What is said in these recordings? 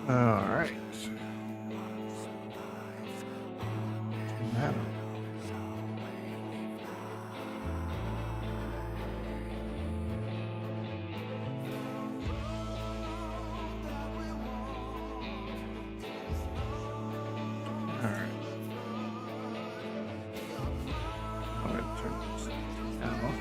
All right. Now. All right. I'm going to turn this down.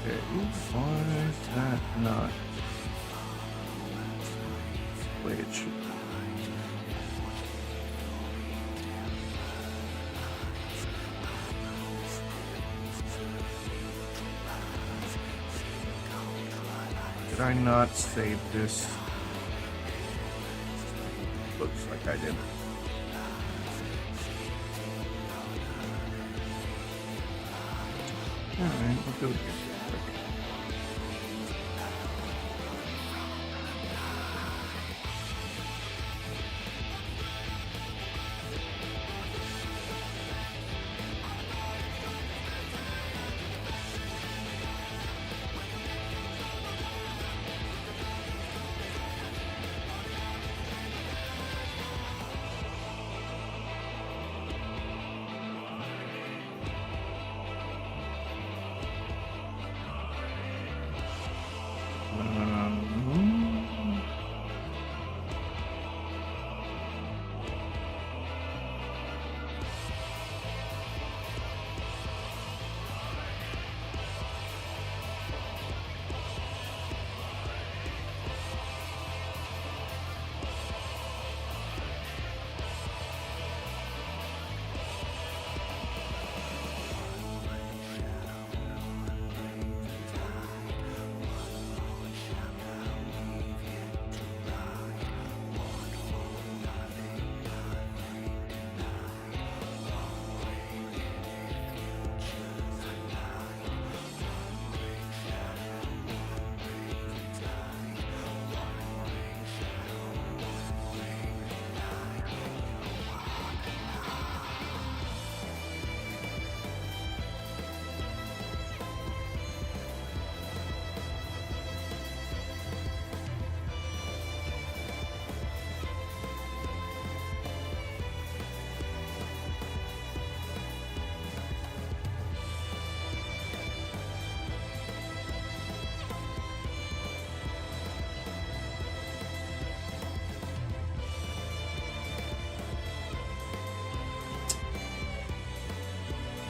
Okay, why is that not the way it should be? Did I not save this? Looks like I did. Alright, we'll do it again real quick.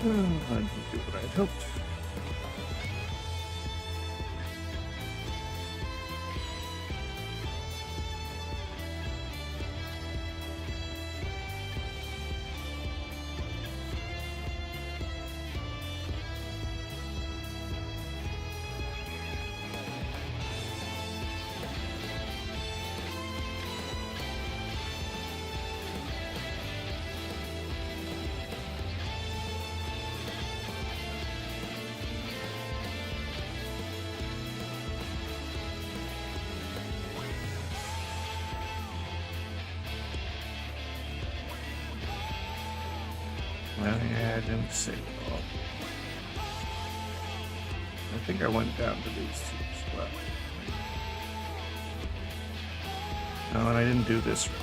I didn't do what I'd hoped. Well, yeah, I didn't save it all. I think I went down to these two as well. No, and I didn't do this right.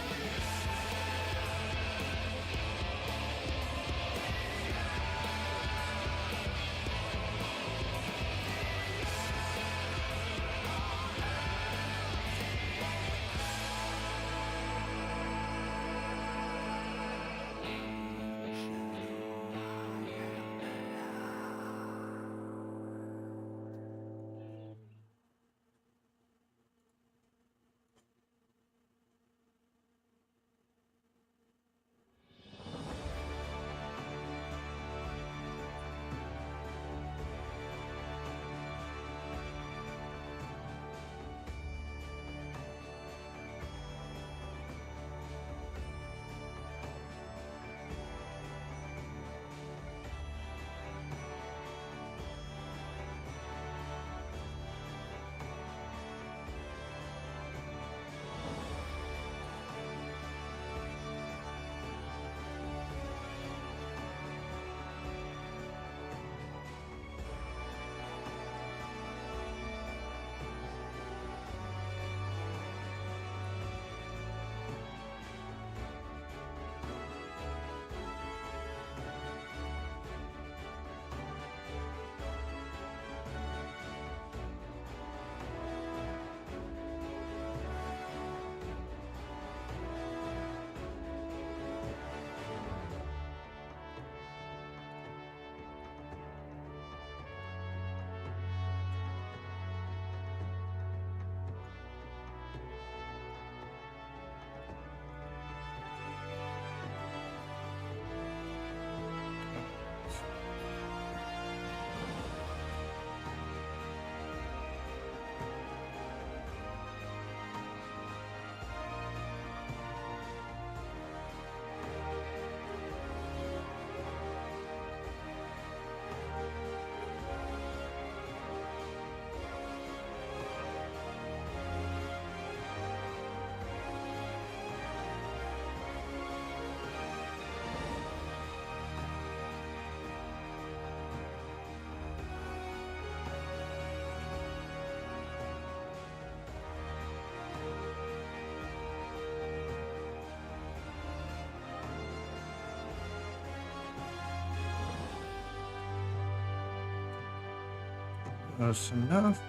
That's enough.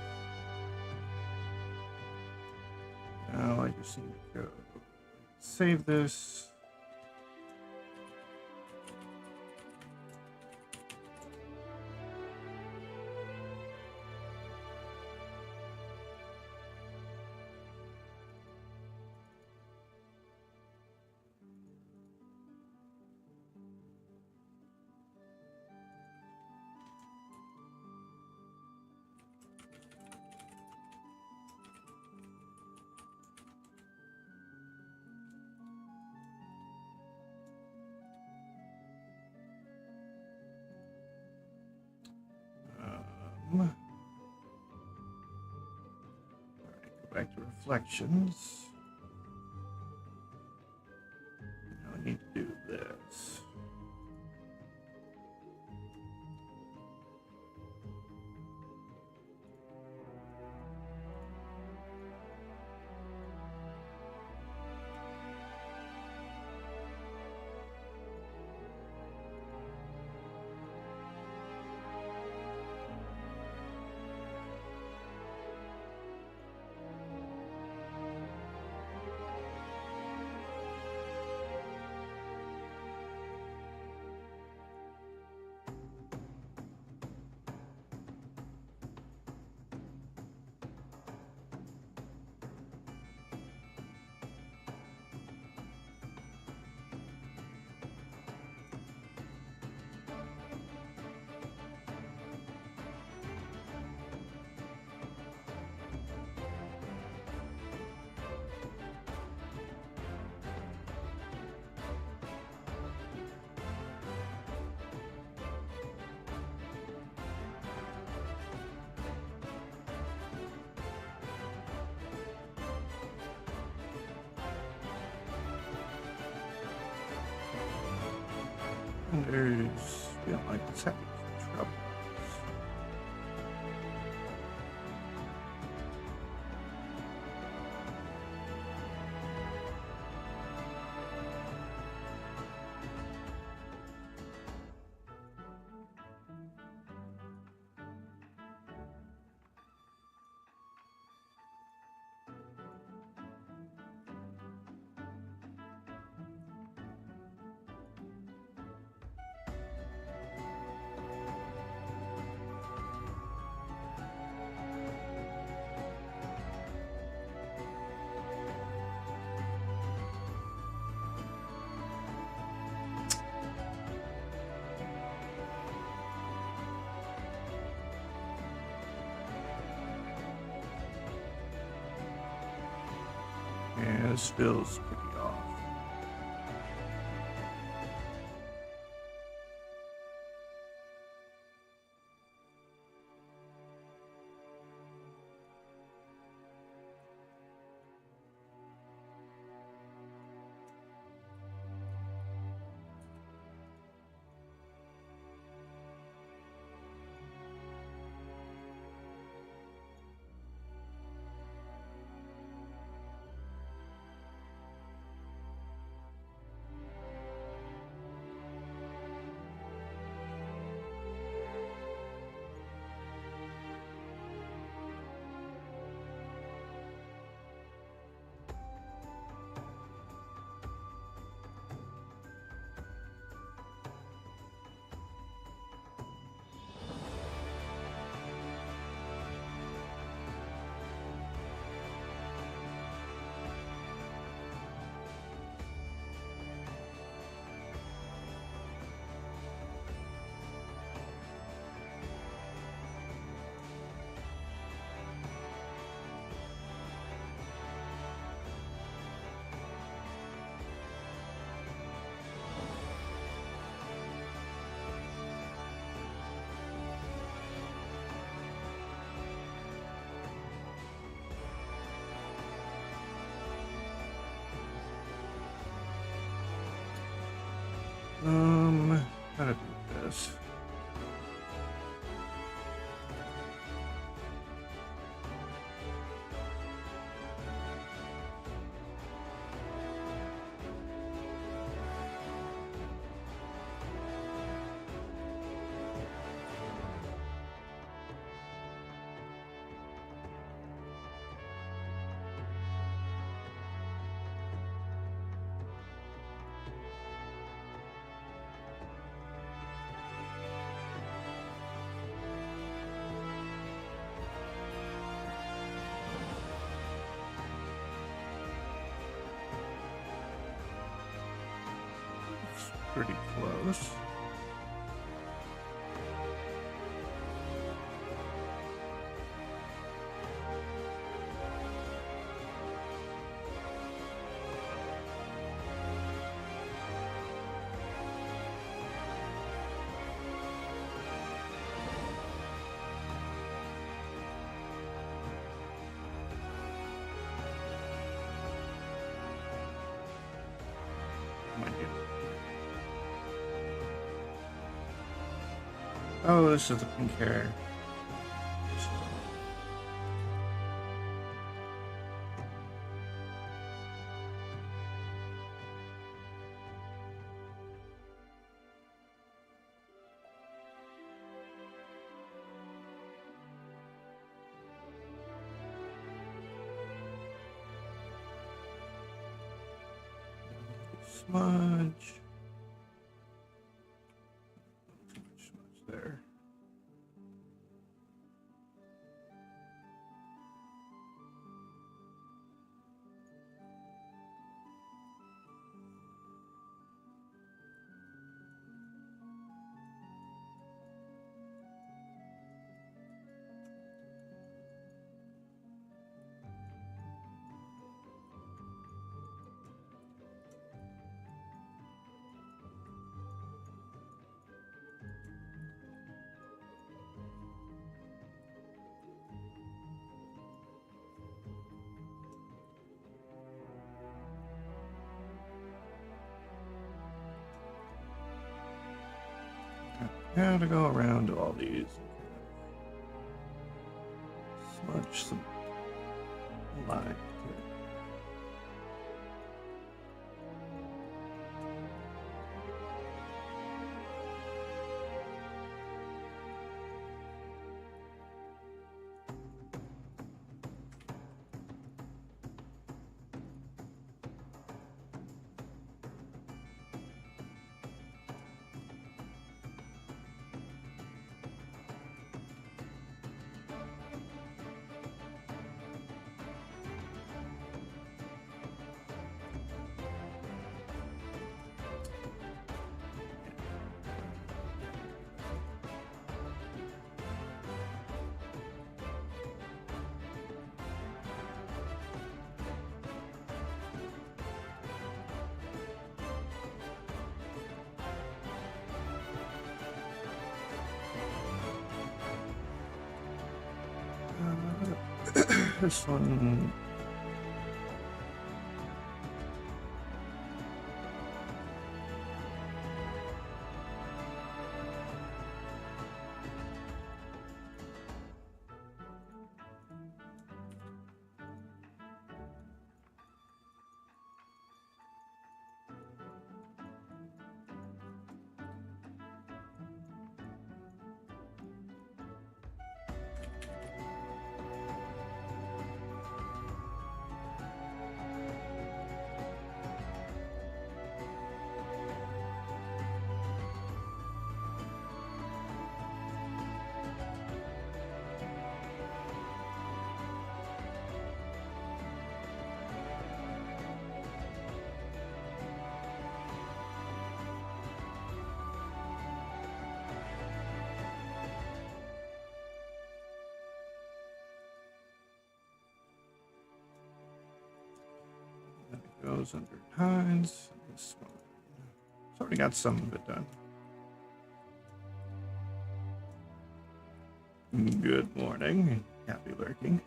Now I just need to go save this. All right, go back to reflections. Now I need to do this. There's feel like it's having some trouble. Yeah, this feels pretty off. How to do this? pretty close. Oh, this is the pink hair. Smudge. Too much smudge there. How to go around all these. Smudge some lines here. This one. Goes under Hines. This one. It's already got some of it done. Good morning. Happy lurking.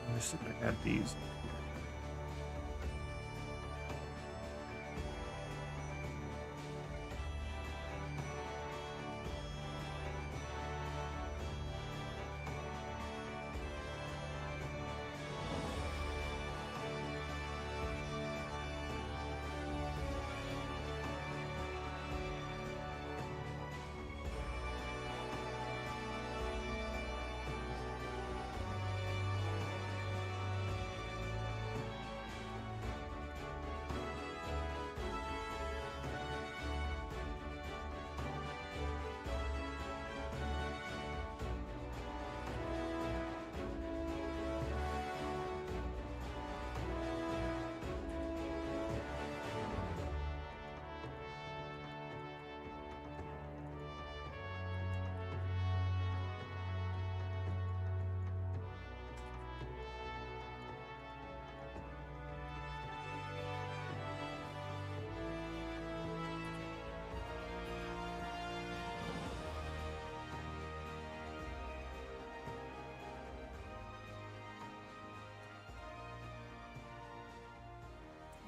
I wish that I had these.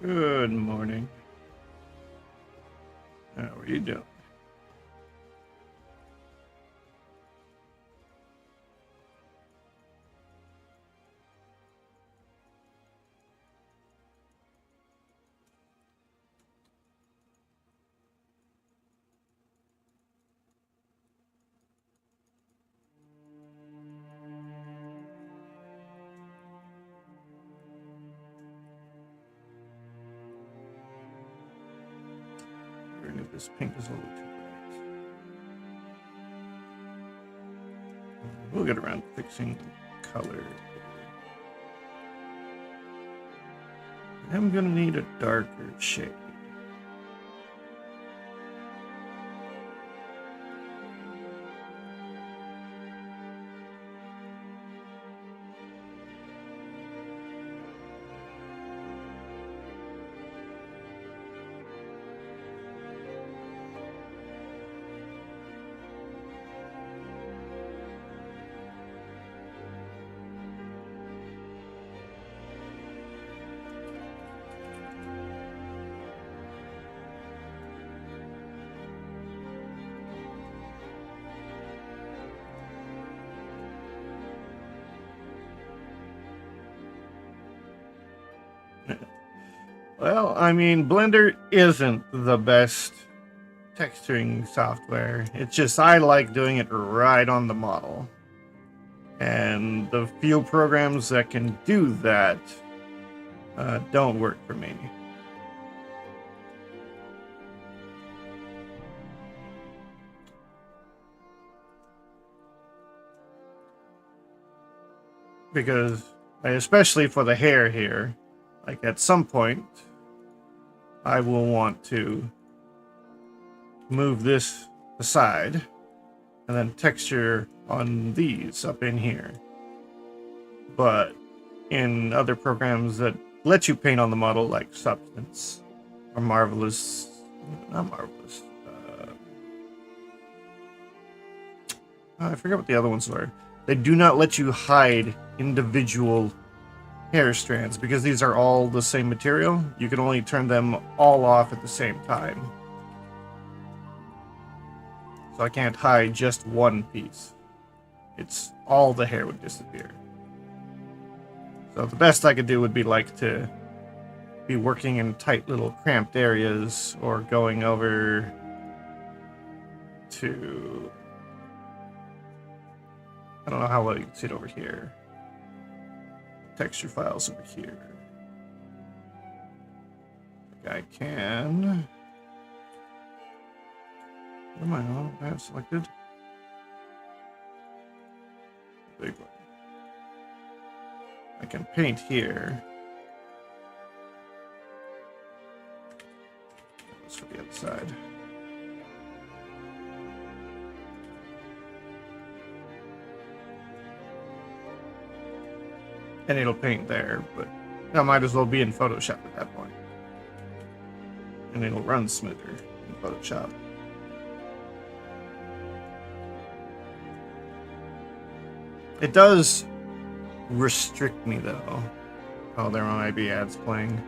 Good morning. How are you doing? This pink is a little too bright. We'll get around to fixing color. I'm gonna need a darker shade. Well, I mean, Blender isn't the best texturing software. It's just I like doing it right on the model. And the few programs that can do that don't work for me. Because, especially for the hair here, like at some point, I will want to move this aside and then texture on these up in here. But in other programs that let you paint on the model, like Substance or Marvelous, not Marvelous, I forget what the other ones were. They do not let you hide individual hair strands because these are all the same material. You can only turn them all off at the same time. So I can't hide just one piece. It's all the hair would disappear. So the best I could do would be like to be working in tight little cramped areas or going over to, I don't know how well you can see it over here. Texture files over here. I can. What am I on? I have selected. Big one. I can paint here. That's for the other side. And it'll paint there, but I might as well be in Photoshop at that point. And it'll run smoother in Photoshop. It does restrict me though. Oh, there might be ads playing.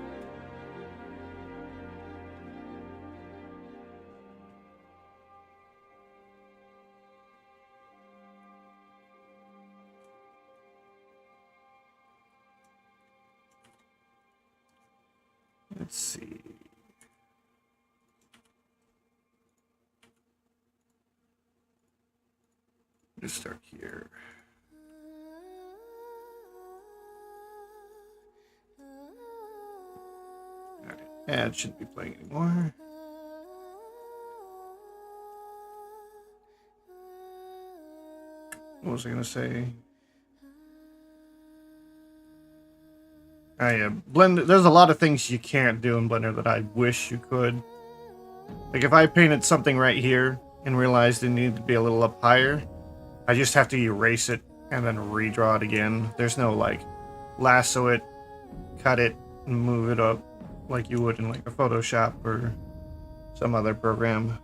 Let's see. Just start here. Ad shouldn't be playing anymore. What was I gonna say? Blender. There's a lot of things you can't do in Blender that I wish you could. Like if I painted something right here and realized it needed to be a little up higher, I just have to erase it and then redraw it again. There's no like lasso it, cut it, and move it up like you would in like a Photoshop or some other program.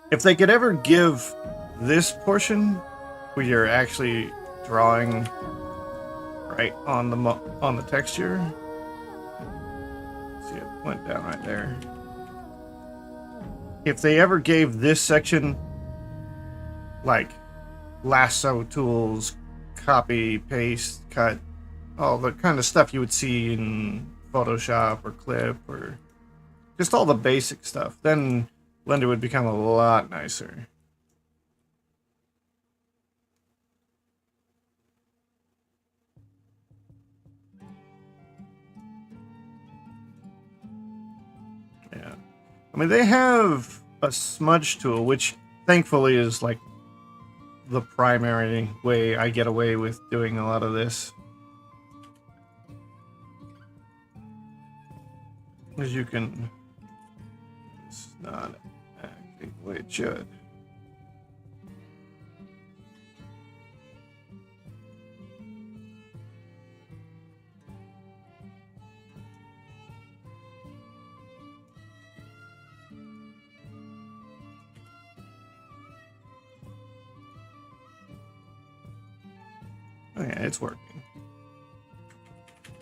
If they could ever give this portion where you're actually drawing right on the texture, went down right there. If they ever gave this section like lasso tools, copy, paste, cut, all the kind of stuff you would see in Photoshop or Clip or just all the basic stuff, then Blender would become a lot nicer. Yeah. I mean, they have a smudge tool, which thankfully is like the primary way I get away with doing a lot of this. As you can, it's not acting the way it should. Oh yeah, it's working.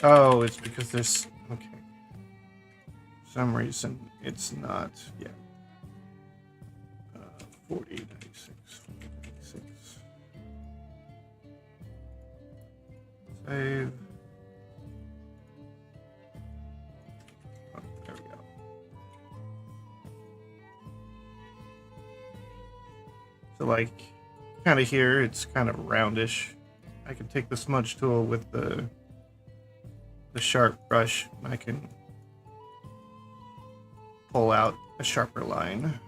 Oh, it's because there's... Okay. For some reason, it's not... Yeah. 40, 96, 96. Save. Oh, there we go. So like, kind of here, it's kind of roundish. I can take the smudge tool with the sharp brush, and I can pull out a sharper line.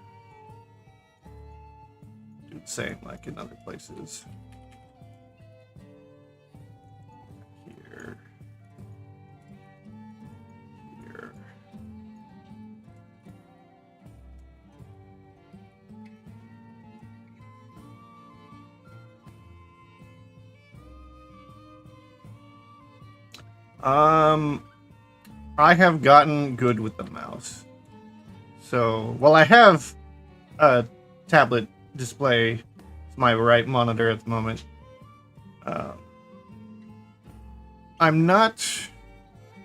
Do the same like in other places. Here. Here. I have gotten good with the mouse. So, while I have a tablet display, it's my right monitor at the moment. I'm not...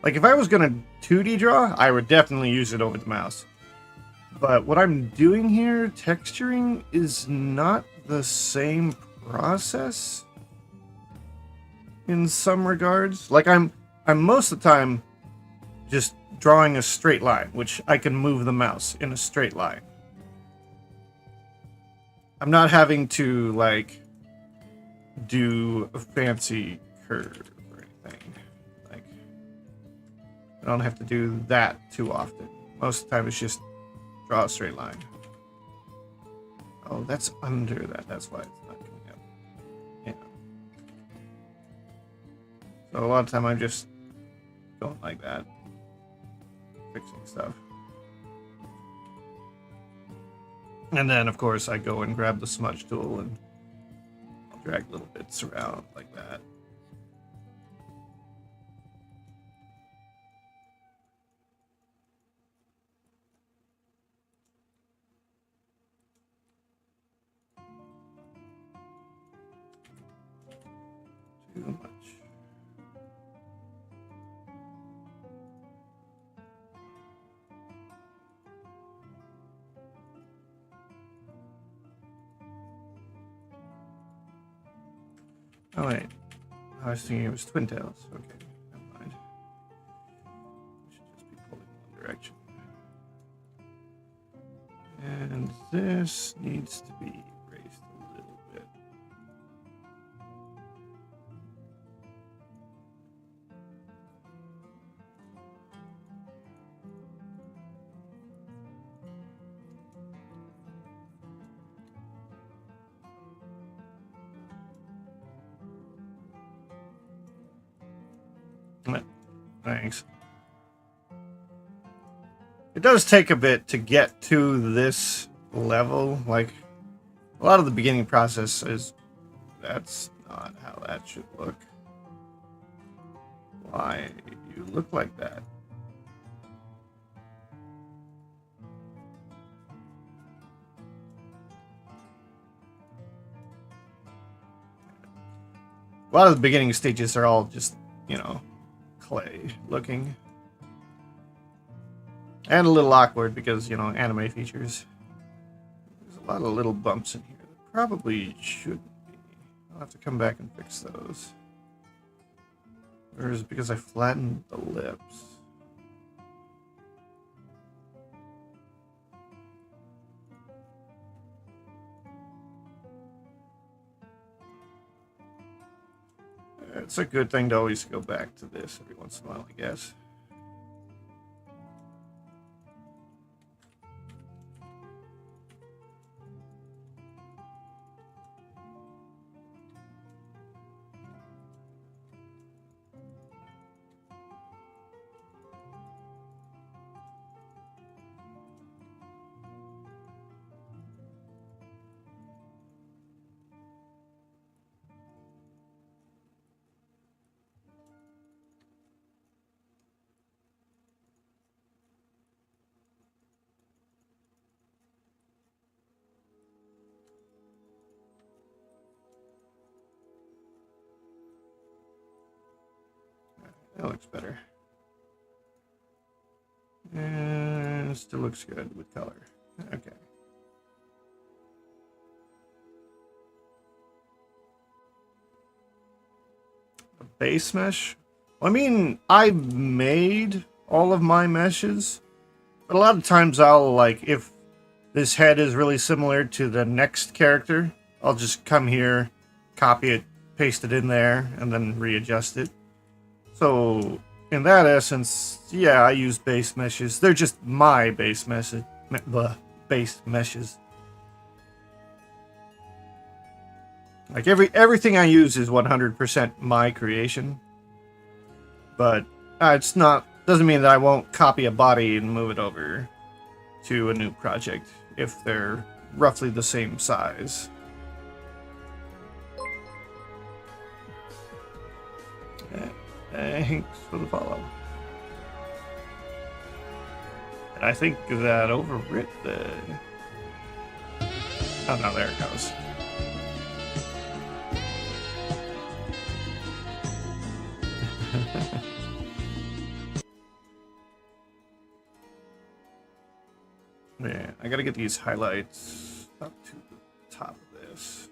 Like, if I was gonna 2D draw, I would definitely use it over the mouse. But what I'm doing here, texturing, is not the same process in some regards. Like, I'm most of the time just drawing a straight line, which I can move the mouse in a straight line. I'm not having to, like, do a fancy curve or anything. Like, I don't have to do that too often. Most of the time it's just draw a straight line. Oh, that's under that. That's why it's not coming up. Yeah. So a lot of time I'm just going like that. Fixing stuff. And then, of course, I go and grab the smudge tool and I'll drag little bits around like that. Too much. Oh wait, I was thinking it was Twin Tails. Okay, never mind. We should just be pulling in one direction. And this needs to be raised a little bit. Thanks. It does take a bit to get to this level. Like, a lot of the beginning process is... That's not how that should look. Why you look like that? A lot of the beginning stages are all just, you know, clay looking. And a little awkward because, you know, anime features. There's a lot of little bumps in here that probably shouldn't be. I'll have to come back and fix those. Or is it because I flattened the lips? It's a good thing to always go back to this every once in a while, I guess. That looks better. And it still looks good with color. Okay. A base mesh? I mean, I made all of my meshes, but a lot of times I'll, like, if this head is really similar to the next character, I'll just come here, copy it, paste it in there, and then readjust it. So, in that essence, yeah, I use base meshes. They're just my base meshes. Base meshes. Like everything I use is 100% my creation. But it's not, doesn't mean that I won't copy a body and move it over to a new project if they're roughly the same size. Thanks for the follow. And I think that overwrit the... Oh no, there it goes. Yeah, I gotta get these highlights up to the top of this.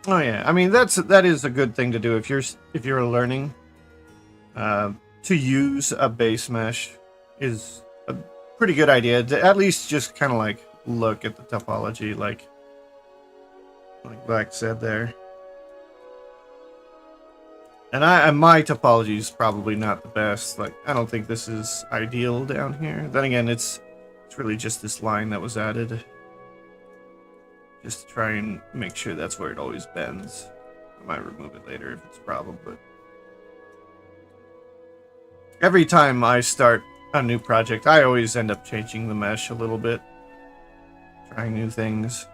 Oh yeah, I mean that is a good thing to do if you're learning. To use a base mesh is a pretty good idea to at least just kind of like look at the topology, like Black said there. And my topology is probably not the best. Like I don't think this is ideal down here. Then again, it's really just this line that was added. Just to try and make sure that's where it always bends. I might remove it later if it's a problem, but... Every time I start a new project, I always end up changing the mesh a little bit. Trying new things.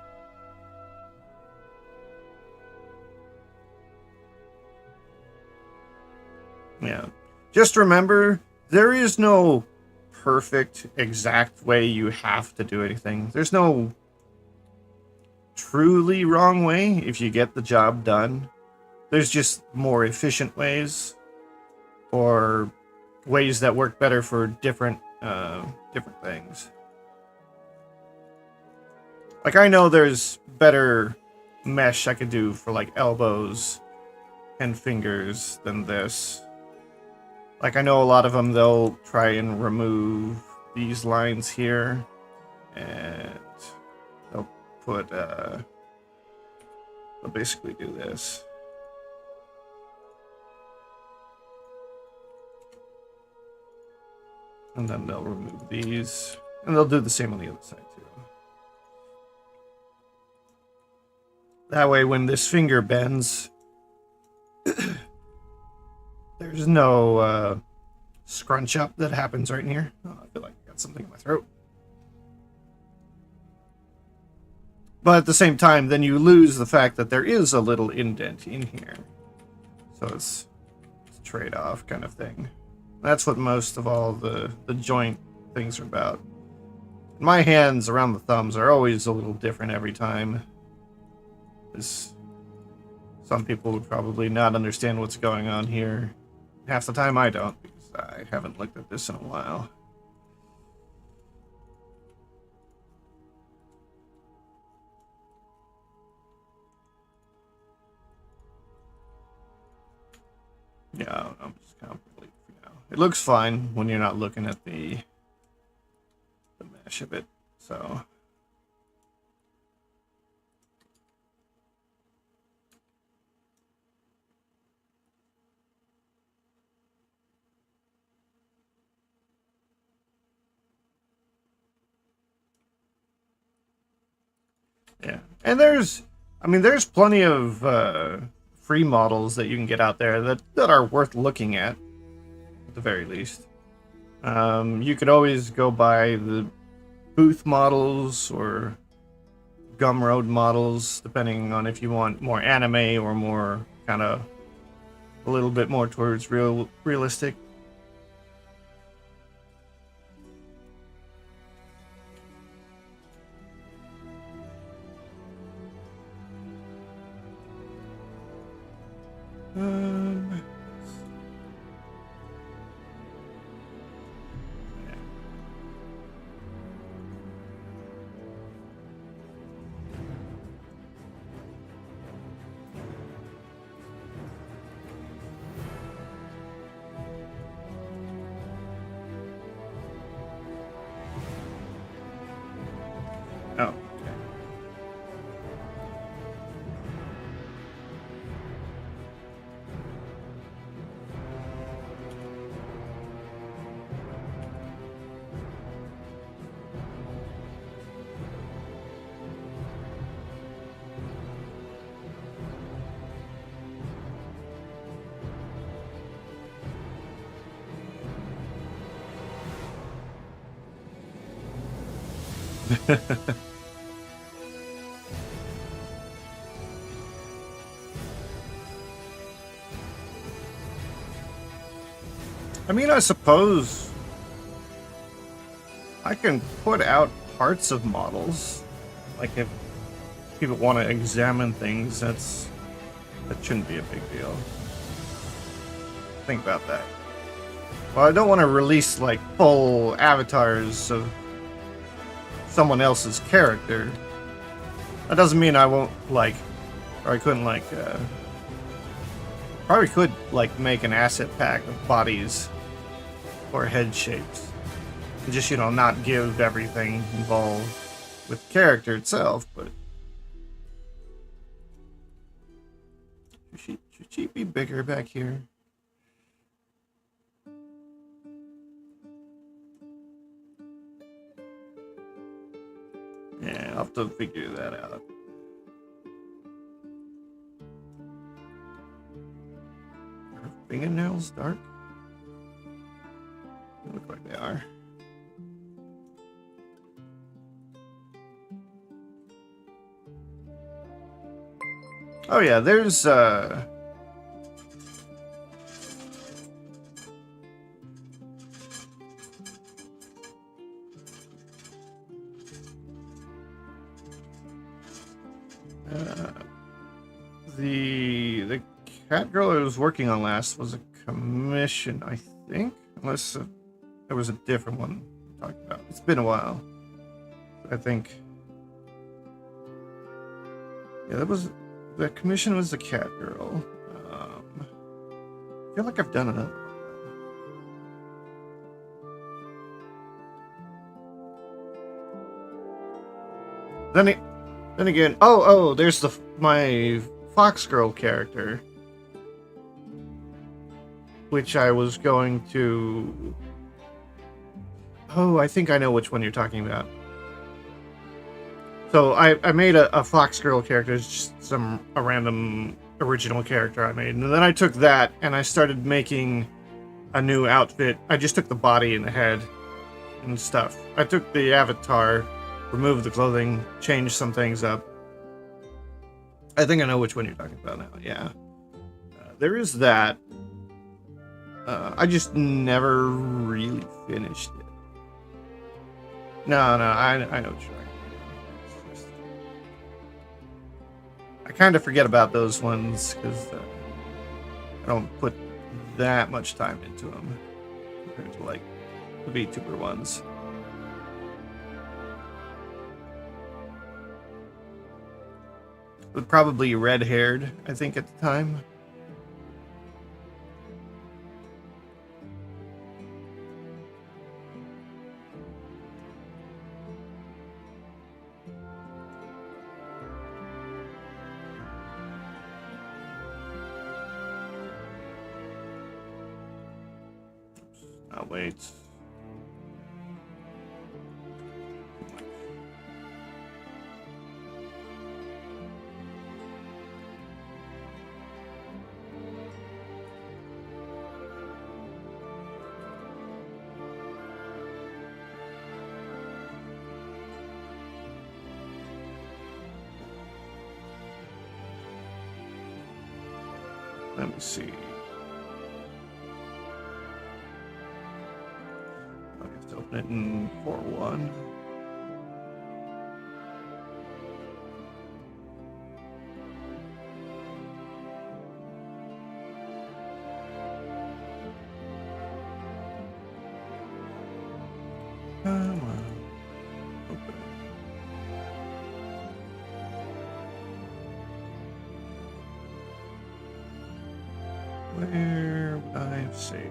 Yeah. Just remember, there is no perfect, exact way you have to do anything. There's no truly wrong way if you get the job done. There's just more efficient ways or ways that work better for different things. Like I know there's better mesh I could do for like elbows and fingers than this. Like I know a lot of them, they'll try and remove these lines here and they'll put they'll basically do this. And then they'll remove these. And they'll do the same on the other side too. That way when this finger bends, there's no scrunch up that happens right in here. Oh, I feel like I got something in my throat. But at the same time, then you lose the fact that there is a little indent in here. So it's a trade-off kind of thing. That's what most of all the joint things are about. My hands around the thumbs are always a little different every time. Some people would probably not understand what's going on here. Half the time I don't, because I haven't looked at this in a while. Yeah, I'm just kind of bleak for now. It looks fine when you're not looking at the mesh of it, so... Yeah, and there's plenty of free models that you can get out there that are worth looking at the very least. You could always go buy the booth models or Gumroad models, depending on if you want more anime or more kind of a little bit more towards realistic. Oh. I mean, I suppose I can put out parts of models. Like if people want to examine things, that shouldn't be a big deal. Think about that. Well, I don't want to release like full avatars of someone else's character. That doesn't mean I won't like, or I couldn't like, probably could like make an asset pack of bodies or head shapes. And just, you know, not give everything involved with the character itself, but should she be bigger back here? Yeah, I'll have to figure that out. Her fingernails dark? They look like they are. Oh yeah, there's the cat girl I was working on last was a commission, I think, unless there was a different one we talked about. It's been a while, I think. Yeah, the commission was the cat girl. I feel like I've done another. Then again, oh, there's my Fox Girl character, which I was going to. Oh, I think I know which one you're talking about. So I made a Fox Girl character, just a random original character I made, and then I took that and I started making a new outfit. I just took the body and the head and stuff. I took the avatar, removed the clothing, changed some things up. I think I know which one you're talking about now. Yeah, there is that. I just never really finished it. No, I know what you're like. I kind of forget about those ones because I don't put that much time into them compared to like the VTuber ones. But probably red-haired, I think, at the time. Oh, wait. Let me see. I have to open it in 4.1. Come on. Open it. Where would I have saved that?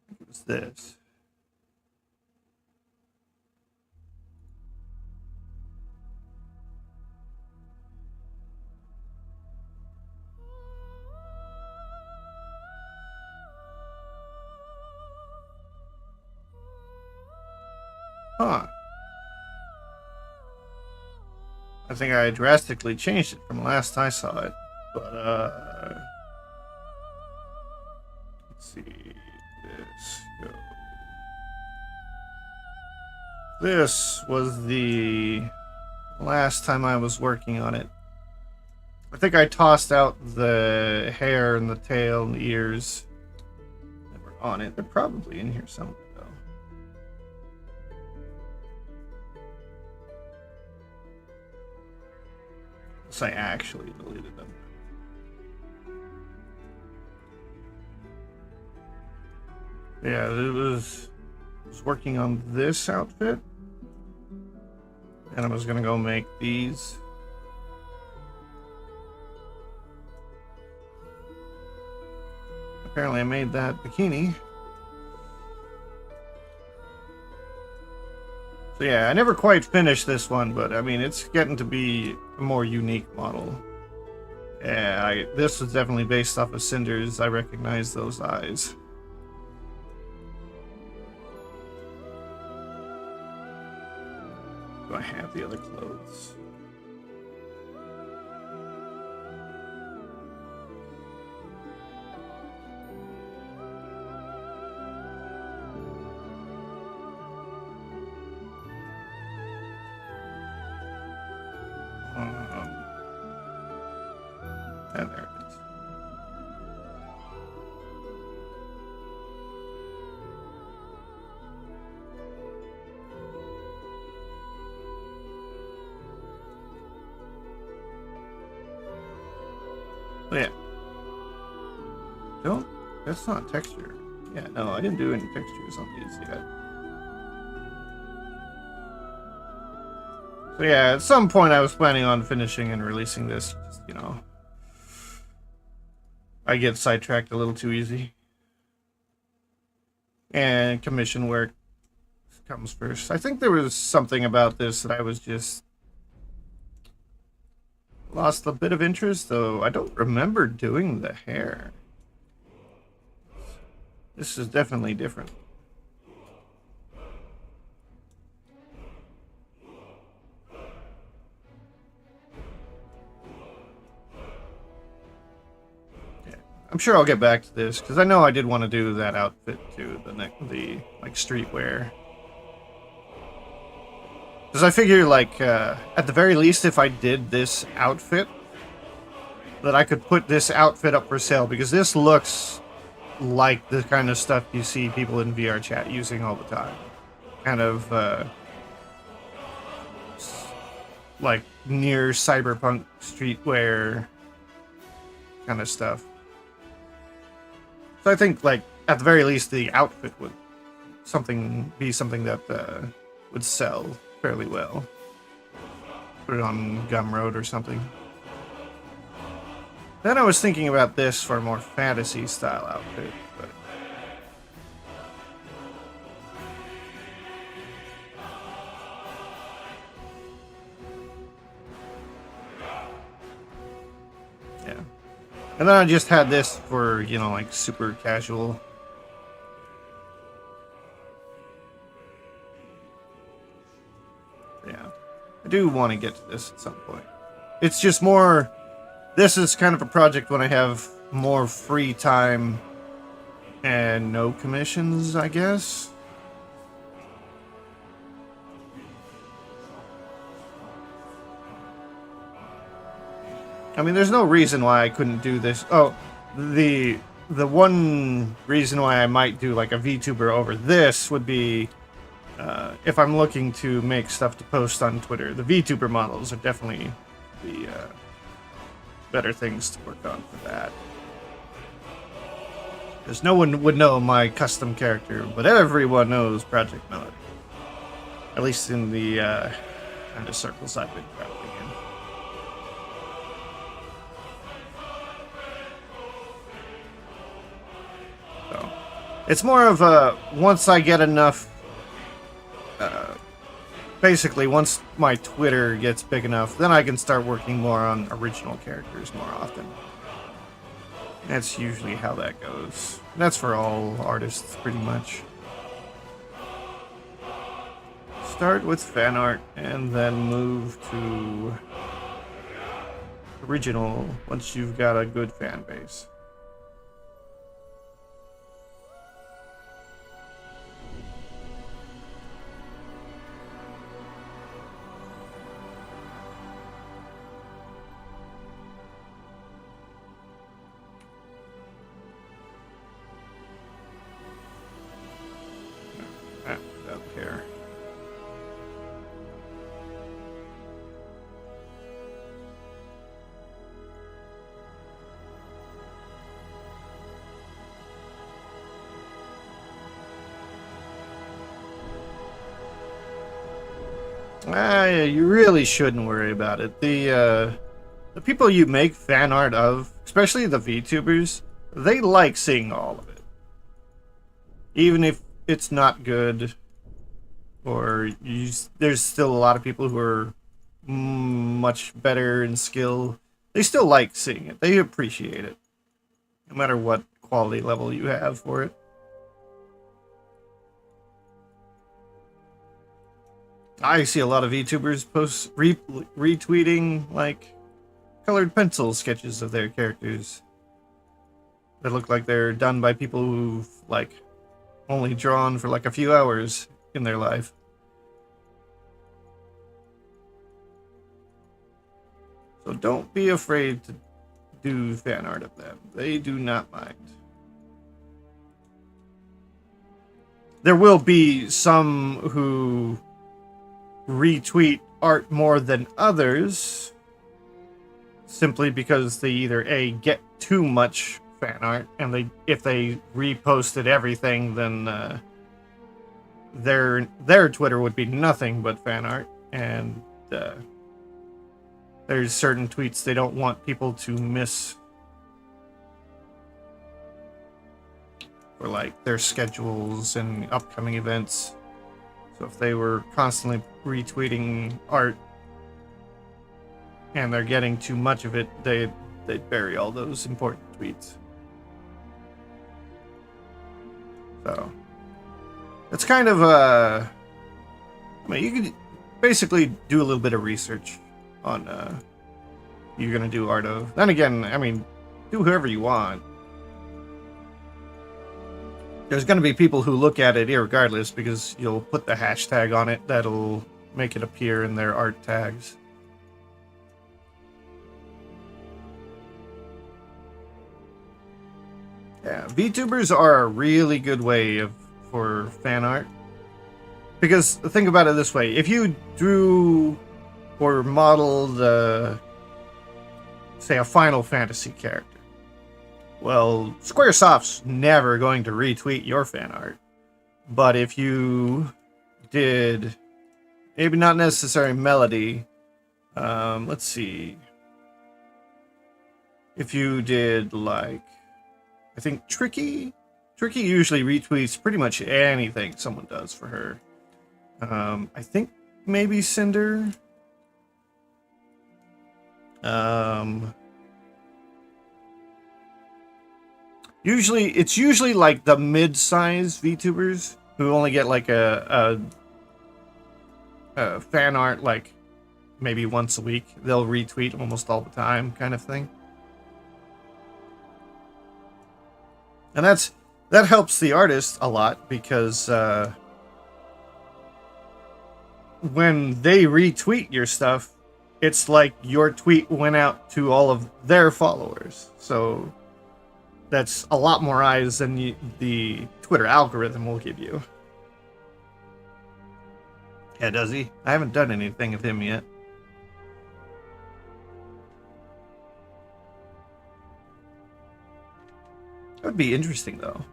I think it was this. Huh. I think I drastically changed it from last I saw it. But, let's see. This go. This was the last time I was working on it. I think I tossed out the hair and the tail and the ears that were on it. They're probably in here somewhere, though. Unless I actually deleted them. Yeah, it was working on this outfit. And I was gonna go make these. Apparently I made that bikini. So yeah, I never quite finished this one, but I mean, it's getting to be a more unique model. Yeah, this was definitely based off of Cinders. I recognize those eyes. Do I have the other clothes? And there it is. Oh, yeah. Don't. That's not texture. Yeah, no, I didn't do any textures on these yet. So yeah, at some point I was planning on finishing and releasing this. Just, you know, I get sidetracked a little too easy. And commission work comes first. I think there was something about this that I was just lost a bit of interest, though I don't remember doing the hair. This is definitely different. I'm sure I'll get back to this because I know I did want to do that outfit too, the like streetwear. Because I figure like at the very least, if I did this outfit, that I could put this outfit up for sale because this looks like the kind of stuff you see people in VR chat using all the time. Kind of like near cyberpunk streetwear kind of stuff. So I think, like, at the very least, the outfit would be something that would sell fairly well. Put it on Gumroad or something. Then I was thinking about this for a more fantasy style outfit, but yeah. And then I just had this for, you know, like super casual. Yeah. I do want to get to this at some point. It's just more... This is kind of a project when I have more free time and no commissions, I guess. I mean, there's no reason why I couldn't do this. Oh, the one reason why I might do like a VTuber over this would be if I'm looking to make stuff to post on Twitter. The VTuber models are definitely the better things to work on for that. Because no one would know my custom character, but everyone knows Project Melody. At least in the kind of circles I've been traveling in. So, it's more of a, once I get enough, basically once my Twitter gets big enough, then I can start working more on original characters more often. That's usually how that goes. That's for all artists, pretty much. Start with fan art and then move to original once you've got a good fan base. Don't care. You really shouldn't worry about it. The people you make fan art of, especially the VTubers, they like seeing all of it. Even if it's not good, or there's still a lot of people who are much better in skill. They still like seeing it. They appreciate it, no matter what quality level you have for it. I see a lot of VTubers post retweeting like colored pencil sketches of their characters that look like they're done by people who've like only drawn for like a few hours in their life. So don't be afraid to do fan art of them. They do not mind. There will be some who retweet art more than others simply because they either A, get too much fan art, and if they reposted everything, then their Twitter would be nothing but fan art, and there's certain tweets they don't want people to miss for like their schedules and upcoming events. So if they were constantly retweeting art and they're getting too much of it, they'd bury all those important tweets. So it's kind of I mean, you could basically do a little bit of research on you're gonna do art of. Then again, I mean, do whoever you want. there's going to be people who look at it irregardless because you'll put the hashtag on it that'll make it appear in their art tags. Yeah, VTubers are a really good way for fan art. Because think about it this way: if you drew or modeled, say, a Final Fantasy character, well, Squaresoft's never going to retweet your fan art. But if you did, maybe not necessarily Melody, let's see. If you did, like, I think Tricky usually retweets pretty much anything someone does for her. I think maybe Cinder. It's usually like the mid-size VTubers who only get like a fan art like maybe once a week. They'll retweet almost all the time, kind of thing. And that helps the artist a lot because when they retweet your stuff, it's like your tweet went out to all of their followers. So that's a lot more eyes than the Twitter algorithm will give you. Yeah, does he? I haven't done anything of him yet. That would be interesting, though.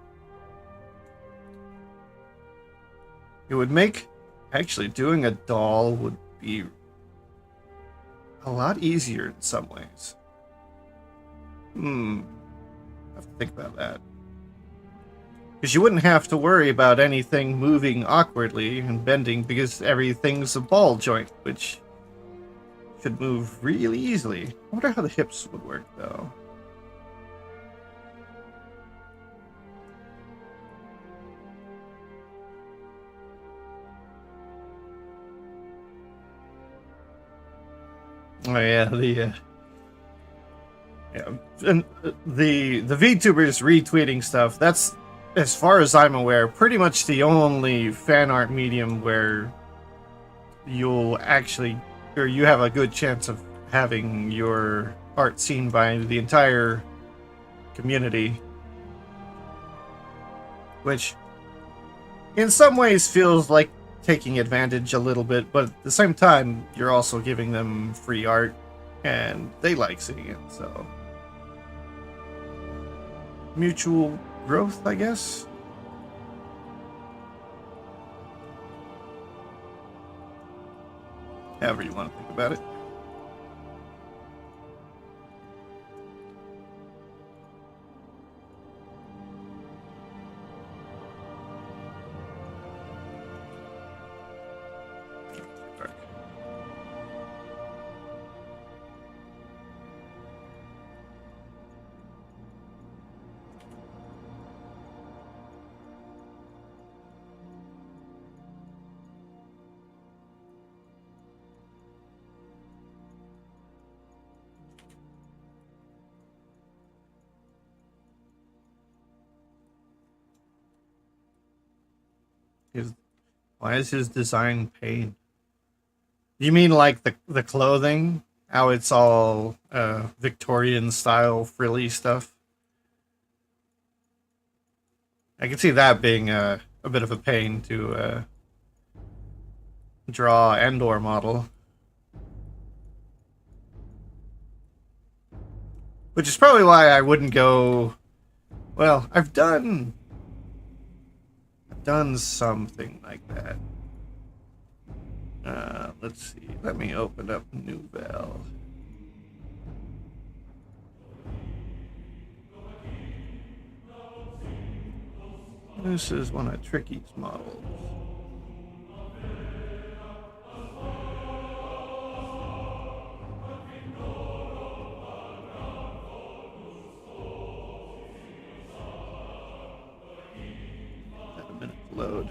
It would make... Actually, doing a doll would be a lot easier in some ways. I have to think about that. Because you wouldn't have to worry about anything moving awkwardly and bending because everything's a ball joint, which should move really easily. I wonder how the hips would work, though. Oh yeah, and the VTubers retweeting stuff. That's, as far as I'm aware, pretty much the only fan art medium where you'll actually, or you have a good chance of having your art seen by the entire community, which in some ways feels like taking advantage a little bit, but at the same time, you're also giving them free art, and they like seeing it, so... Mutual growth, I guess? However you want to think about it. Why is his design pain? You mean like the clothing? How it's all Victorian style frilly stuff? I can see that being a bit of a pain to draw and/or model. Which is probably why I wouldn't go... Well, I've done something like that. Let's see. Let me open up Nouvelle. This is one of Tricky's models. Have a minute to load.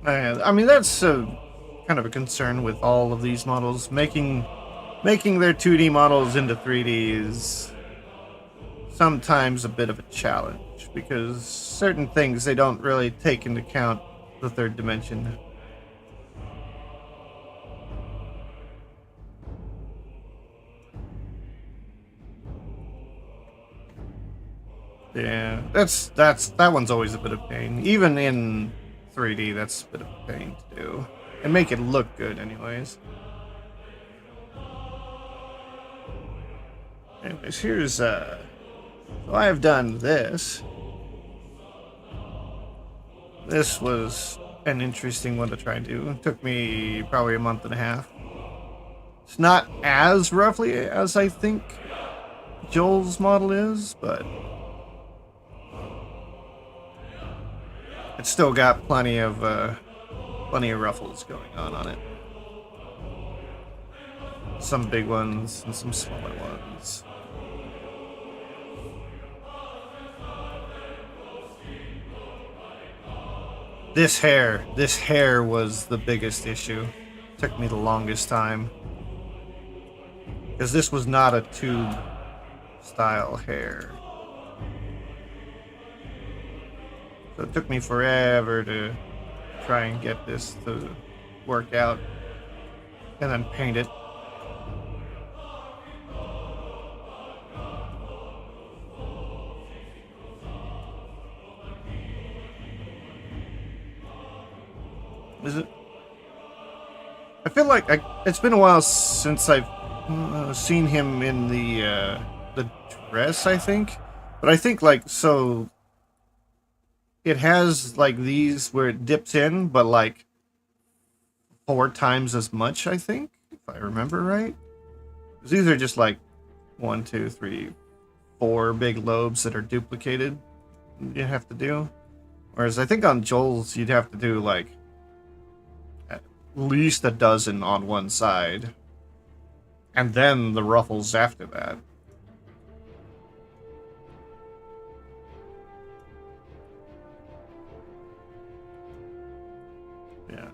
I mean, that's kind of a concern with all of these models. Making their 2D models into 3D is sometimes a bit of a challenge because certain things they don't really take into account the third dimension. Yeah, that one's always a bit of pain. Even in 3D, that's a bit of a pain to do and make it look good, anyways. Anyways, here's so I have done this. This was an interesting one to try and do. It took me probably a month and a half. It's not as roughly as I think Joel's model is, but it's still got plenty of ruffles going on it. Some big ones and some smaller ones. This hair was the biggest issue. Took me the longest time. Because this was not a tube style hair. So it took me forever to try and get this to work out. And then paint it. Is it? I feel like it's been a while since I've seen him in the dress, I think. But I think like so it has like these where it dips in, but like 4 times as much, I think, if I remember right. 'Cause these are just like 1, 2, 3, 4 big lobes that are duplicated. You have to do. Whereas I think on Joel's you'd have to do like at least a dozen on one side, and then the ruffles after that. Yeah.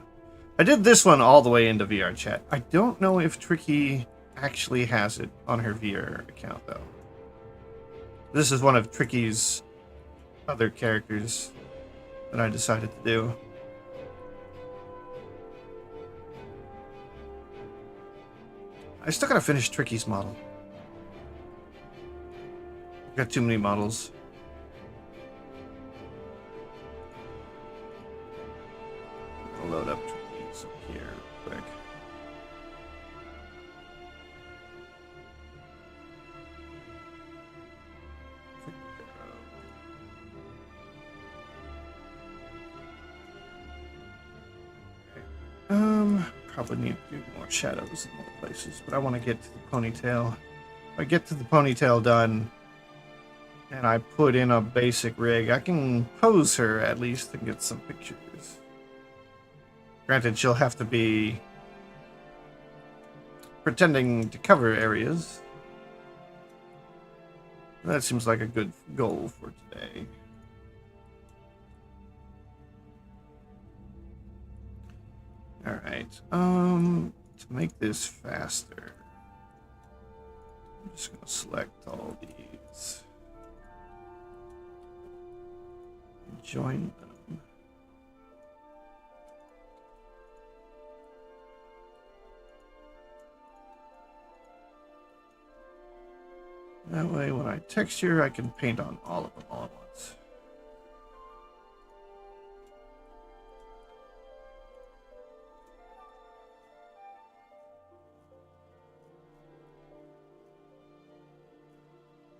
I did this one all the way into VR chat. I don't know if Tricky actually has it on her VR account, though. This is one of Tricky's other characters that I decided to do. I still gotta finish Tricky's model. I've got too many models. I'll load up Tricky's here real quick. Probably need to do more shadows in more places, but I want to get to the ponytail. If I get to the ponytail done, and I put in a basic rig, I can pose her at least and get some pictures. Granted, she'll have to be pretending to cover areas. That seems like a good goal for today. Alright, to make this faster, I'm just gonna select all these. And join them. That way, when I texture, I can paint on all of them all at once.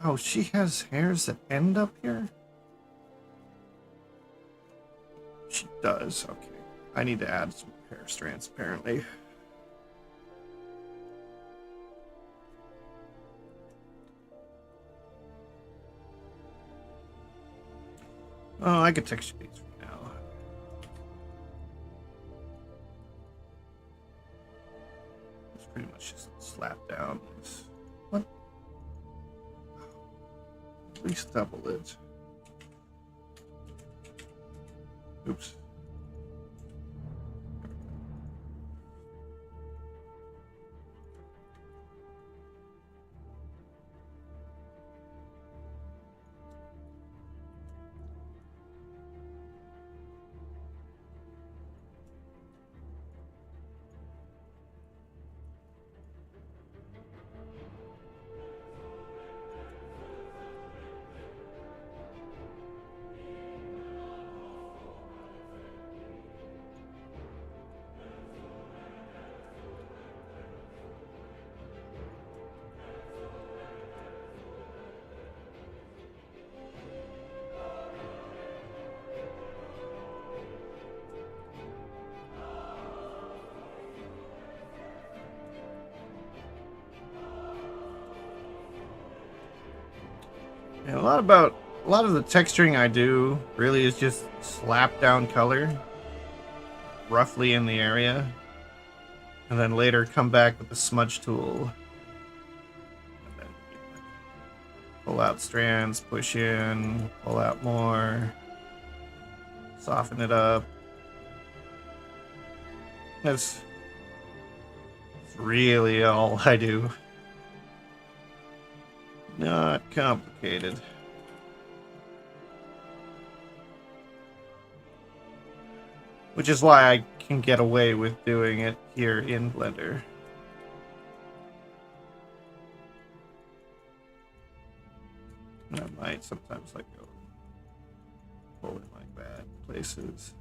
Oh, she has hairs that end up here? She does, okay. I need to add some hair strands, apparently. Oh, I could texture these for now. It's pretty much just slap down. What? At least double it. Oops. And a lot of the texturing I do really is just slap down color roughly in the area, and then later come back with the smudge tool. And then pull out strands, push in, pull out more, soften it up. That's really all I do. Not complicated. Which is why I can get away with doing it here in Blender. I might sometimes like go pull it like that places.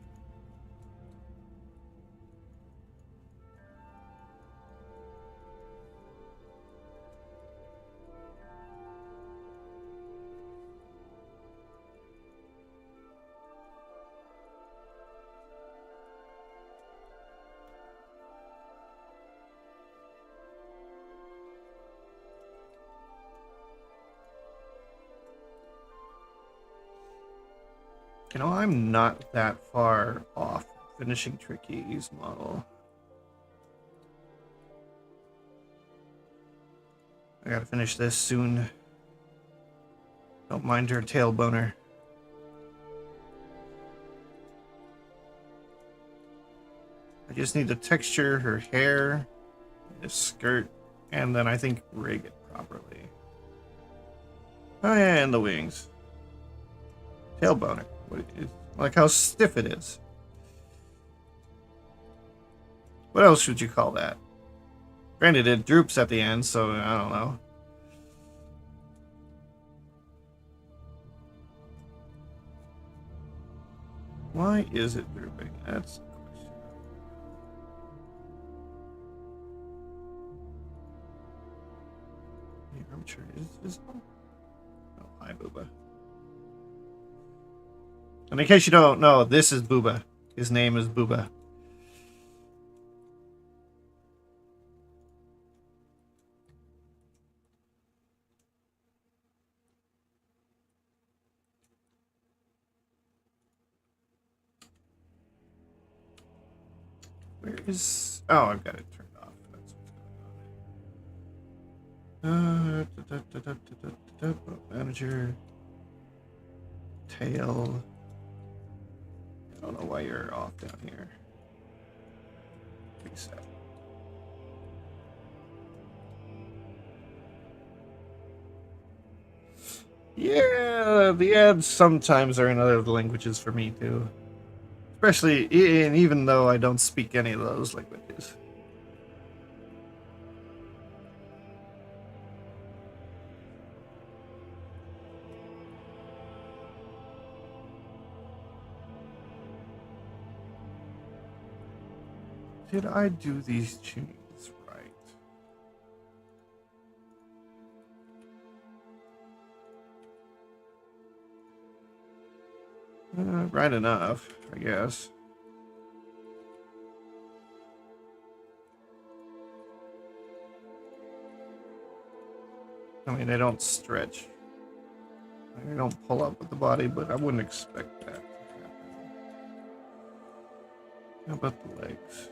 You know, I'm not that far off finishing Tricky's model. I gotta finish this soon. Don't mind her tail boner. I just need to texture her hair, the skirt, and then I think rig it properly. Oh yeah, and the wings. Tail boner. Like how stiff it is. What else would you call that? Granted, it droops at the end, so I don't know. Why is it drooping? That's the question. The armature is visible. Oh, hi, Booba. And in case you don't know, this is Booba. His name is Booba. Where is... Oh, I've got it turned off. That's what's going on. Manager. Tail. I don't know why you're off down here. Reset. Yeah, the ads sometimes are in other languages for me too. Especially, even though I don't speak any of those languages. Did I do these chains right? Right enough, I guess. I mean, they don't stretch. They don't pull up with the body, but I wouldn't expect that to happen. How about the legs?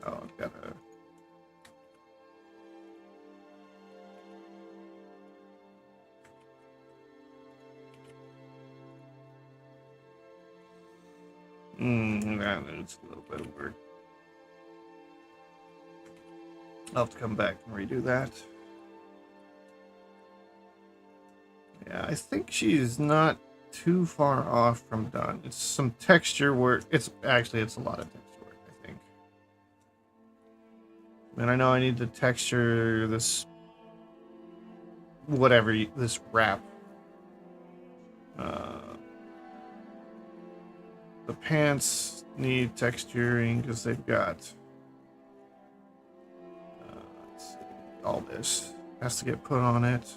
Oh, I've got to... That needs a little bit of work. I'll have to come back and redo that. Yeah, I think she's not too far off from done. It's some texture work. It's a lot of texture work, I think. And I know I need to texture this, whatever, this wrap. The pants need texturing because they've got, let's see, all this has to get put on it.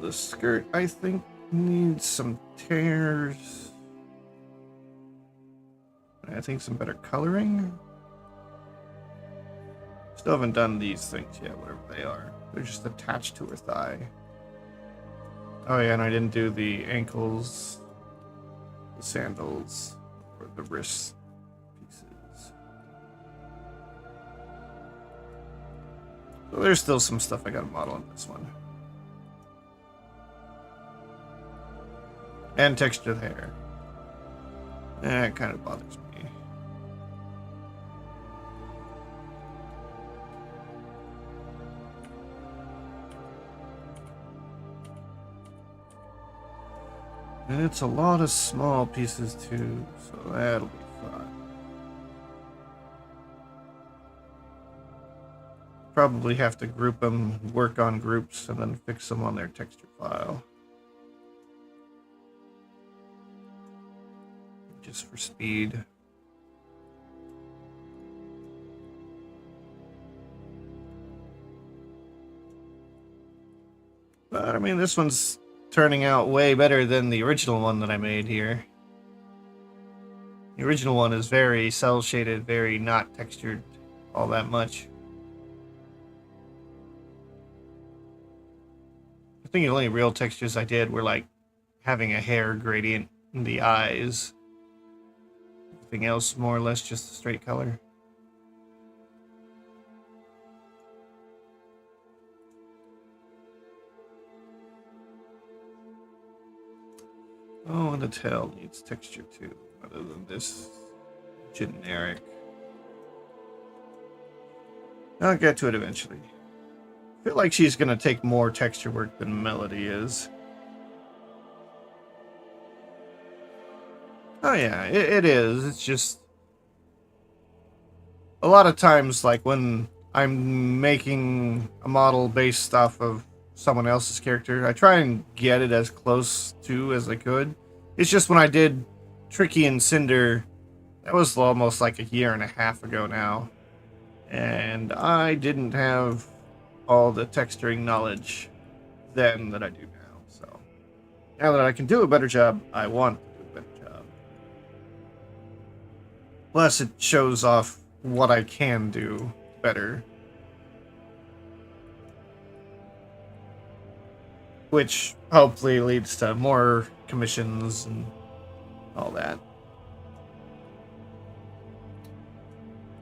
The skirt, I think, needs some tears. I think some better coloring. Still haven't done these things yet, whatever they are. They're just attached to her thigh. Oh yeah, and I didn't do the ankles, the sandals, or the wrist pieces. So there's still some stuff I gotta model in this one. And texture of the hair. It kind of bothers me. And it's a lot of small pieces too, so that'll be fun. Probably have to group them, work on groups, and then fix them on their texture file. Just for speed. But I mean, this one's turning out way better than the original one that I made here. The original one is very cell shaded, very not textured all that much. I think the only real textures I did were like having a hair gradient in the eyes. Everything else more or less just a straight color. Oh, and the tail needs texture too, other than this generic. I'll get to it eventually. I feel like she's gonna take more texture work than Melody is. Oh yeah, it is. It's just a lot of times, like when I'm making a model based off of someone else's character, I try and get it as close to as I could. It's just when I did Tricky and Cinder, that was almost like a year and a half ago now, and I didn't have all the texturing knowledge then that I do now. So now that I can do a better job, I want to do a better job. Plus, it shows off what I can do better. Which hopefully leads to more commissions and all that.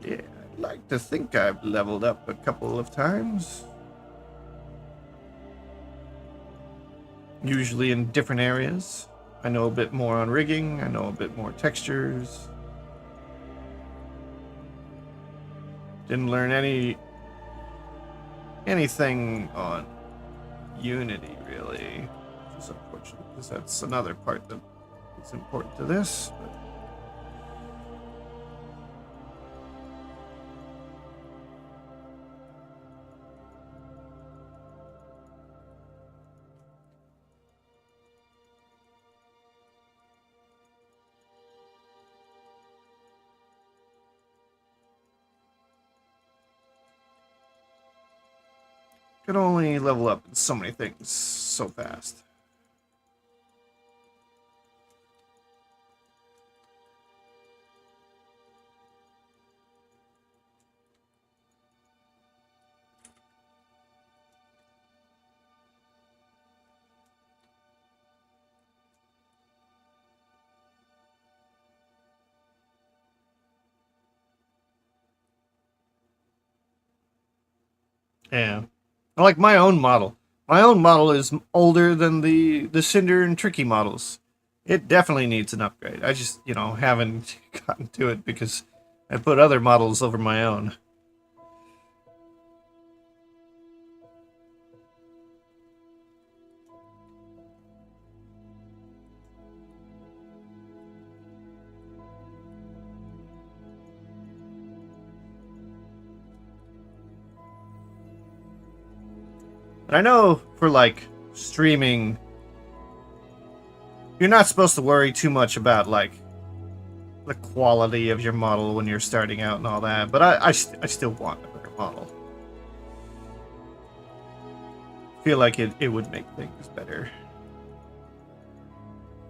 Yeah, I'd like to think I've leveled up a couple of times. Usually in different areas. I know a bit more on rigging, I know a bit more textures. Didn't learn anything on Unity, really. Which is unfortunate, because that's another part that is important to this. But can only level up in so many things so fast. Yeah. I like my own model. My own model is older than the Cinder and Tricky models. It definitely needs an upgrade. I just, haven't gotten to it because I put other models over my own. I know for like streaming, you're not supposed to worry too much about like the quality of your model when you're starting out and all that, but I still want a better model. I feel like it would make things better.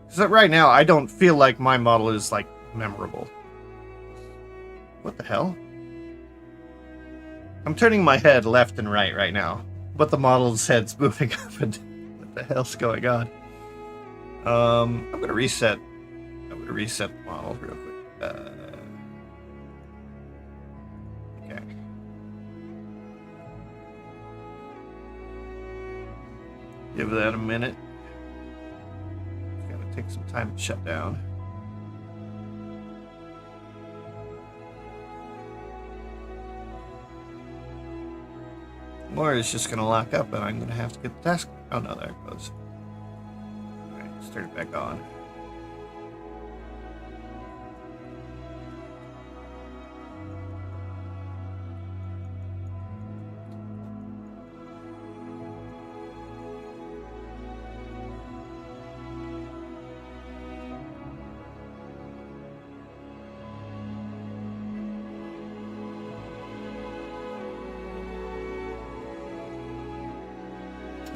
Because right now, I don't feel like my model is like memorable. What the hell? I'm turning my head left and right now, but the model's head's moving up and down. What the hell's going on? I'm gonna reset. I'm gonna reset the model real quick. Okay. Give that a minute. It's gonna take some time to shut down. Or it's just gonna lock up and I'm gonna have to get the task. Oh no, there it goes. Alright, start it back on.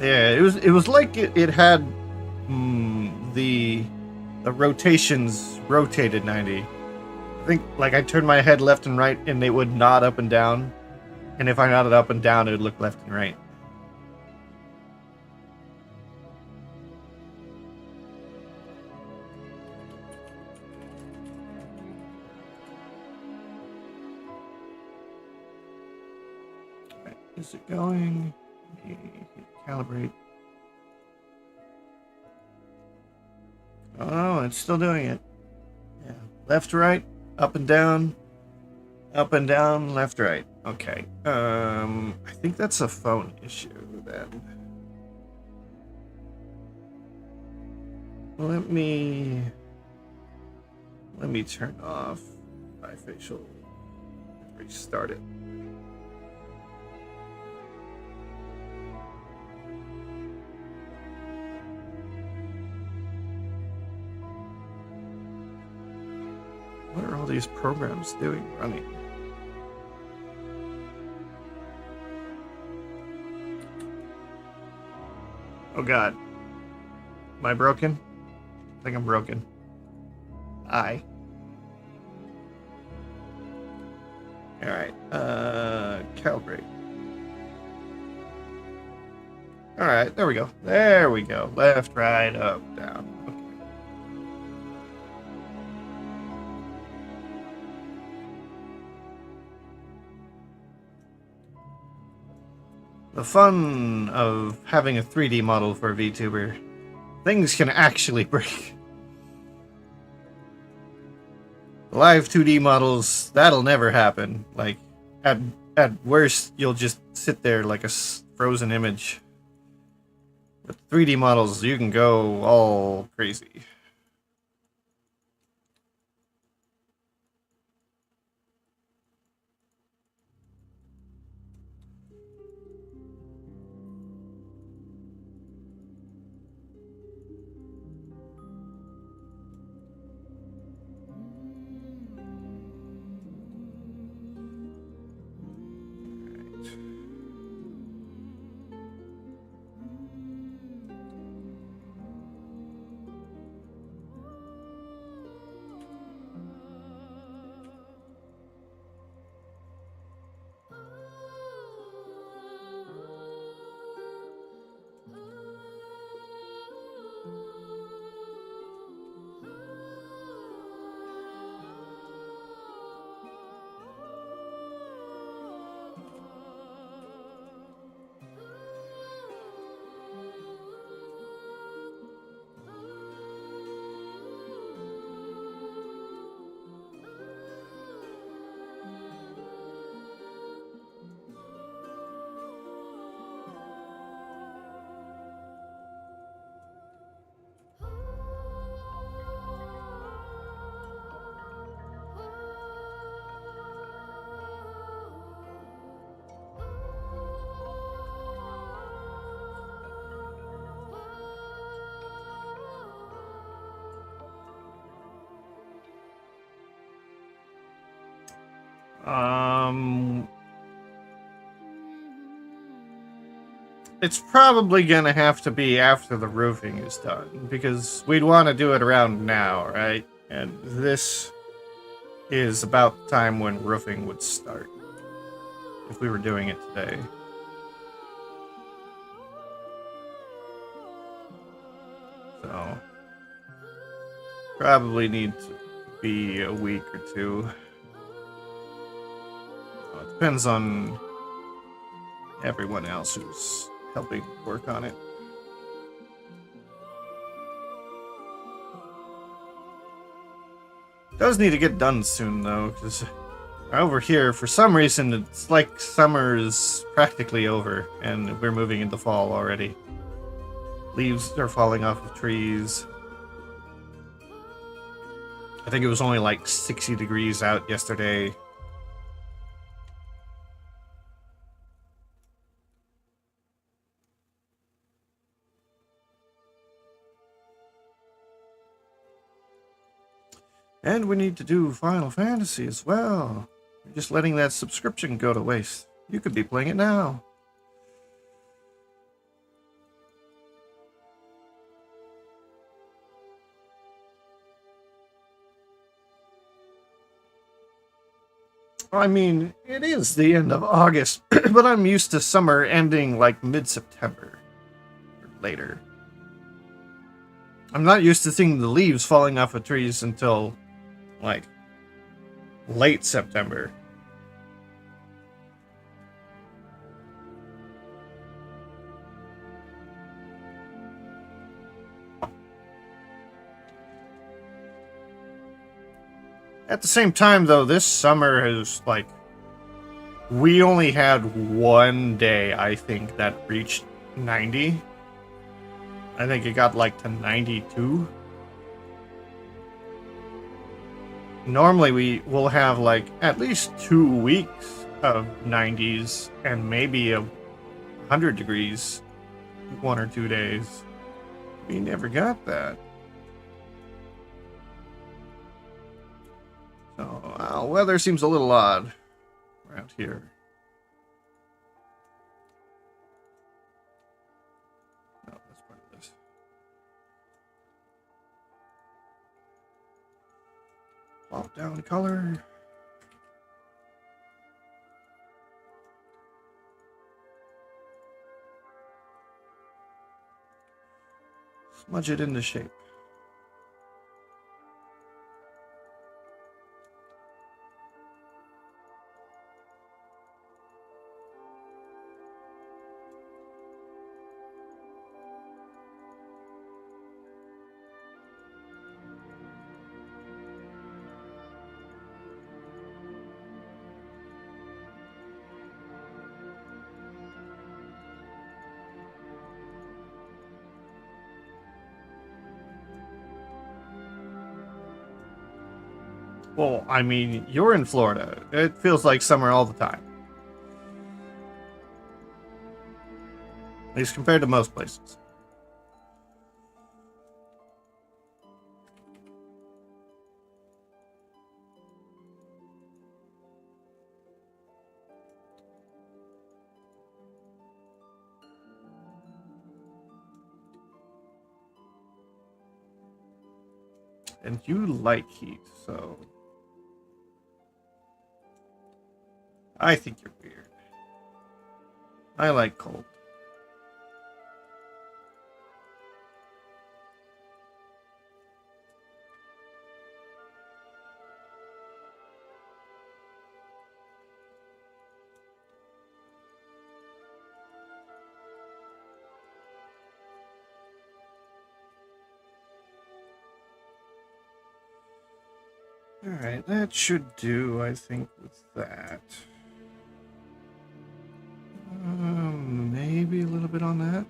Yeah, it was like it had the rotations rotated 90. I think like I turned my head left and right and they would nod up and down, and if I nodded up and down it would look left and right. Right, is it going? Calibrate. Oh, it's still doing it. Yeah. Left, right, up and down, left, right. Okay. I think that's a phone issue then. Let me turn off bifacial. Restart it. What are all these programs doing running? Oh god. Am I broken? I think I'm broken. Alright. Calibrate. Alright, there we go. There we go. Left, right, up, down. Okay. The fun of having a 3D model for a VTuber. Things can actually break. Live 2D models, that'll never happen. Like, at worst, you'll just sit there like a frozen image. With 3D models, you can go all crazy. It's probably gonna have to be after the roofing is done, because we'd want to do it around now, right? And this is about the time when roofing would start. If we were doing it today. So, probably need to be a week or two. It depends on everyone else who's helping work on it. Does need to get done soon though, because over here, for some reason, it's like summer is practically over, and we're moving into fall already. Leaves are falling off of trees. I think it was only like 60 degrees out yesterday. And we need to do Final Fantasy as well. You're just letting that subscription go to waste. You could be playing it now. I mean, it is the end of August, but I'm used to summer ending like mid-September or later. I'm not used to seeing the leaves falling off of trees until like late September. At the same time, though, this summer is like, we only had one day, I think, that reached 90. I think it got like to 92. Normally we will have like at least 2 weeks of 90s and maybe 100 degrees 1 or 2 days. We never got that. So, weather seems a little odd around here. No, that's part of this. Plop down color. Smudge it into shape. Well, I mean, you're in Florida. It feels like summer all the time. At least compared to most places. And you like heat, so I think you're weird. I like cold. Alright, that should do, I think, with that. Maybe a little bit on that.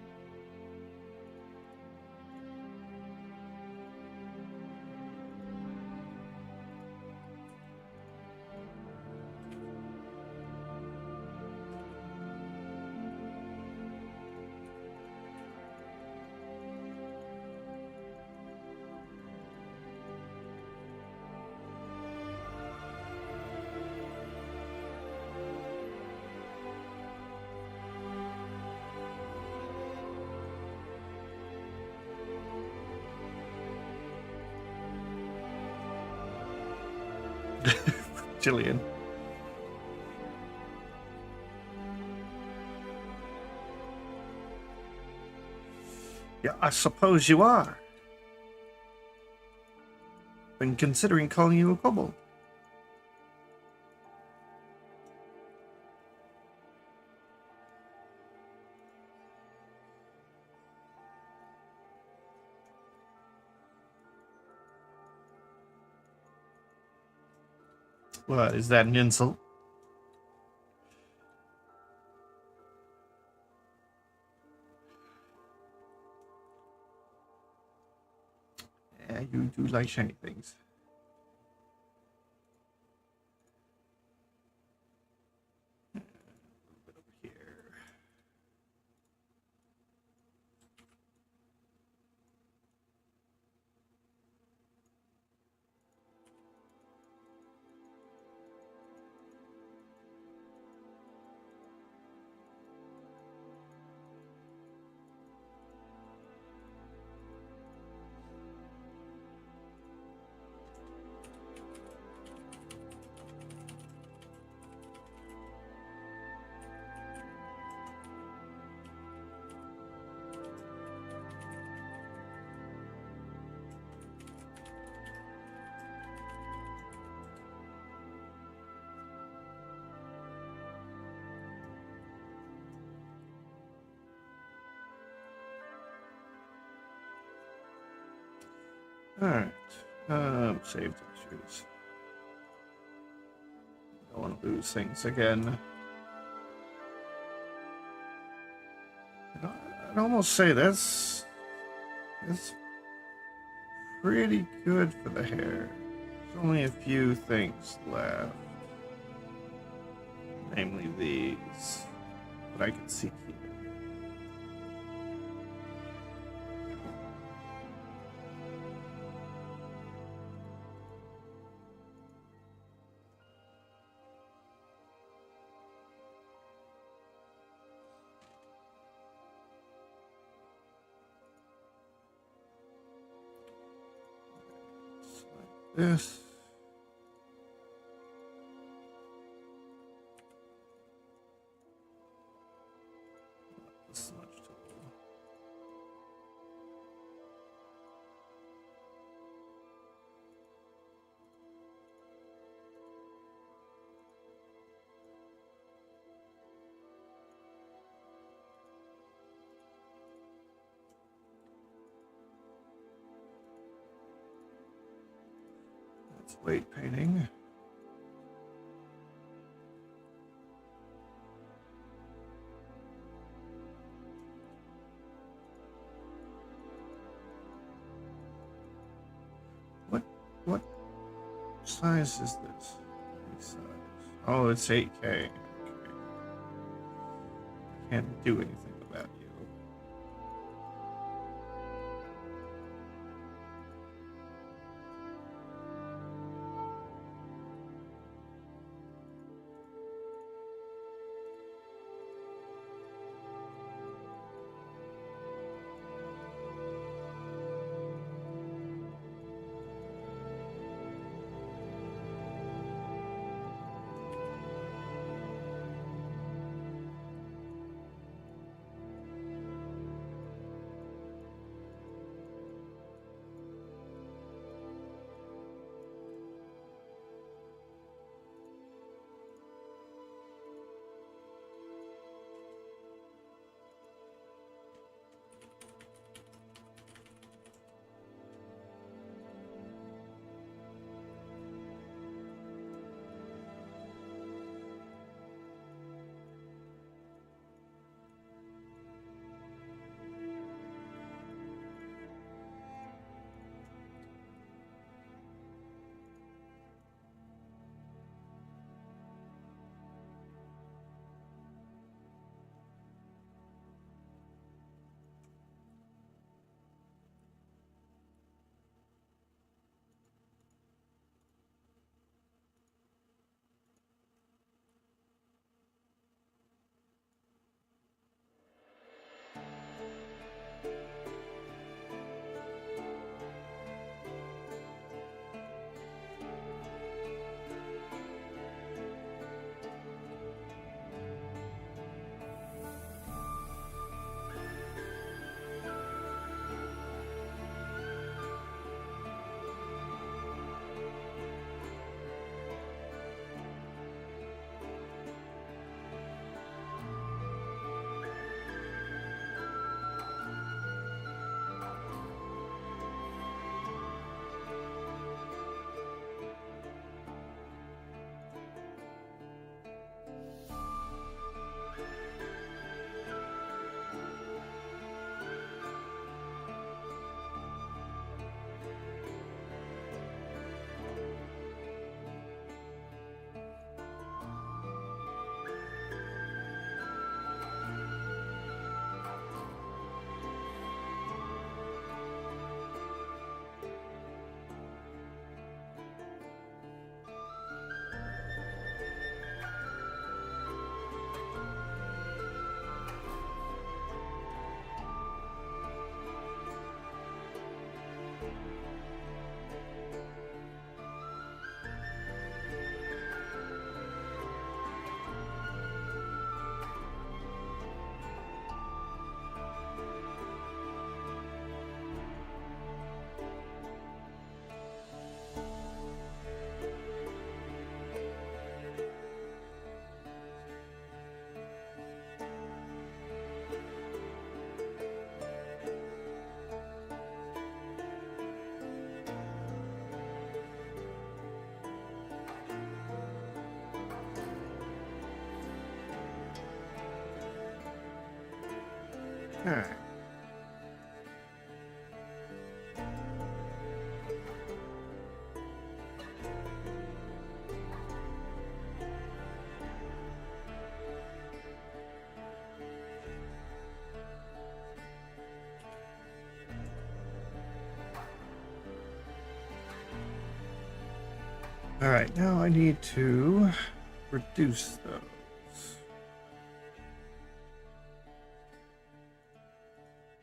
Jillian. Yeah, I suppose you are. Been considering calling you a kobold. What, is that an insult? Yeah, you do like shiny things. A little bit over here. Alright. Save issues. Don't want to lose things again. I'd almost say that's pretty good for the hair. There's only a few things left. Namely these. But I can see here. This. This much total. That's weight painting. What size is this? Size. Oh, it's 8K. Okay. Can't do anything about you. Alright. Alright, now I need to reduce those.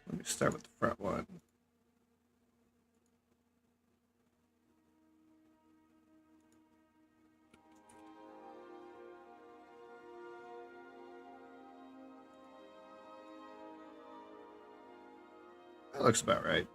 Let me start with the front one. That looks about right.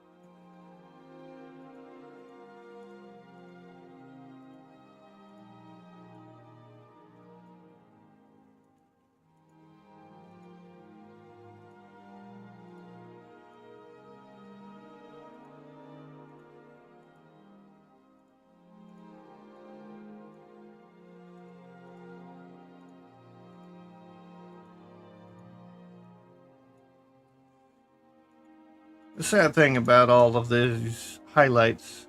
The sad thing about all of these highlights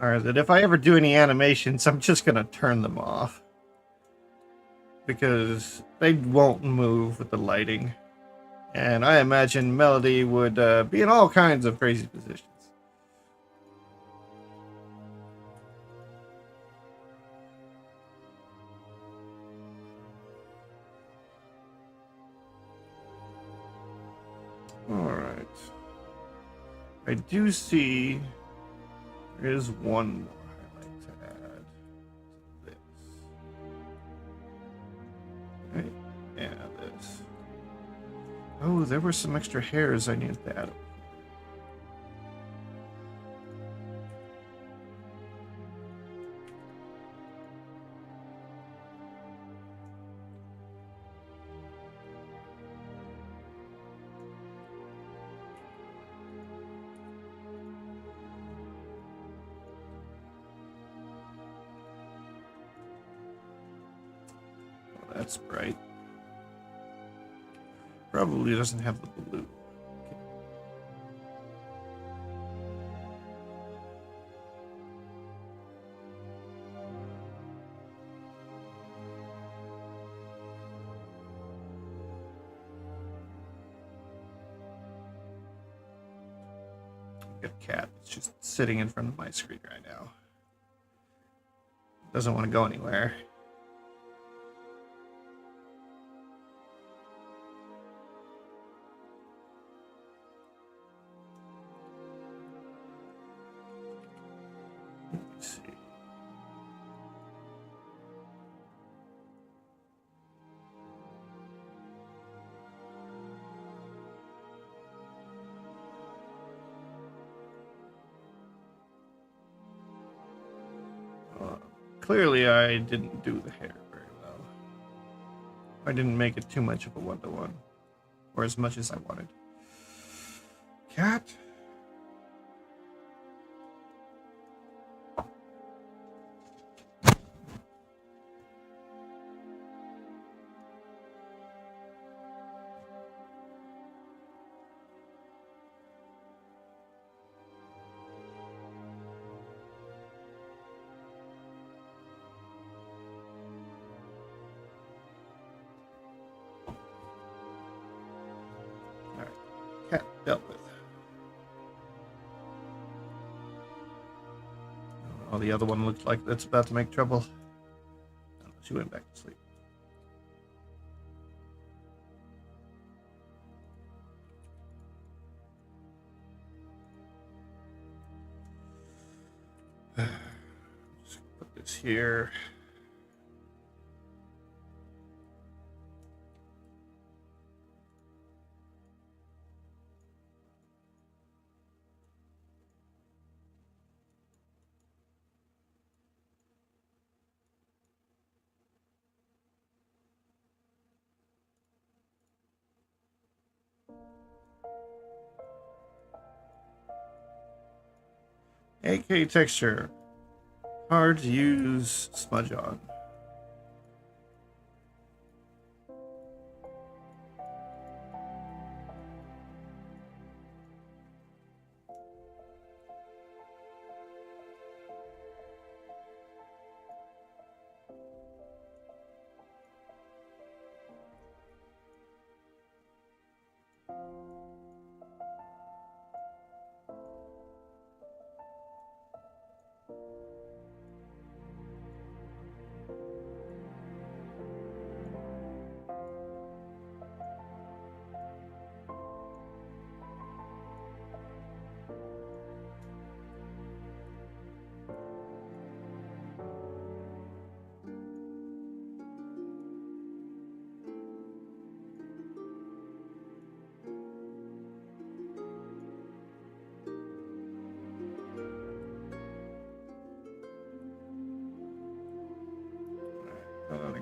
are that if I ever do any animations, I'm just going to turn them off. Because they won't move with the lighting. And I imagine Melody would be in all kinds of crazy positions. Alright. I do see there is one more highlight to add to this. Right? Yeah, this. Oh, there were some extra hairs I needed to add. That's bright. Probably doesn't have the blue. Okay. Got a cat. It's just sitting in front of my screen right now. Doesn't want to go anywhere. Let's see. Clearly, I didn't do the hair very well. I didn't make it too much of a one-to-one, or as much as I wanted. Cat? Cat dealt with. Oh, the other one looks like that's about to make trouble. Oh, she went back to sleep. Just put this here. AK texture. Hard to use smudge on.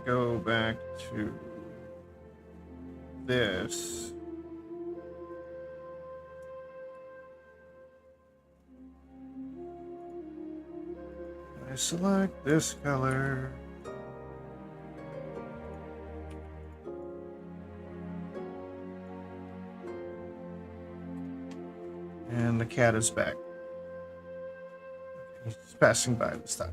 go back to this. I select this color. And the cat is back. He's passing by this time.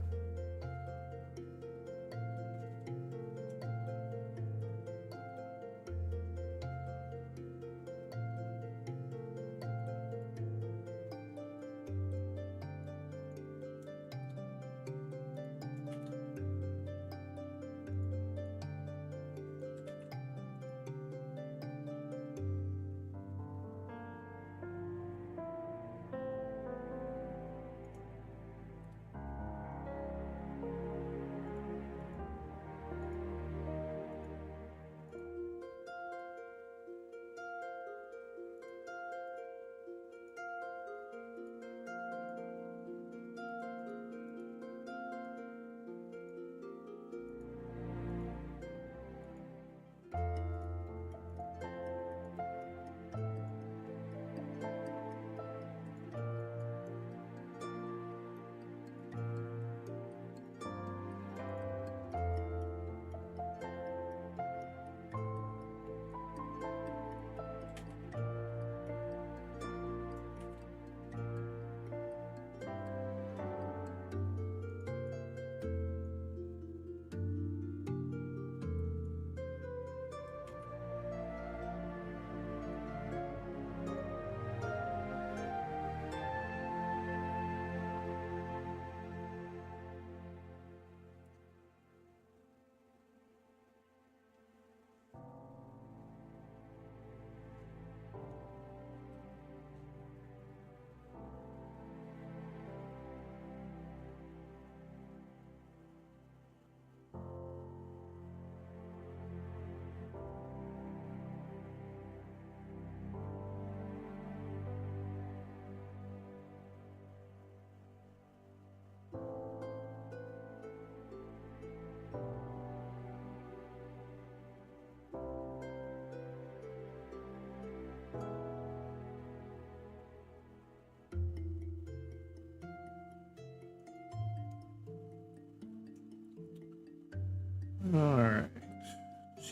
Alright.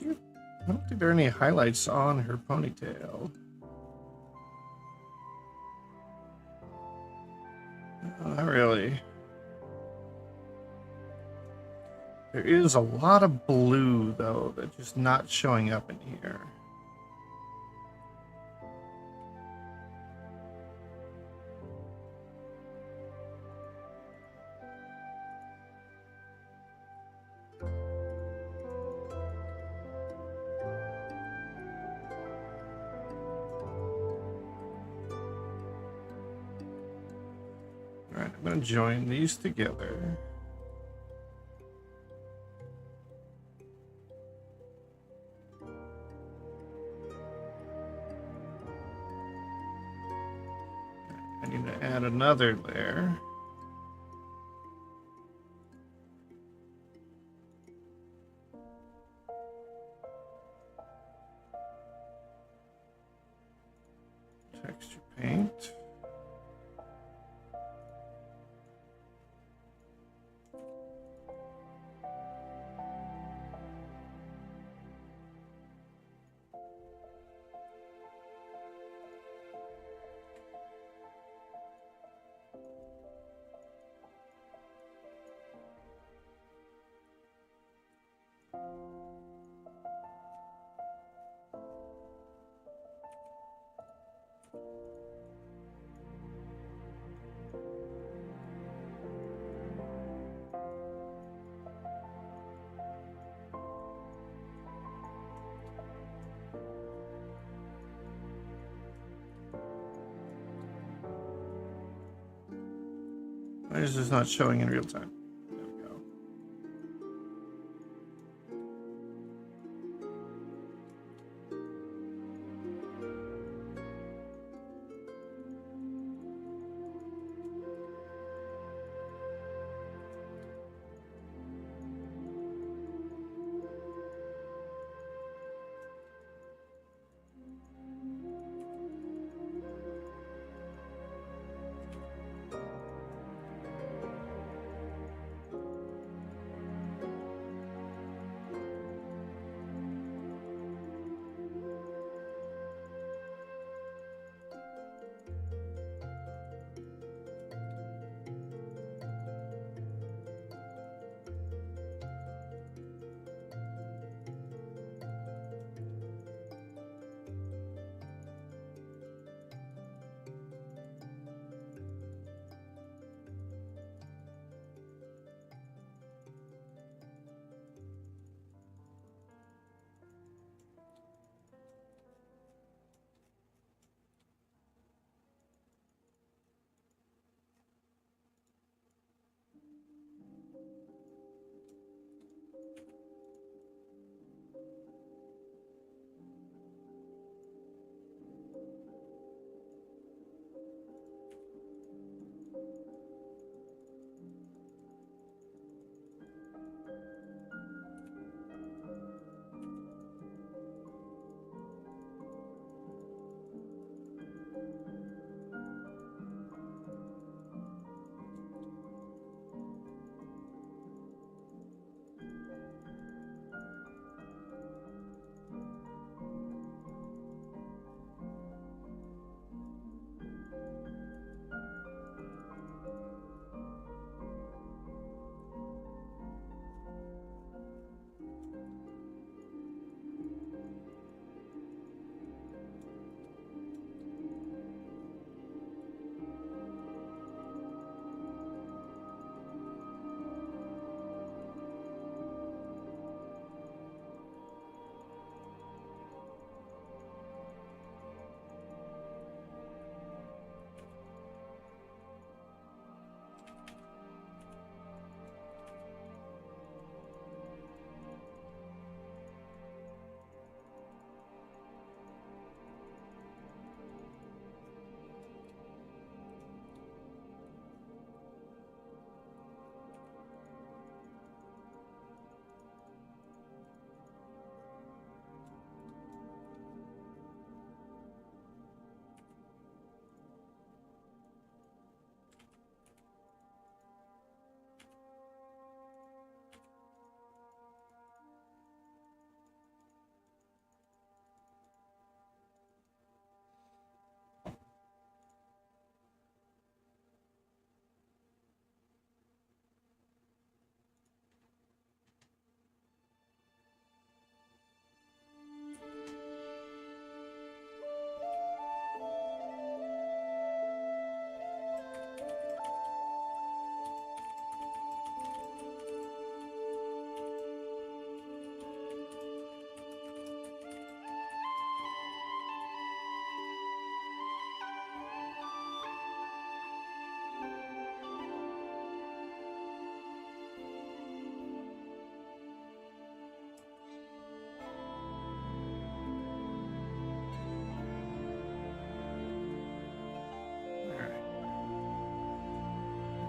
I don't think there are any highlights on her ponytail. Not really. There is a lot of blue, though, that's just not showing up in here. Alright, I'm going to join these together. I need to add another layer. Texture paint. Why is this not showing in real time? There we go.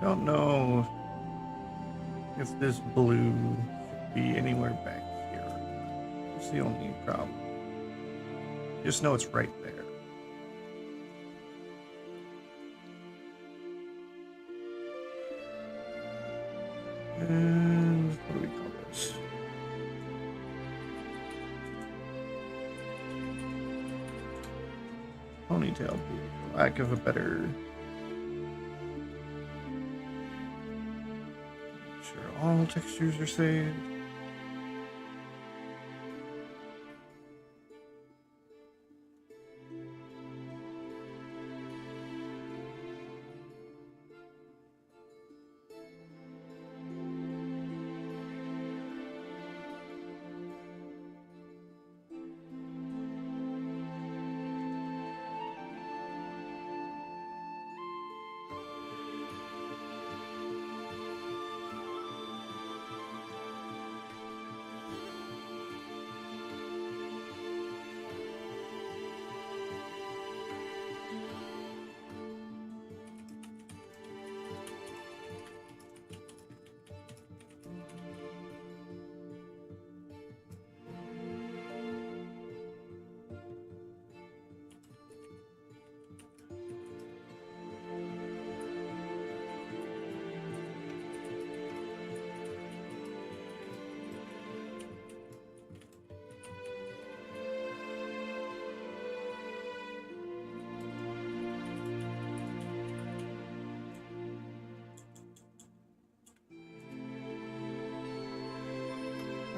Don't know if this blue should be anywhere back here. That's the only problem. Just know it's right there. And what do we call this? Ponytail blue, for lack of a better. Make sure all textures are saved.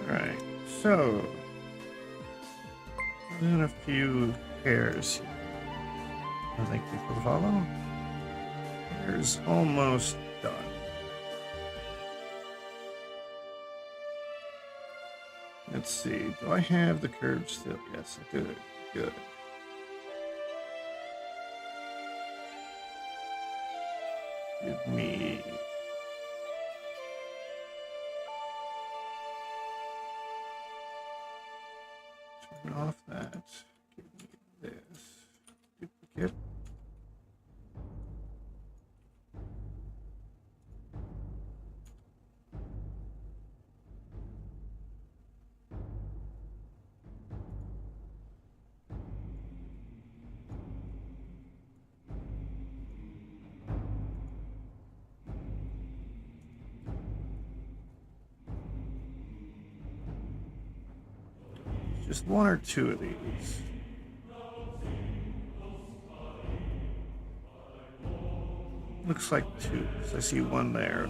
Alright, so then a few hairs here. Thank you for the follow. Hair's almost done. Let's see, do I have the curve still? Yes, I do. Good. Give me turn off that. Give me this. Duplicate. Just one or two of these. Looks like two, because I see one there.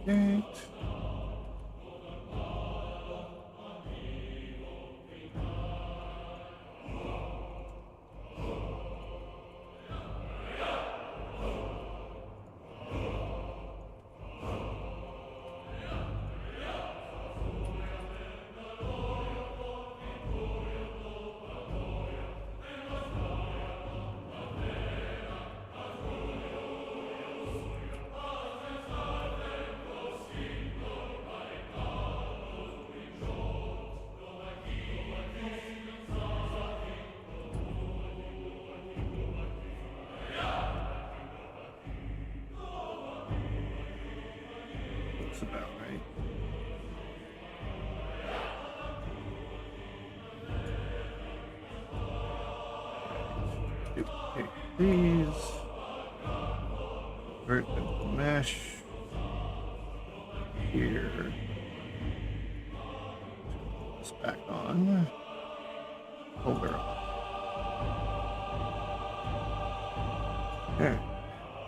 Right. these. Convert them to mesh. Here. Turn this back on. Hold her up. Okay.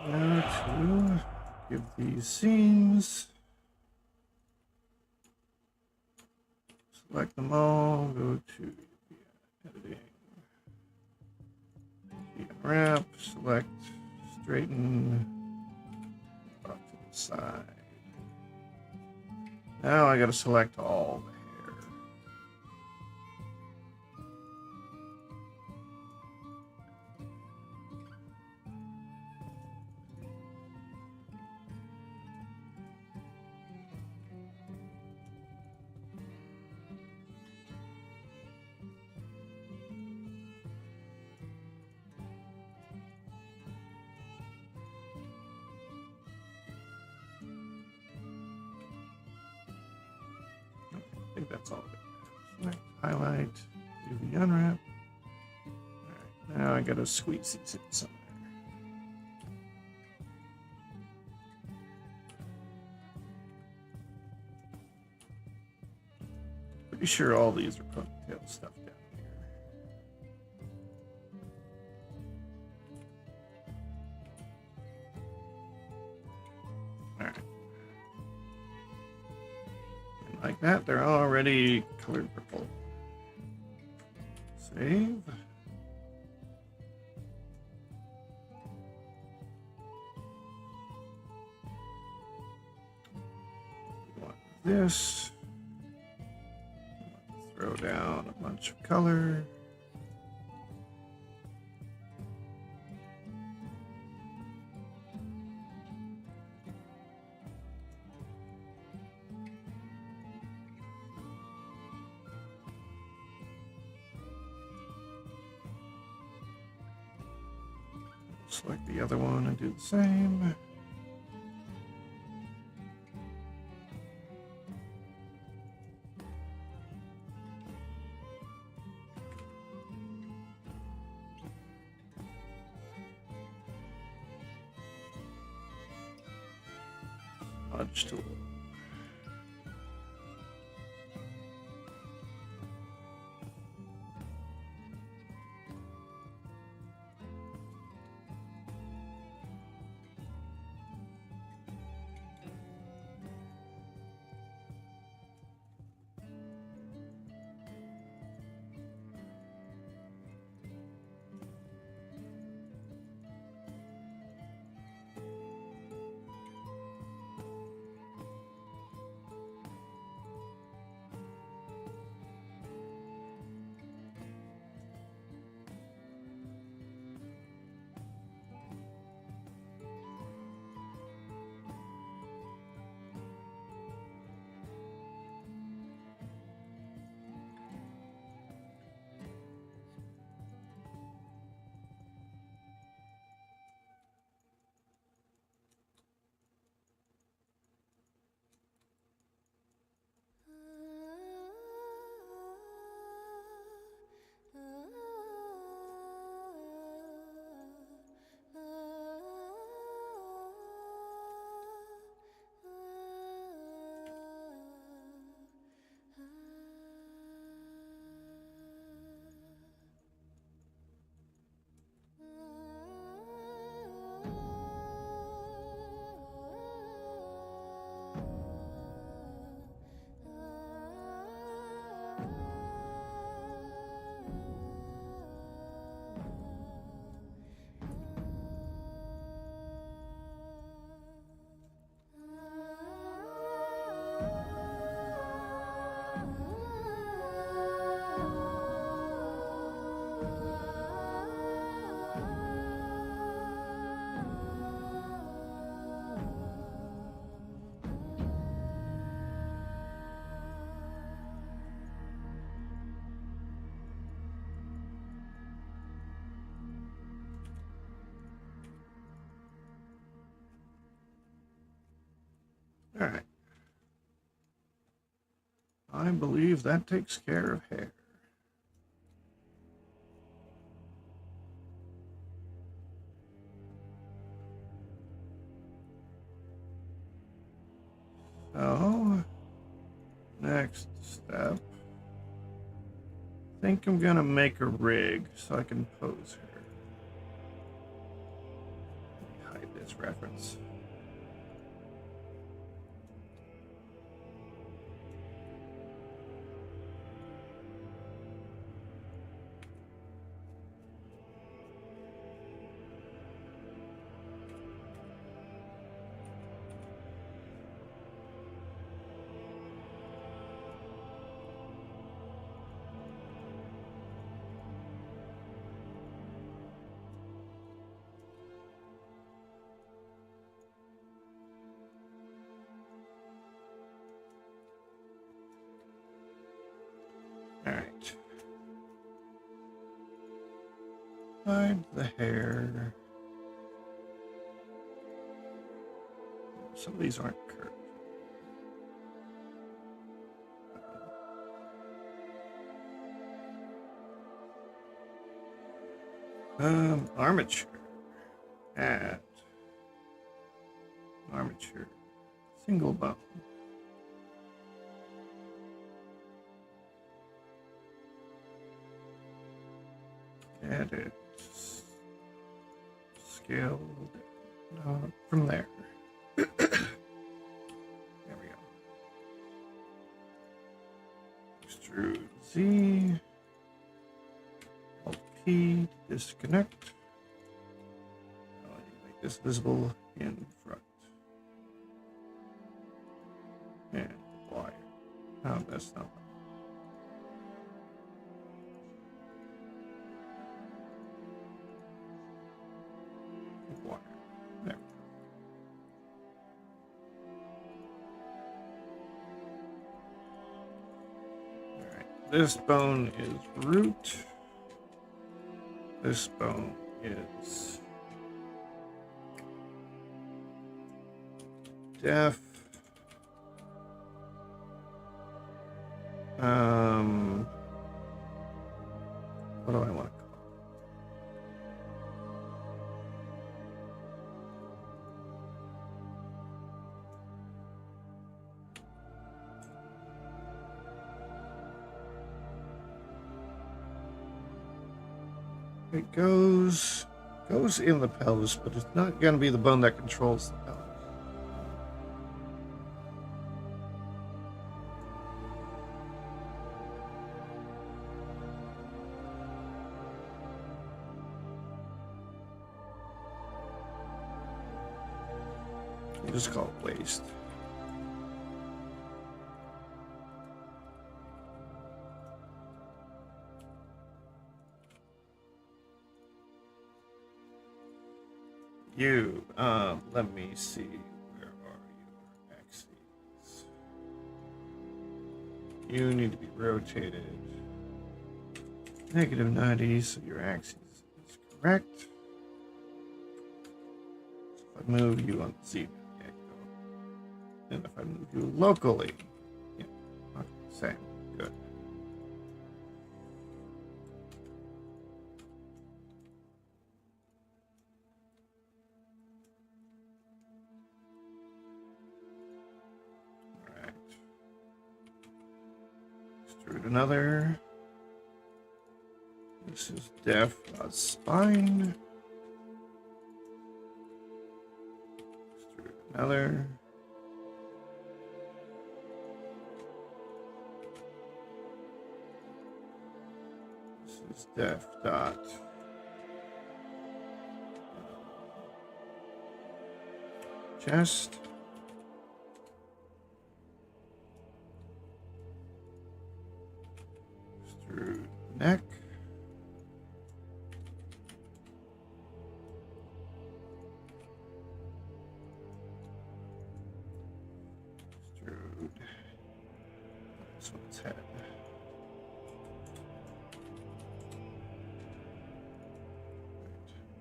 Now to give these seams. Select them all. Go to editing. Unwrap. Select. Straighten. Off to the side. Now I gotta select all the hair. I think that's all of it. Select, highlight, UV unwrap. Alright, now I gotta squeeze these in somewhere. Pretty sure all these are ponytail stuff down here. Alright. Like that, they're already colored purple. Save. We want this. Throw down a bunch of color. Select the other one and do the same. Smudge tool. All right. I believe that takes care of hair. next step. I think I'm gonna make a rig so I can pose her. Let me hide this reference. Alright. Hide the hair. Some of these aren't curved. Armature. Add. Armature. Single bone. Edit. Scale. From there. There we go. Extrude Z. Alt P. Disconnect. Make this visible in front. And wire. Oh, that's not. Wire. There. All right. This bone is root. This bone is def. What do I want to call it? It goes in the pelvis, but it's not going to be the bone that controls the pelvis. Just call it waist. You, let me see. Where are your axes? You need to be rotated -90, so your axis is correct. So if I move you on the Z, and if I move you locally, yeah, okay, same, good. All right. Extrude another. This is def spine. Extrude another. Def dot chest. Extrude neck. Extrude. This one's head.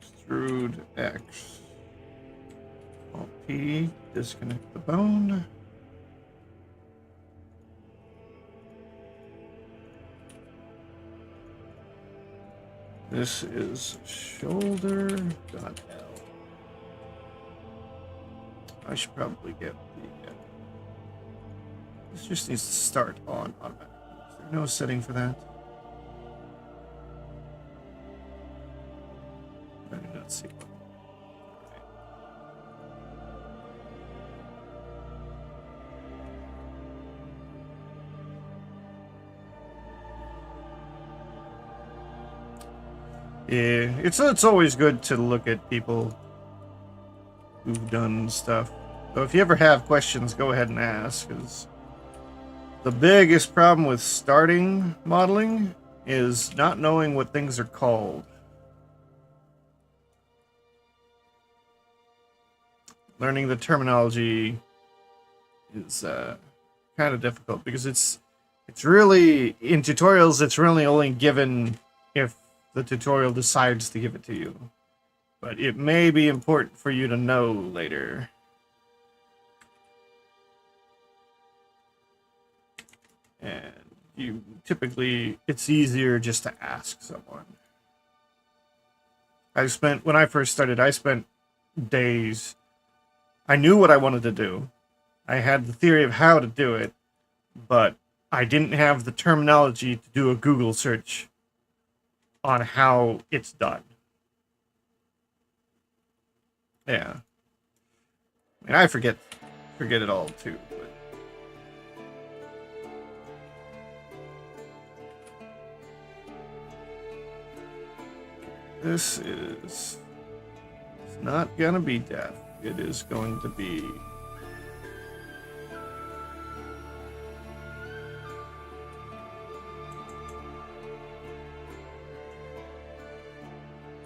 Extrude X. Alt P, disconnect the bone. This is shoulder.L. I should probably get This just needs to start on automatic. Is there no setting for that? I do not see one. Yeah, it's always good to look at people who've done stuff. So if you ever have questions, go ahead and ask, because the biggest problem with starting modeling is not knowing what things are called. Learning the terminology is kind of difficult, because it's really, in tutorials, it's really only given if the tutorial decides to give it to you. But it may be important for you to know later. And you typically, it's easier just to ask someone. When I first started, I spent days. I knew what I wanted to do. I had the theory of how to do it, but I didn't have the terminology to do a Google search on how it's done. Yeah. And I forget it all too. But this is, it's not gonna be death. It is going to be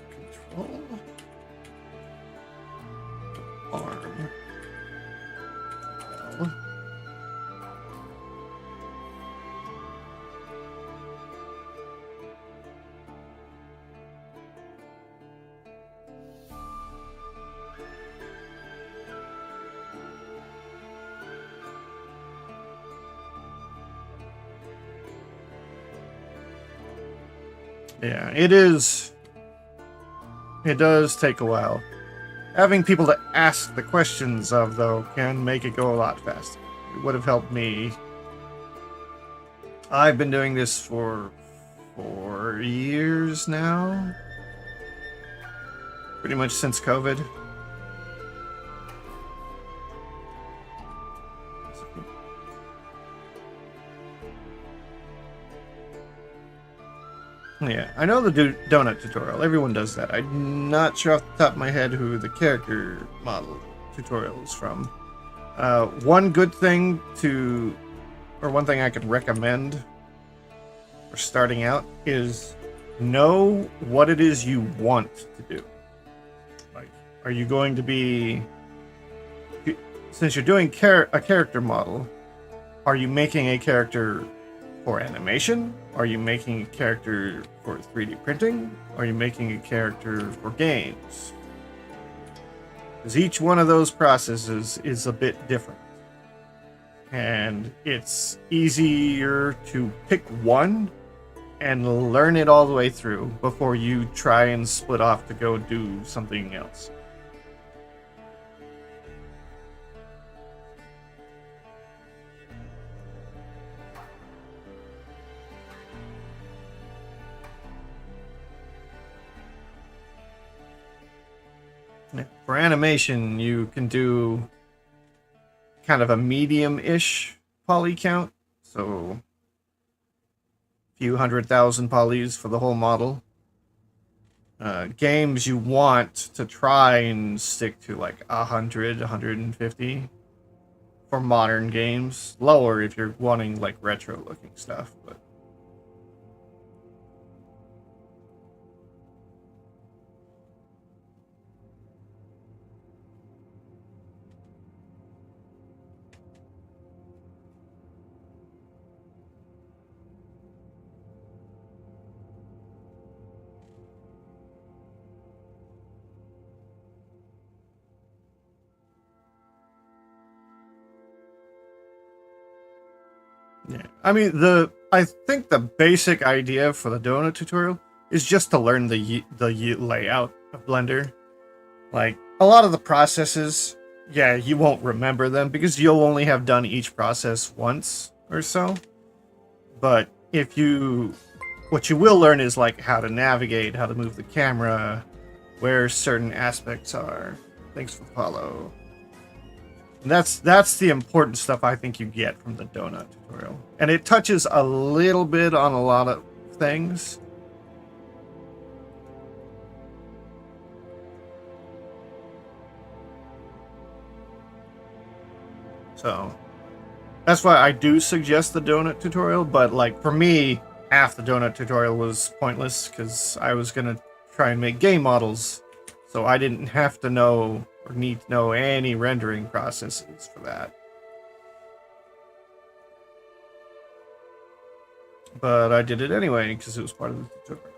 control arm. Well, yeah, it is. It does take a while. Having people to ask the questions of, though, can make it go a lot faster. It would have helped me. I've been doing this for 4 years now. Pretty much since COVID. Yeah, I know the donut tutorial. Everyone does that. I'm not sure off the top of my head who the character model tutorial is from. One good thing one thing I could recommend for starting out is know what it is you want to do. Like, are you going to be, since you're doing a character model, are you making a character for animation? Are you making a character for 3D printing? Are you making a character for games? Because each one of those processes is a bit different. And it's easier to pick one and learn it all the way through before you try and split off to go do something else. For animation, you can do kind of a medium-ish poly count, so a few 100,000 polys for the whole model. Games, you want to try and stick to like 100, 150 for modern games. Lower if you're wanting like retro-looking stuff, but yeah. I mean, I think the basic idea for the donut tutorial is just to learn the layout of Blender. Like, a lot of the processes yeah, you won't remember them because you'll only have done each process once or so. But if you, what you will learn is like how to navigate, how to move the camera, where certain aspects are. Thanks for follow. And that's the important stuff I think you get from the donut tutorial. And it touches a little bit on a lot of things. So that's why I do suggest the donut tutorial, but like for me, half the donut tutorial was pointless because I was gonna try and make game models, so I didn't have to know or need to know any rendering processes for that. But I did it anyway because it was part of the tutorial.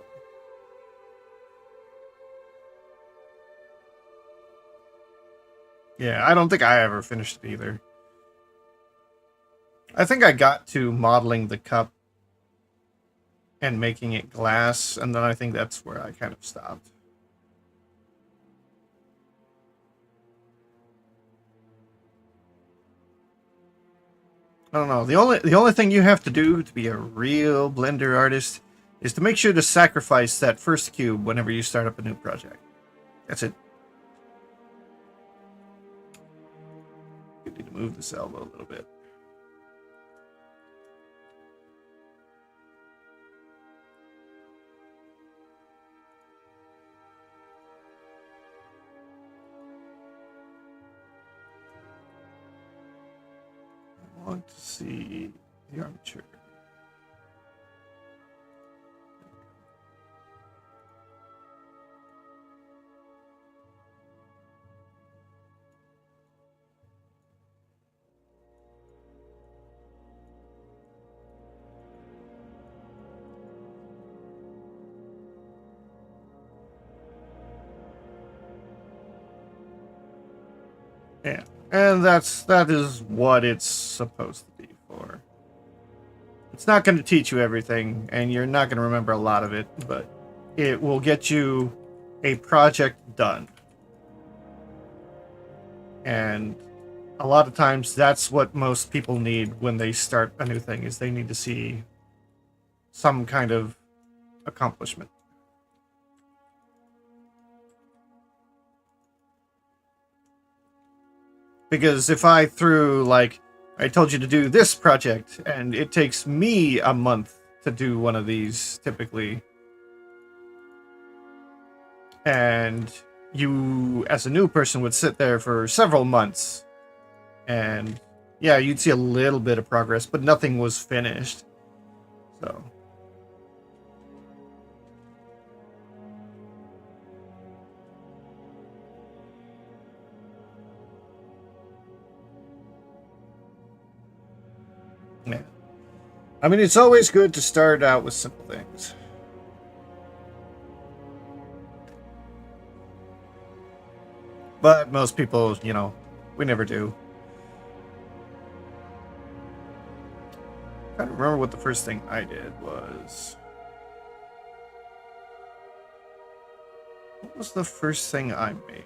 Yeah, I don't think I ever finished it either. I think I got to modeling the cup and making it glass, and then I think that's where I kind of stopped. I don't know. The only thing you have to do to be a real Blender artist is to make sure to sacrifice that first cube whenever you start up a new project. That's it. You need to move this elbow a little bit. I want to see the armature. Yeah, and that is what it's supposed to be for. It's not going to teach you everything, and you're not going to remember a lot of it, but it will get you a project done. And a lot of times that's what most people need when they start a new thing is they need to see some kind of accomplishment. Because if I threw like I told you to do this project and it takes me a month to do one of these typically, and you as a new person would sit there for several months, and yeah, you'd see a little bit of progress, but nothing was finished. So yeah, I mean, it's always good to start out with simple things. But most people, we never do. I don't remember what the first thing I did was. What was the first thing I made?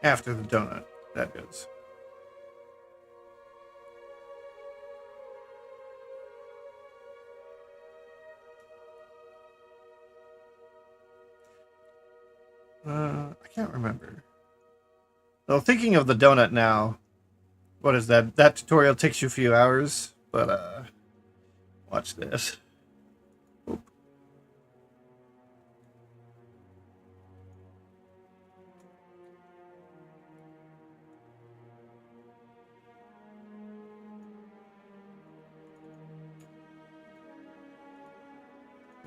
After the donut, that is. I can't remember. Well, thinking of the donut now, what is that? That tutorial takes you a few hours, but watch this. Oop.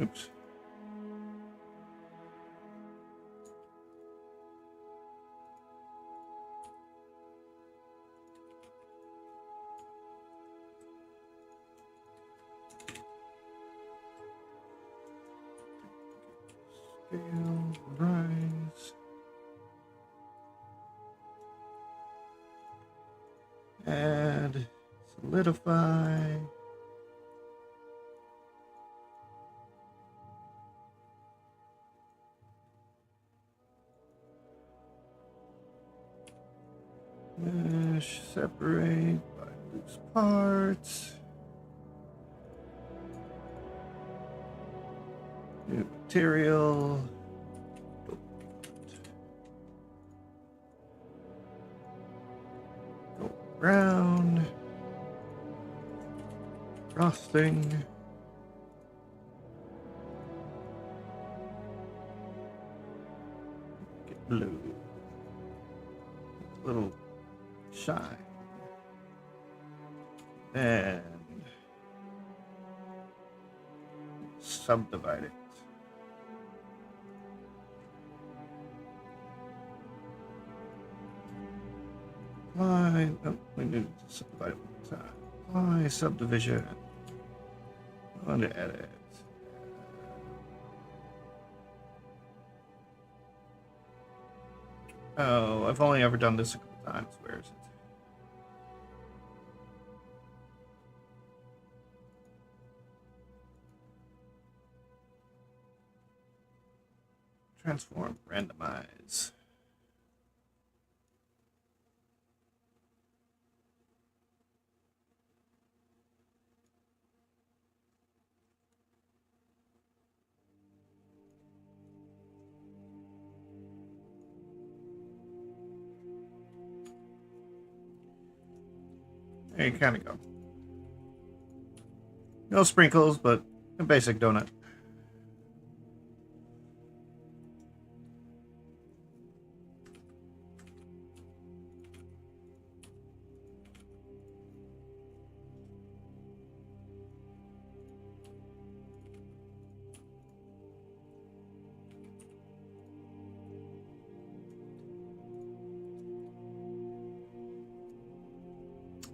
Oops. Scale, rise. Add, solidify. Separate by loose parts. New material. Go brown. Frosting. Get blue. Little shine. And subdivide it. Apply. Oh, we need to subdivide it one time. Apply subdivision. I want to edit. Oh, I've only ever done this a couple times. Where is it? Transform, randomize. There you kind of go. No sprinkles, but a basic donut.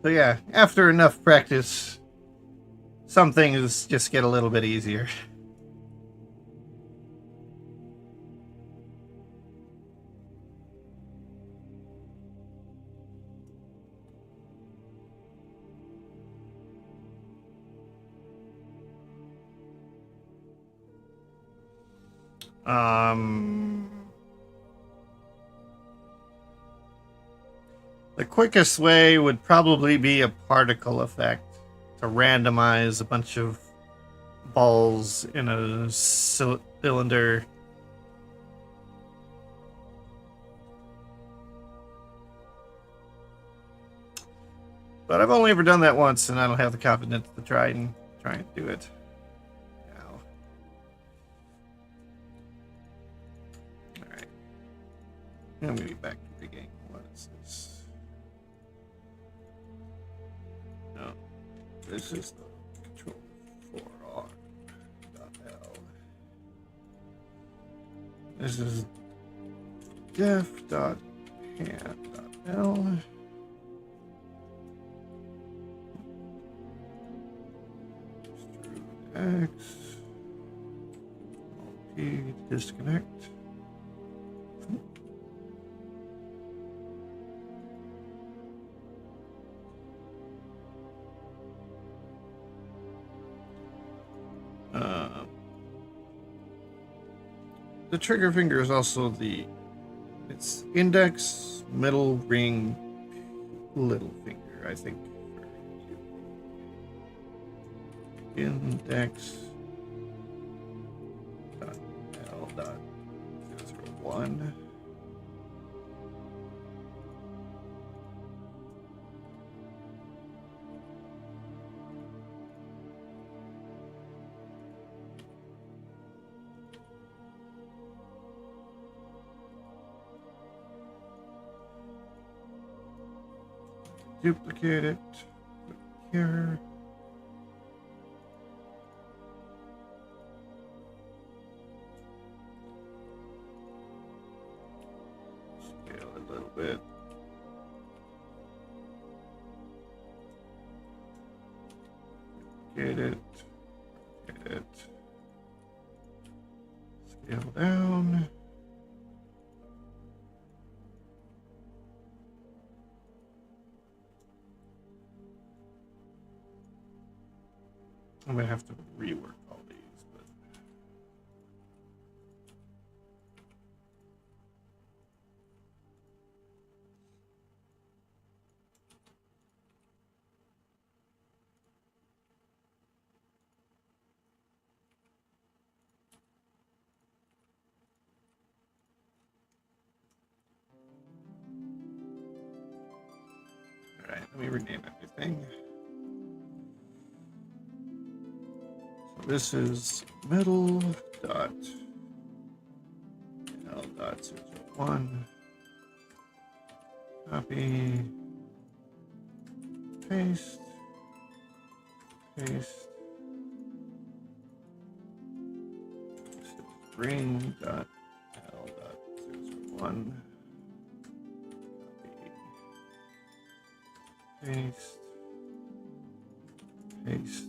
So yeah, after enough practice, some things just get a little bit easier. The quickest way would probably be a particle effect to randomize a bunch of balls in a cylinder. But I've only ever done that once, and I don't have the confidence to try and do it now. All right, I'm gonna be back to the game. What is this? No, this is the control for R.L. This is def.hand.l. X P disconnect. The trigger finger is also it's index, middle ring, little finger, I think. Index L dot 001. Duplicate it here. Scale it a little bit. Duplicate it. Duplicate it. Scale down. I'm gonna have to rework all these, but Alright, let me rename everything. So this is middle dot L dot 001. Copy. Paste. Paste. This is green dot L dot 001. Paste, paste,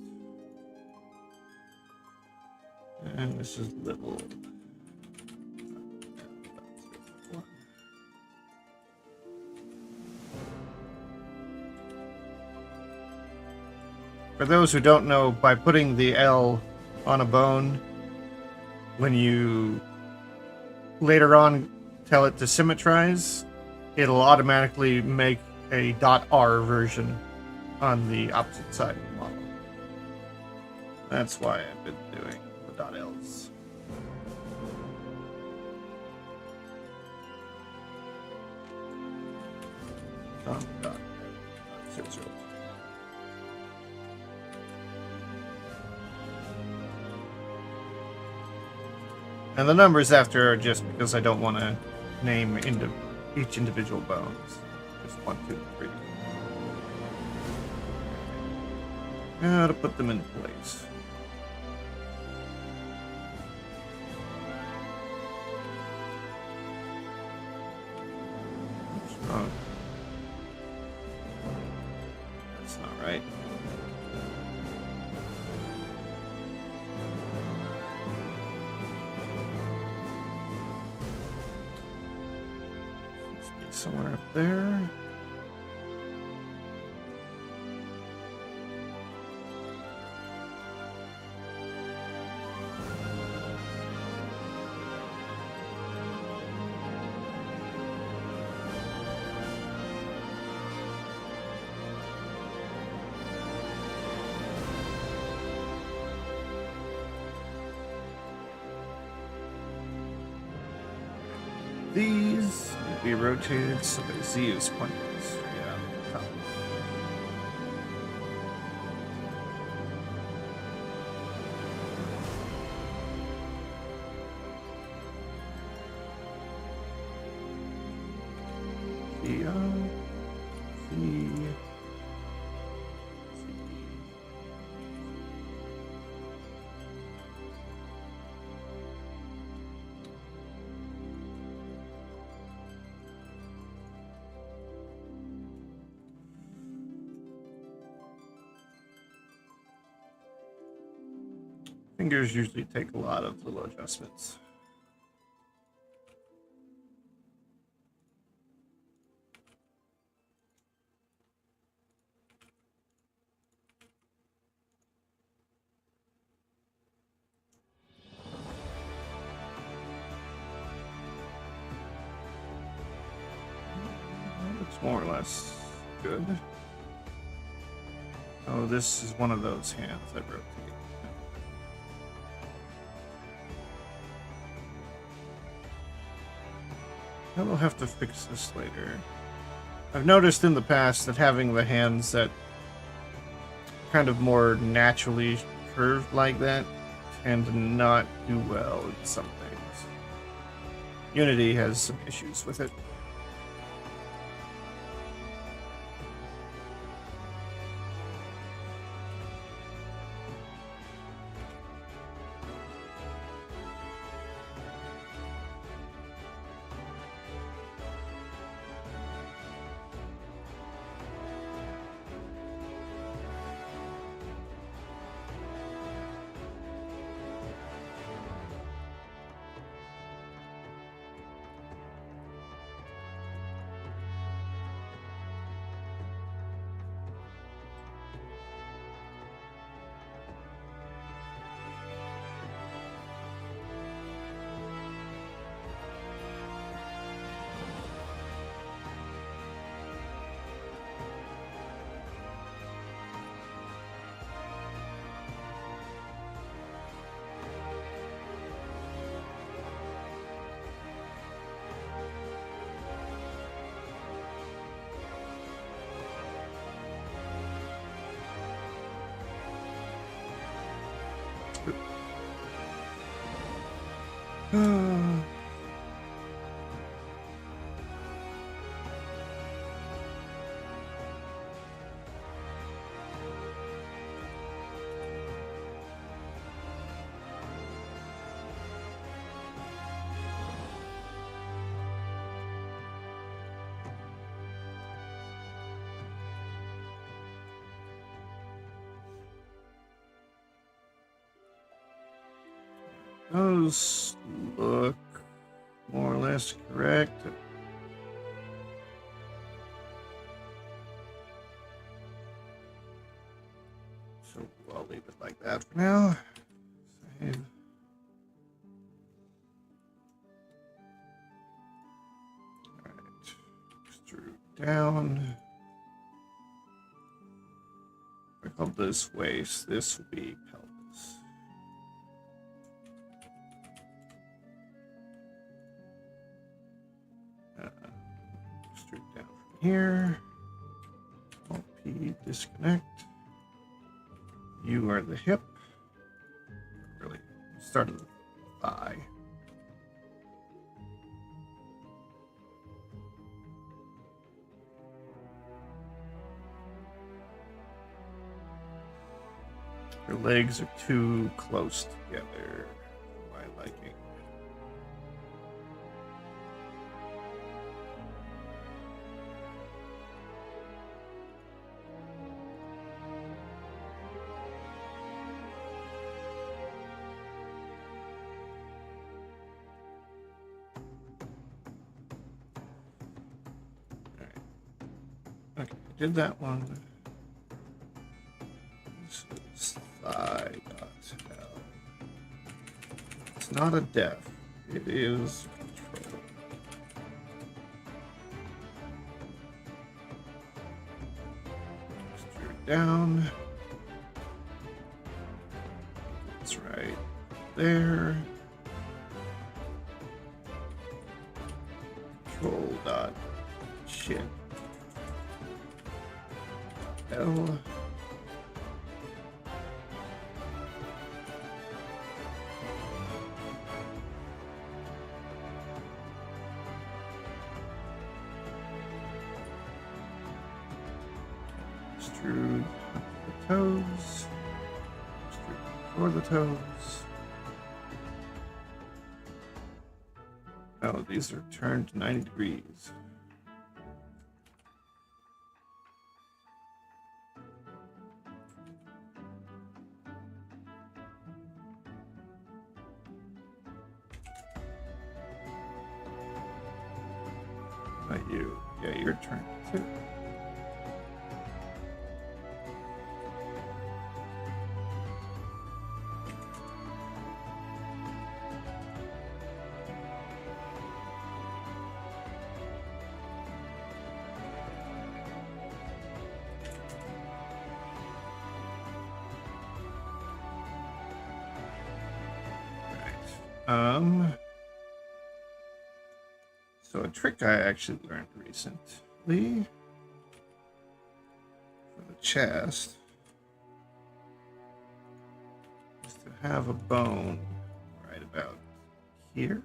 and this is little. For those who don't know, by putting the L on a bone, when you later on tell it to symmetrize, it'll automatically make a .R version on the opposite side of the model. That's why I've been doing the .Ls. And the numbers after are just because I don't want to name each individual bones. Just 1, 2, 3. How to put them in place. What's wrong? That's not right. Somewhere up there. These need to be rotated so the Z is pointing straight out of the top. Z, Z. Fingers usually take a lot of little adjustments. That looks more or less good. Oh, this is one of those hands that rotate. I will have to fix this later. I've noticed in the past that having the hands that kind of more naturally curved like that tend to not do well in some things. Unity has some issues with it. Those look more or less correct. So I'll leave it like that for now. Save. Alright. Extrude down. If I call this waste, this will be pelvis. Extrude down from here. Alt P disconnect. You are the hip. Really, start of the thigh. Your legs are too close together for my liking. Okay, did that one. This is thigh dot L. It's not a def. It is control. Extrude down. It's right there. Control dot shift. L. Extrude the toes. Extrude before the toes. Oh, these are turned 90 degrees. Not you. Yeah, your turn too. So a trick I actually learned recently for the chest is to have a bone right about here.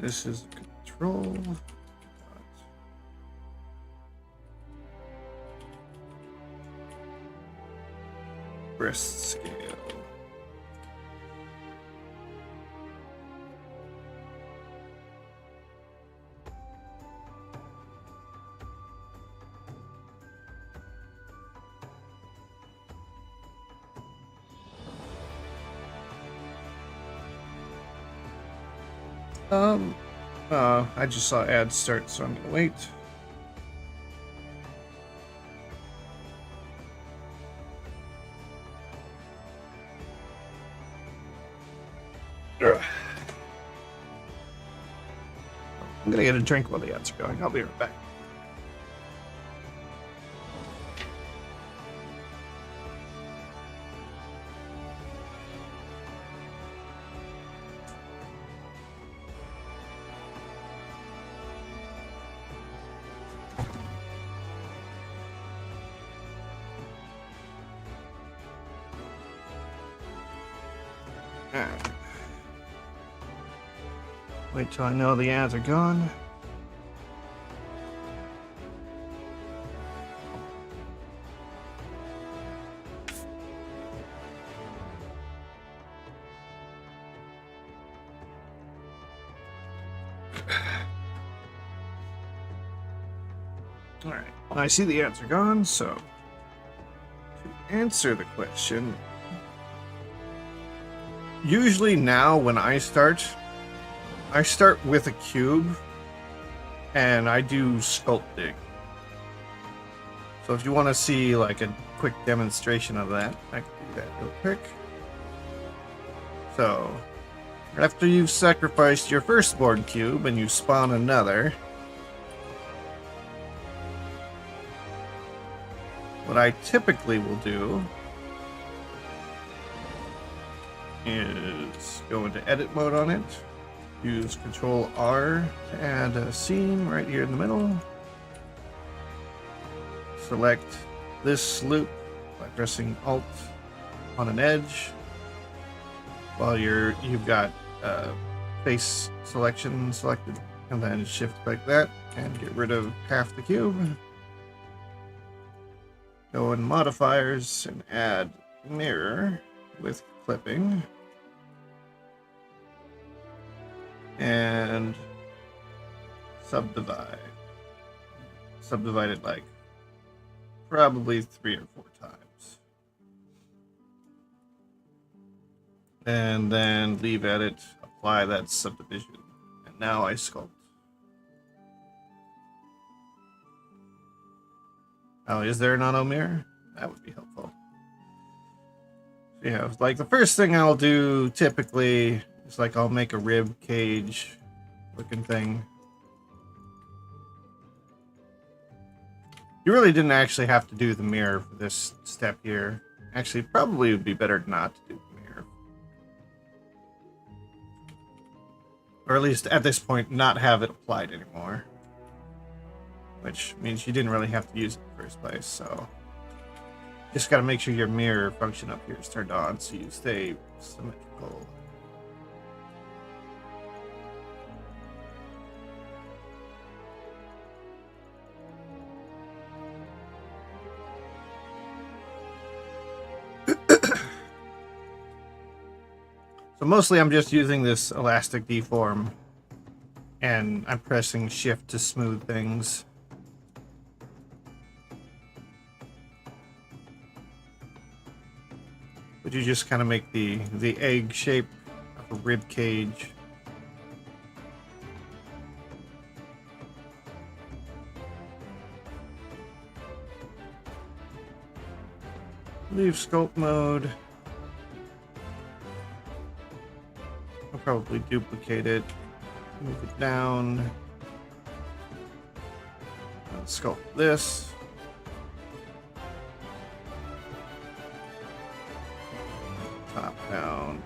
This is control. Breast scale. I just saw ads start, so I'm gonna wait. I'm gonna get a drink while the ads are going. I'll be right back. Alright. Wait till I know the ads are gone. Alright, I see the ads are gone, so to answer the question, usually now when I start with a cube and I do sculpting. So if you want to see like a quick demonstration of that, I can do that real quick. So after you've sacrificed your firstborn cube and you spawn another, what I typically will do is go into edit mode on it, use Control R to add a scene right here in the middle, select this loop by pressing Alt on an edge while you've got face selection selected, and then shift like that and get rid of half the cube. Go in modifiers and add mirror with clipping. And subdivide. Subdivide it like probably 3 or 4 times. And then leave edit, apply that subdivision. And now I sculpt. Oh, is there an auto mirror? That would be helpful. So yeah, like the first thing I'll do typically is like I'll make a rib cage looking thing. You really didn't actually have to do the mirror for this step here. Actually, probably would be better not to do the mirror. Or at least at this point, not have it applied anymore. Which means you didn't really have to use it in the first place, so just got to make sure your mirror function up here is turned on so you stay symmetrical. So mostly I'm just using this elastic deform and I'm pressing shift to smooth things. But you just kind of make the egg shape of a rib cage. Leave sculpt mode. I'll probably duplicate it, move it down, and sculpt this. Top down.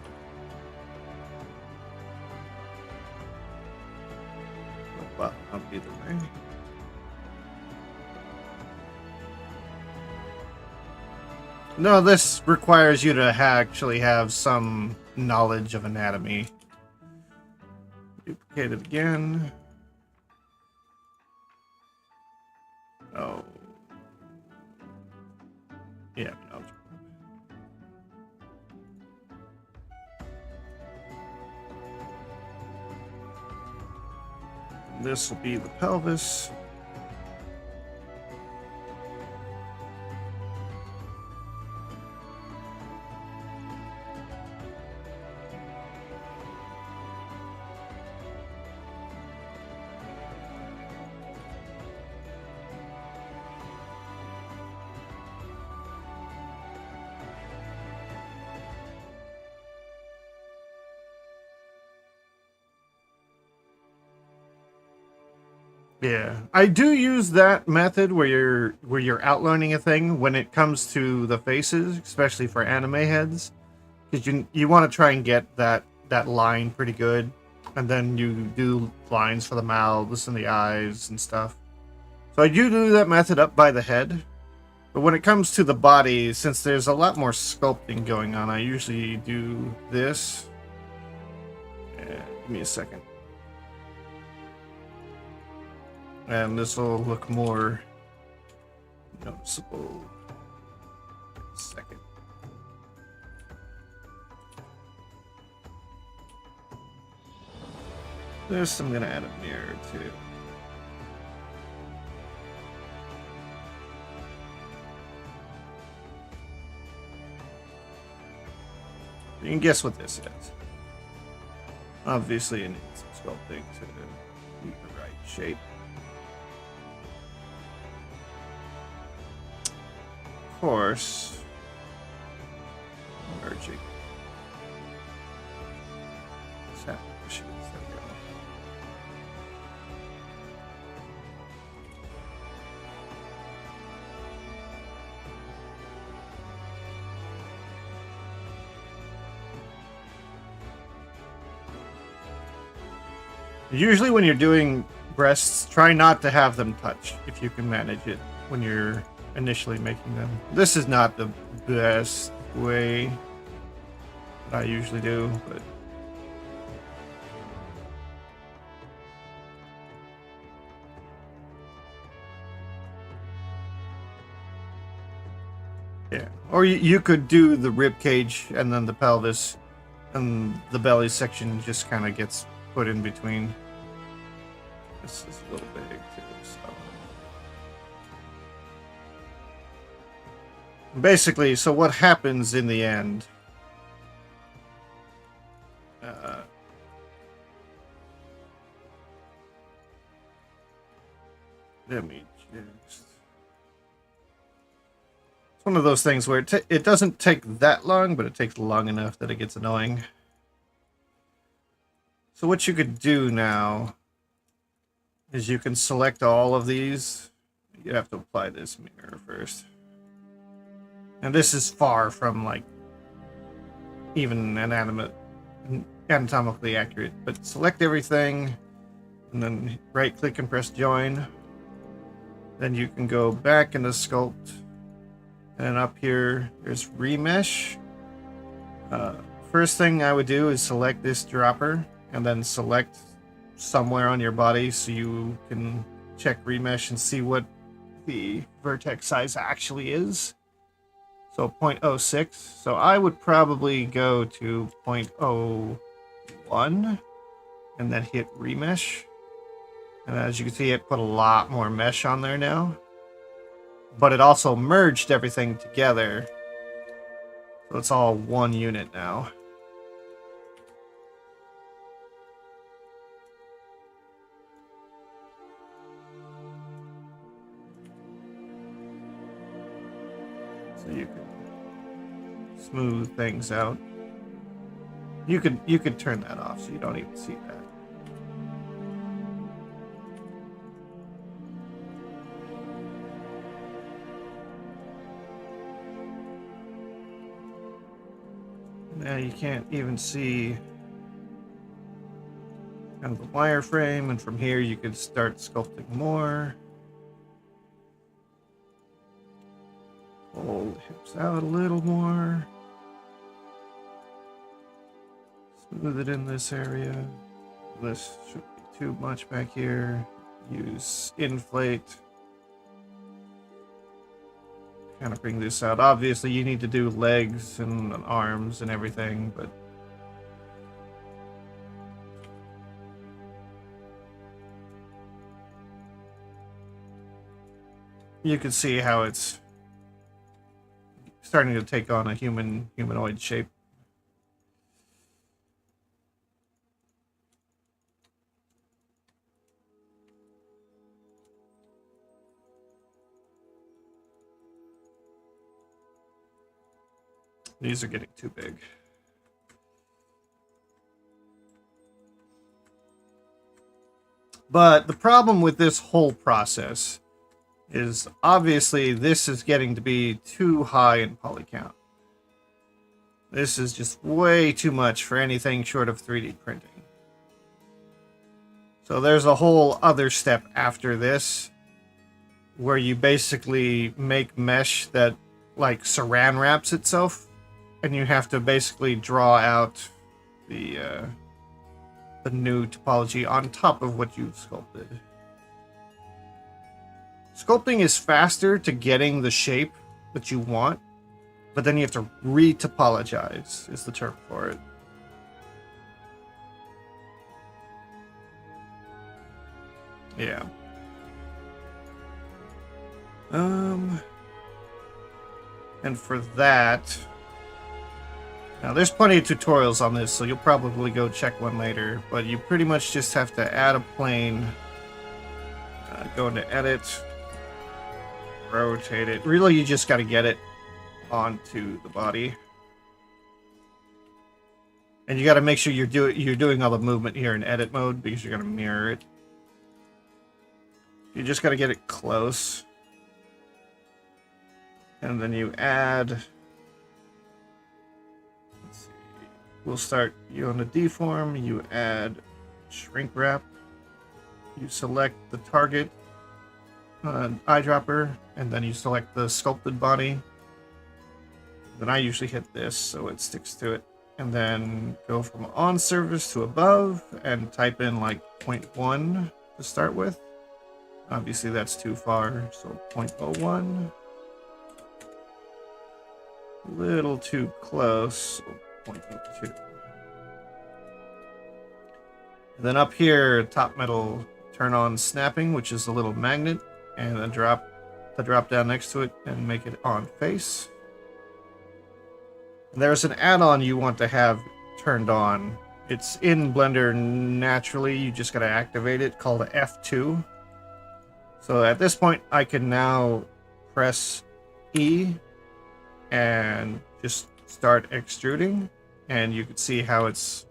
Well, I'll be the way. No, this requires you to actually have some knowledge of anatomy. Duplicate it again. Oh. Yeah, no. This will be the pelvis. Yeah, I do use that method where you're outlining a thing when it comes to the faces, especially for anime heads, because you want to try and get that line pretty good, and then you do lines for the mouths and the eyes and stuff. So I do that method up by the head, but when it comes to the body, since there's a lot more sculpting going on, I usually do this Give me a second. And this will look more noticeable. Second. This I'm gonna add a mirror too. You can guess what this is. Obviously, it needs some sculpting to be the right shape. Of course, merging. There we go. Usually when you're doing breasts, try not to have them touch if you can manage it when you're initially making them. This is not the best way that I usually do, but yeah. Or you could do the rib cage and then the pelvis, and the belly section just kind of gets put in between. This is a little big too, so. Basically, so what happens in the end? Let me just. It's one of those things where it doesn't take that long, but it takes long enough that it gets annoying. So what you could do now is you can select all of these. You have to apply this mirror first. And this is far from like even anatomically accurate, but select everything and then right click and press join. Then you can go back into sculpt, and up here there's remesh. First thing I would do is select this dropper and then select somewhere on your body so you can check remesh and see what the vertex size actually is. So 0.06. So I would probably go to 0.01 and then hit remesh. And as you can see, it put a lot more mesh on there now. But it also merged everything together. So it's all one unit now. So you can smooth things out. You could turn that off so you don't even see that. Now you can't even see kind of the wireframe, and from here you could start sculpting more. Pull the hips out a little more. Smooth it in this area. This shouldn't be too much back here. Use inflate. Kind of bring this out. Obviously you need to do legs and arms and everything, but you can see how it's starting to take on a humanoid shape. These are getting too big. But the problem with this whole process is obviously this is getting to be too high in poly count. This is just way too much for anything short of 3D printing. So there's a whole other step after this where you basically make mesh that like saran wraps itself, and you have to basically draw out the the new topology on top of what you've sculpted. Sculpting is faster to getting the shape that you want, but then you have to re-topologize, is the term for it. Yeah. And for that, now there's plenty of tutorials on this, so you'll probably go check one later, but you pretty much just have to add a plane, go into edit, rotate it. Really, you just got to get it onto the body. And you got to make sure you're doing all the movement here in edit mode, because you're going to mirror it. You just got to get it close. And then you add, let's see, we'll start you on the deform, you add shrink wrap, you select the target eyedropper, and then you select the sculpted body. Then I usually hit this so it sticks to it. And then go from on surface to above and type in like 0.1 to start with. Obviously that's too far, so 0.01. A little too close, so 0.02. And then up here, top middle, turn on snapping, which is a little magnet, and then drop the drop down next to it and make it on face. And there's an add-on you want to have turned on. It's in Blender naturally, you just gotta activate it, called F2. So at this point, I can now press E and just start extruding, and you can see how it's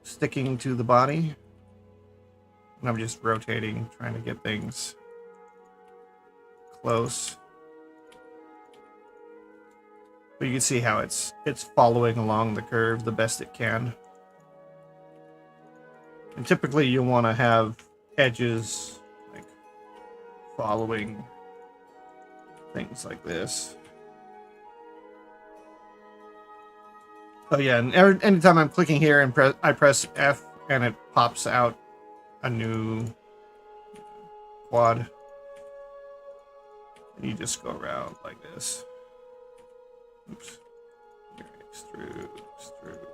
sticking to the body. And I'm just rotating, trying to get things close. But you can see how it's following along the curve the best it can. And typically you want to have edges like following things like this. Oh yeah, and anytime I'm clicking here and I press F and it pops out a new quad. And you just go around like this. Oops. Here, extrude, extrude.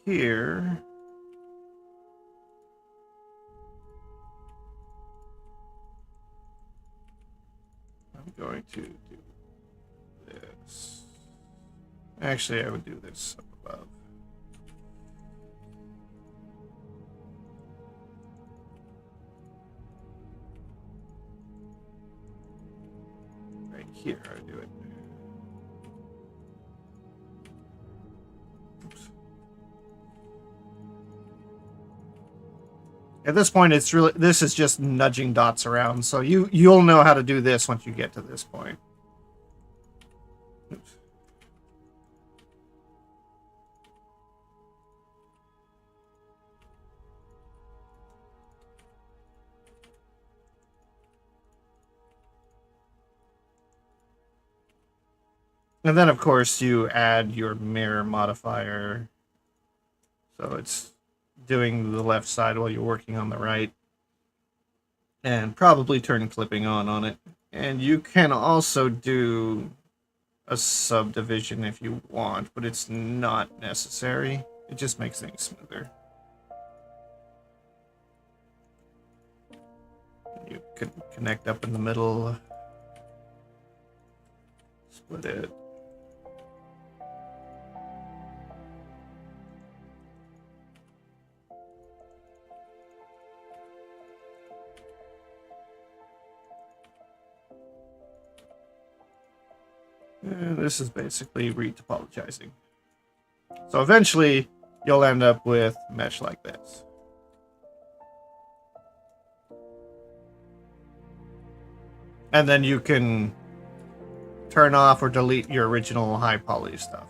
Here. I'm going to do this. Actually, I would do this up above. Right here, I do it. Oops. At this point, this is just nudging dots around, so you'll know how to do this once you get to this point. Oops. And then, of course, you add your mirror modifier. So it's doing the left side while you're working on the right. And probably turn clipping on it. And you can also do a subdivision if you want, but it's not necessary. It just makes things smoother. You can connect up in the middle. Split it. And this is basically re-topologizing. So eventually, you'll end up with mesh like this. And then you can turn off or delete your original high poly stuff.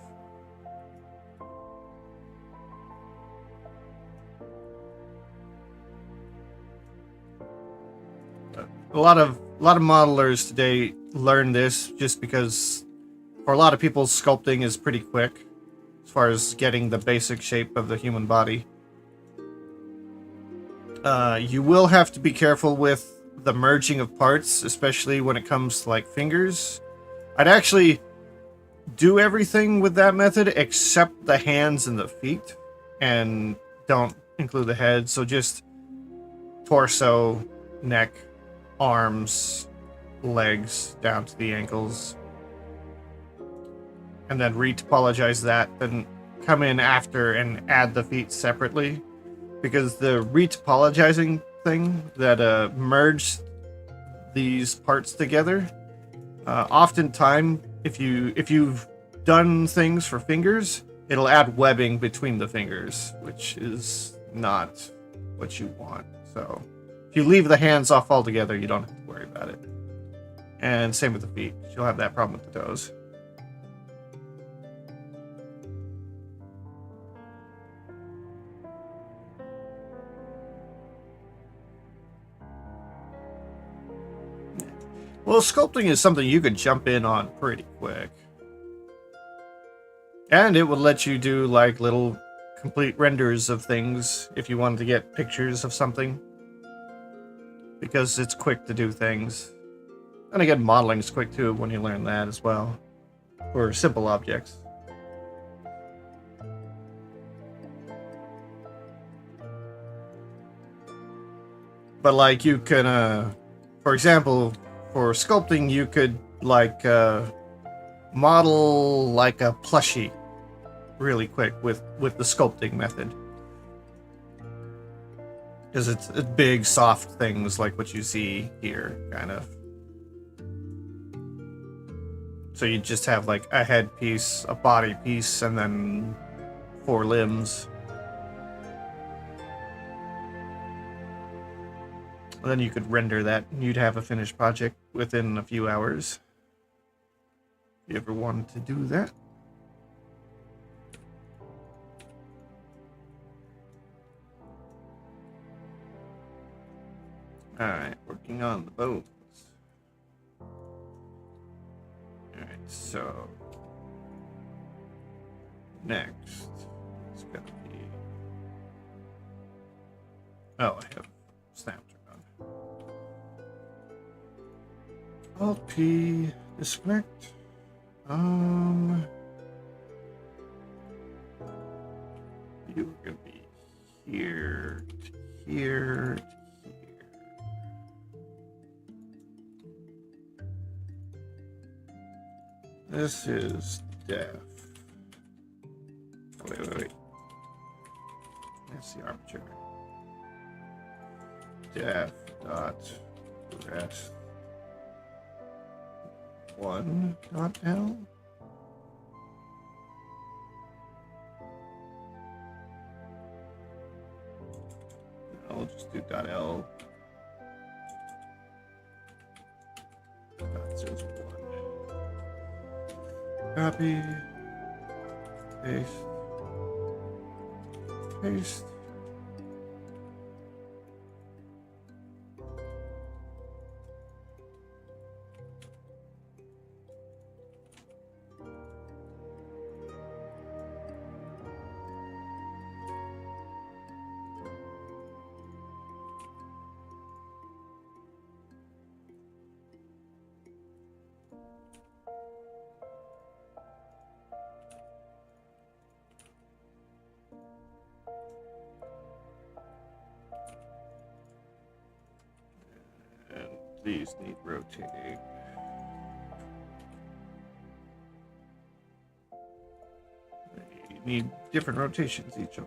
A lot of modelers today learn this just because for a lot of people, sculpting is pretty quick as far as getting the basic shape of the human body. You will have to be careful with the merging of parts, especially when it comes to like fingers. I'd actually do everything with that method except the hands and the feet, and don't include the head. So just torso, neck, arms, legs down to the ankles, and then retopologize that, then come in after and add the feet separately, because the retopologizing thing that merged these parts together, oftentimes if you've done things for fingers, it'll add webbing between the fingers, which is not what you want. So if you leave the hands off altogether, you don't have to worry about it. And same with the feet. You'll have that problem with the toes. Well, sculpting is something you could jump in on pretty quick. And it would let you do like little complete renders of things if you wanted to get pictures of something, because it's quick to do things. And again, modeling is quick too when you learn that as well, for simple objects. But like you can, for example, for sculpting, you could like model like a plushie really quick with the sculpting method, because it's big soft things like what you see here, kind of. So you just have like a head piece, a body piece, and then 4 limbs. And then you could render that, and you'd have a finished project within a few hours. If you ever wanted to do that. Alright, working on the bones. Alright, so next it's gonna be, oh, I have snap turned on. Alt P, disconnect. You're gonna be here to here to here. This is def. Oh, wait. That's the arbitrary. Def dot rest 1 dot L. I'll just do dot L. Dot says 1. Copy, paste, paste. These need rotating. They need different rotations, each of them.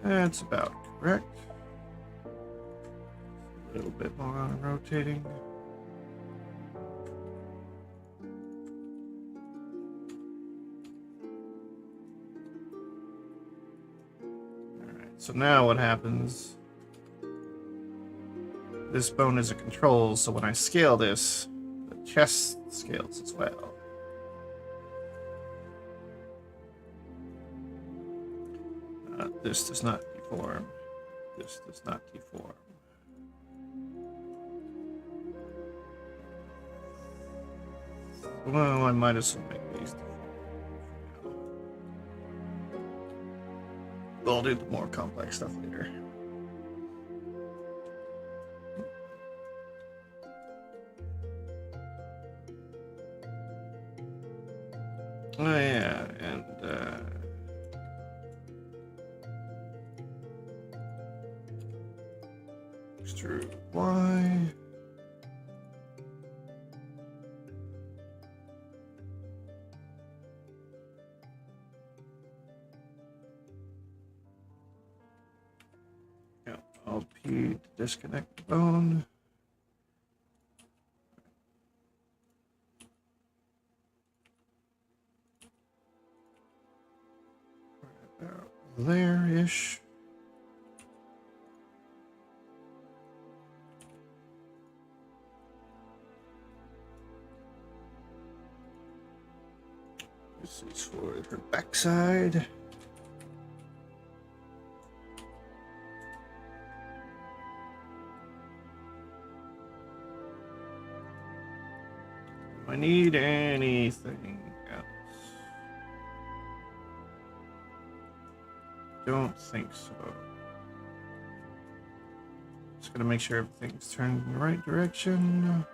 That's about correct. A little bit more on rotating. Alright, So now what happens? This bone is a control, so when I scale this, the chest scales as well. This does not deform. This does not deform. Well, I might as well make these deform. We'll do the more complex stuff later. Oh yeah, and extrude Y. Yeah, Alt P to disconnect the bone. About there-ish. This is for her backside. Do I need anything else? Don't think so. Just gotta make sure everything's turned in the right direction.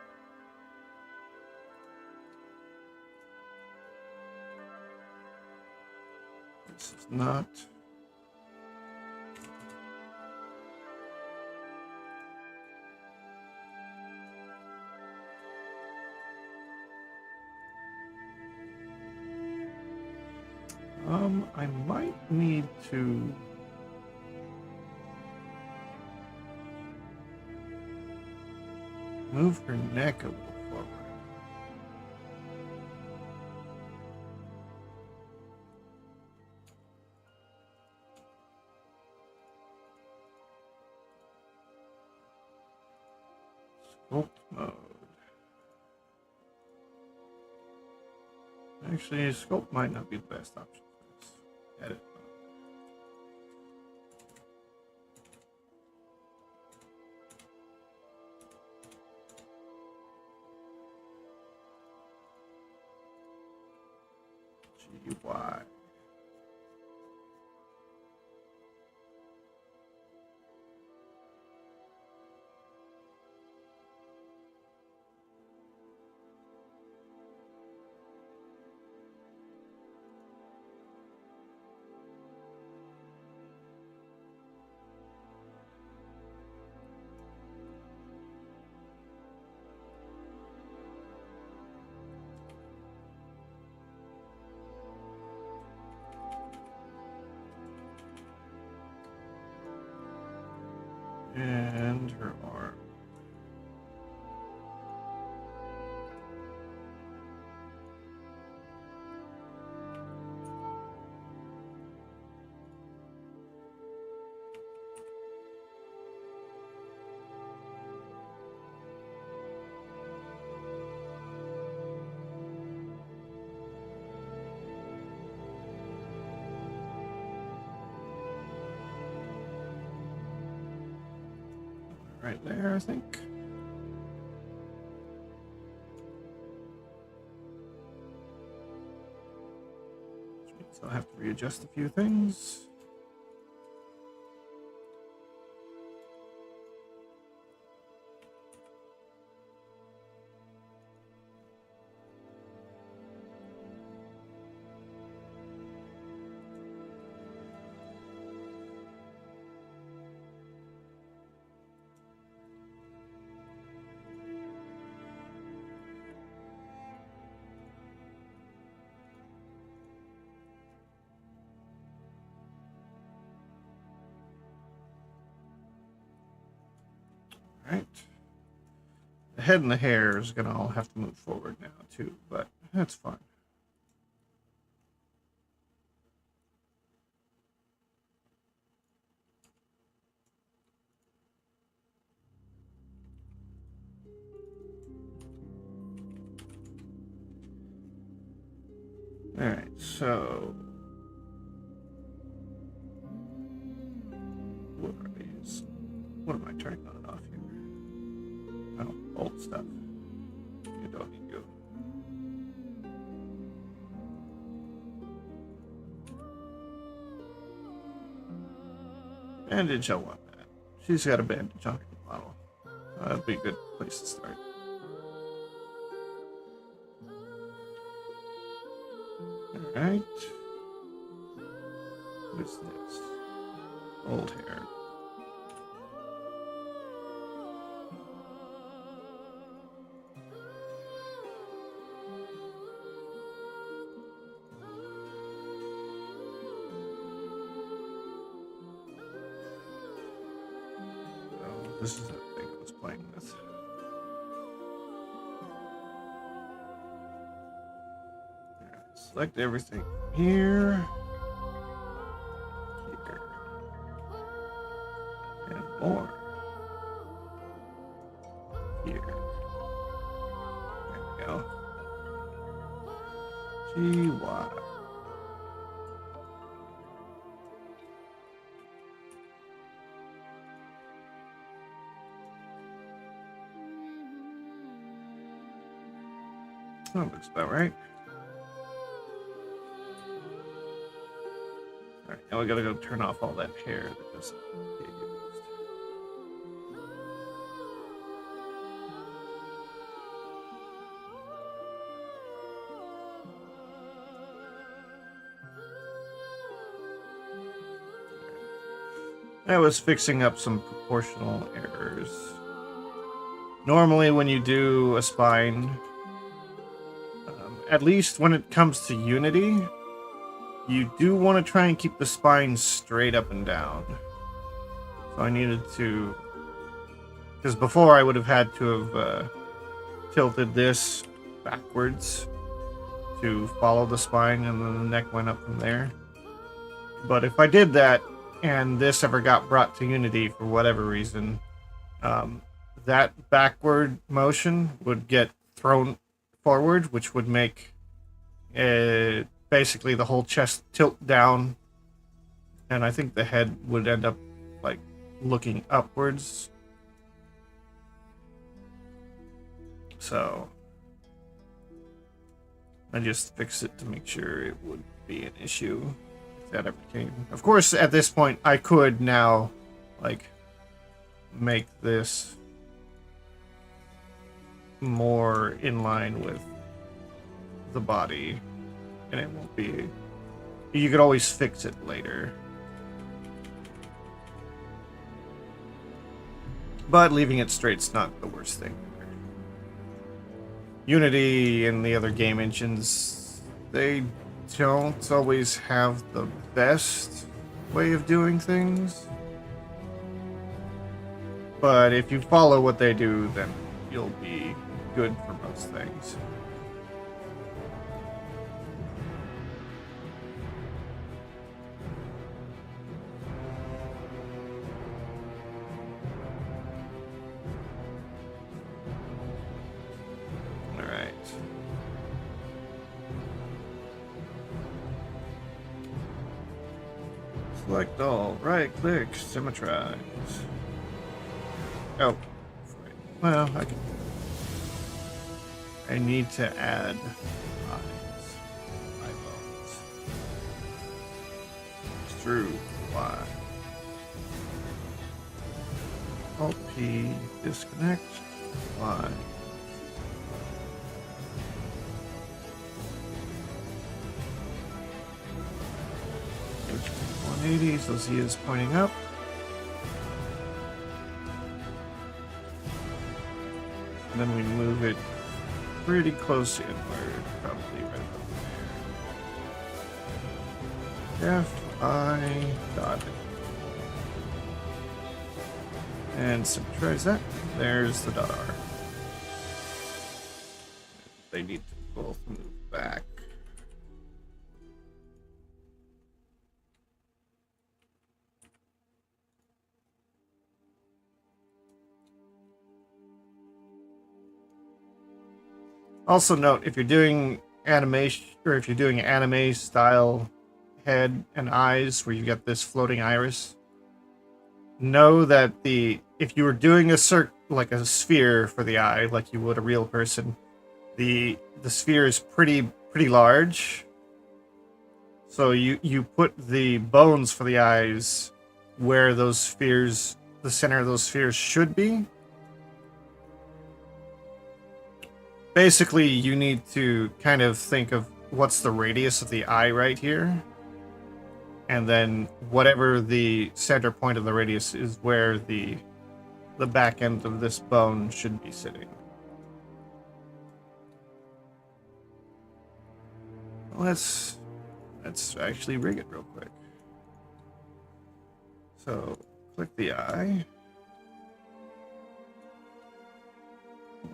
This is not. I might need to move her neck a little forward. Sculpt mode. Actually, sculpt might not be the best option for this. Edit mode. GUI. And her arm. Right there, I think. Which means I'll have to readjust a few things. Right. The head and the hair is gonna all have to move forward now too, but that's fine. So, what are these? What am I turning on and off here? Oh, old stuff. You don't need to. Bandage, I want that. She's got a bandage on her model. That'd be a good place to start. Alright. What is this? Old hair. Oh, this is that thing I was playing with. Select everything here, here, and more here. There we go. GY. That looks about right. Alright, now we gotta go turn off all that hair that doesn't get used. I was fixing up some proportional errors. Normally when you do a spine, at least when it comes to Unity, you do want to try and keep the spine straight up and down. So I needed to... Because before I would have had to have tilted this backwards to follow the spine, and then the neck went up from there. But if I did that, and this ever got brought to Unity for whatever reason, that backward motion would get thrown forward, which would make basically the whole chest tilt down, and I think the head would end up like looking upwards. So I just fixed it to make sure it would be an issue if that ever came. Of course, at this point, I could now like make this more in line with the body, and it won't be... You could always fix it later. But leaving it straight's not the worst thing. Unity and the other game engines, they don't always have the best way of doing things. But if you follow what they do, then you'll be good for most things. Alright. Select all, right click, symmetrize. Oh, well, I need to add eyes, eyeballs. Extrude Y. Alt P, disconnect Y. HP 180, so Z is pointing up. And then we move it pretty close inward, probably right about there. F-I dot. And symmetrize that. There's the .r. They need to both move back. Also note, if you're doing animation, or if you're doing anime style head and eyes where you get this floating iris, know that if you were doing like a sphere for the eye, like you would a real person, the sphere is pretty large. So you put the bones for the eyes where those spheres, the center of those spheres should be. Basically, you need to kind of think of what's the radius of the eye right here. And then whatever the center point of the radius is where the back end of this bone should be sitting. Let's actually rig it real quick. So click the eye.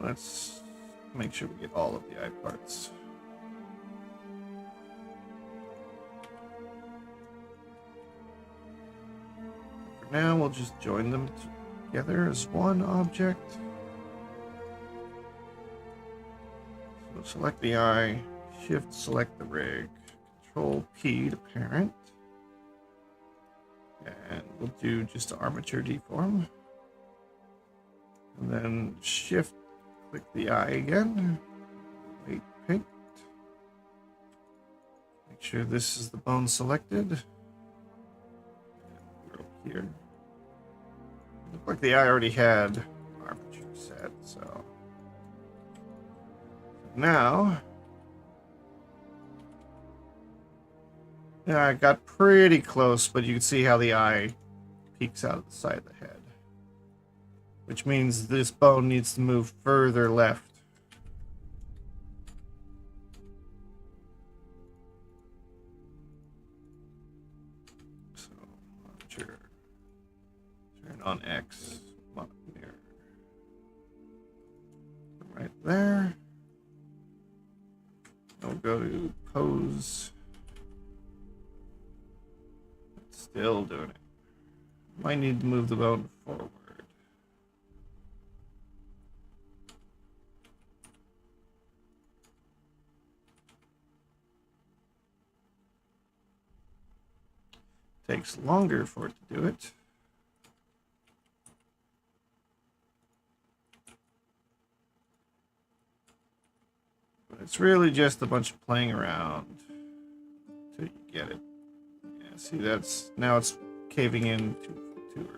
Let's make sure we get all of the eye parts. For now, we'll just join them together as one object. So select the eye, shift select the rig, control P to parent. And we'll do just armature deform. And then shift click the eye again. Wait, paint. Make sure this is the bone selected. And we're up here. Looked like the eye already had armature set, so now yeah, I got pretty close, but you can see how the eye peeks out of the side of the head. Which means this bone needs to move further left. So, turn on X, mirror. Right there. We'll go to pose. Still doing it. Might need to move the bone forward. Takes longer for it to do it. But it's really just a bunch of playing around until you get it. Yeah, see, now it's caving in too early.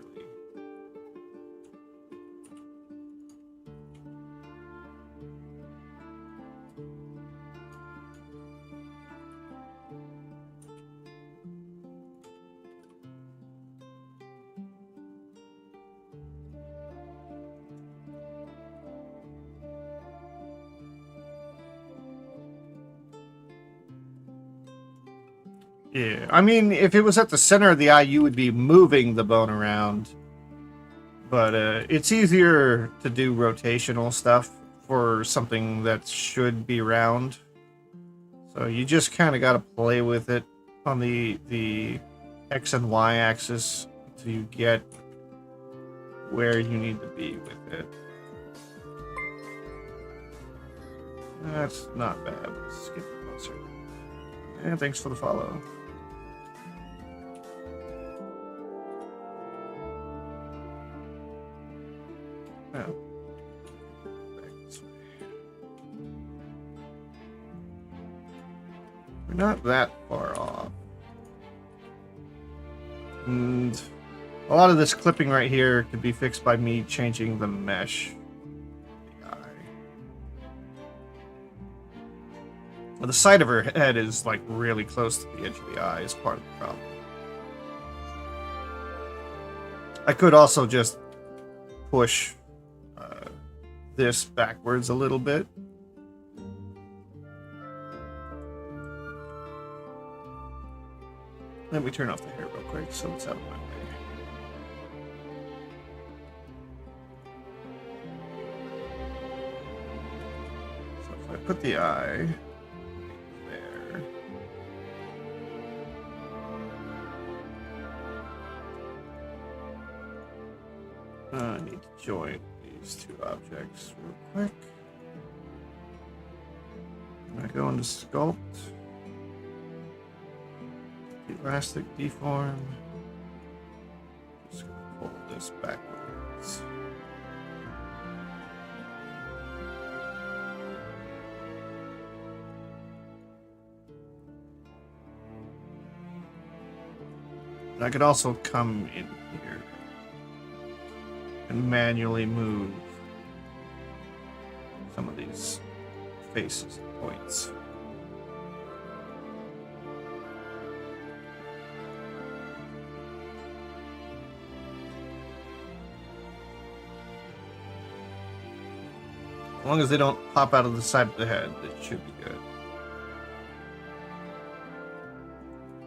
Yeah, I mean, if it was at the center of the eye, you would be moving the bone around. But it's easier to do rotational stuff for something that should be round. So you just kind of got to play with it on the X and Y axis until you get where you need to be with it. That's not bad. Let's get closer. And thanks for the follow. Oh. Back this way. We're not that far off. And a lot of this clipping right here could be fixed by me changing the mesh. The side of her head is like really close to the edge of the eye is part of the problem. I could also just push this backwards a little bit. Let me turn off the hair real quick so it's out of my way. So if I put the eye there. I need to join these two objects real quick. I go into sculpt. Elastic deform. Just gonna pull this backwards. I could also come in here and manually move some of these faces and points. As long as they don't pop out of the side of the head, it should be good.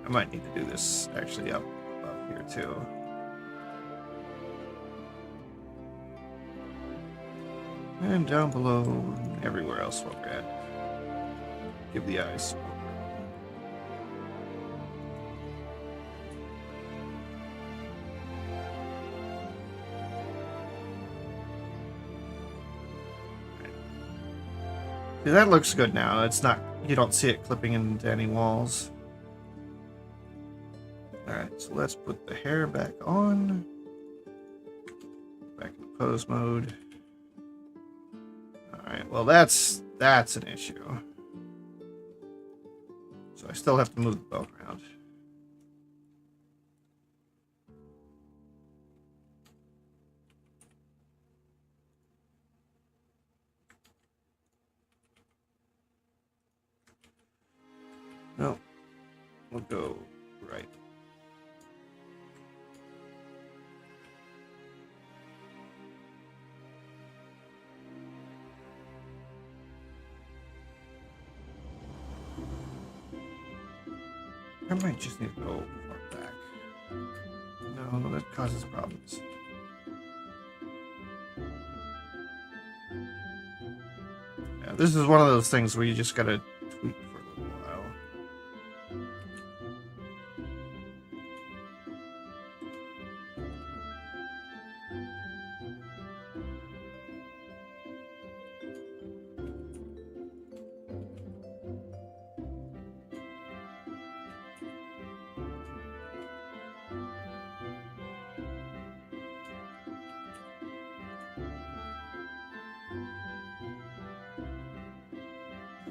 I might need to do this actually up here too. And down below, and everywhere else where we're at. Give the eyes. See, that looks good now. It's not, you don't see it clipping into any walls. Alright, so let's put the hair back on. Back in pose mode. Alright, well that's an issue. So I still have to move the bone around. No, we'll go right. I might just need to go far back. No, that causes problems. Yeah, this is one of those things where you just gotta tweak for a little while.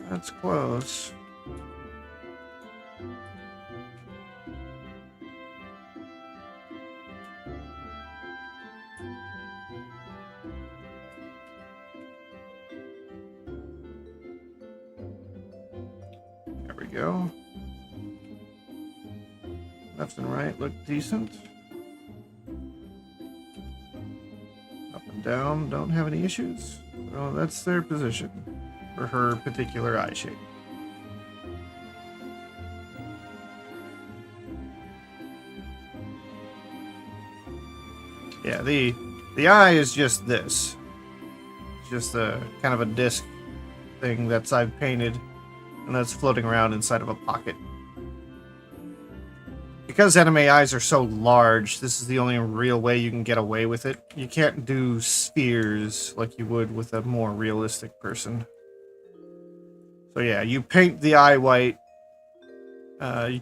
That's close. There we go. Left and right look decent. Up and down don't have any issues. So that's their position for her particular eye shape. Yeah, the eye is just this. It's just a kind of a disc thing that's I've painted and that's floating around inside of a pocket. Because anime eyes are so large, this is the only real way you can get away with it. You can't do spheres like you would with a more realistic person. So yeah, you paint the eye white.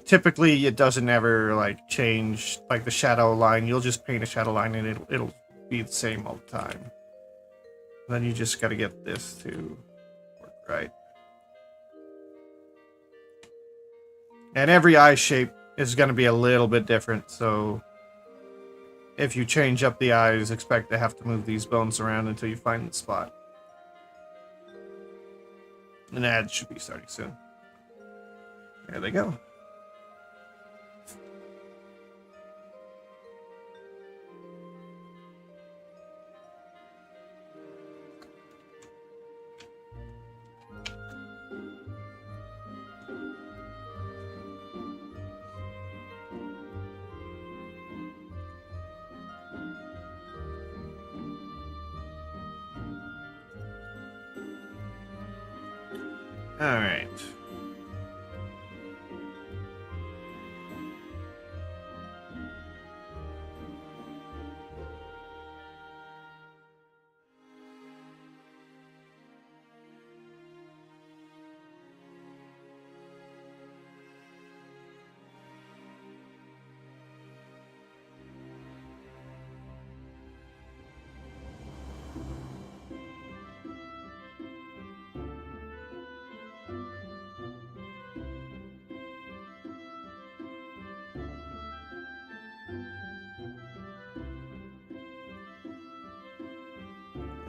Typically, it doesn't ever like change like the shadow line. You'll just paint a shadow line and it'll be the same all the time. Then you just got to get this to work right. And every eye shape is going to be a little bit different. So if you change up the eyes, expect to have to move these bones around until you find the spot. An ad should be starting soon. There they go. All right.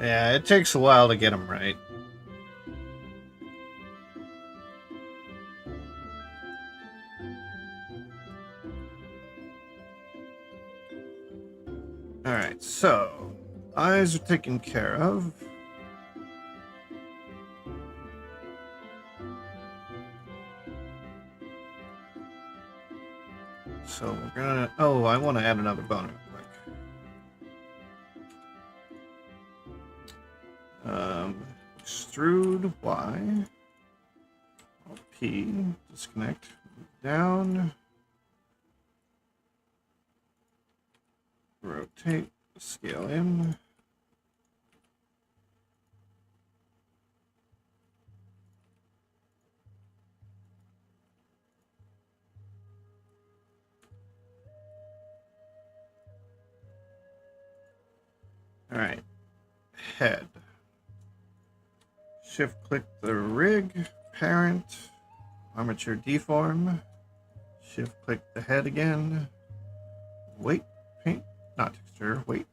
Yeah, it takes a while to get them right. Alright, so eyes are taken care of. So we're gonna... Oh, I want to add another bone real quick. Extrude Y. P. Disconnect. Down. Rotate. Scale in. Alright. Head. Shift click the rig. Parent. Armature deform. Shift click the head again. Weight. Paint. Not texture. Weight.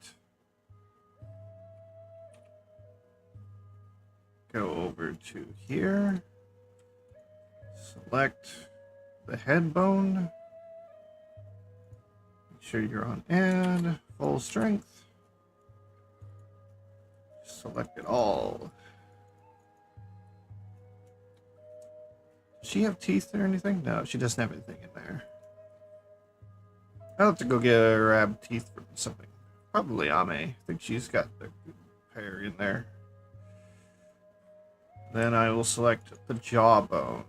Go over to here. Select the head bone. Make sure you're on add. Full strength. Select it all. Does she have teeth or anything? No, she doesn't have anything in there. I'll have to go grab teeth from something. Probably Ame. I think she's got the pair in there. Then I will select the jawbone.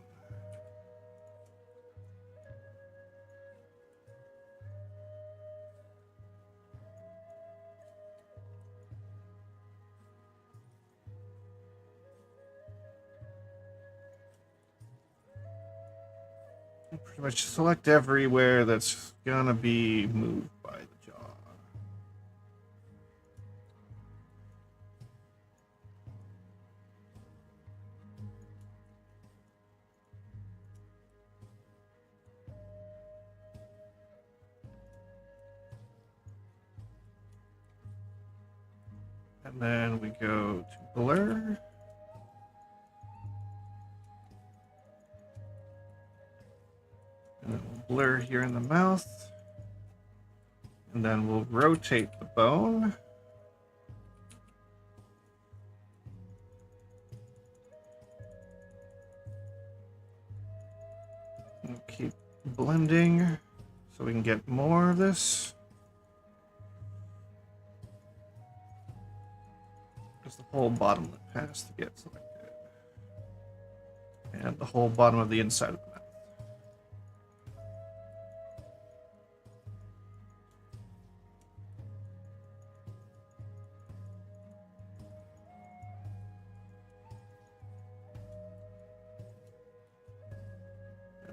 Pretty much select everywhere that's gonna be moved by the jaw. And then we go to blur. And then we'll blur here in the mouth. And then we'll rotate the bone. And keep blending so we can get more of this. Because the whole bottom lip has to get selected. And the whole bottom of the inside of the mouth.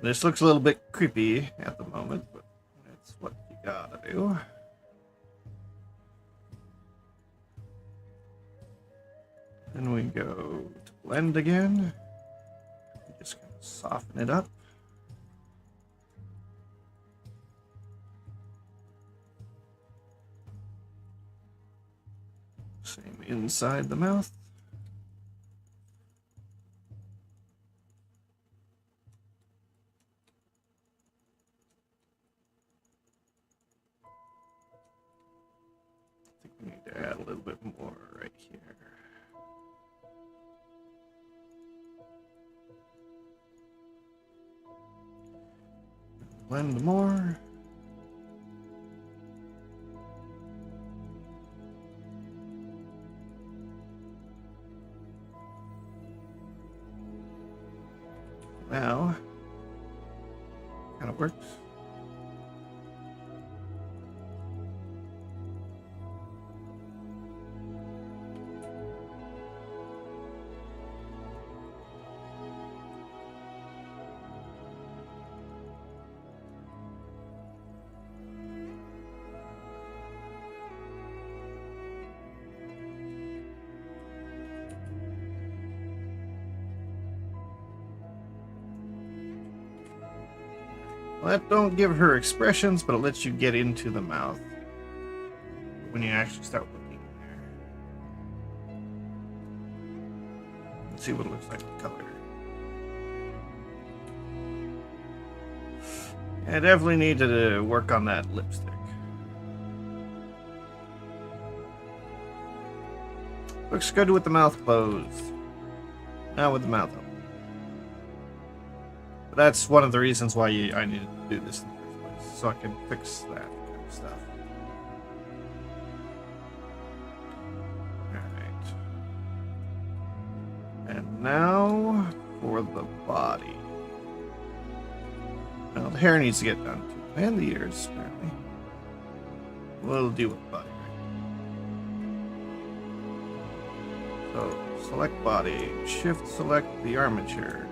This looks a little bit creepy at the moment, but that's what you gotta do. Then we go to blend again. Just gonna soften it up. Same inside the mouth. I think we need to add a little bit more right here. Blend more. Now, kind of works. Well, that don't give her expressions, but it lets you get into the mouth when you actually start looking there. Let's see what it looks like in color. I definitely need to work on that lipstick. Looks good with the mouth closed. Not with the mouth open. But that's one of the reasons why I needed to do this in the first place, so I can fix that kind of stuff. Alright. And now for the body. Well, the hair needs to get done too. And the ears, apparently. We'll deal with the body, right? So, select body. Shift select the armature.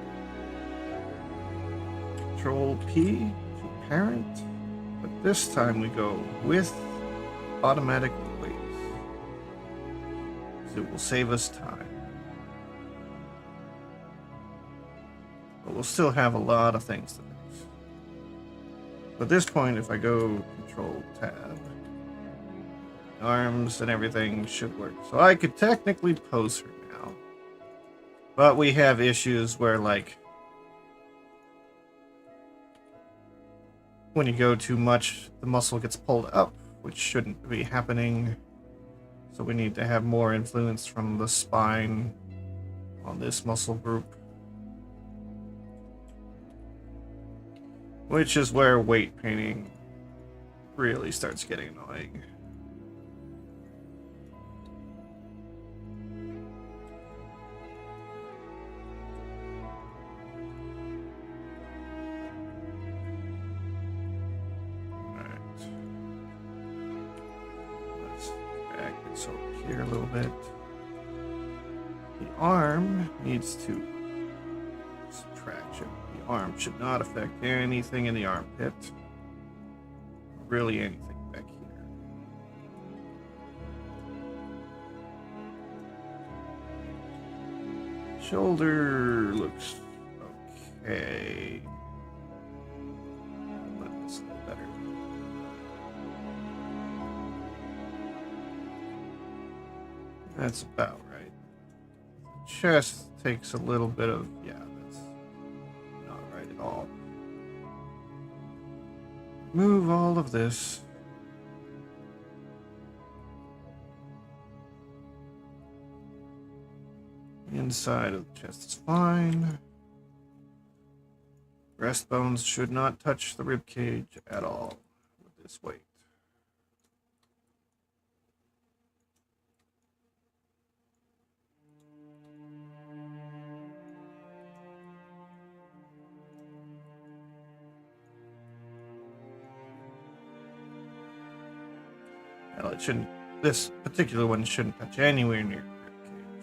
Control P to parent. But this time we go with automatic weights. So it will save us time. But we'll still have a lot of things to fix. At this point, if I go Control Tab, arms and everything should work. So I could technically pose her now. But we have issues where, like, when you go too much, the muscle gets pulled up, which shouldn't be happening. So we need to have more influence from the spine on this muscle group. Which is where weight painting really starts getting annoying. Alright. Let's drag this over here a little bit. The arm needs to subtraction. The arm should not affect anything in the armpit. Really anything back here. Shoulder looks okay. Let this look better. That's about right. Chest takes a little bit of, yeah, that's not right at all. Move all of this. Inside of the chest is fine. Breastbones should not touch the rib cage at all with this weight. Well, it shouldn't. This particular one shouldn't touch anywhere near the rib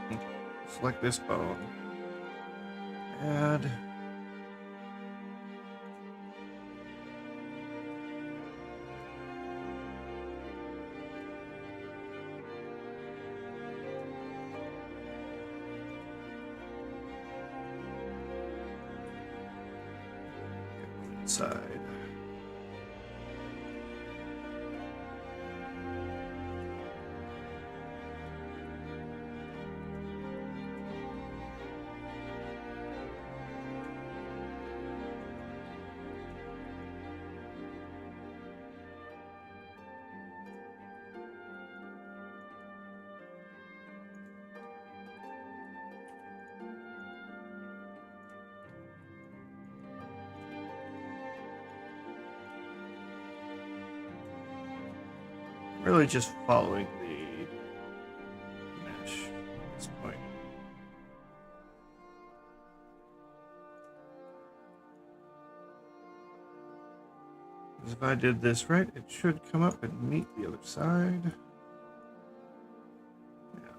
cage. Okay. Select this bone. Add. Side. Really just following the mesh at this point. Because if I did this right, it should come up and meet the other side. Yeah.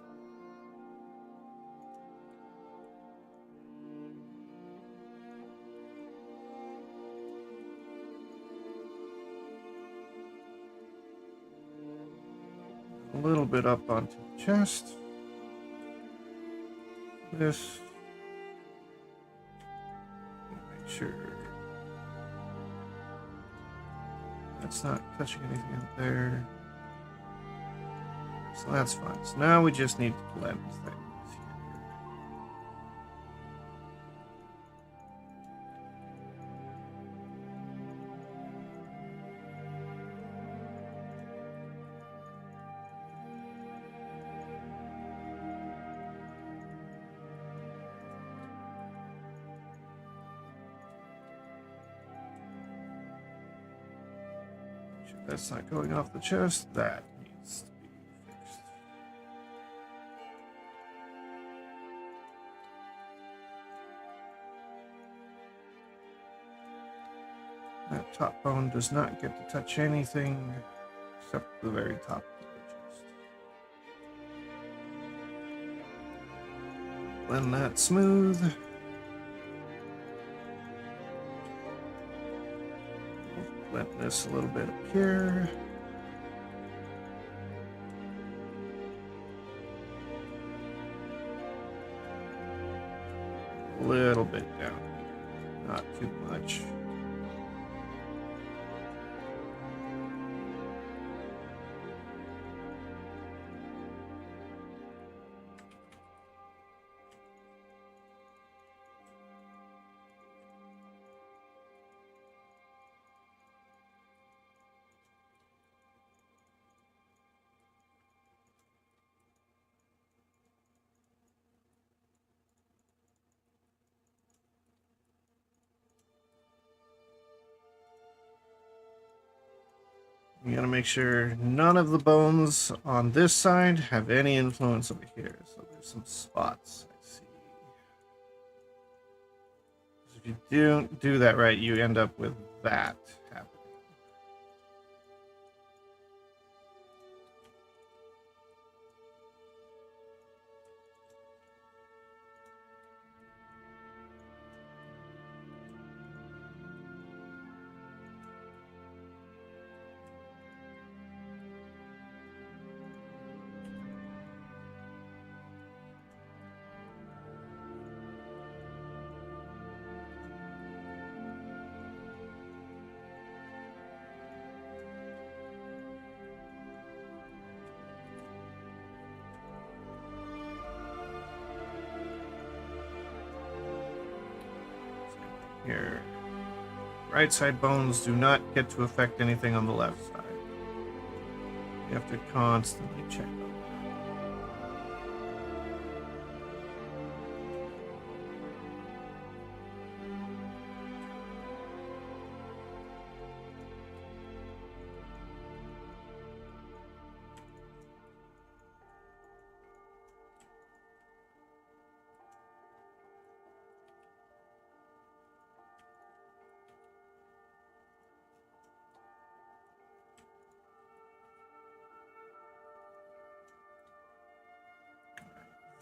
A little bit up onto the chest. This. Make sure That's not touching anything out there. So that's fine. So now we just need to blend things here. That's not going off the chest. That needs to be fixed. That top bone does not get to touch anything except the very top of the chest. Blend that smooth. Blend this a little bit up here. A little bit down here, not too much. You gotta make sure none of the bones on this side have any influence over here. So there's some spots I see. If you don't do that right, you end up with that happening. Here. Right side bones do not get to affect anything on the left side. You have to constantly check them.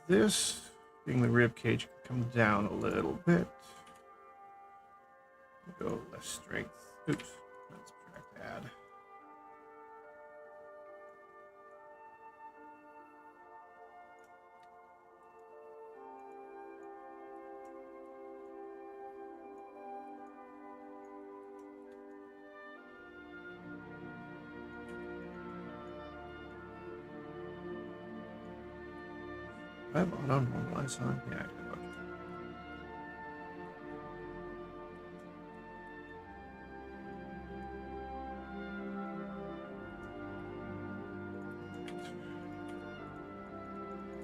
This, being the rib cage, can come down a little bit. Go less strength. Oops, let's add. I have normalize on. Yeah, I do.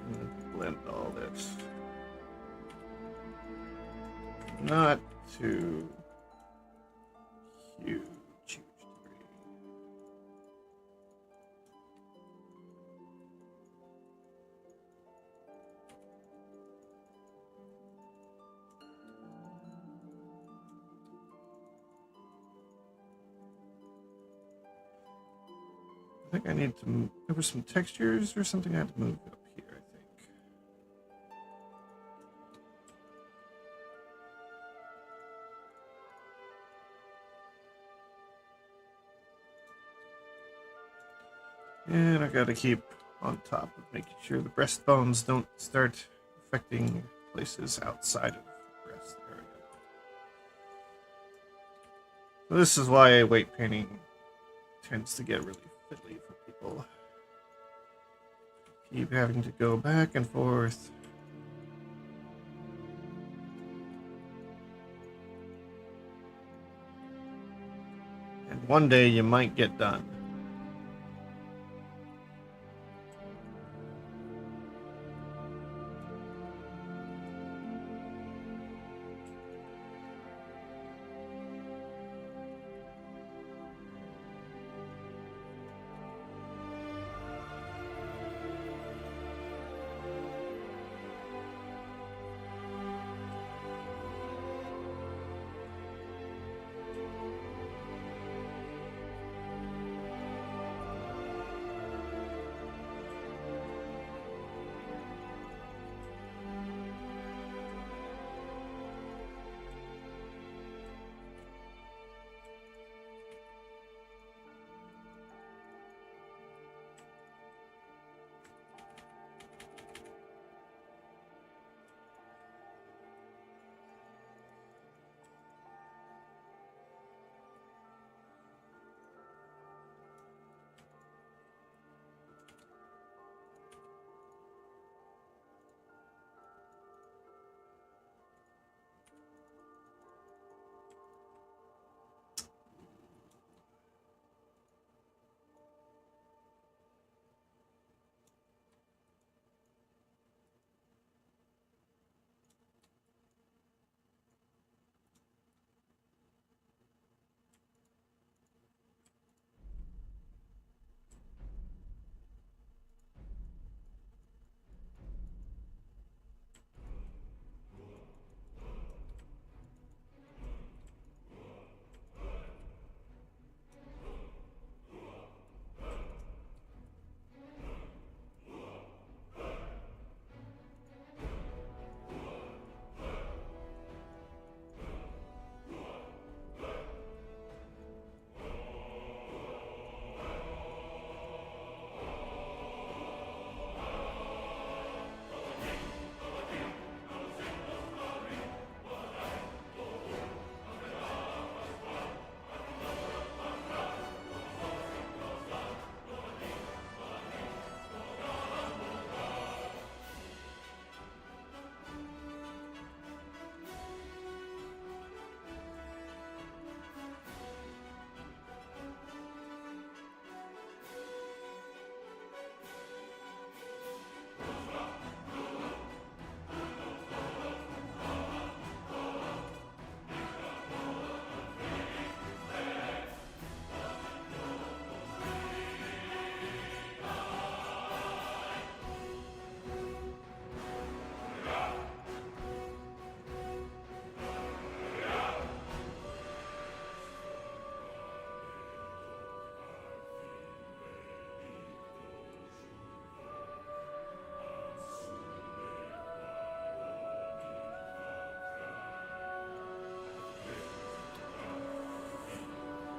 Okay. Blend all this. Not too huge. I think I need to. There were some textures or something I had to move up here, I think. And I gotta keep on top of making sure the breastbones don't start affecting places outside of the breast area. So this is why weight painting tends to get really fiddly for people. Keep having to go back and forth. And one day you might get done.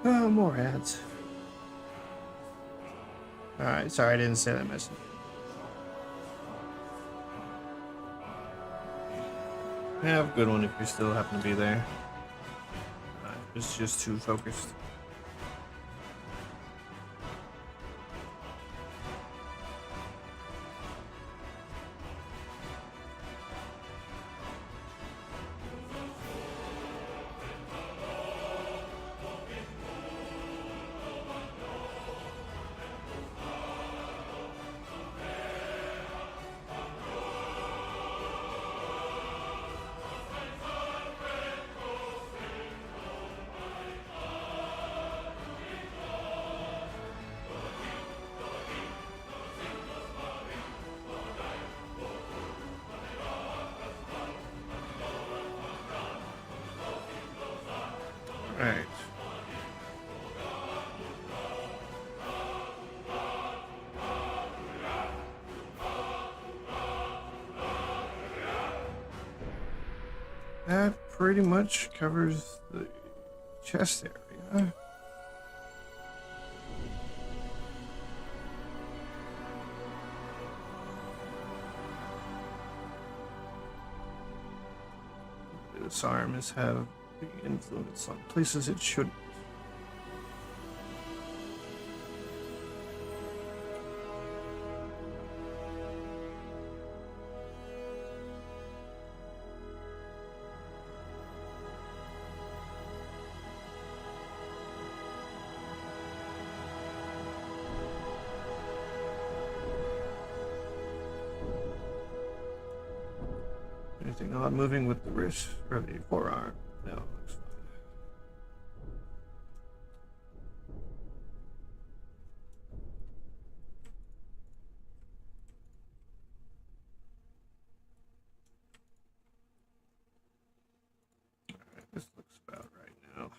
Oh, more ads. Alright, sorry I didn't say that message. Have a good one if you still happen to be there. It's just too focused. Alright. That pretty much covers the chest area. This arm has have the influence on places it shouldn't. Resting on, moving with the wrist or the forearm. No, looks fine. Alright, this looks about right now.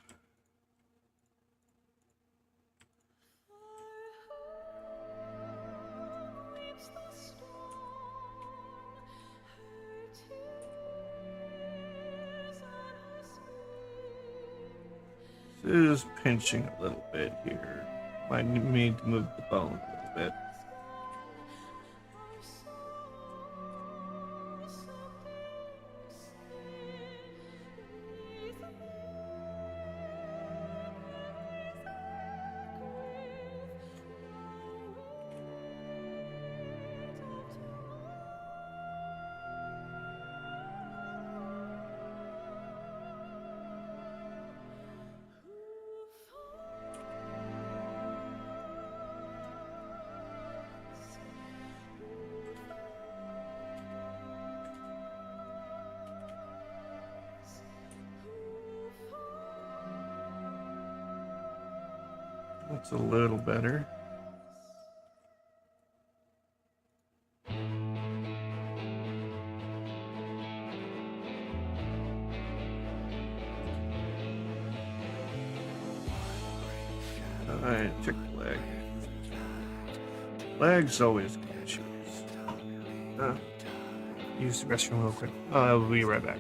It is pinching a little bit here. Might need to move the bone a little bit. That's a little better. Alright, check the leg. Leg's always good issues. Use the restroom real quick. I'll be right back.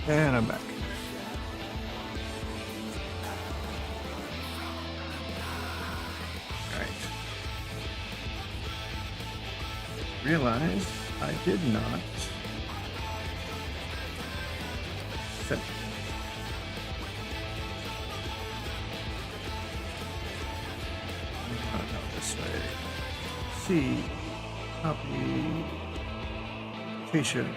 And I'm back. Alright. Realize I did not set this way. C, copy, patient.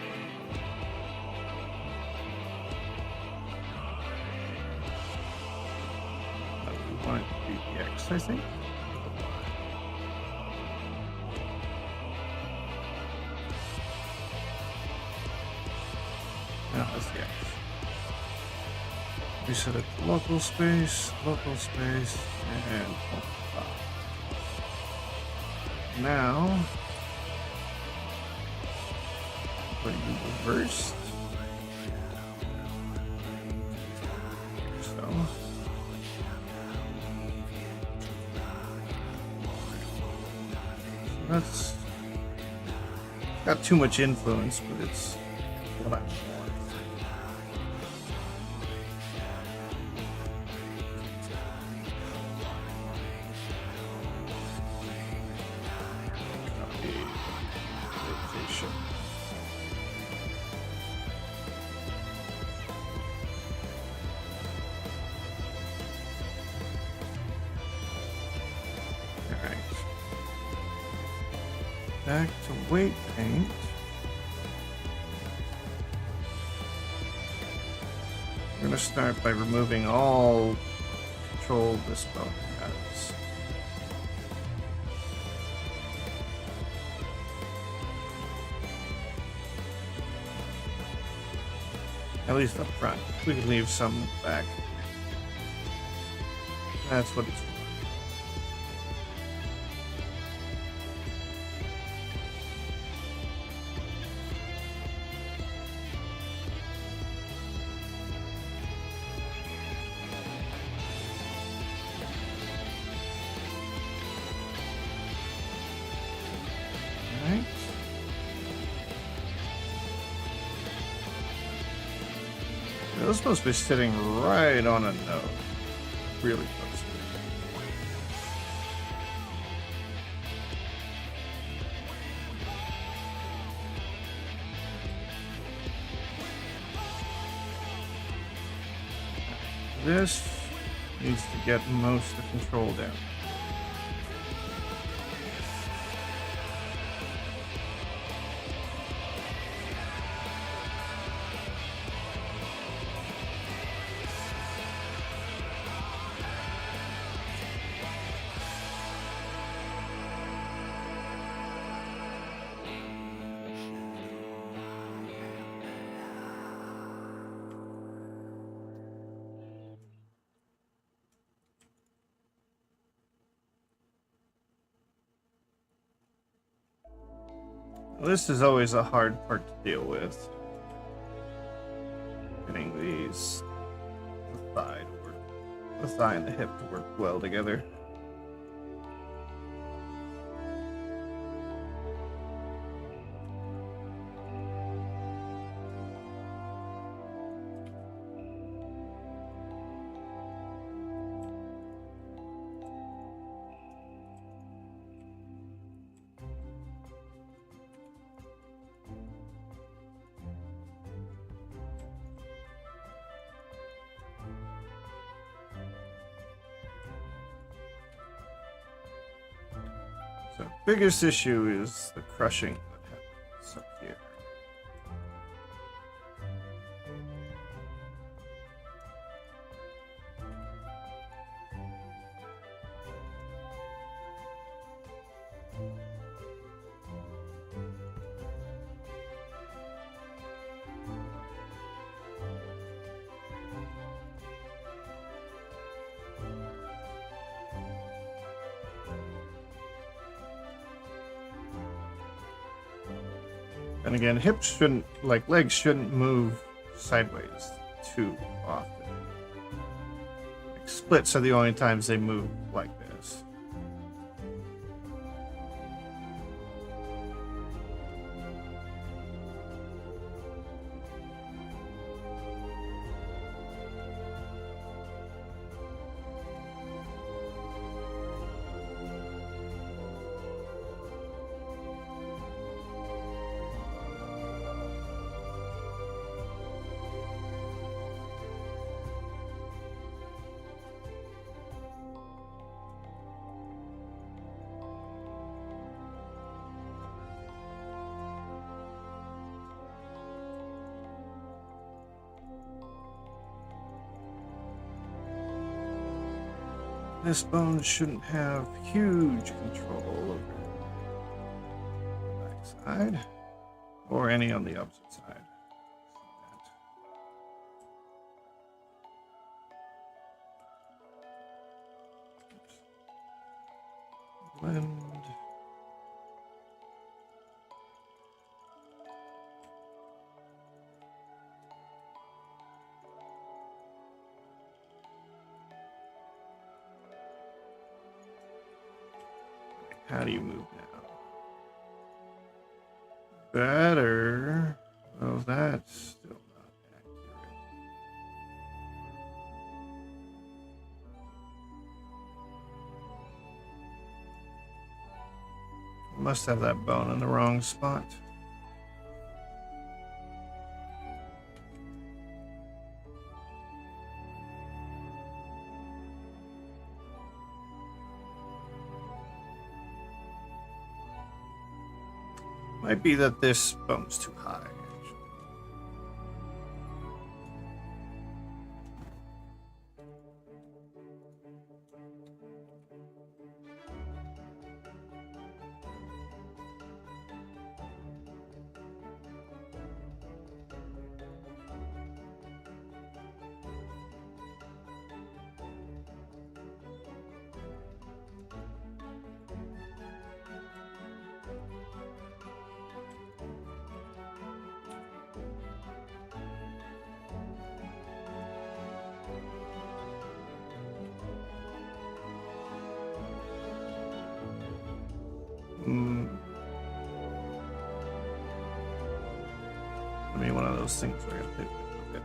I think. No, that's the X. Reset it to local space, and now put you reversed. So. That's got too much influence, but it's what I want. Copy rotation. Back to weight paint. We're going to start by removing all control this bone has. At least up front. We can leave some back. That's what it's for. Alright. They're supposed to be sitting right on a node. Really close to it. This needs to get most of the control down. This is always a hard part to deal with. Getting the thigh and the hip to work well together. So, biggest issue is the crushing that happens up here. And again, hips shouldn't, like legs shouldn't move sideways too often. Like splits are the only times they move like this. This bone shouldn't have huge control over the back side or any on the opposite side. Blend. How do you move now? Better. Well, that's still not accurate. Must have that bone in the wrong spot. Might be that this bone's too high. I mean, one of those things where I gotta pick. Okay.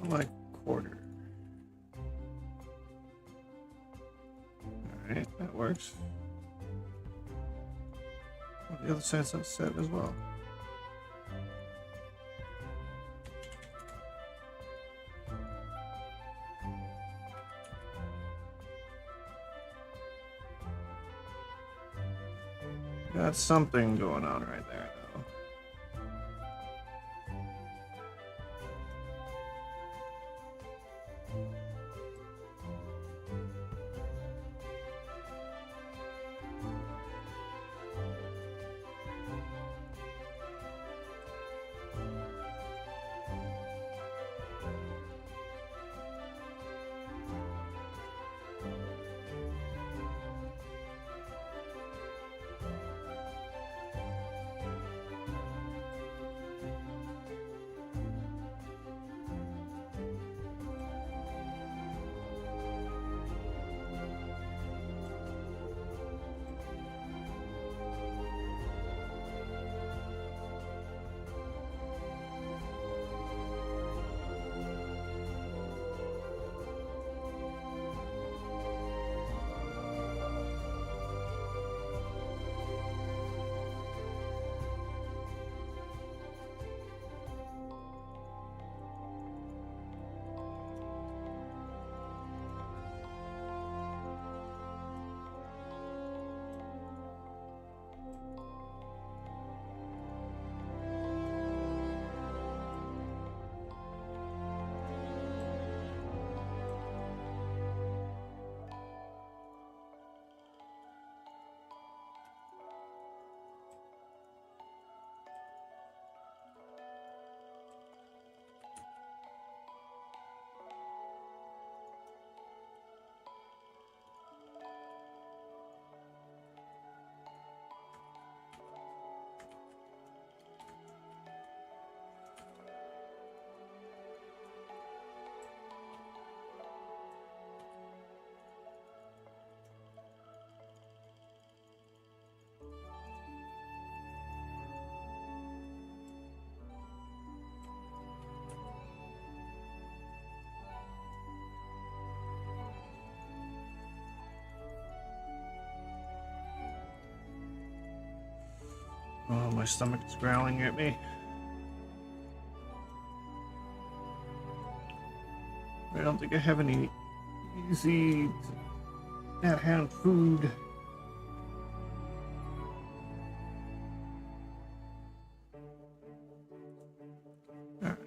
Like quarter. Alright, that works. Well, the other side's not set as well. Got something going on right there, though. Oh, my stomach is growling at me. I don't think I have any easy at-hand food. Alright.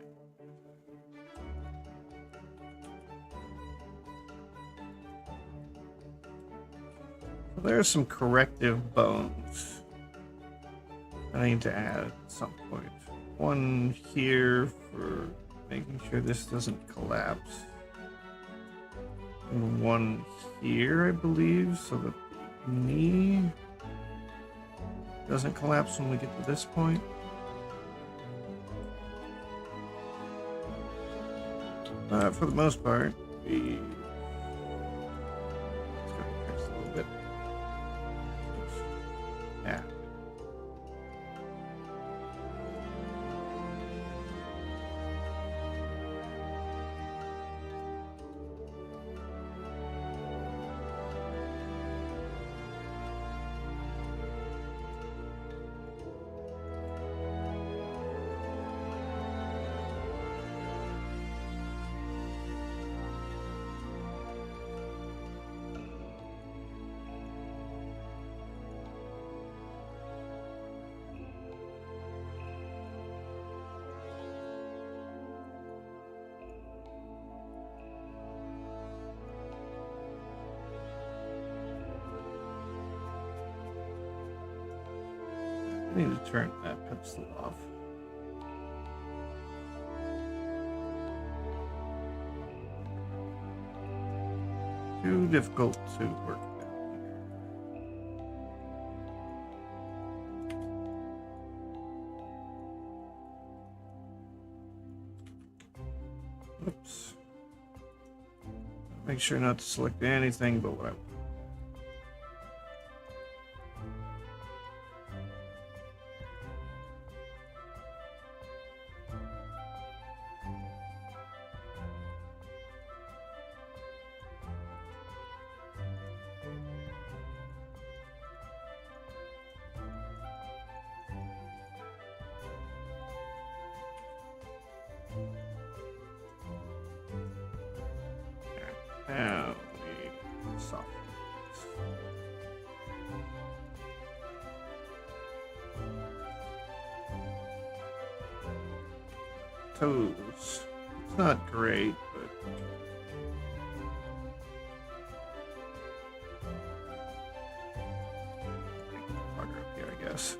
There's some corrective bones I need to add at some point. One here for making sure this doesn't collapse. And one here, I believe, so that the knee doesn't collapse when we get to this point. But for the most part, we... Let's go fix a little bit. Yeah. I need to turn that pencil off. Too difficult to work down here. Oops. Make sure not to select anything but what I want. Now we soften this. Toes. It's not great, but harder up here, I guess.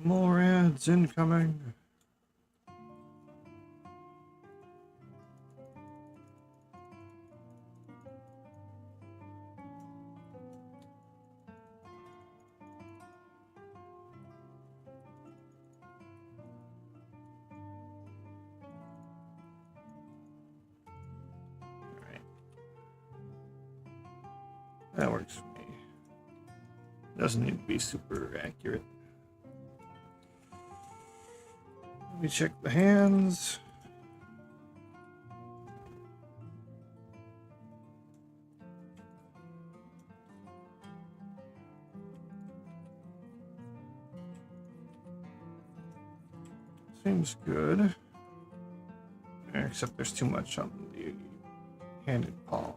More ads incoming. Alright. That works for me. Doesn't need to be super accurate. Let me check the hands. Seems good. Except there's too much on the handed palm.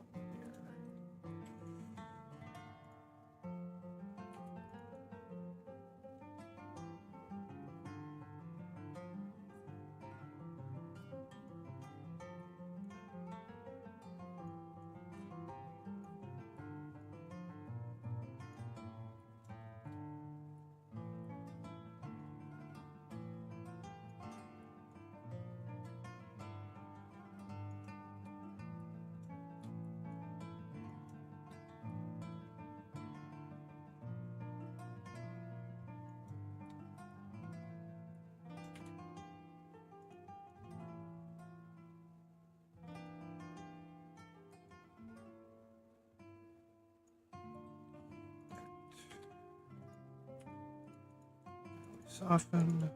Soften.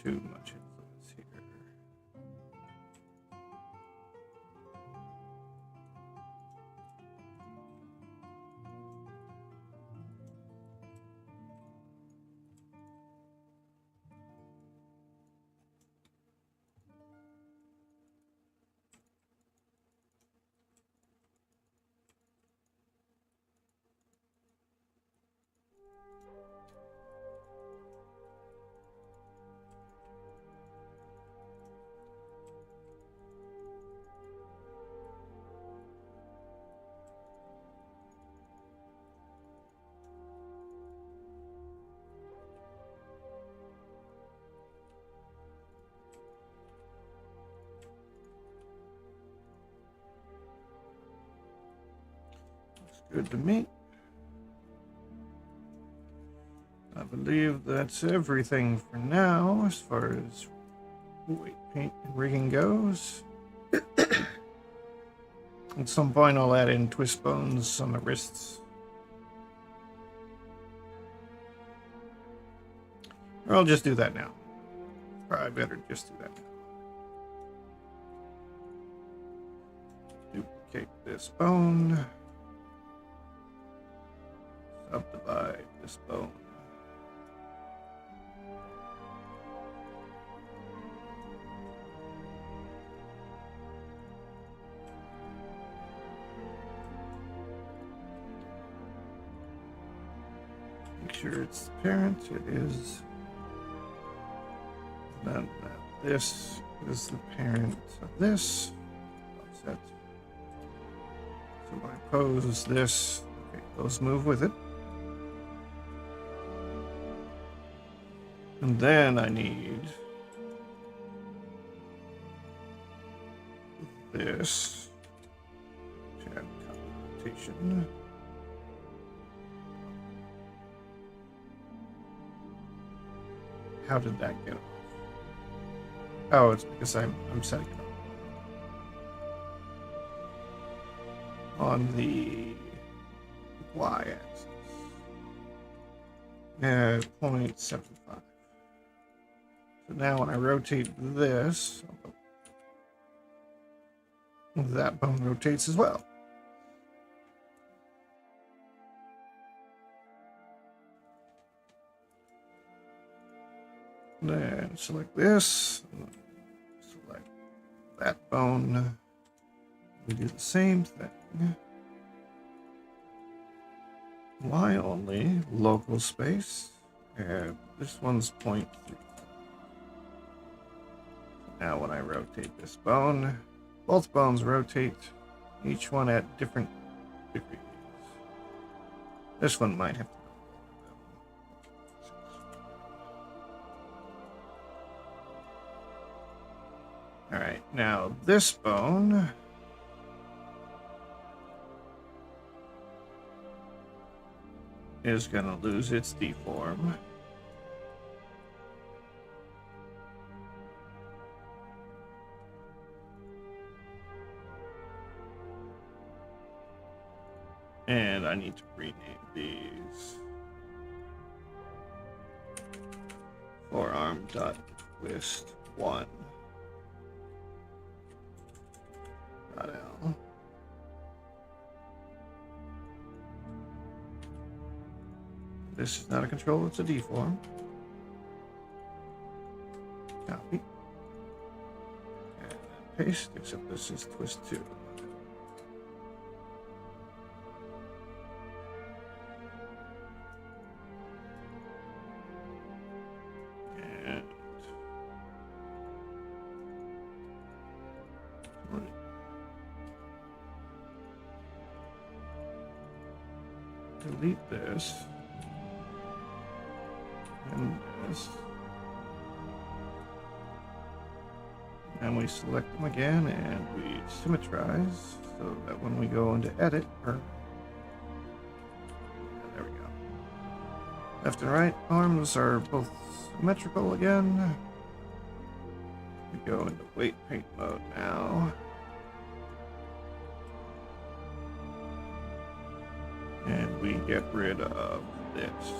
too much influence here. Good to me. I believe that's everything for now as far as weight paint and rigging goes. At some point I'll add in twist bones on the wrists. Or I'll just do that now. Probably better just do that now. Duplicate this bone. Subdivide this bone. Make sure it's the parent. It is. Then this is the parent of this. Offset. So when I pose this, okay, those move with it. And then I need this to add rotation. How did that get off? Oh, it's because I'm setting it up on the y-axis. 0.75. So now when I rotate this, that bone rotates as well. Then select this, select that bone. We do the same thing. Y only, local space, and this one's 0.3. Now when I rotate this bone, both bones rotate, each one at different degrees. This one might have to go. Alright, now this bone is going to lose its deform. And I need to rename these. Forearm.twist1. .l. This is not a control, it's a deform. Copy. And paste, except this is twist 2. And delete this. And this. And we select them again and we symmetrize so that when we go into edit, there we go. Left and right arms are both symmetrical again. We go into weight paint mode now. And we get rid of this.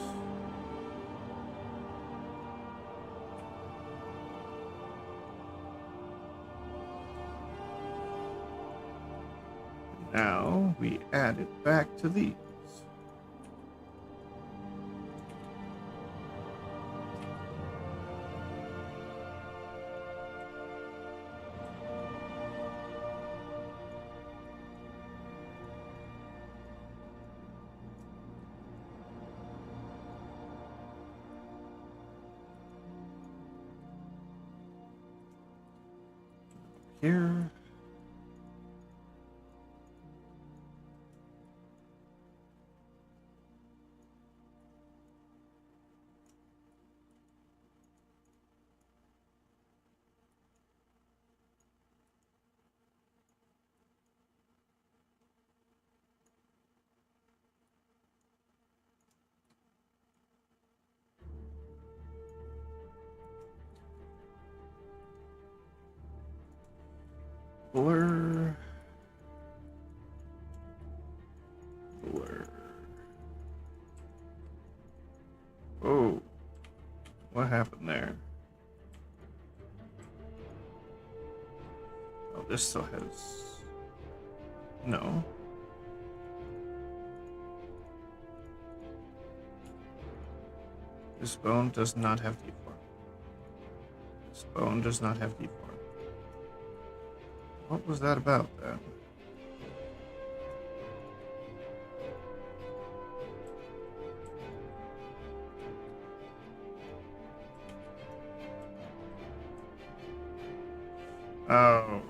Now we add it back to these. Here. Blur. Blur. Oh, what happened there? Oh, this still has... No. This bone does not have deform. This bone does not have deform. What was that about then? Oh.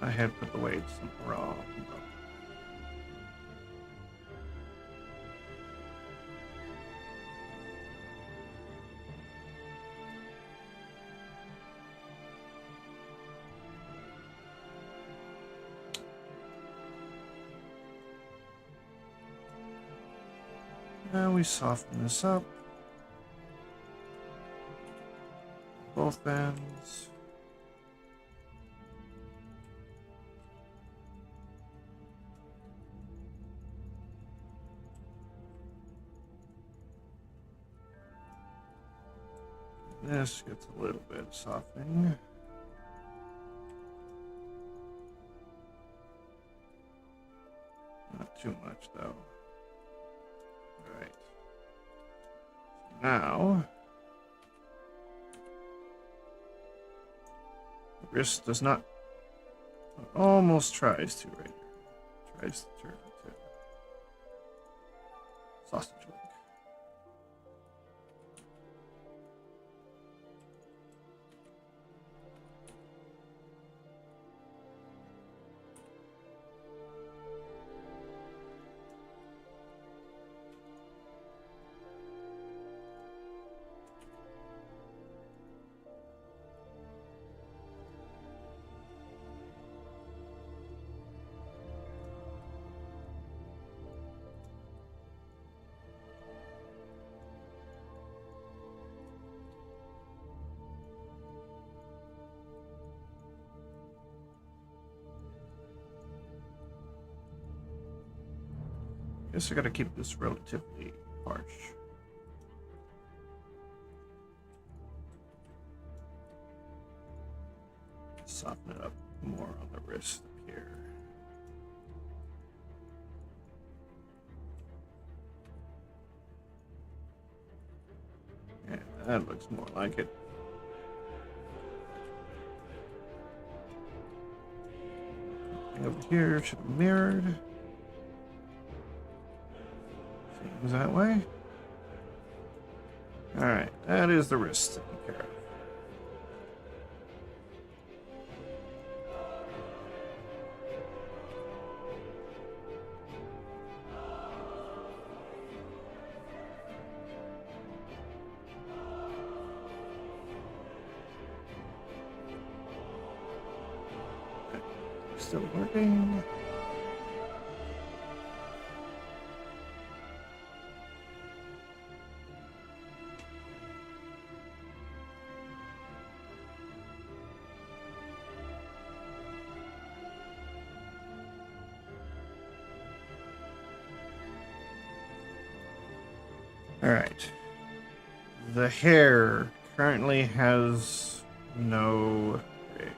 I had put the weights wrong. Now we soften this up. Both ends. This gets a little bit of softening. Not too much though. Alright. Now, the wrist does not, almost tries to right here. Tries to turn to sausage leg. Guess I gotta keep this relatively harsh. Soften it up more on the wrist here. Yeah, that looks more like it. Over here should be mirrored. Seems that way. Alright, that is the wrist taken care of. Still working. Alright. The hair currently has no rig.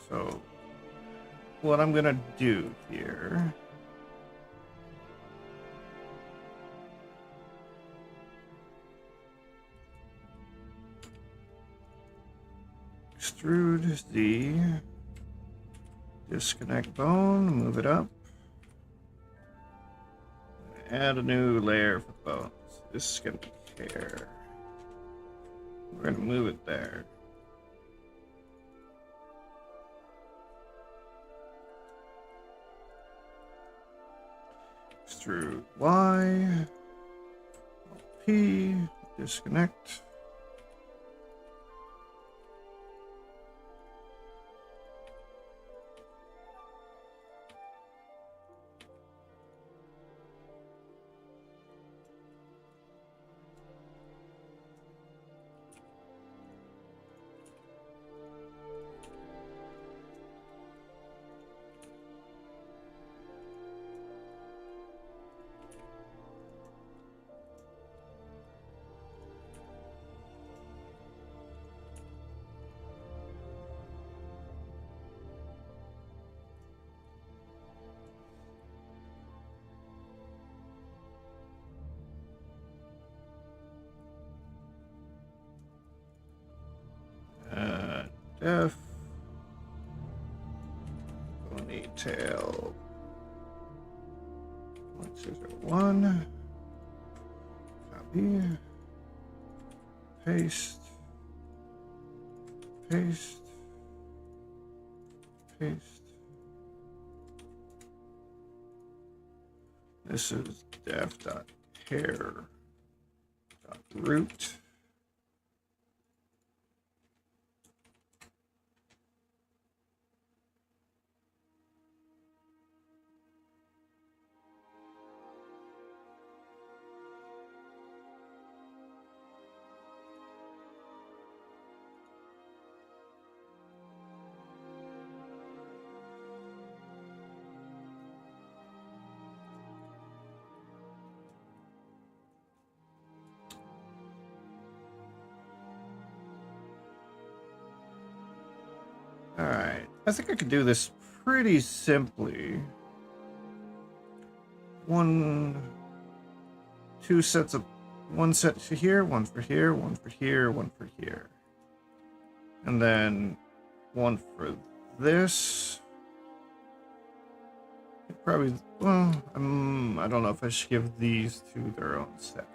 So, what I'm gonna do here... Extrude the disconnect bone, move it up. Add a new layer for bones. This is gonna be hair. We're gonna move it there. Extrude Y, P, disconnect. Def ponytail 0.01. Copy. Paste. Paste. Paste. This is def.hair.root. Alright, I think I could do this pretty simply. Two sets of, one set for here, one for here, one for here, one for here. And then one for this. Probably, well, I don't know if I should give these two their own set.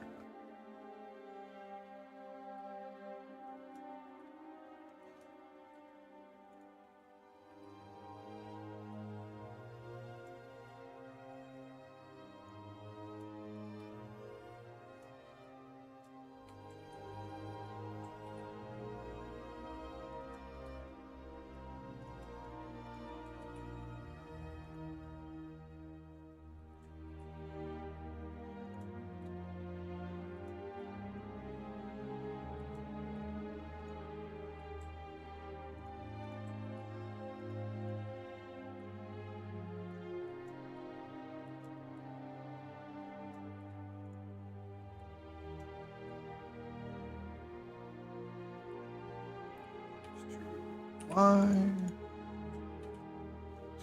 Y,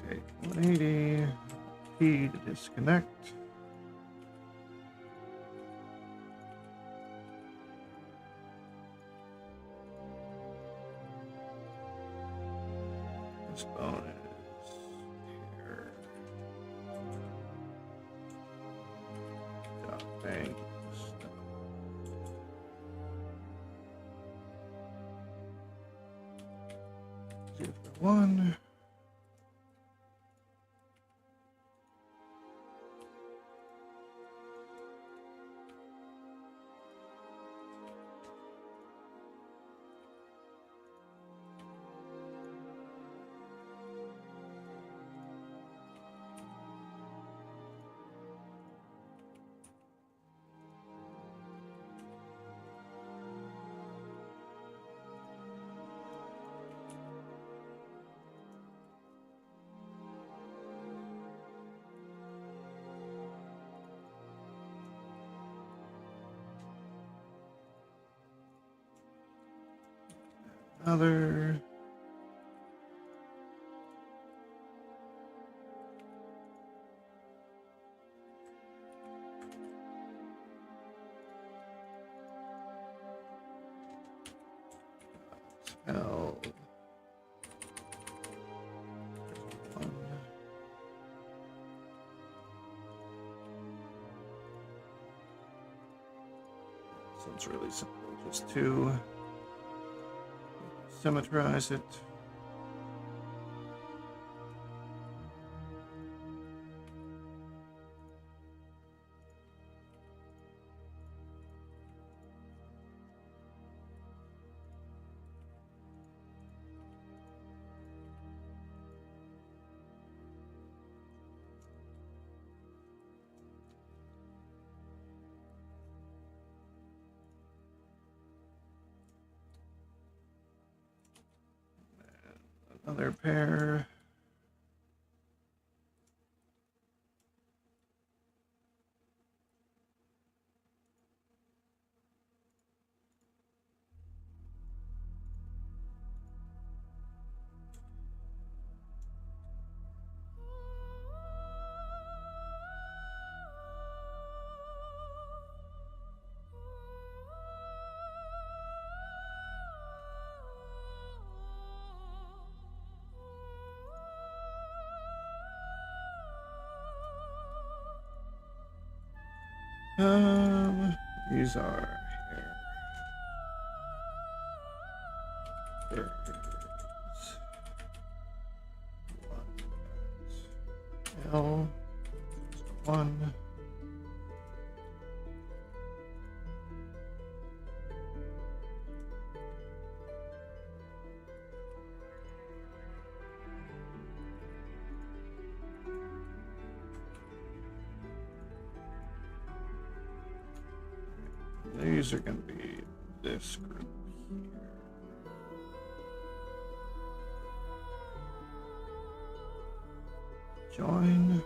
take 180, P to disconnect. This bone is here. Bang. One. Other. L. One. So it's really simple, just to symmetrize it. Another pair. These are here. Birds. L. One. These are going to be this group here. Join.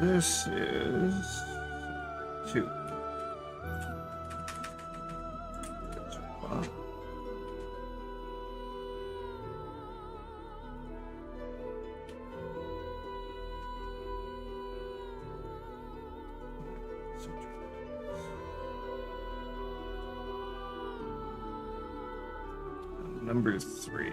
This is 2. Number 3.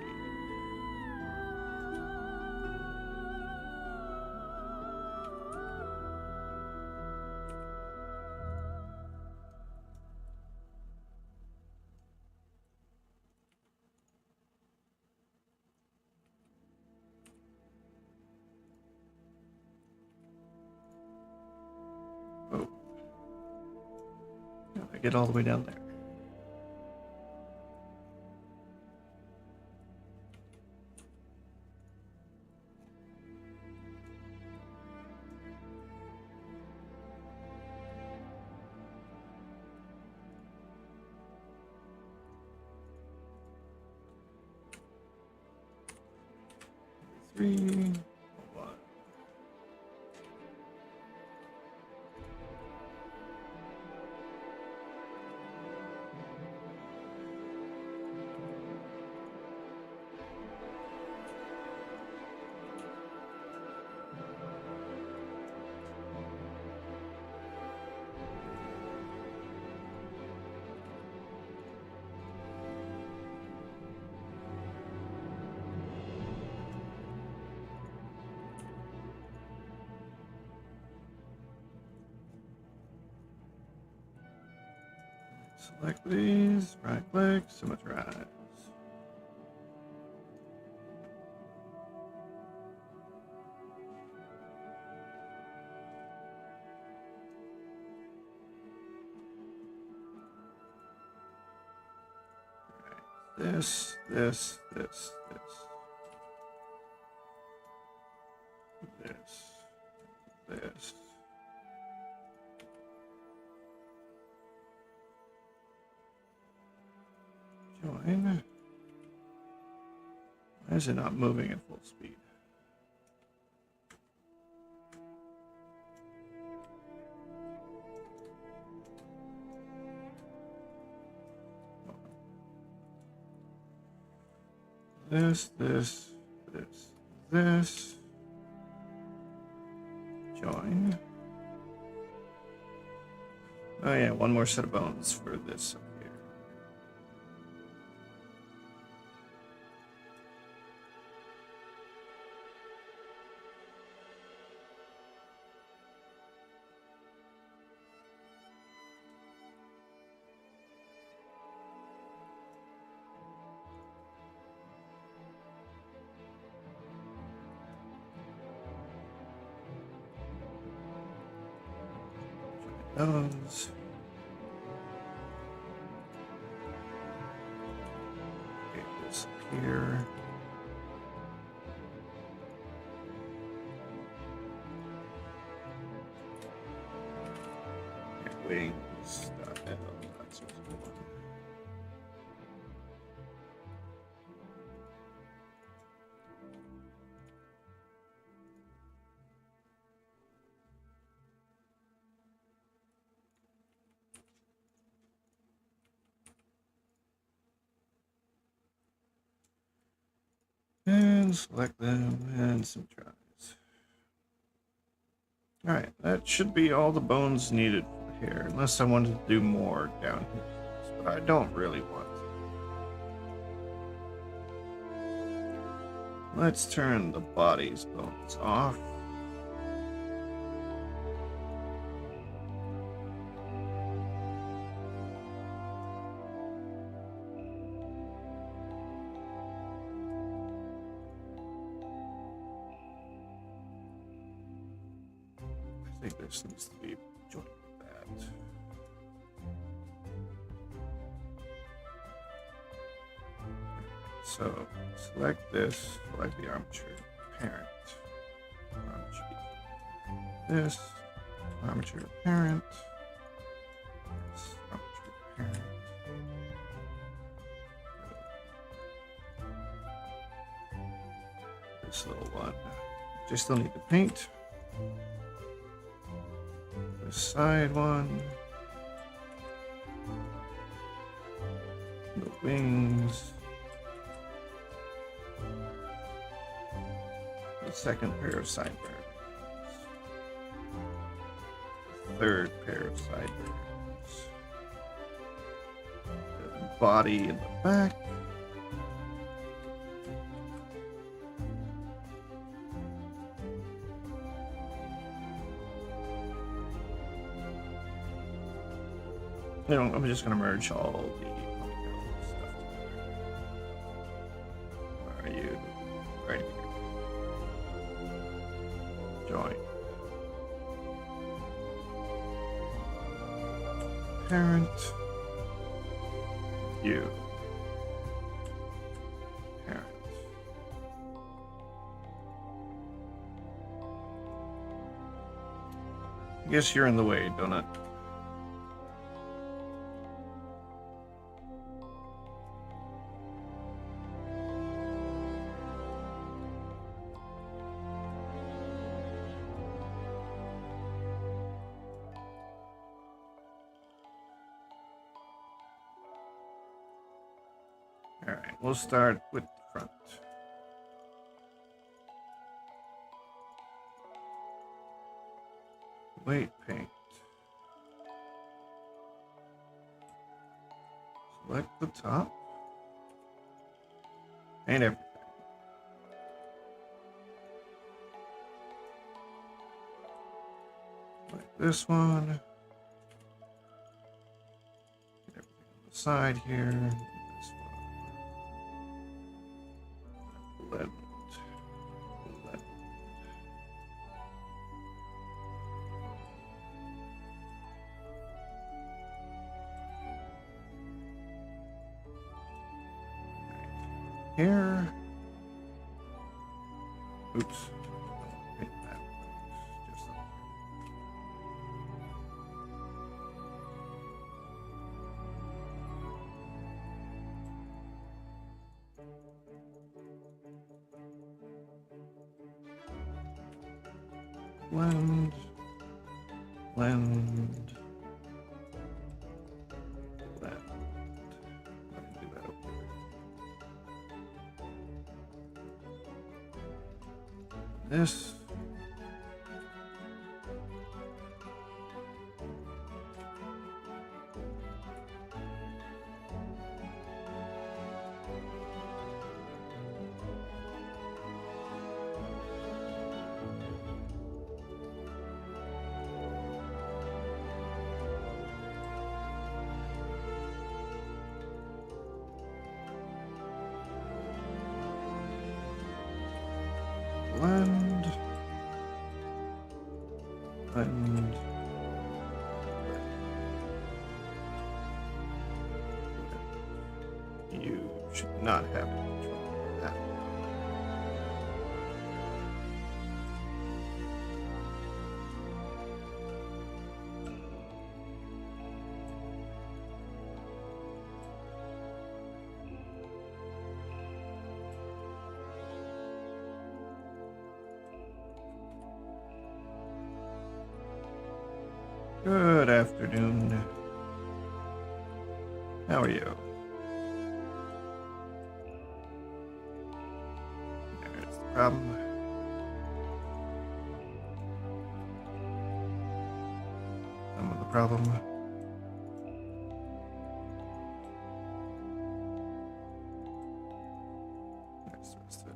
Oh. I get all the way down there. Three, 1. Select these, right click, symmetrize. this, this, this, this, this. Join. Why is it not moving at full speed? This, this, this, this. Join. Oh yeah, one more set of bones for this up here. Those. Okay, this here. Okay, wings. That's what's going on. And select them and some tries. Alright, that should be all the bones needed for here, unless I wanted to do more down here. But I don't really want to. Let's turn the body's bones off. I think this needs to be joined with that. So select this, select the armature parent. This armature parent. This armature parent. This little one. Just still need to paint. The side one. The wings. The second pair of sideburns. The third pair of sideburns. The body in the back. You know, I'm just gonna merge all the ponytail stuff together. Where are you? Right here. Join. Parent. You. Parent. I guess you're in the way, Donut. Alright, we'll start with the front. Weight paint. Select the top. Paint everything. Like this one. Get everything on the side here. This one. Blend. Blend. here. Oops. Hit that. Just up here. Blend. Blend. Blend. Let me do that over here. This. Blend. Blend. You should not have control of that. Good afternoon. How are you? There's the problem. Some of the problem. There's the rest of it.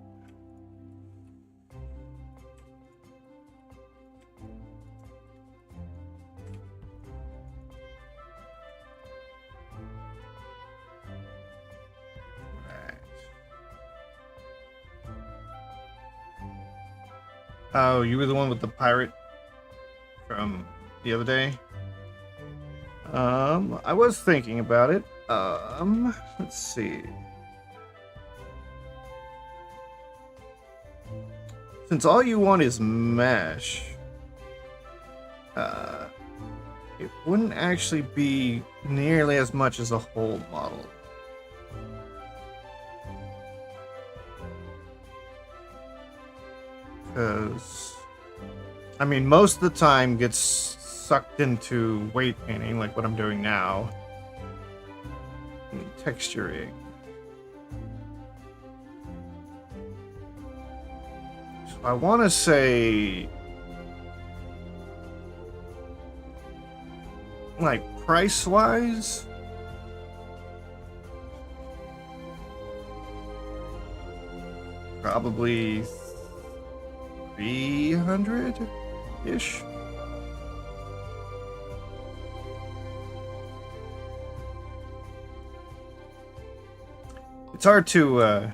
Oh, you were the one with the pirate from the other day? I was thinking about it. Let's see. Since all you want is mesh, it wouldn't actually be nearly as much as a whole model. Because, I mean, most of the time gets sucked into weight painting, like what I'm doing now, and texturing. So I want to say, like, price-wise, probably 300-ish. It's hard to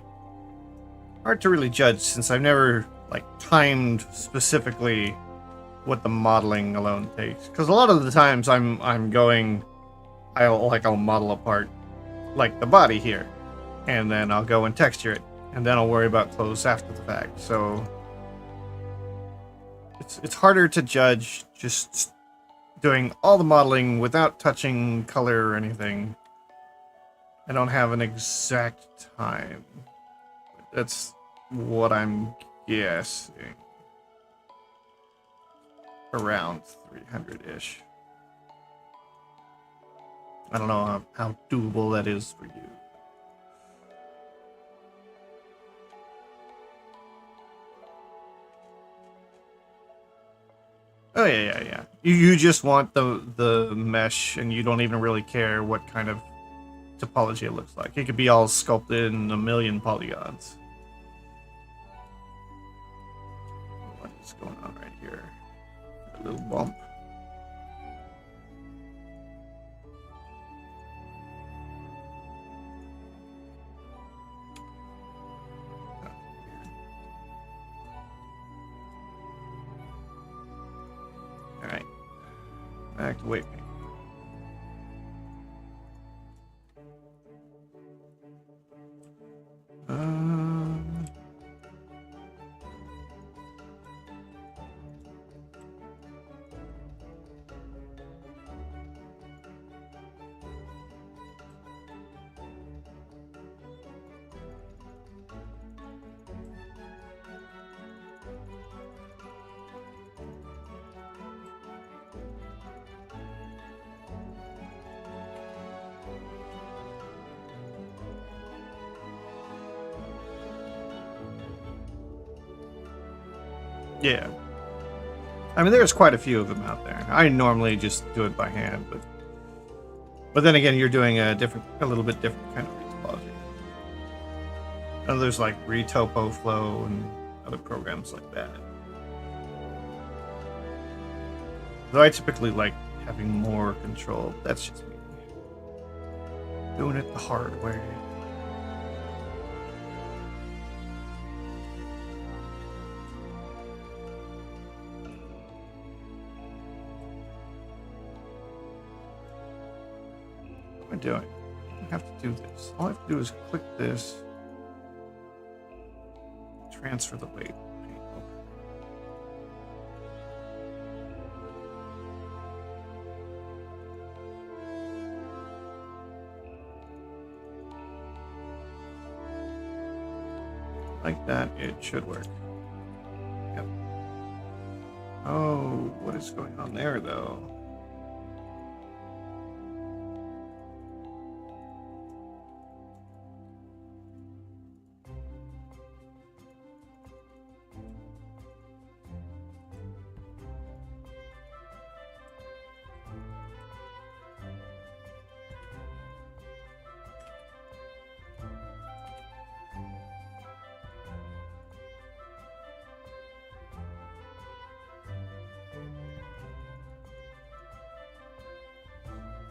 really judge since I've never like timed specifically what the modeling alone takes. Because a lot of the times I'll model apart like the body here, and then I'll go and texture it, and then I'll worry about clothes after the fact. So it's harder to judge just doing all the modeling without touching color or anything. I don't have an exact time. That's what I'm guessing. Around 300-ish. I don't know how doable that is for you. Oh yeah. You just want the mesh, and you don't even really care what kind of topology it looks like. It could be all sculpted in a million polygons. What is going on right here? A little bump. Alright. Back to weight paint. Yeah. I mean, there's quite a few of them out there. I normally just do it by hand, but then again, you're doing a little bit different kind of retopology. And there's like ReTopoFlow and other programs like that. Though I typically like having more control. That's just me. Doing it the hard way. What am I doing? I don't have to do this. All I have to do is click this. Transfer the weight. Like that, it should work. Yep. Oh, what is going on there, though?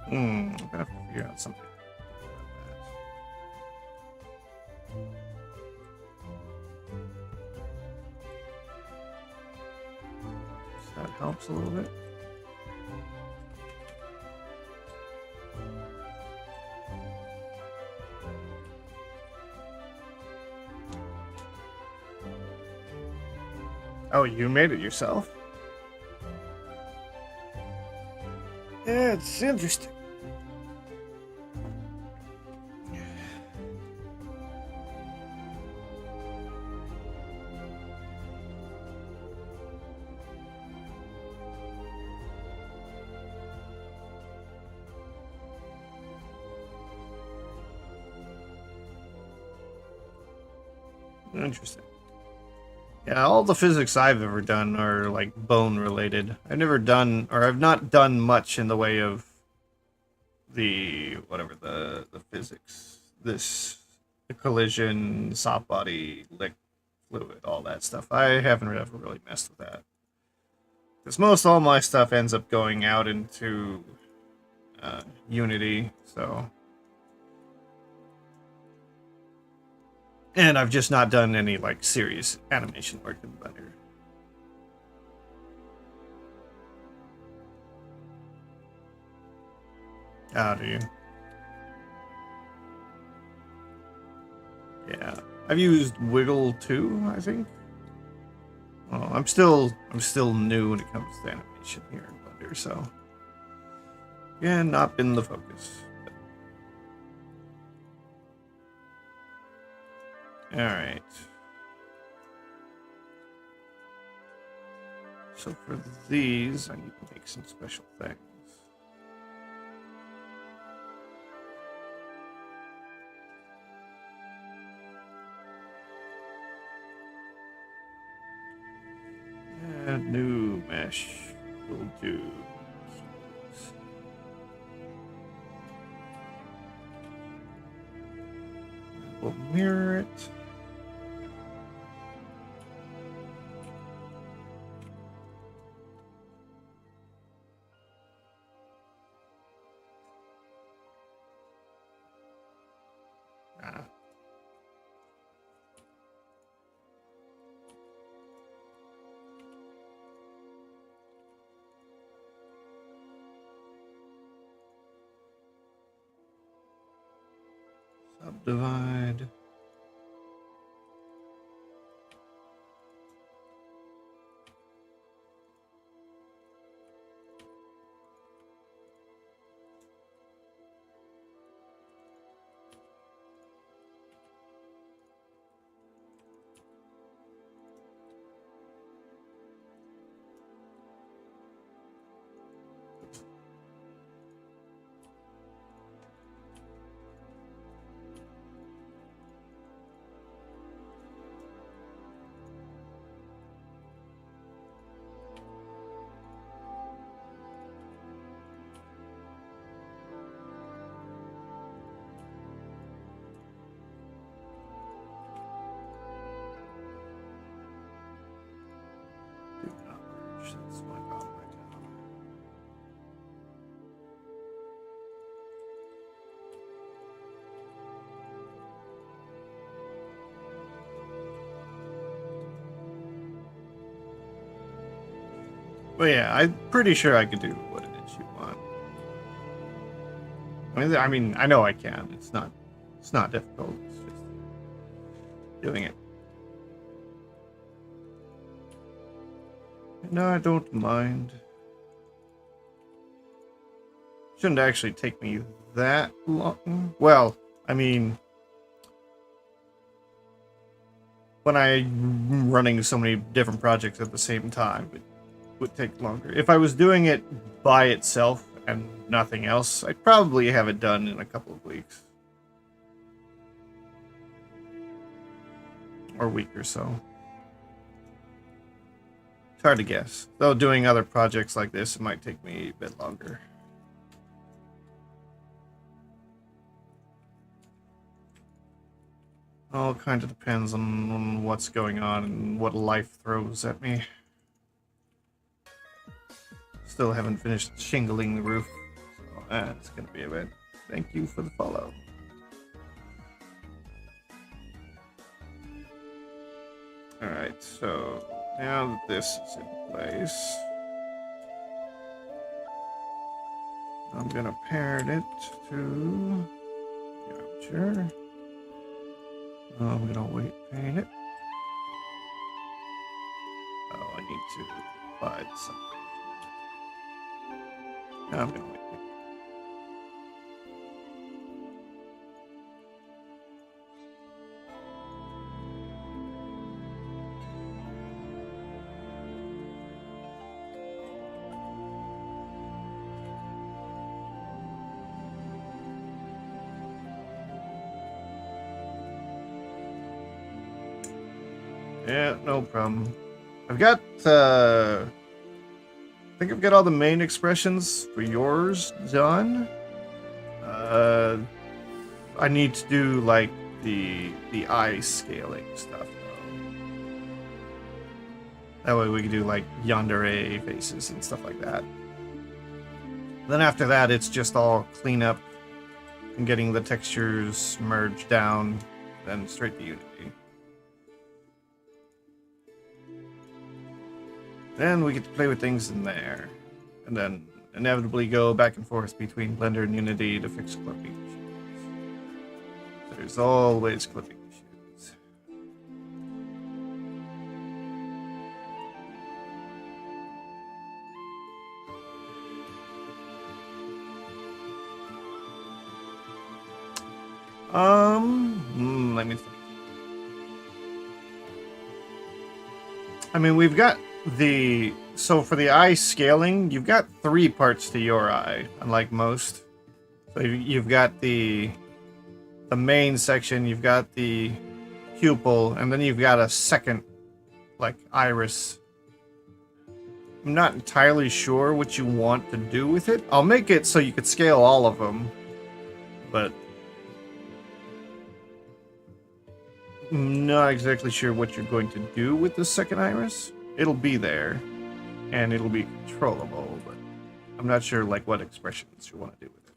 I'm gonna have to figure out something. So that helps a little bit. Oh, you made it yourself? Yeah, it's interesting. Interesting. Yeah, all the physics I've ever done are like bone related. I've not done much in the way of the physics. The collision, soft body, lick fluid, all that stuff. I haven't ever really messed with that. Because most all my stuff ends up going out into Unity, so. And I've just not done any like serious animation work in Blender. How do you? Yeah, I've used Wiggle too, I think. Well, I'm still new when it comes to animation here in Blender, so yeah, not been the focus. All right. So for these, I need to make some special things. Add new mesh will do. We'll mirror it. Subdivide. But yeah, I'm pretty sure I could do what it is you want. I mean, I know I can. It's not difficult. It's just doing it. No, I don't mind. Shouldn't actually take me that long. Well, I mean, when I'm running so many different projects at the same time, it would take longer. If I was doing it by itself and nothing else, I'd probably have it done in a couple of weeks. Or a week or so. It's hard to guess. Though doing other projects like this, it might take me a bit longer. All kind of depends on what's going on and what life throws at me. Still haven't finished shingling the roof, so that's gonna be a bit. Thank you for the follow. Alright, so now that this is in place, I'm gonna parent it to the armature. I'm gonna weight paint it. Oh, I need to apply something. I'm gonna weight paint. Yeah, no problem. I've got, I think I've got all the main expressions for yours done. I need to do, like, the eye scaling stuff, though. That way we can do, like, yandere faces and stuff like that. Then after that, it's just all cleanup and getting the textures merged down, then straight to Unity. Then we get to play with things in there. And then inevitably go back and forth between Blender and Unity to fix clipping issues. There's always clipping issues. Let me think. I mean, we've got so for the eye scaling, you've got 3 parts to your eye, unlike most. So you've got the main section, you've got the pupil, and then you've got a second, like, iris. I'm not entirely sure what you want to do with it. I'll make it so you could scale all of them, but I'm not exactly sure what you're going to do with the second iris. It'll be there, and it'll be controllable, but I'm not sure, like, what expressions you want to do with it.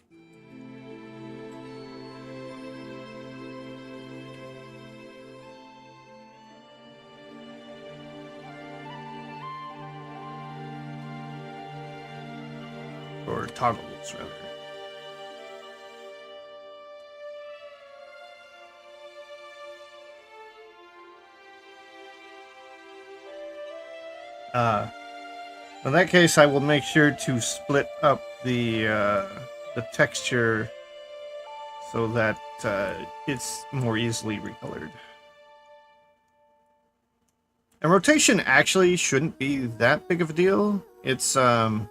Or toggles, rather. In that case, I will make sure to split up the texture so that it's more easily recolored. And rotation actually shouldn't be that big of a deal. It's when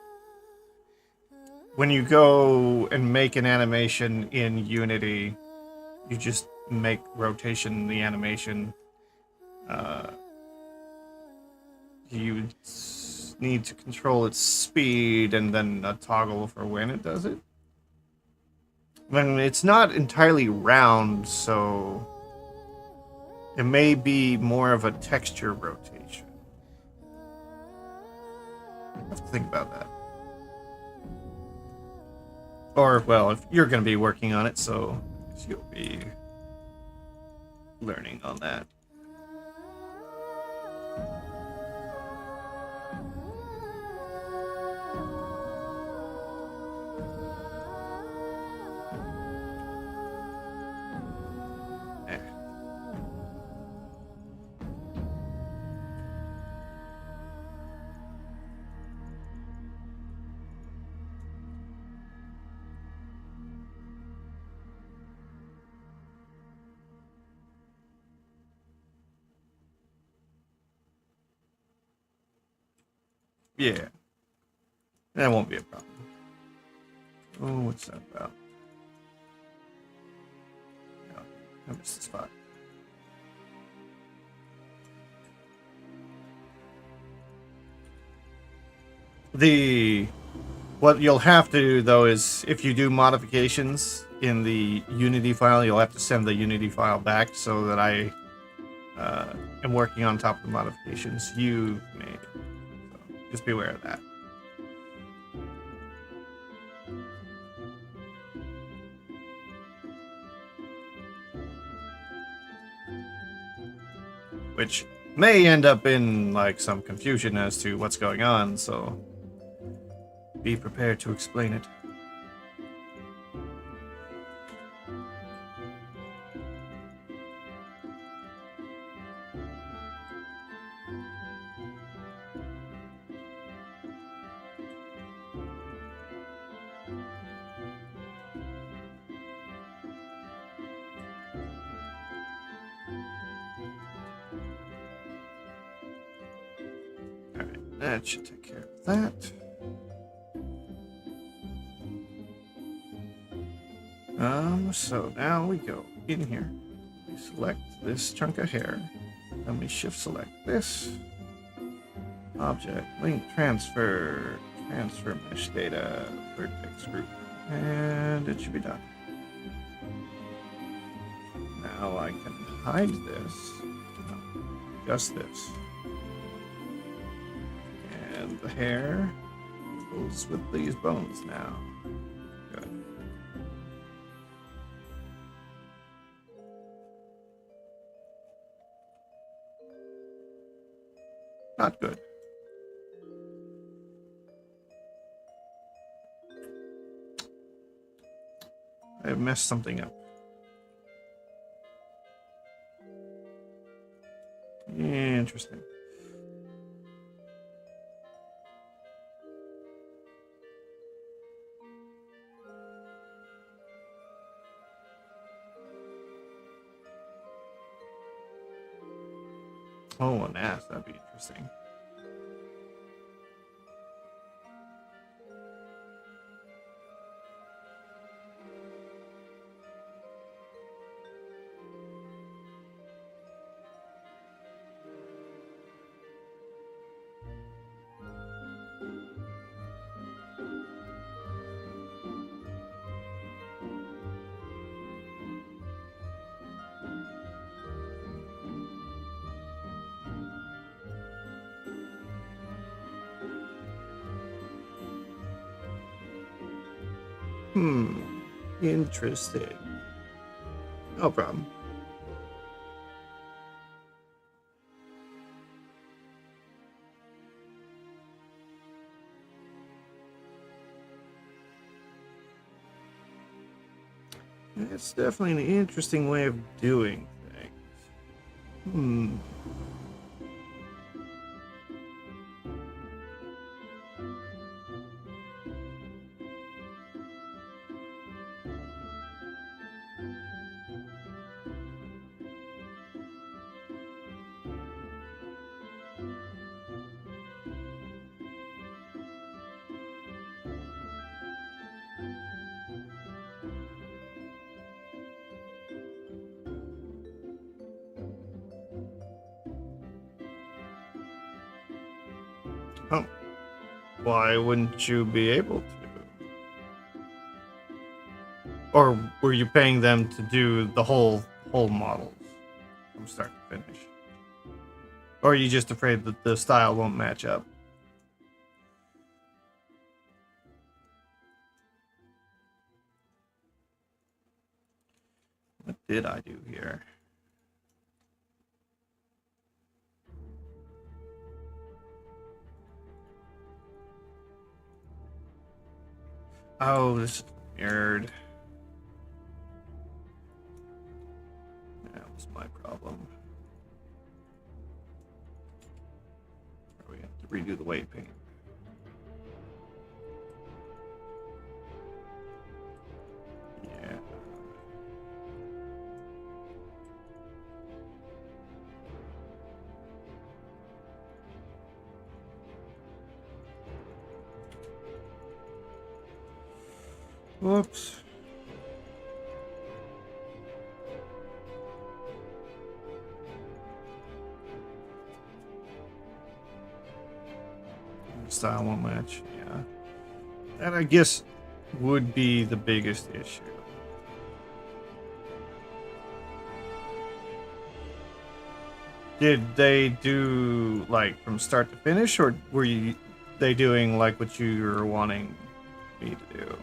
you go and make an animation in Unity, you just make rotation the animation. You need to control its speed and then a toggle for when it does it. I mean, it's not entirely round, so it may be more of a texture rotation. I have to think about that. Or, well, if you're going to be working on it, so you'll be learning on that. Yeah, that won't be a problem. Oh, what's that about? No, I missed the spot. What you'll have to do though is if you do modifications in the Unity file, you'll have to send the Unity file back so that I am working on top of the modifications you made. So just be aware of that. Which may end up in like some confusion as to what's going on, so be prepared to explain it. Alright, that should take care of that. So now we go in here. We select this chunk of hair. Then we shift select this. Object, link, transfer mesh data, vertex group. And it should be done. Now I can hide this. No, just this. And the hair goes with these bones now. Good. Not good. I messed something up. Interesting. Oh, an ass. That'd be interesting. Interesting. No problem. It's definitely an interesting way of doing things. Oh, why wouldn't you be able to? Or were you paying them to do the whole models from start to finish? Or are you just afraid that the style won't match up? What did I do here? Oh, this is mirrored. That was my problem. We have to redo the weight paint. Yeah. Whoops. Style won't match. Yeah. That, I guess, would be the biggest issue. Did they do, like, from start to finish, or were they doing, like, what you were wanting me to do?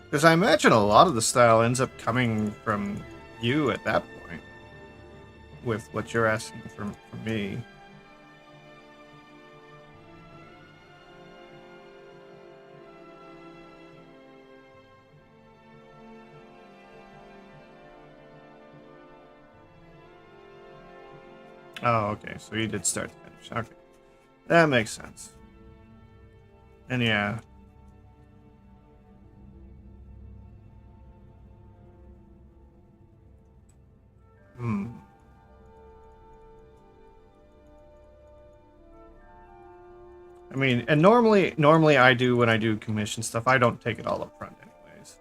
Because I imagine a lot of the style ends up coming from you at that point, with what you're asking from me. Oh, okay. So you did start to finish. Okay. That makes sense. And yeah. Hmm. I mean, and normally I do when I do commission stuff, I don't take it all up front anyways.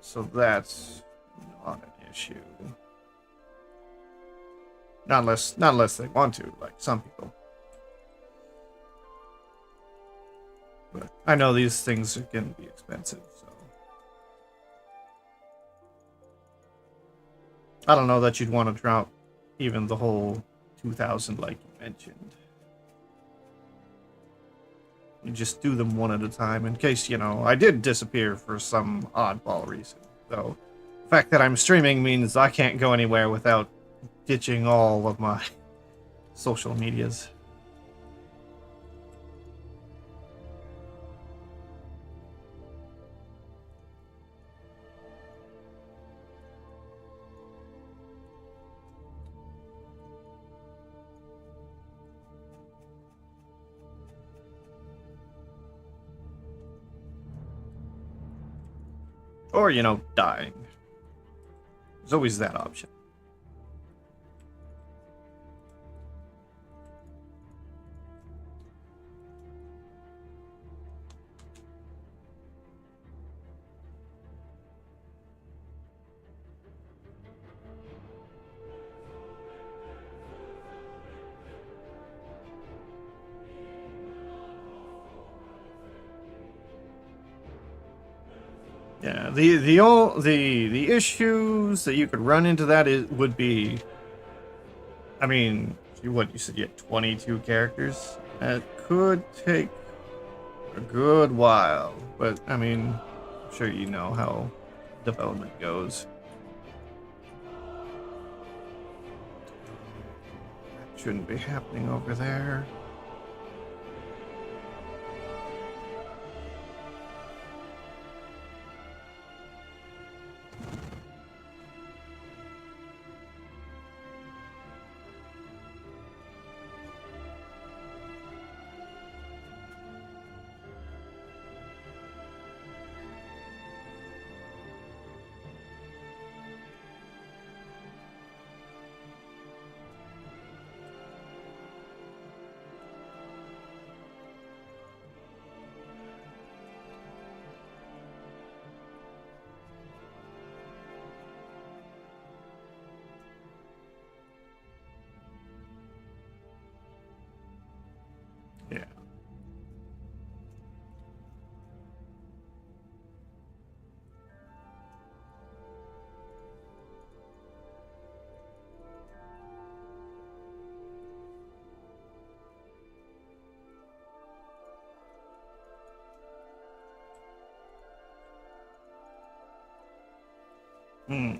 So that's not an issue. Not unless they want to, like some people. But I know these things are going to be expensive, so I don't know that you'd want to drop even the whole 2,000 like you mentioned. You just do them one at a time in case, I did disappear for some oddball reason. So the fact that I'm streaming means I can't go anywhere without ditching all of my social medias. Or, dying. There's always that option. Yeah, the issues that you could run into would be, I mean, you said you had 22 characters? That could take a good while, but I mean, I'm sure you know how development goes. That shouldn't be happening over there. Yeah. Hmm.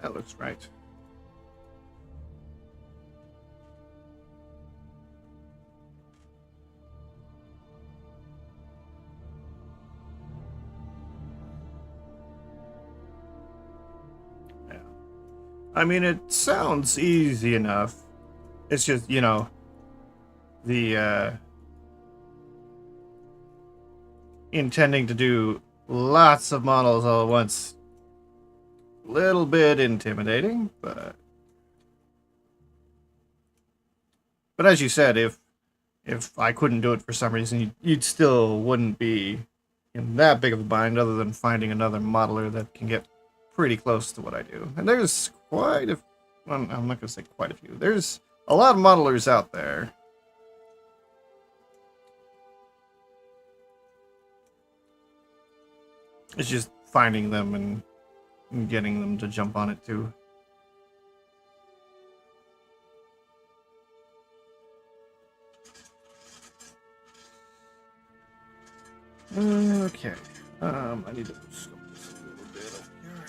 That looks right. Yeah. I mean, it sounds easy enough. It's just, you know, the intending to do lots of models all at once. Little bit intimidating, but as you said, if I couldn't do it for some reason, you'd still wouldn't be in that big of a bind, other than finding another modeler that can get pretty close to what I do. And there's quite a, well, I'm not gonna say quite a few. There's a lot of modelers out there. It's just finding them and getting them to jump on it too. Okay. I need to scope this a little bit over here.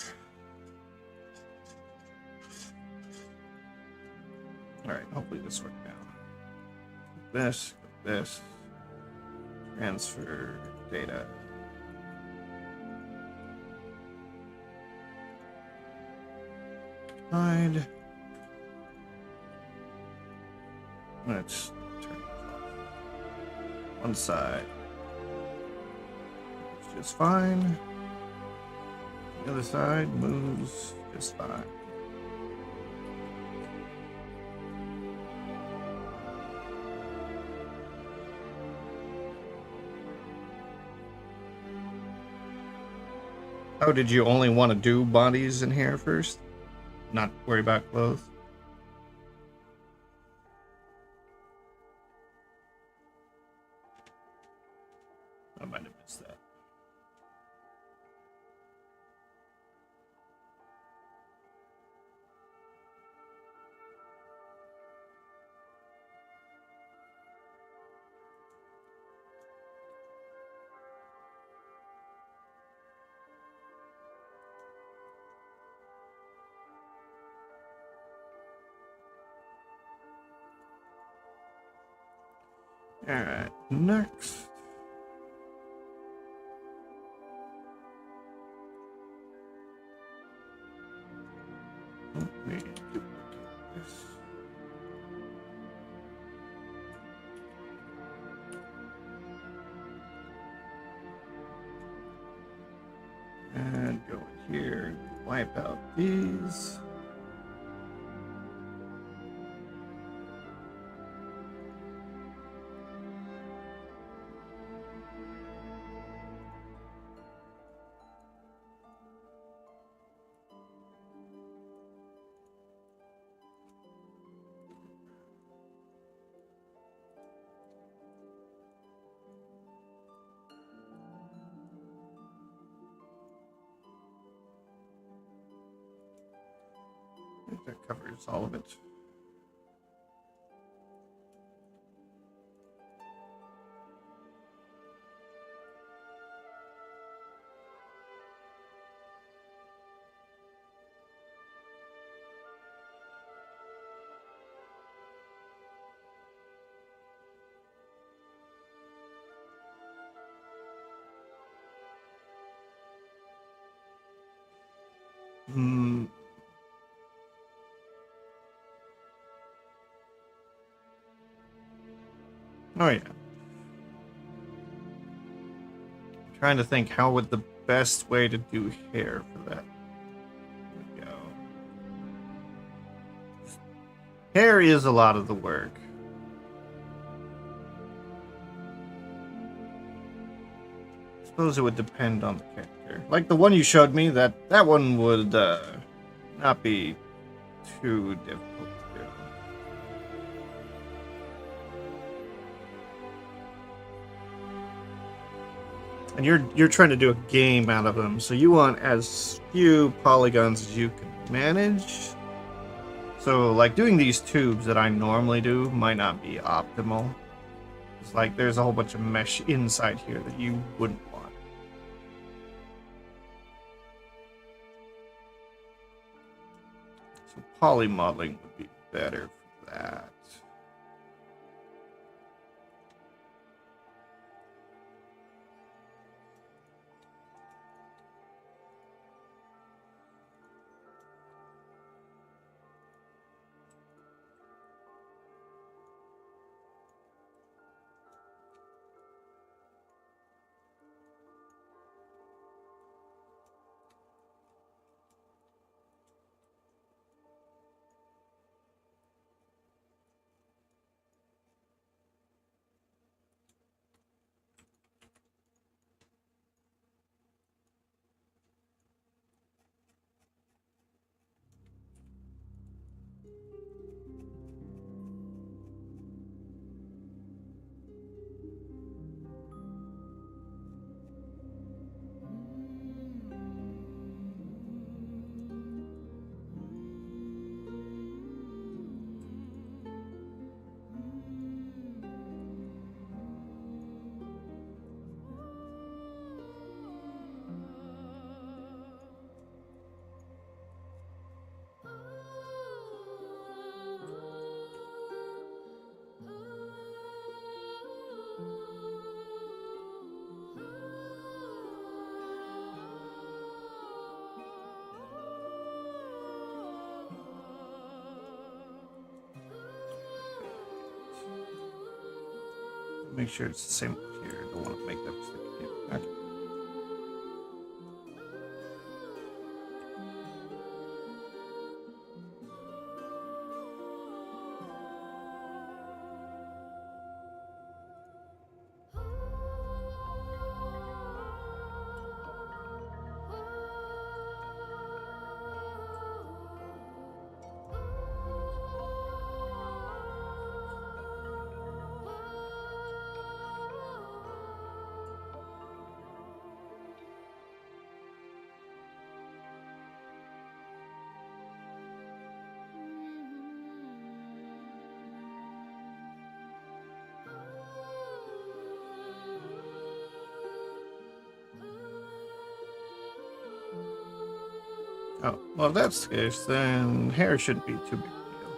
Alright, hopefully this worked now. This. Transfer data. Hide. Let's turn this off. One side. It's just fine. The other side moves just fine. Oh, did you only want to do bodies in here first? Not worry about clothes? I might have missed that. Alright, next. Let me duplicate this. And go in here, wipe out these. I think that covers all of it. Hmm. Oh yeah. I'm trying to think how would the best way to do hair for that would go. Hair is a lot of the work. I suppose it would depend on the character. Like the one you showed me, that one would not be too difficult to do. And you're trying to do a game out of them, so you want as few polygons as you can manage. So like doing these tubes that I normally do might not be optimal. It's like there's a whole bunch of mesh inside here that you wouldn't want. So poly modeling would be better for that. Make sure it's the same here. Don't want to make that mistake again. Okay. Oh, well, if that's the case, then hair shouldn't be too big a deal.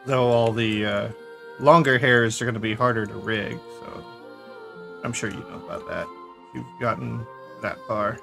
Though all the longer hairs are going to be harder to rig, so I'm sure you know about that. You've gotten that far.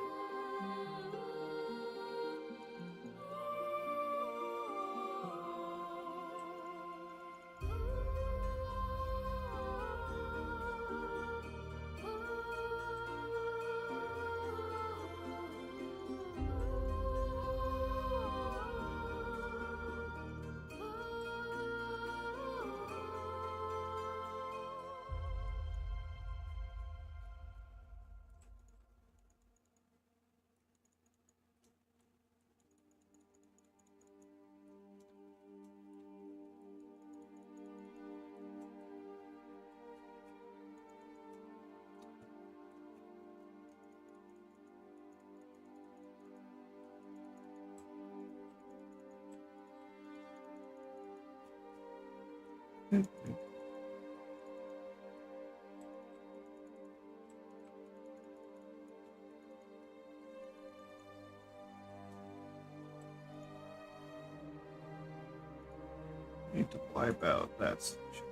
Need to wipe out that section.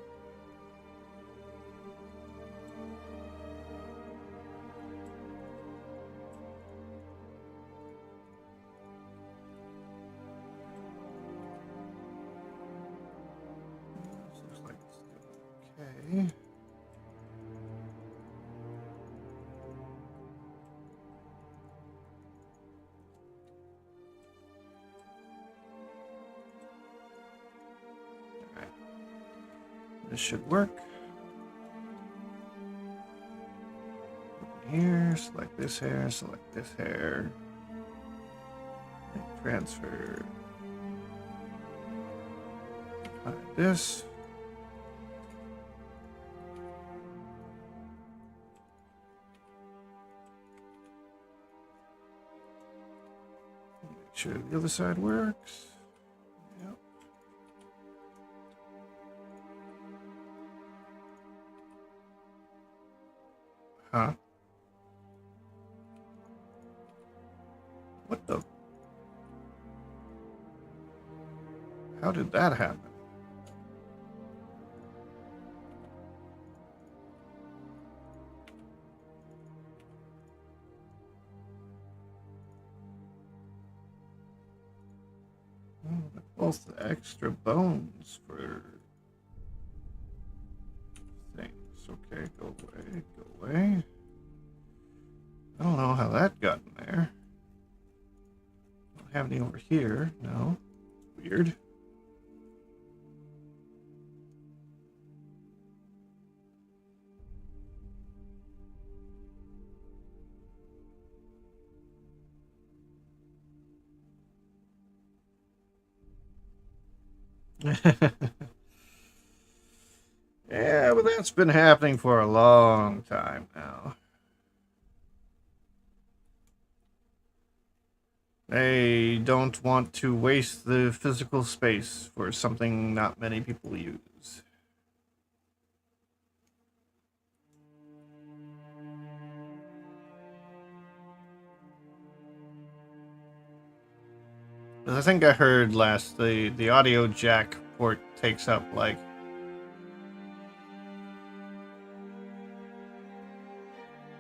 This looks like it's doing okay. Alright. This should work. Here, select this hair, select this hair. And transfer. Hide this. Make sure the other side works. Yep. Huh? What the? How did that happen? Oh, both extra bones for things. Okay, go away, go away. I don't know how that got in there. Don't have any over here. No. Weird. Yeah, but that's been happening for a long time now. They don't want to waste the physical space for something not many people use. I think I heard last the audio jack port takes up like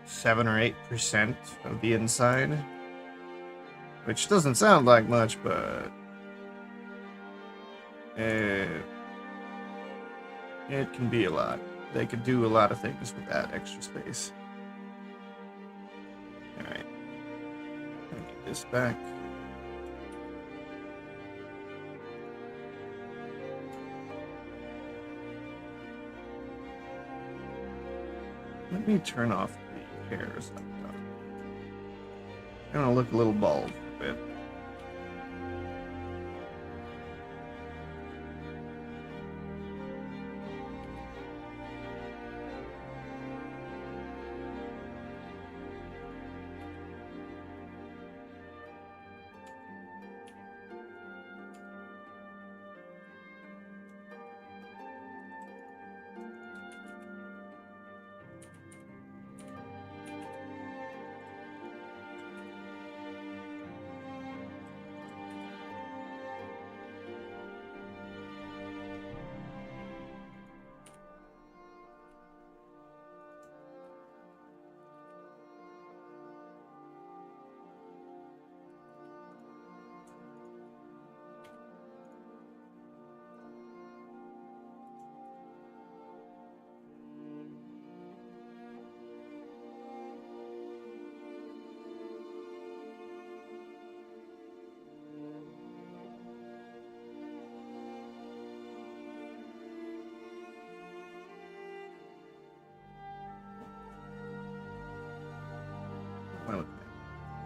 7 or 8% of the inside, which doesn't sound like much, but it can be a lot. They could do a lot of things with that extra space. All right, I need this back. Let me turn off the hairs. I'm gonna look a little bald for a bit.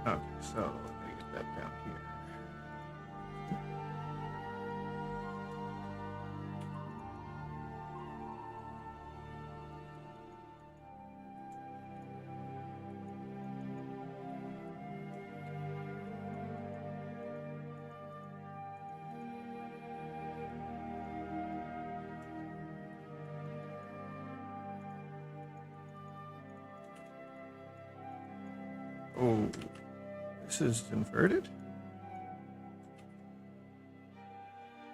Okay, so let me get that down here. Oh, this is inverted?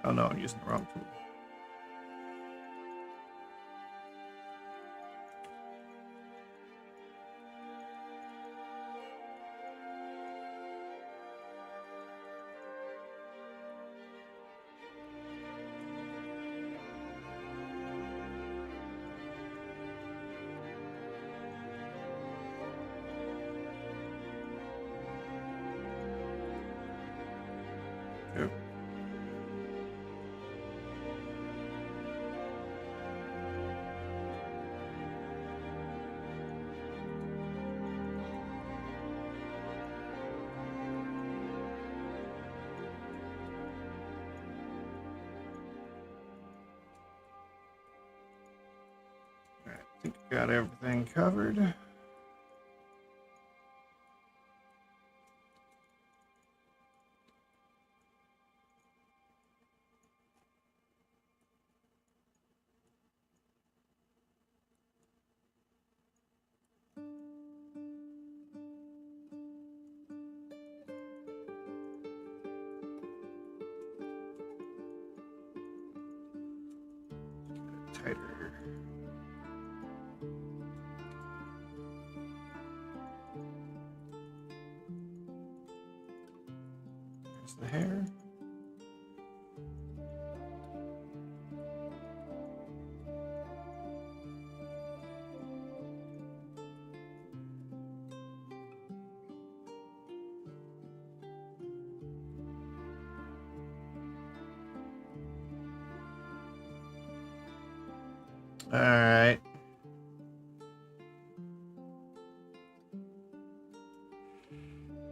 Oh no, I'm using the wrong tool. Yep. Alright, I think I got everything covered. tighter. There's the hair. All right.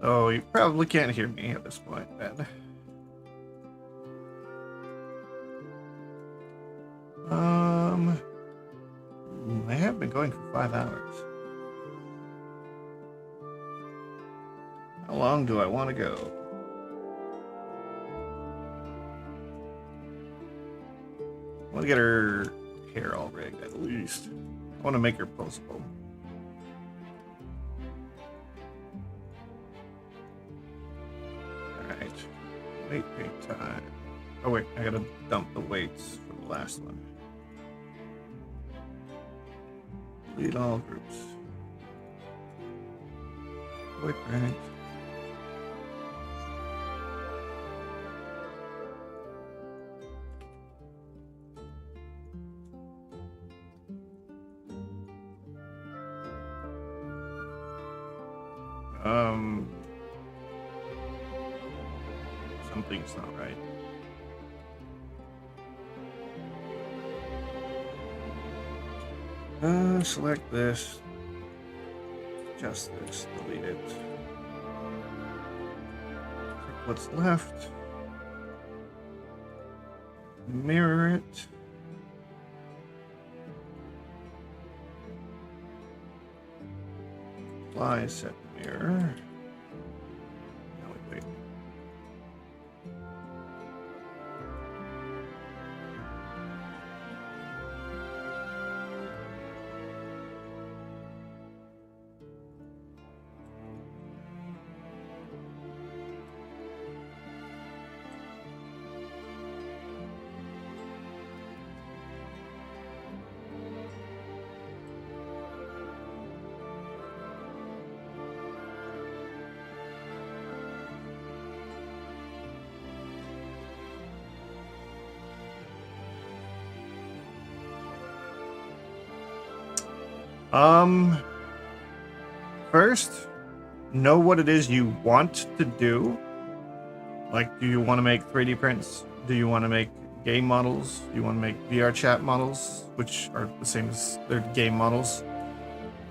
Oh, you probably can't hear me at this point, then. I have been going for 5 hours. How long do I want to go? I want to get her hair all rigged, at least. I want to make her postable. Alright. Weight paint time. Oh wait, I gotta dump the weights from the last one. Delete all groups. Weight paint. Something's not right. Select this. Just this. Delete it. Check what's left. Mirror it. Apply set mirror. Now we wait. First, know what it is you want to do. Like, do you want to make 3D prints? Do you want to make game models? Do you want to make VR chat models, which are the same as their game models?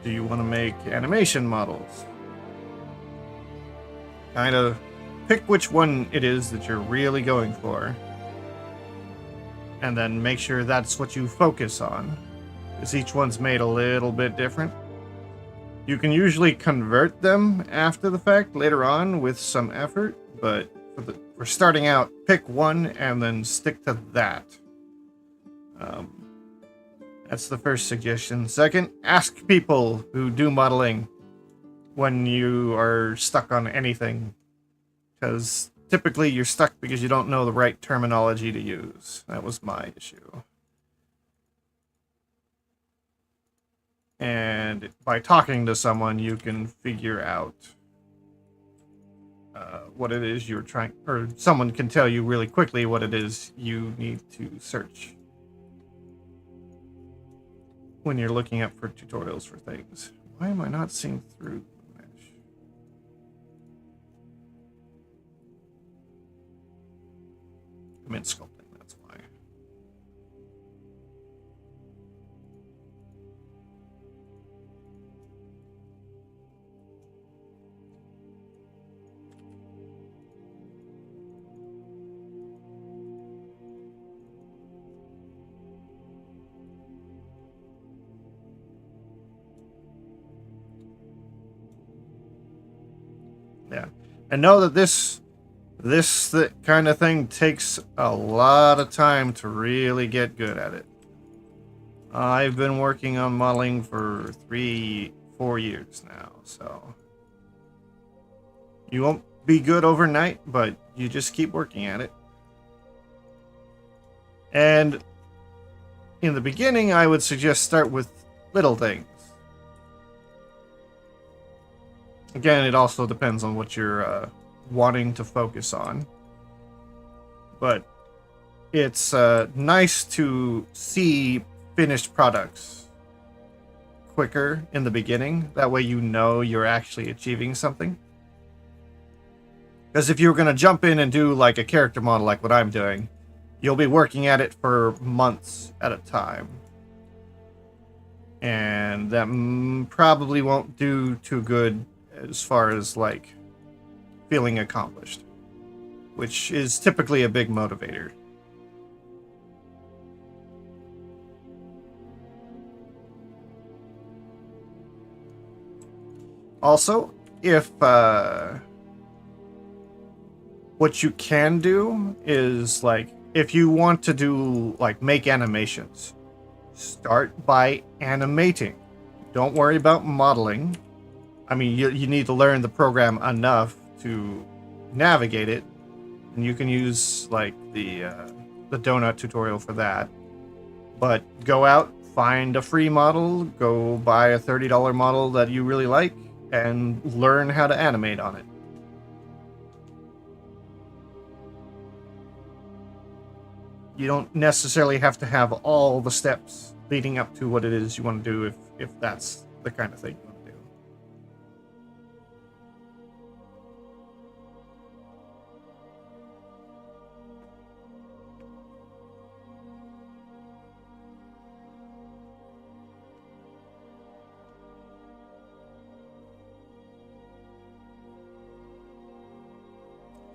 Do you want to make animation models? Kind of pick which one it is that you're really going for. And then make sure that's what you focus on. Because each one's made a little bit different. You can usually convert them after the fact later on with some effort, but for starting out, pick one and then stick to that. That's the first suggestion. Second, ask people who do modeling when you are stuck on anything, because typically you're stuck because you don't know the right terminology to use. That was my issue. And by talking to someone, you can figure out what it is you're trying, or someone can tell you really quickly what it is you need to search when you're looking up for tutorials for things. Why am I not seeing through the mesh? I'm in sculpting, that's why. Yeah, and know that this kind of thing takes a lot of time to really get good at it. I've been working on modeling for 3-4 years now, so you won't be good overnight, but you just keep working at it. And in the beginning, I would suggest start with little things. Again, it also depends on what you're wanting to focus on. But it's nice to see finished products quicker in the beginning. That way you know you're actually achieving something. Because if you're going to jump in and do like a character model like what I'm doing, you'll be working at it for months at a time. And that probably won't do too good as far as like feeling accomplished, which is typically a big motivator. Also, if what you can do is like if you want to do like make animations, start by animating. Don't worry about modeling. I mean, you need to learn the program enough to navigate it, and you can use like the donut tutorial for that. But go out, find a free model, go buy a $30 model that you really like, and learn how to animate on it. You don't necessarily have to have all the steps leading up to what it is you want to do if that's the kind of thing you want to do.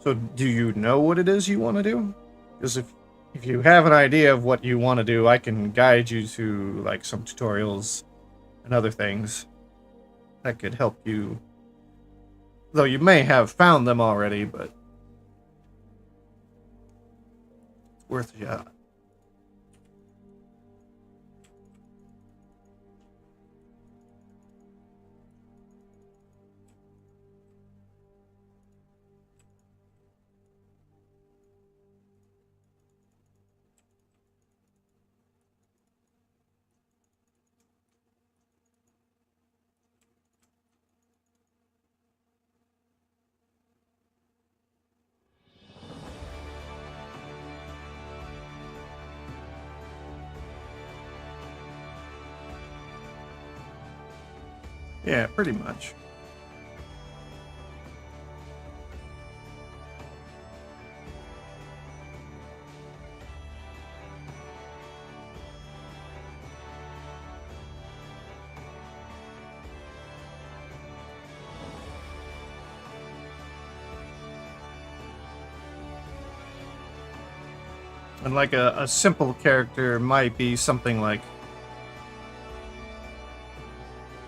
So do you know what it is you want to do? Because if you have an idea of what you want to do, I can guide you to like some tutorials and other things that could help you. Though you may have found them already, but it's worth a shot. Yeah, pretty much. And like a simple character might be something like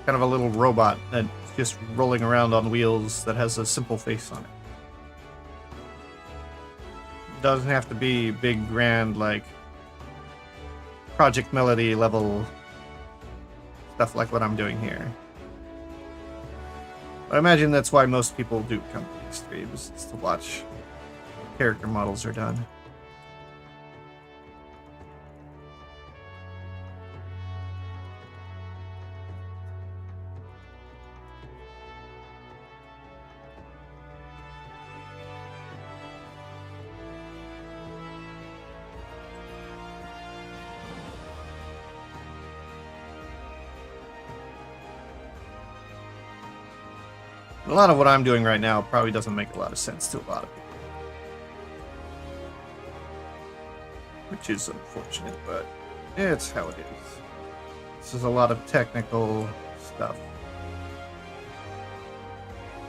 kind of a little robot that's just rolling around on wheels that has a simple face on it. Doesn't have to be big, grand, like Project Melody level stuff like what I'm doing here. I imagine that's why most people do come to these streams, is to watch how character models are done. A lot of what I'm doing right now probably doesn't make a lot of sense to a lot of people, which is unfortunate, but it's how it is. This is a lot of technical stuff.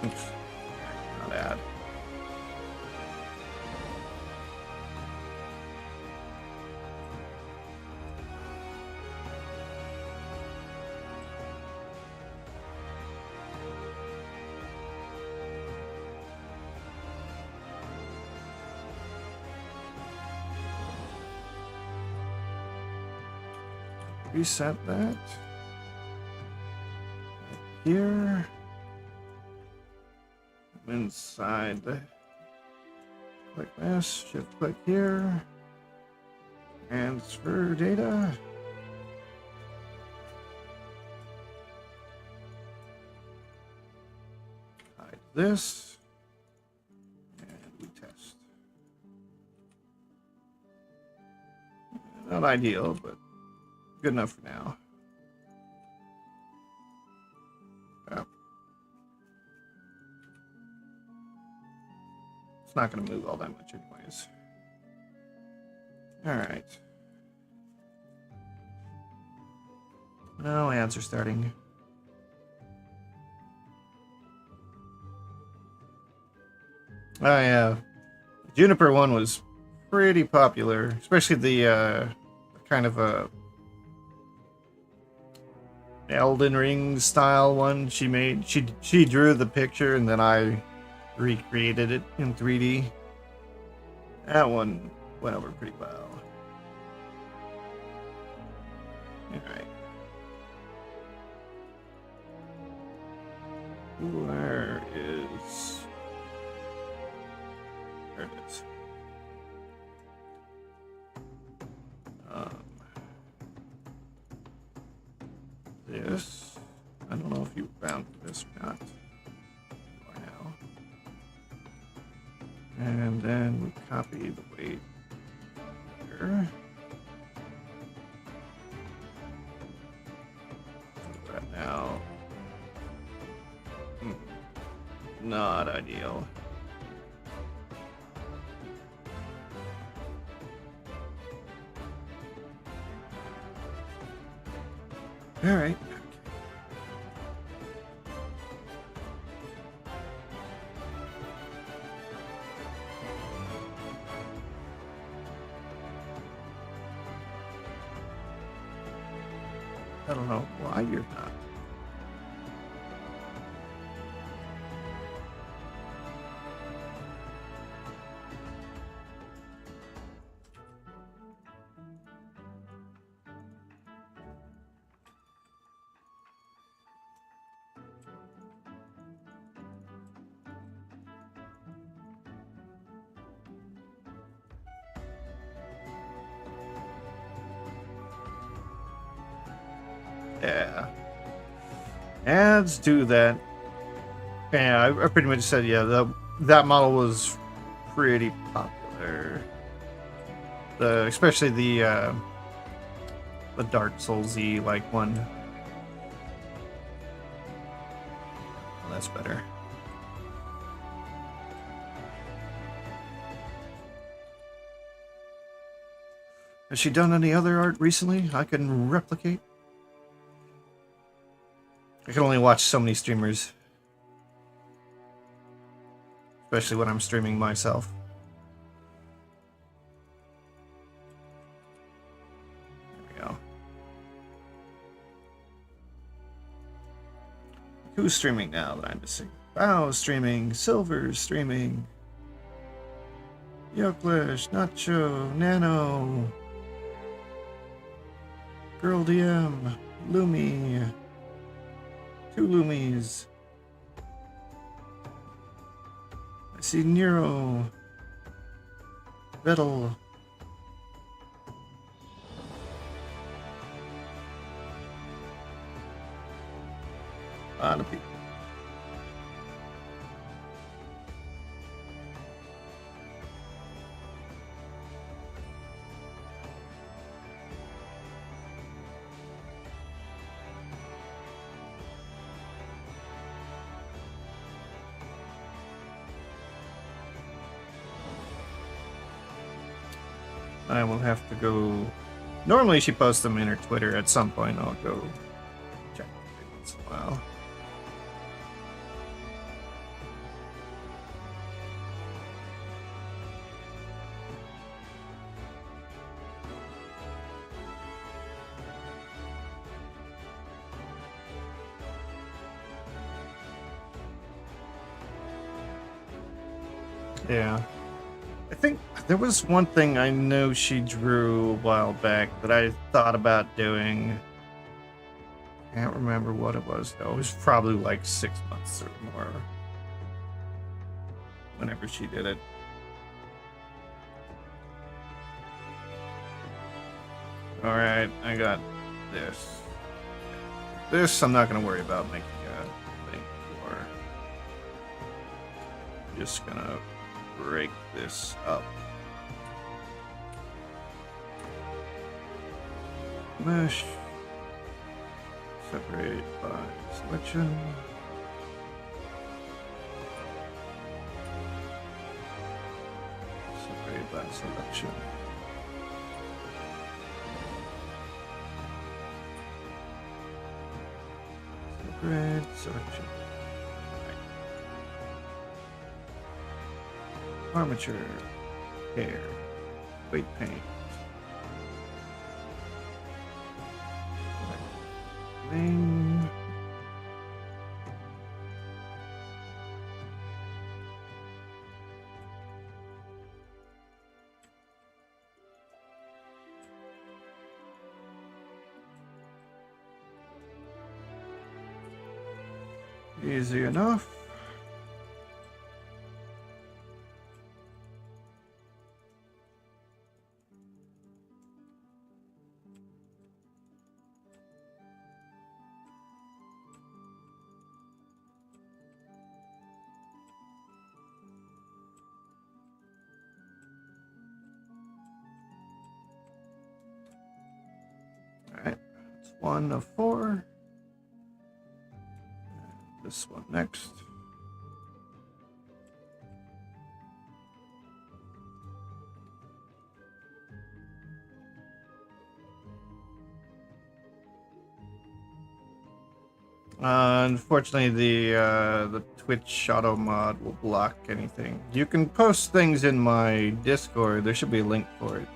Oops. Not add. Reset that. Here. Inside. Click this, shift click here. Transfer data. hide this. And we test. Not ideal, but good enough for now. Yeah. It's not going to move all that much anyways. Alright. No, ads are starting. Oh yeah. Juniper one was pretty popular, especially the kind of a Elden Ring style one she made. She drew the picture and then I recreated it in 3D. That one went over pretty well. Alright. Where is... There it is. This... I don't know if you found this or not. You are now. And then we copy the weight here. Right now. Not ideal. All right. I don't know why you're not. Yeah. Ads do that. Yeah, I pretty much said, yeah, that model was pretty popular. Especially the Dark Souls-y like one. Oh, that's better. Has she done any other art recently I can replicate? I can only watch so many streamers. Especially when I'm streaming myself. There we go. Who's streaming now that I'm missing? Bao streaming, Silver's streaming. Yoklish, Nacho, Nano. Girl DM, Lumi. 2 Lumies. I see Nero. Vettel. A lot of people. I will have to go. Normally she posts them in her Twitter. At some point I'll go check it once in a while. Yeah. I think there was one thing I know she drew a while back that I thought about doing. I can't remember what it was though. It was probably like 6 months or more. Whenever she did it. Alright, I got this. This I'm not going to worry about making a link for. Just gonna break this up. Mesh. Separate by selection. Separate by selection. Separate selection. Right. Armature. Hair. Weight paint. Main. Easy enough. Alright, that's 1 of 4. This one next. Unfortunately, the Twitch auto mod will block anything. You can post things in my Discord. There should be a link for it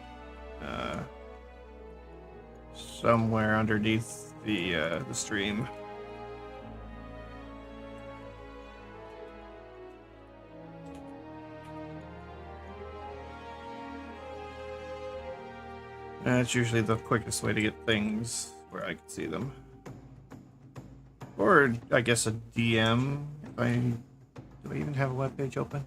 somewhere underneath the stream. That's usually the quickest way to get things where I can see them. Or, I guess, a DM. Do I even have a web page open?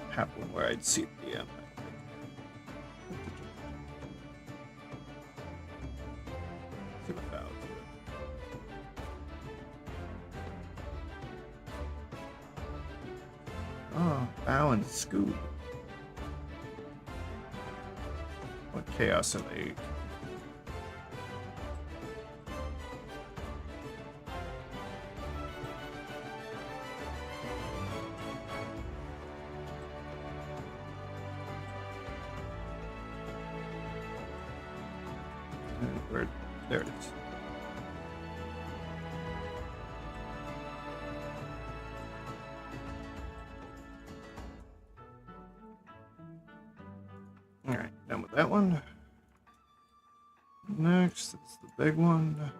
Have one where I'd see the DM. Oh, Bow and Scoop. What Chaos Elite? Where? There it is. Alright, done with that one. Next, it's the big one.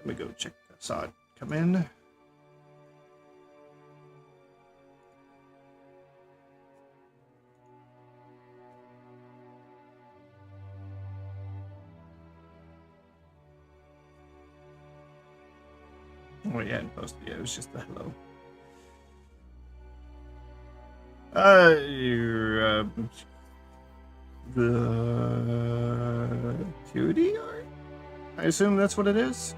Let me go check Assad come in. Oh, yeah, and posted. Yeah, it was just a hello. The cutie art? I assume that's what it is.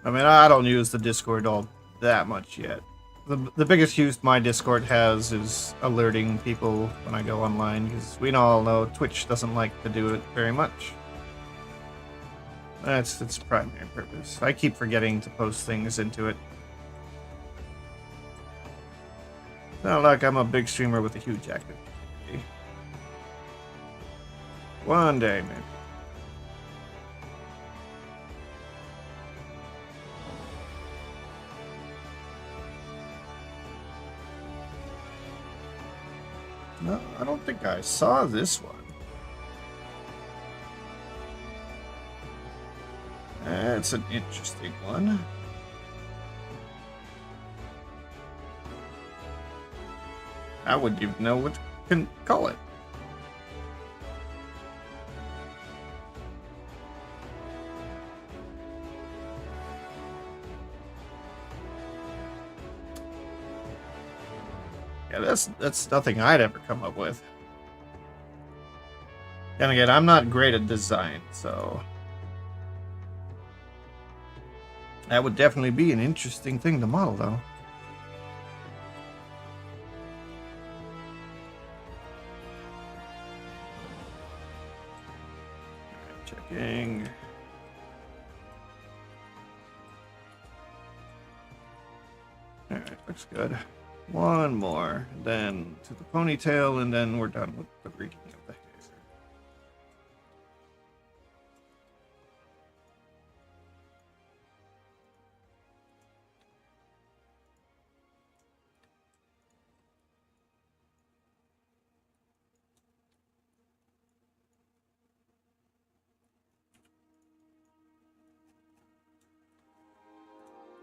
I mean, I don't use the Discord all that much yet. The biggest use my Discord has is alerting people when I go online, because we all know Twitch doesn't like to do it very much. That's its primary purpose. I keep forgetting to post things into it. It's not like I'm a big streamer with a huge active community. One day, maybe. No, I don't think I saw this one. That's an interesting one. I wouldn't even know what to call it. Yeah, that's nothing I'd ever come up with. And again, I'm not great at design, so that would definitely be an interesting thing to model, though. Checking. Alright, looks good. One more, then to the ponytail, and then we're done with the rigging of the hair.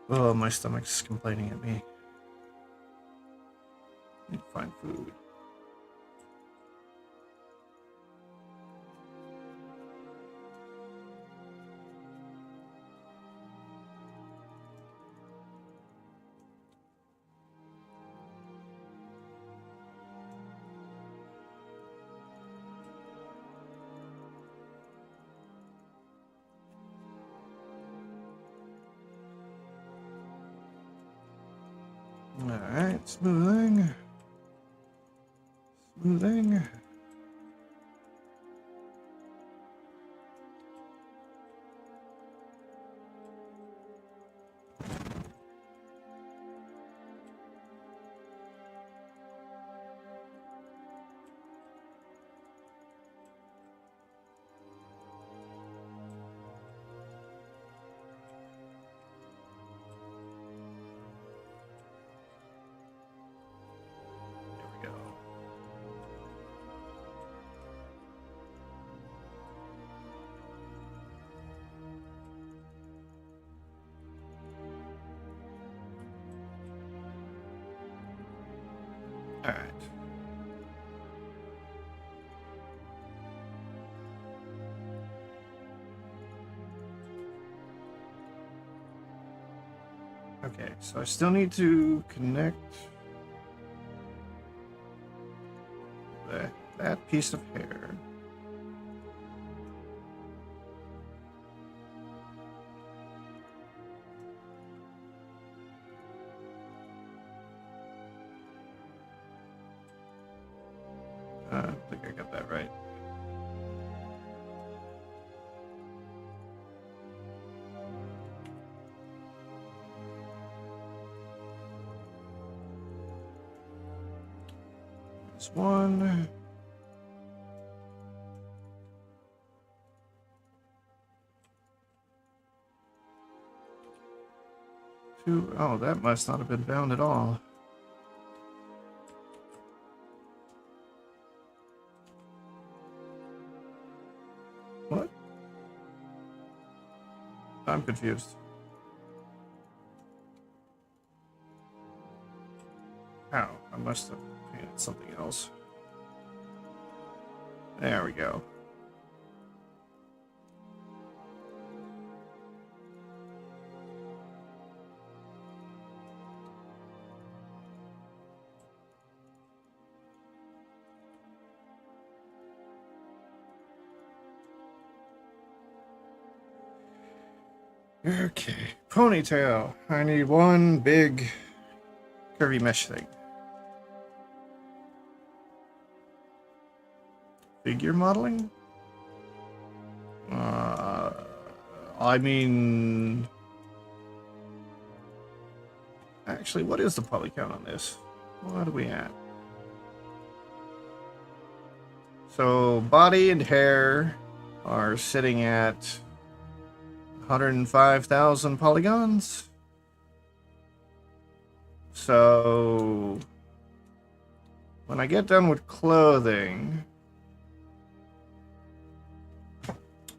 Oh, my stomach's complaining at me. Need to find food. Alright, smoothing. Smoothing. Alright. Okay, so I still need to connect that piece of hair. I don't think I got that right. There's one. Two. Oh, that must not have been bound at all. What? I'm confused. How? I must have painted something else. There we go. Okay, ponytail. I need one big curvy mesh thing. Figure modeling? I mean... Actually, what is the poly count on this? What are we at? So body and hair are sitting at 105,000 polygons. So when I get done with clothing,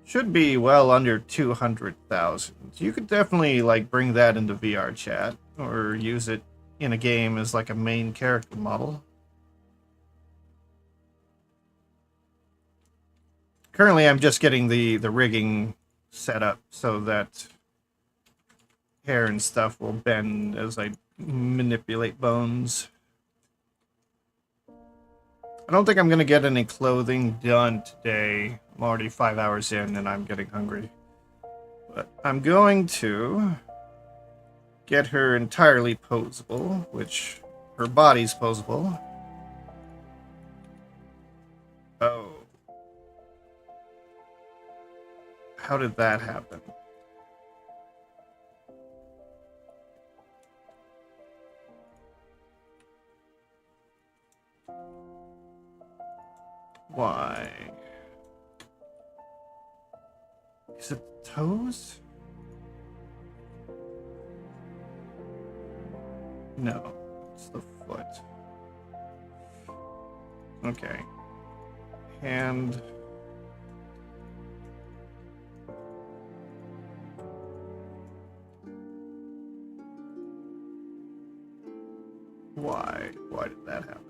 should be well under 200,000. You could definitely like bring that into VR chat or use it in a game as like a main character model. Currently, I'm just getting the rigging set up so that hair and stuff will bend as I manipulate bones. I don't think I'm going to get any clothing done today. I'm already 5 hours in and I'm getting hungry. But I'm going to get her entirely posable, which her body's posable. Oh. How did that happen? Why? Is it the toes? No, it's the foot. Okay. Hand. Why? Why did that happen?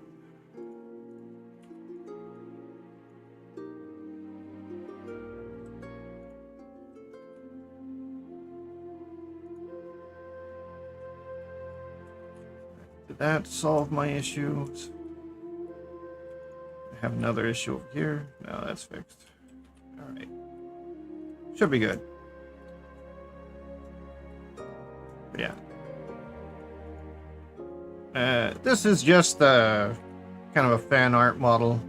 Did that solve my issues? I have another issue over here. No, that's fixed. Alright. Should be good. But yeah. This is just kind of a fan art model.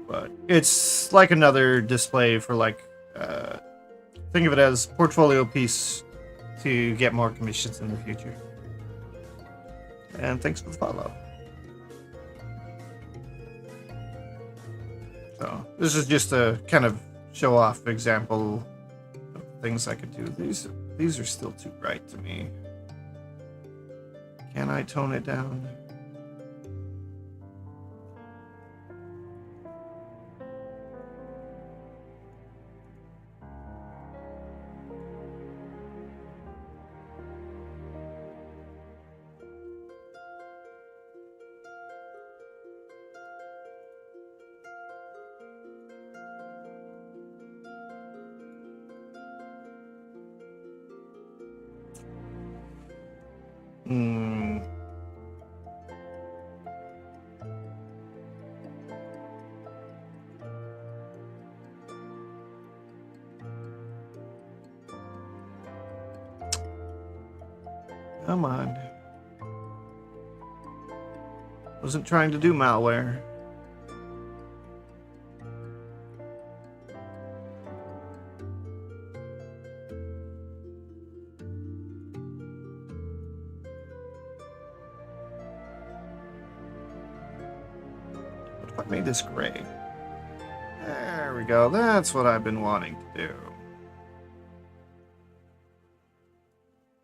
But it's like another display for like, think of it as portfolio piece to get more commissions in the future. And thanks for the follow. So this is just a kind of show off example of things I could do. These are still too bright to me. Can I tone it down? Come on. Wasn't trying to do malware. What if I made this gray? There we go. That's what I've been wanting to do.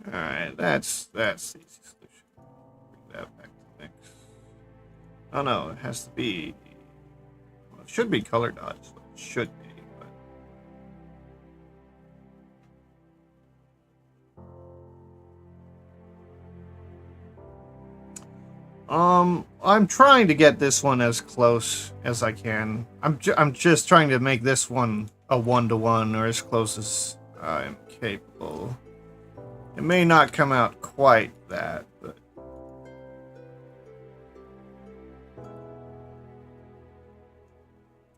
Alright, that's the easy solution. Bring that back to mix. Oh no, it has to be. Well, it should be color dodged. It should be, but. I'm trying to get this one as close as I can. I'm just trying to make this one a 1-to-1 or as close as I'm capable. It may not come out quite that, but.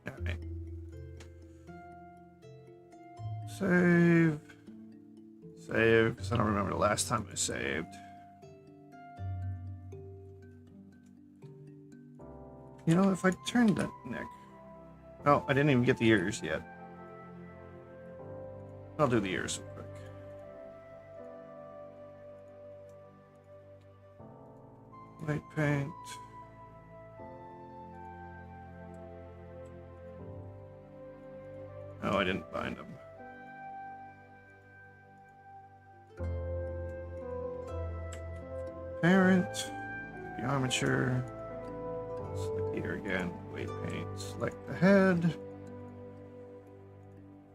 Alright. Save. Save, because I don't remember the last time I saved. You know, if I turned that neck. Oh, I didn't even get the ears yet. I'll do the ears real quick. White paint. Oh, I didn't find them. Parent, the armature. Select here again. Weight paint. Select the head.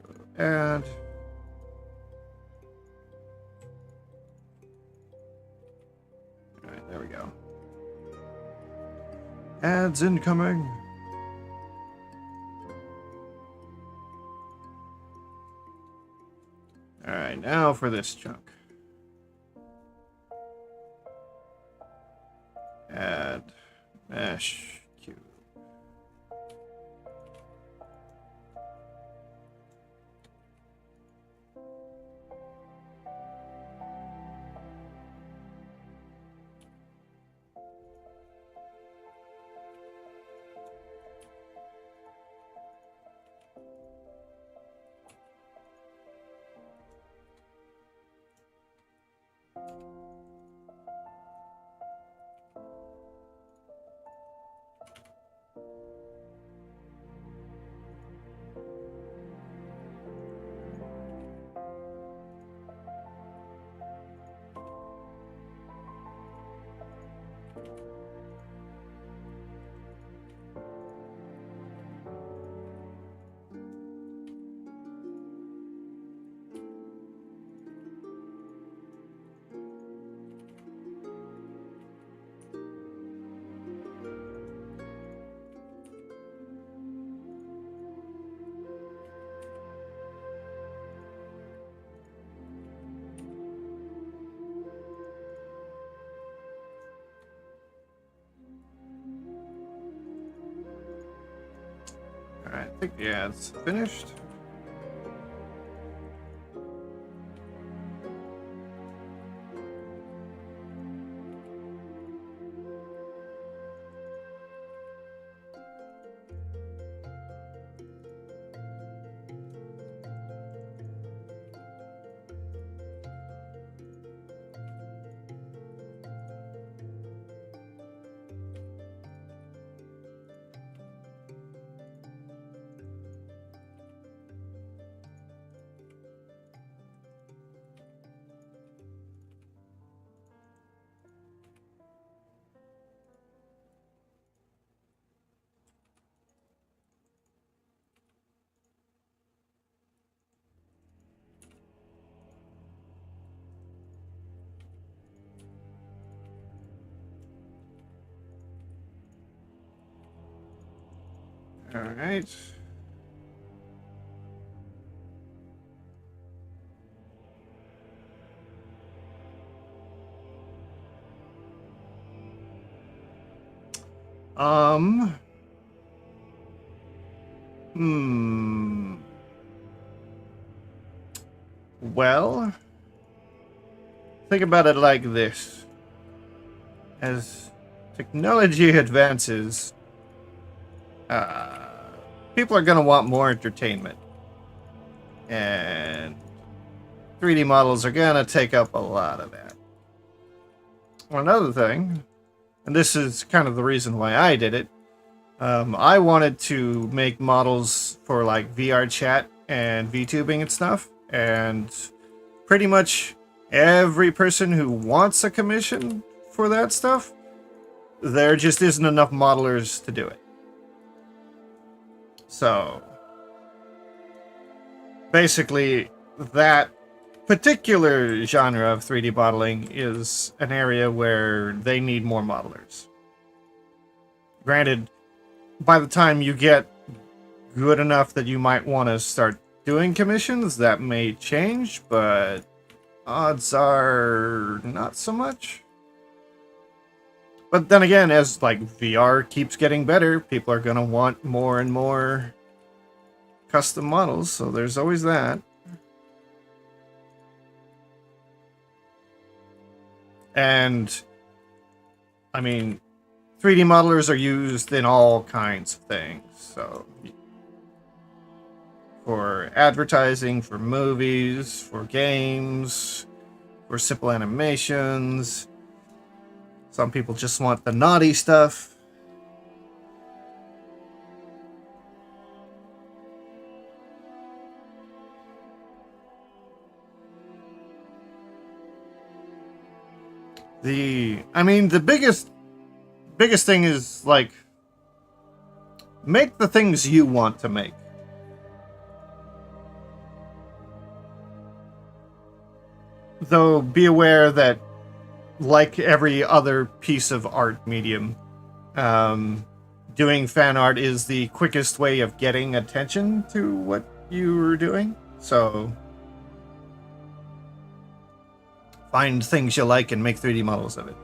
Go to add. Alright, there we go. Ads incoming. Alright, now for this chunk. Add mesh cube. Alright, I think the ad's finished. Alright. Hmm. Well, think about it like this. As technology advances, people are going to want more entertainment. And 3D models are going to take up a lot of that. Another thing, and this is kind of the reason why I did it, I wanted to make models for like VR chat and VTubing and stuff, and pretty much every person who wants a commission for that stuff, there just isn't enough modelers to do it. So, basically, that particular genre of 3D modeling is an area where they need more modelers. Granted, by the time you get good enough that you might want to start doing commissions, that may change, but odds are not so much. But then again, as like VR keeps getting better, people are going to want more and more custom models, so there's always that. And I mean, 3D modelers are used in all kinds of things. So for advertising, for movies, for games, for simple animations. Some people just want the naughty stuff. I mean, the biggest thing is like make the things you want to make. Though be aware that, like every other piece of art medium, doing fan art is the quickest way of getting attention to what you're doing. So find things you like and make 3D models of it.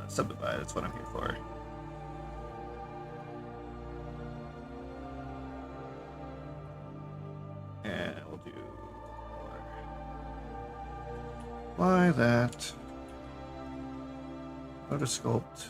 Subdivide, that's what I'm here for. And we'll do apply that. Go to sculpt.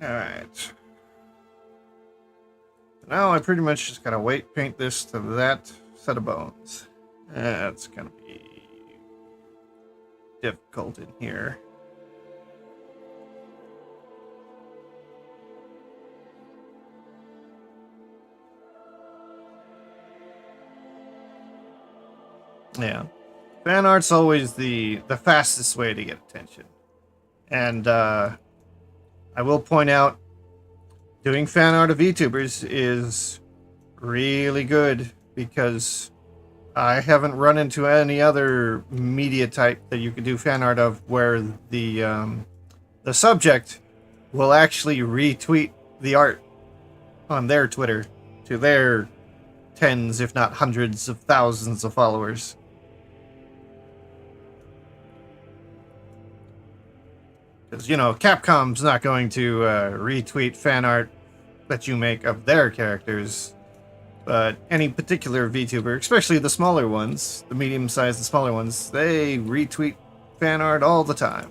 Alright. Now I pretty much just gotta weight paint this to that set of bones. That's gonna be difficult in here. Yeah. Fan art's always the fastest way to get attention. And I will point out, doing fan art of VTubers is really good because I haven't run into any other media type that you could do fan art of where the subject will actually retweet the art on their Twitter to their tens, if not hundreds of thousands of followers. Because, you know, Capcom's not going to retweet fan art that you make of their characters, but any particular VTuber, especially the smaller ones, the medium-sized and smaller ones, they retweet fan art all the time.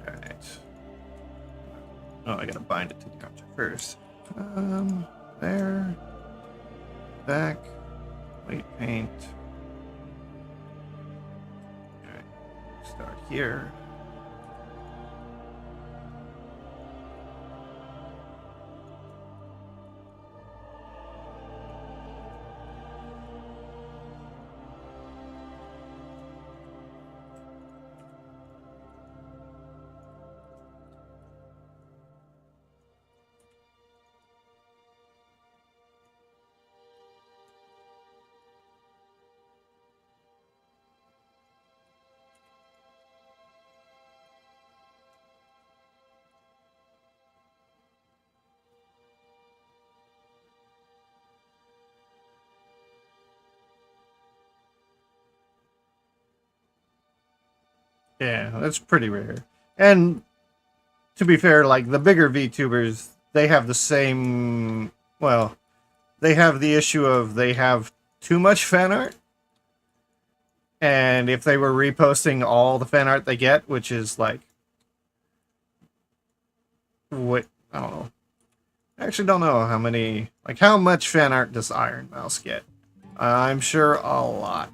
Alright. Oh, I gotta bind it to the object first. There. Back. Weight paint. Alright. Start here. Yeah, that's pretty rare. And to be fair, like the bigger VTubers, they have the same. Well, they have the issue of they have too much fan art. And if they were reposting all the fan art they get, which is like. What? I don't know. I actually don't know how many. Like, how much fan art does Iron Mouse get? I'm sure a lot.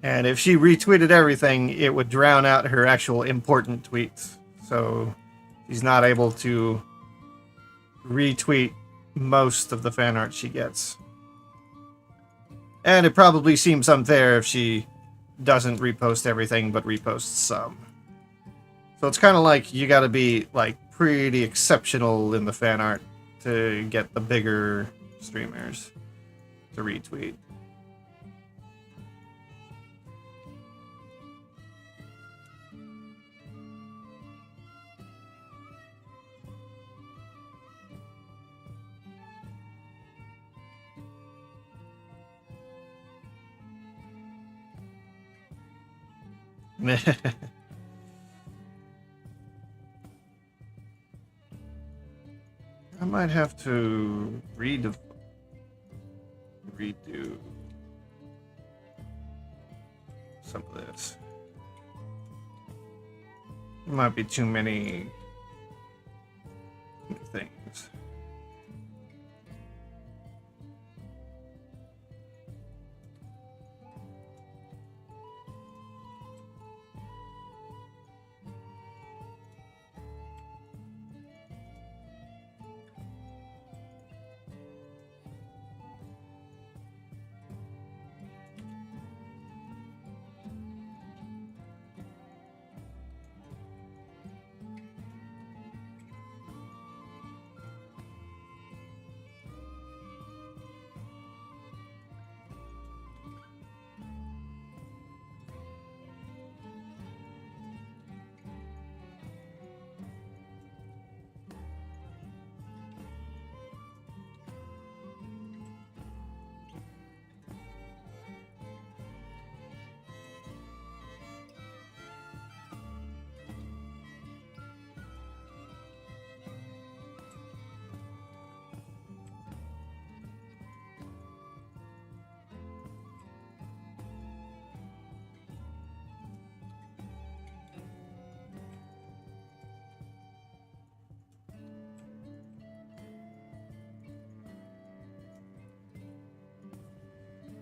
And if she retweeted everything, it would drown out her actual important tweets. So she's not able to retweet most of the fan art she gets. And it probably seems unfair if she doesn't repost everything, but reposts some. So it's kind of like you gotta be like pretty exceptional in the fan art to get the bigger streamers to retweet. I might have to redo some of this. There might be too many things.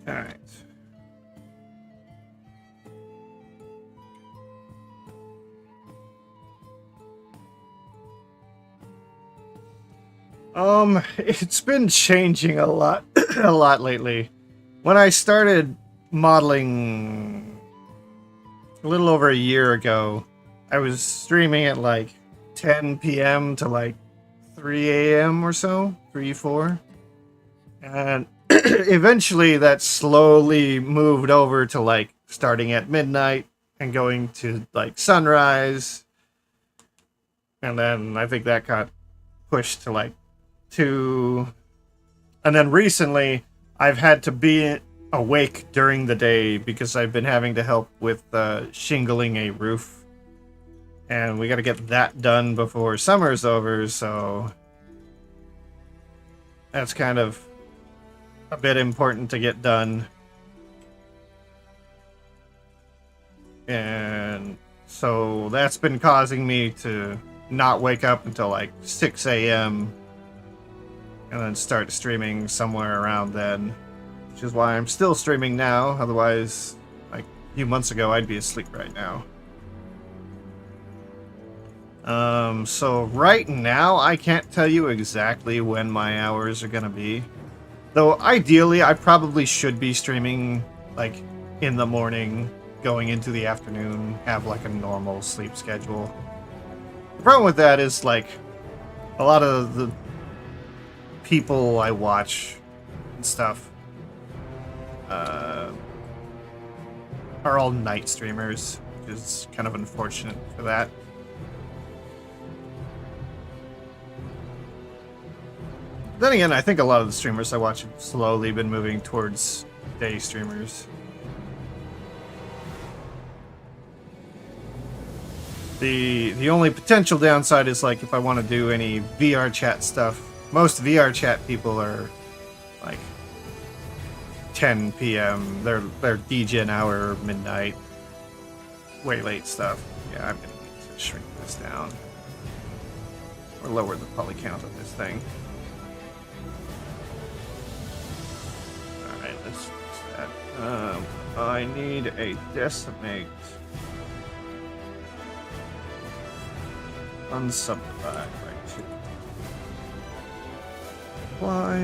All right. It's been changing a lot, a lot lately. When I started modeling a little over a year ago, I was streaming at like 10 p.m. to like 3 a.m. or so, 3, 4. And eventually that slowly moved over to like starting at midnight and going to like sunrise. And then I think that got pushed to like 2. And then recently I've had to be awake during the day because I've been having to help with shingling a roof. And we got to get that done before summer's over, so that's kind of a bit important to get done. And so that's been causing me to not wake up until like 6 a.m. and then start streaming somewhere around then, which is why I'm still streaming now. Otherwise, like a few months ago, I'd be asleep right now. So right now, I can't tell you exactly when my hours are gonna be. Though ideally, I probably should be streaming like in the morning, going into the afternoon, have like a normal sleep schedule. The problem with that is like a lot of the people I watch and stuff are all night streamers, which is kind of unfortunate for that. Then again, I think a lot of the streamers I watch have slowly been moving towards day streamers. The only potential downside is like if I want to do any VR chat stuff. Most VR chat people are like 10 p.m. They're DGen hour, midnight, way late stuff. Yeah, I'm gonna need to shrink this down or lower the poly count of this thing. Let's fix that. I need a decimate. Unsubdivide by 2. Apply.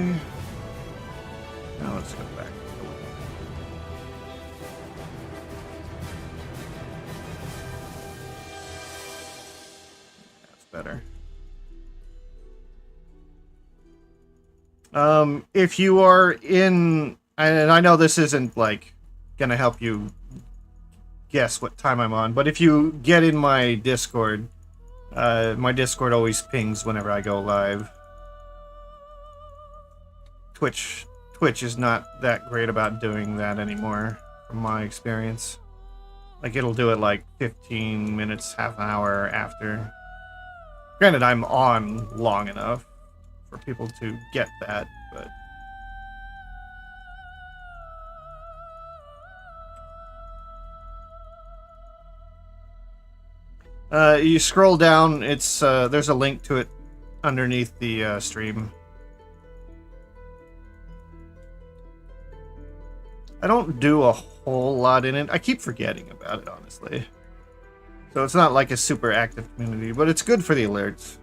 Now let's go back. That's better. If you are in, and I know this isn't like gonna help you guess what time I'm on, but if you get in my Discord always pings whenever I go live. Twitch is not that great about doing that anymore, from my experience. Like, it'll do it like 15 minutes, half an hour after. Granted, I'm on long enough for people to get that, but... you scroll down, it's there's a link to it underneath the stream. I don't do a whole lot in it. I keep forgetting about it, honestly. So it's not like a super active community, but it's good for the alerts.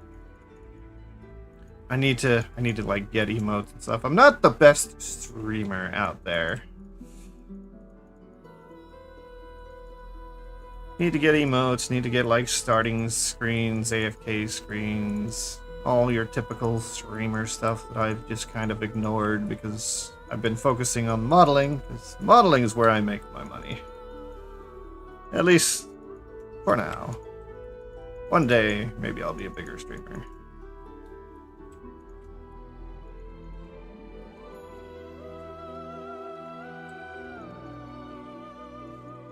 I need to like get emotes and stuff. I'm not the best streamer out there. Need to get emotes, need to get like starting screens, AFK screens, all your typical streamer stuff that I've just kind of ignored because I've been focusing on modeling, because modeling is where I make my money. At least for now. One day, maybe I'll be a bigger streamer.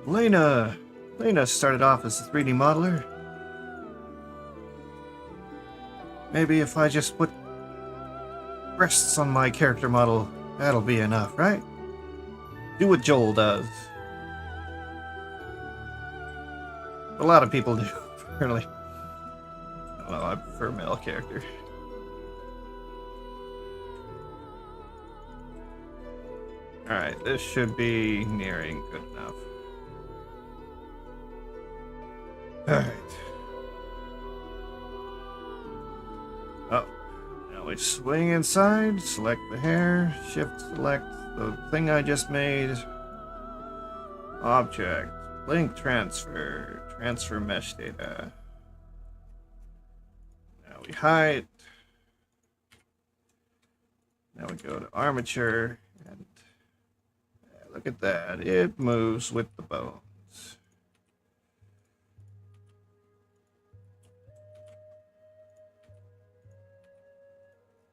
Lena started off as a 3D modeler. Maybe if I just put breasts on my character model, that'll be enough, right? Do what Joel does. A lot of people do, apparently. I don't know, I prefer a male character. Alright, this should be nearing good enough. Alright. Oh, now we swing inside, select the hair, shift select the thing I just made. Object, link transfer, transfer mesh data. Now we hide. Now we go to armature, and look at that, it moves with the bones.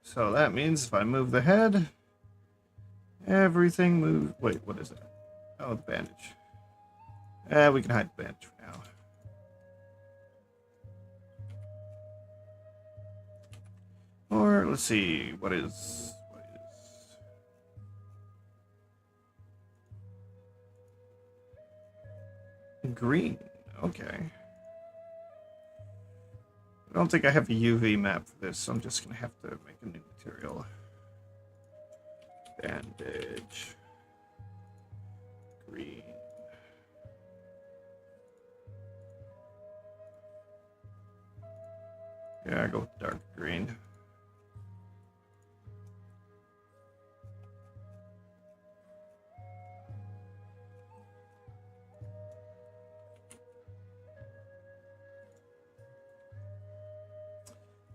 So that means if I move the head, everything moves. Wait, what is that? Oh, the bandage. We can hide the bandage for now. Or let's see, what is green? Okay. I don't think I have a UV map for this, so I'm just gonna have to make a new material. Bandage. Green. Yeah, I go with dark green.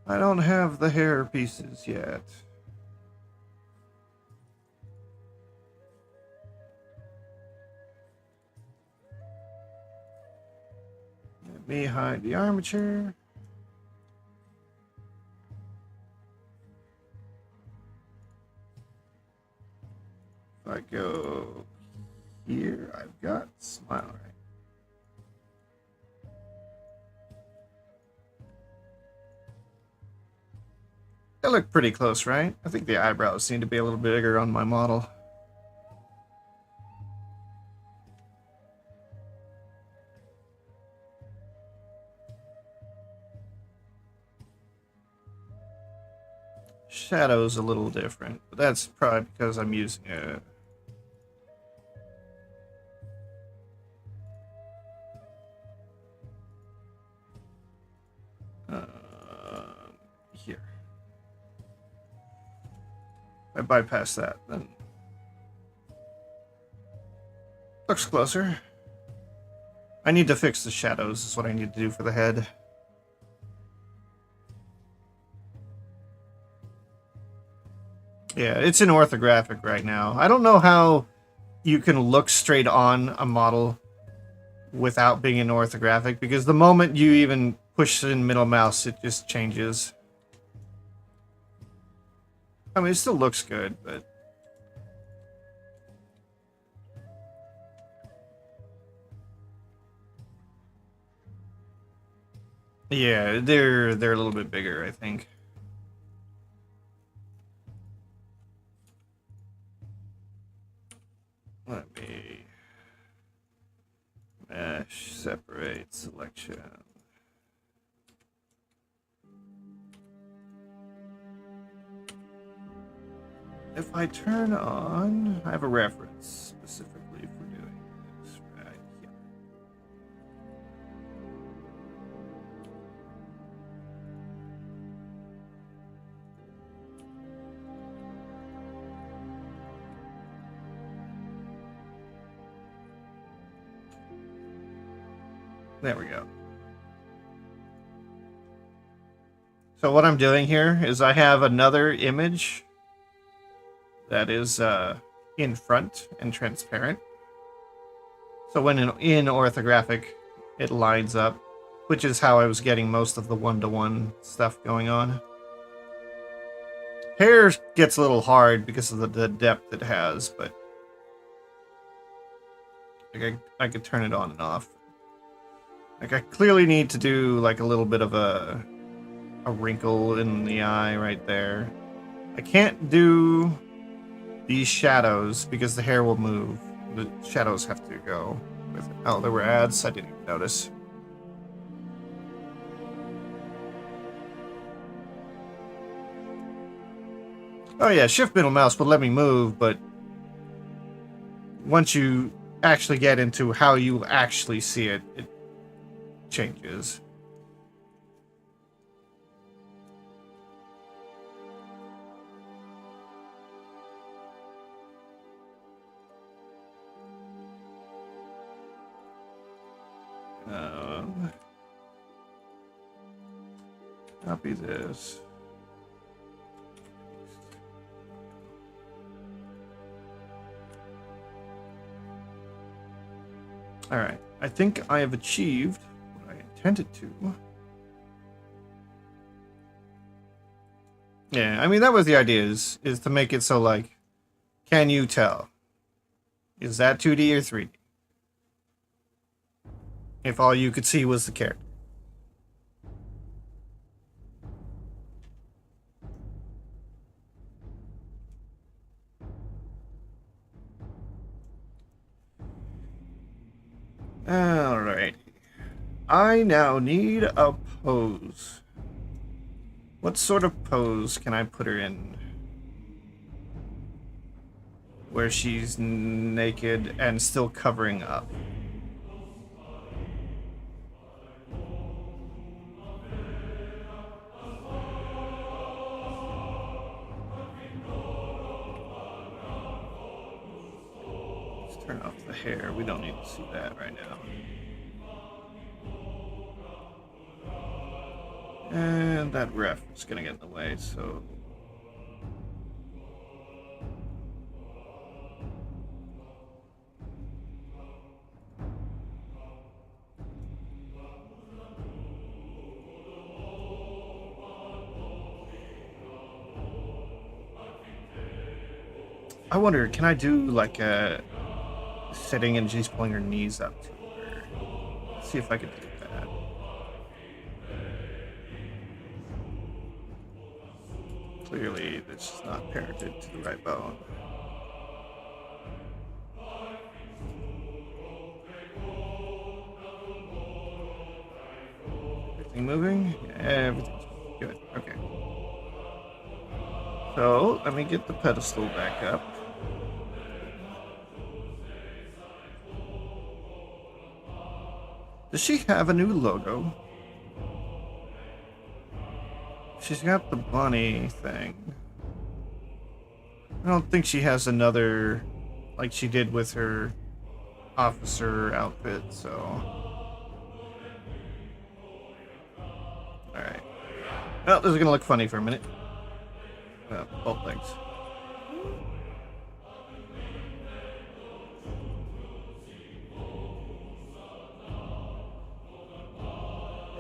I don't have the hair pieces yet. Let me hide the armature. If I go here, I've got smile right. They look pretty close, right? I think the eyebrows seem to be a little bigger on my model. Shadow's a little different, but that's probably because I'm using a... here. If I bypass that, then looks closer. I need to fix the shadows, is what I need to do for the head. Yeah, it's in orthographic right now. I don't know how you can look straight on a model without being in orthographic, because the moment you even push in middle mouse, it just changes. I mean, it still looks good, but... Yeah, they're a little bit bigger, I think. Let me mesh, separate, selection. If I turn on, I have a reference specifically for doing this right here. There we go. So what I'm doing here is I have another image that is in front and transparent. So when in orthographic, it lines up, which is how I was getting most of the one-to-one stuff going on. Hair gets a little hard because of the depth it has, but like I could turn it on and off. Like I clearly need to do like a little bit of a wrinkle in the eye right there. I can't do these shadows because the hair will move. The shadows have to go with it. Oh, there were ads. I didn't even notice. Oh yeah, shift middle mouse will let me move, but once you actually get into how you actually see it, it changes. Copy this. Alright, I think I have achieved what I intended to. Yeah, I mean, that was the idea, is to make it so, like, can you tell? Is that 2D or 3D? If all you could see was the character. Alright. I now need a pose. What sort of pose can I put her in? Where she's naked and still covering up. Let's turn off the hair. We don't need to see that right now. And that ref is gonna get in the way, so... I wonder, can I do like a sitting and she's pulling her knees up to her? Let's see if I can do that. Clearly, this is not parented to the right bone. Everything moving? Everything's good. Okay. So, let me get the pedestal back up. Does she have a new logo? She's got the bunny thing. I don't think she has another, like she did with her officer outfit, so... Alright. Well, this is gonna look funny for a minute. Both legs.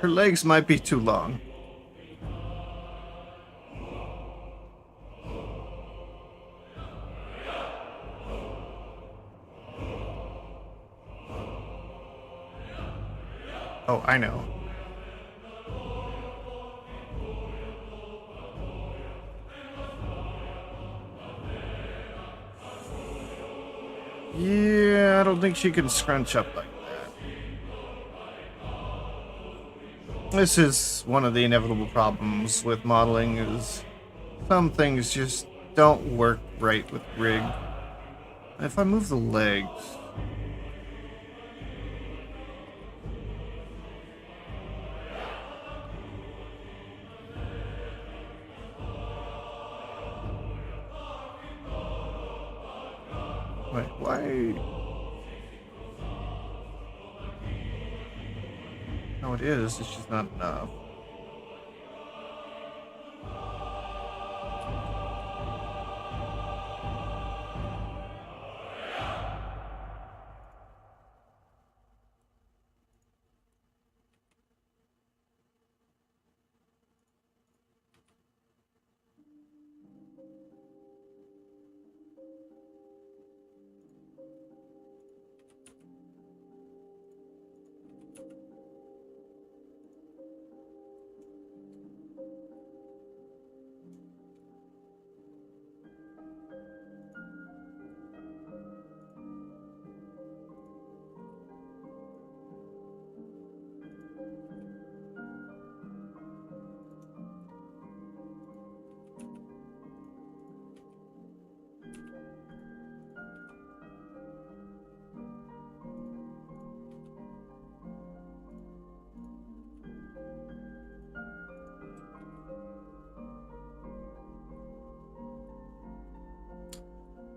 Her legs might be too long. Oh, I know. Yeah, I don't think she can scrunch up like that. This is one of the inevitable problems with modeling is some things just don't work right with rig. If I move the legs... Wait, why? No, it is. It's just not enough.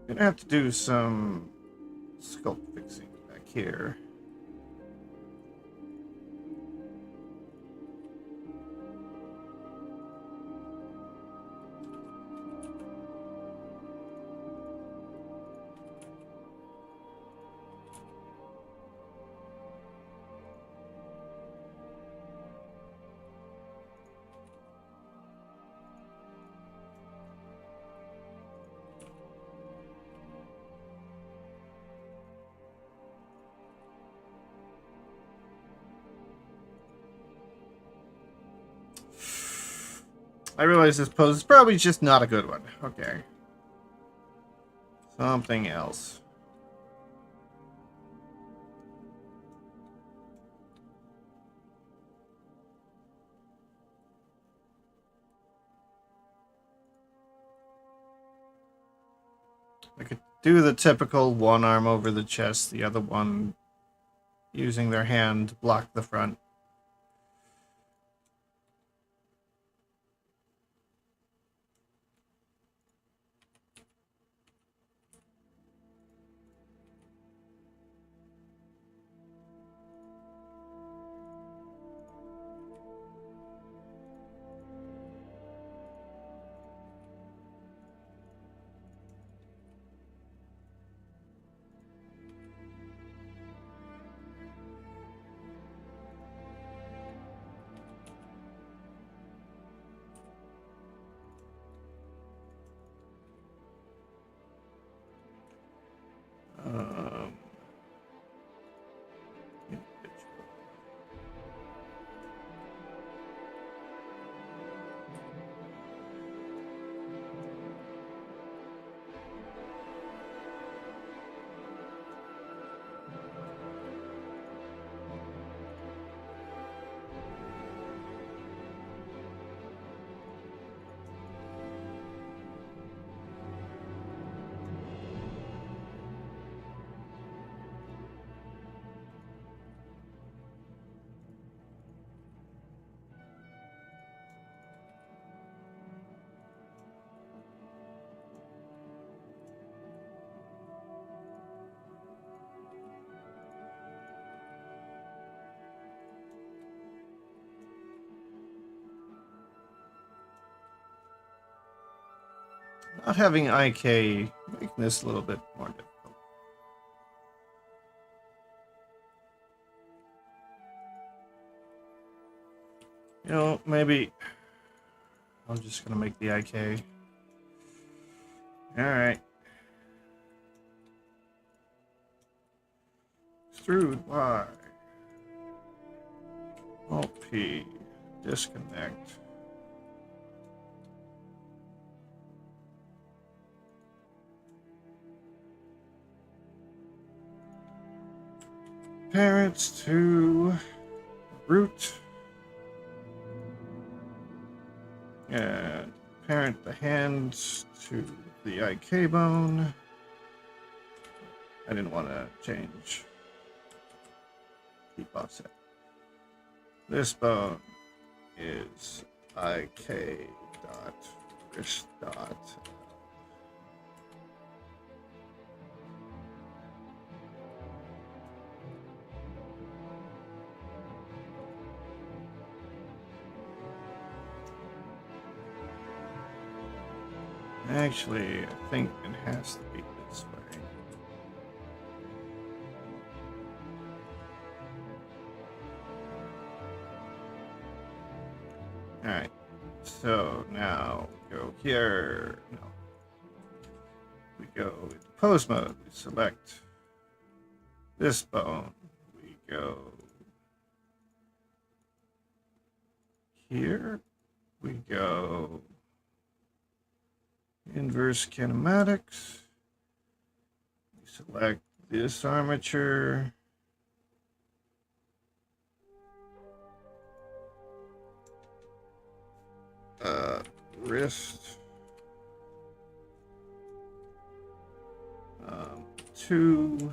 Gonna have to do some sculpt fixing back here. I realize this pose is probably just not a good one. Okay. Something else. I could do the typical one arm over the chest, the other one using their hand to block the front. Um, Not having IK making this a little bit more difficult. You know, maybe I'm just gonna make the IK. Alright. Extrude Y. Alt P. Disconnect. parents to root. And parent the hands to the IK bone. I didn't want to change. Keep offset. This bone is IK dot wrist dot. Actually, I think it has to be this way. Alright, so now we go here. No. We go into pose mode. We select this bone. We go here. We go inverse kinematics. We select this armature. Wrist. 2.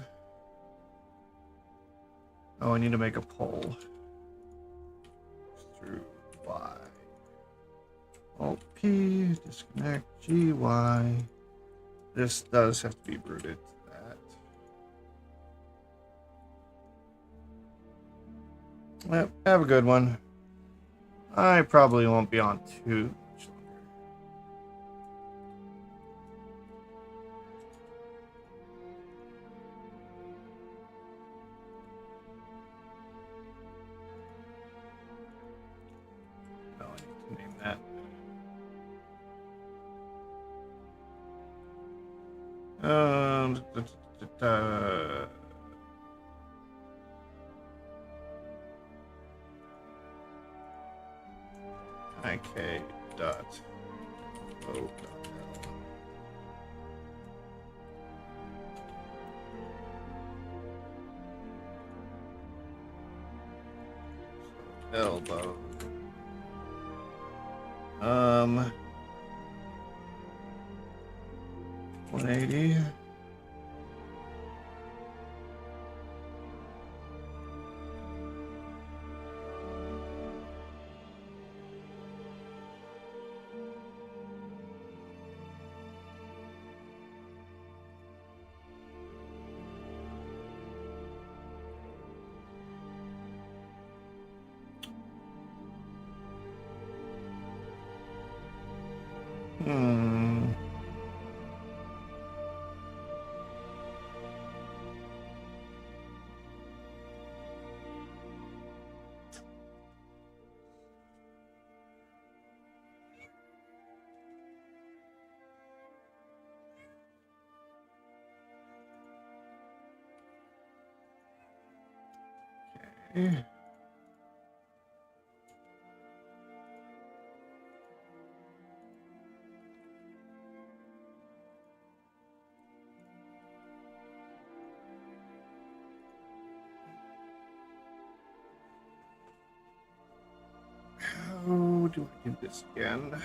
Oh, I need to make a pull through Y. Alt P, disconnect G, Y. This does have to be rooted to that. Yep, have a good one. I probably won't be on too much longer. No, I need to name that. IK dot O dot L. Elbow. 180. Okay. How do I do this again?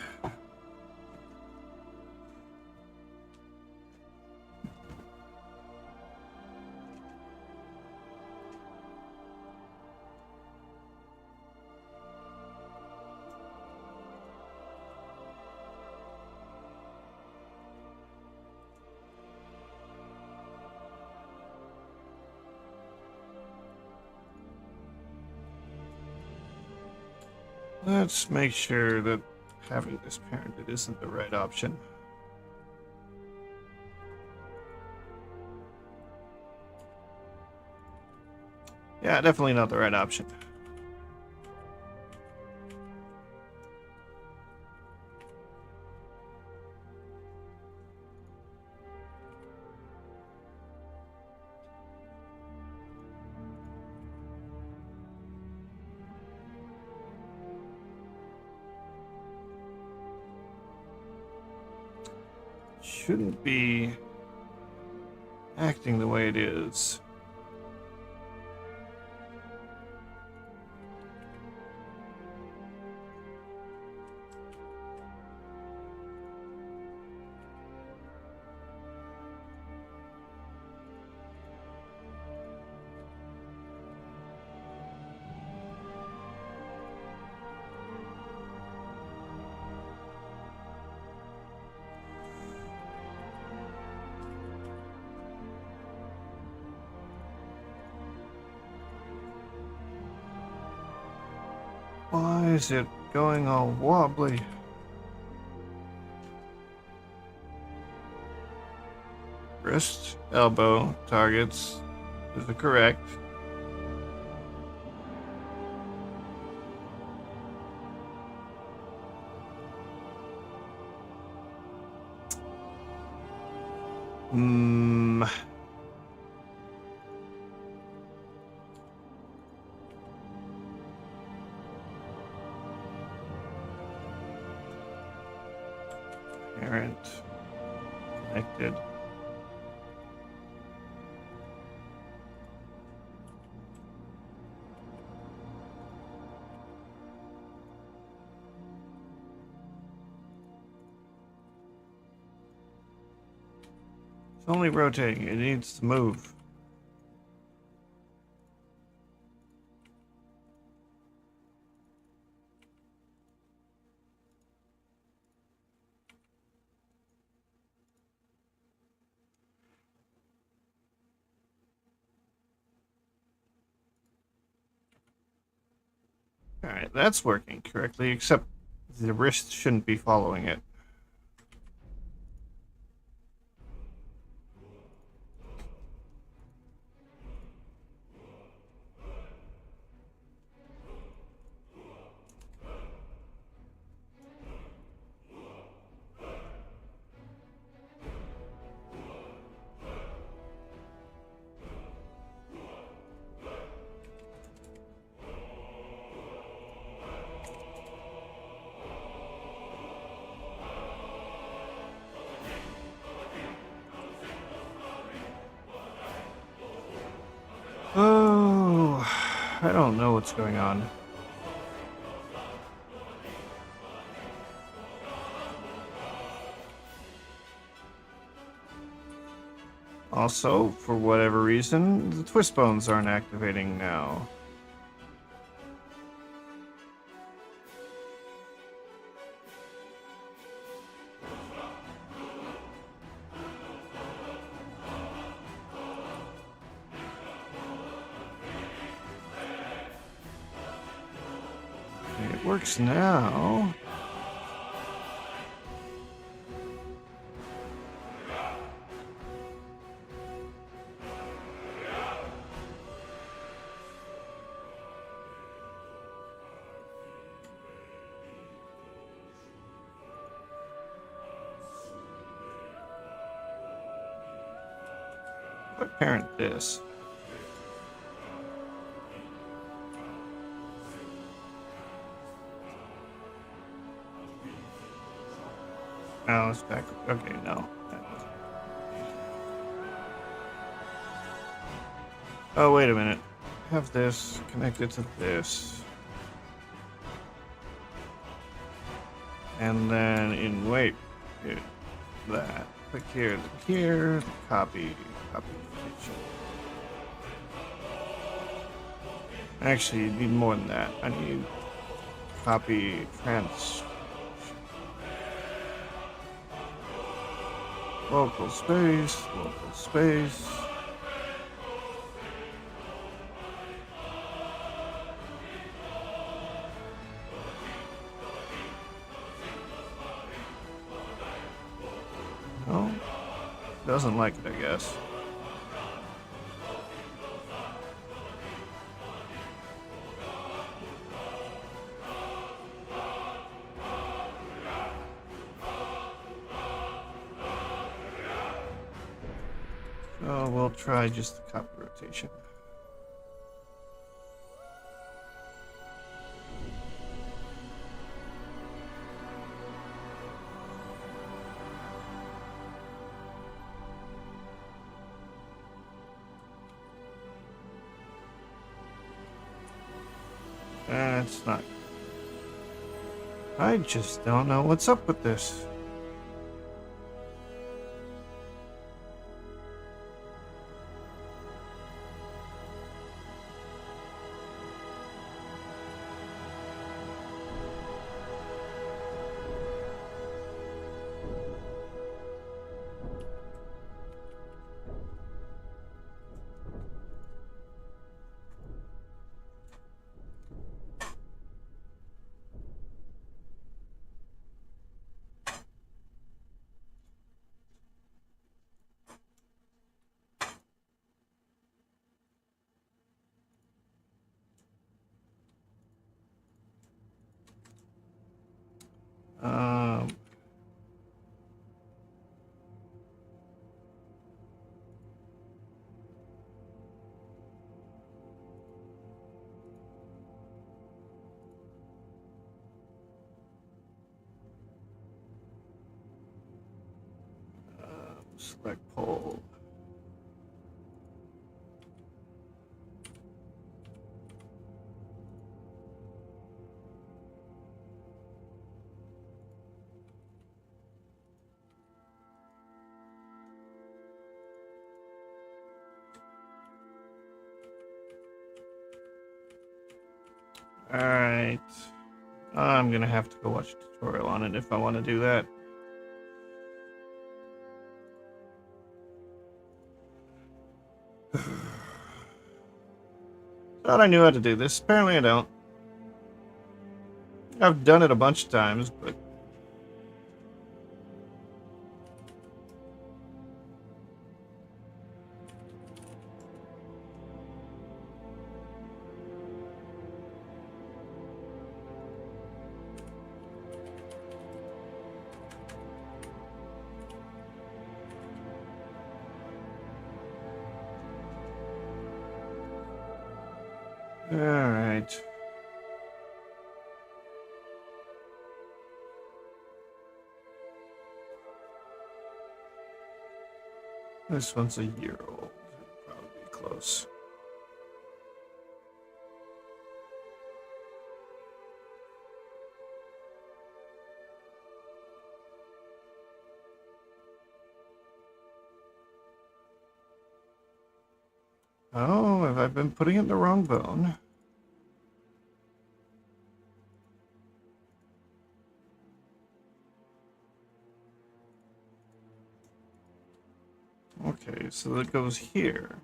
Let's make sure that having this parented isn't the right option. Yeah, definitely not the right option. Shouldn't be acting the way it is. Why is it going all wobbly? Wrist, elbow, targets. Is it correct? Hmm. Parent. Connected. It's only rotating. It needs to move. Alright, that's working correctly, except the wrist shouldn't be following it. Oh, I don't know what's going on. Also, for whatever reason, the twist bones aren't activating now. It works now. What parent this? Oh, it's back. Okay, no. Oh, wait a minute. Have this connected to this. And then in wait, that. Click here, copy. Actually, you need more than that. I need copy trans. Local space. No? Doesn't like it, I guess. So we'll try just the copy rotation. That's not. I just don't know what's up with this. Um, select pole. Alright. I'm gonna have to go watch a tutorial on it if I want to do that. Thought I knew how to do this. Apparently I don't. I've done it a bunch of times, but... Alright. This one's a year old. It'll probably be close. Oh, have I been putting it in the wrong bone? Okay, so that goes here.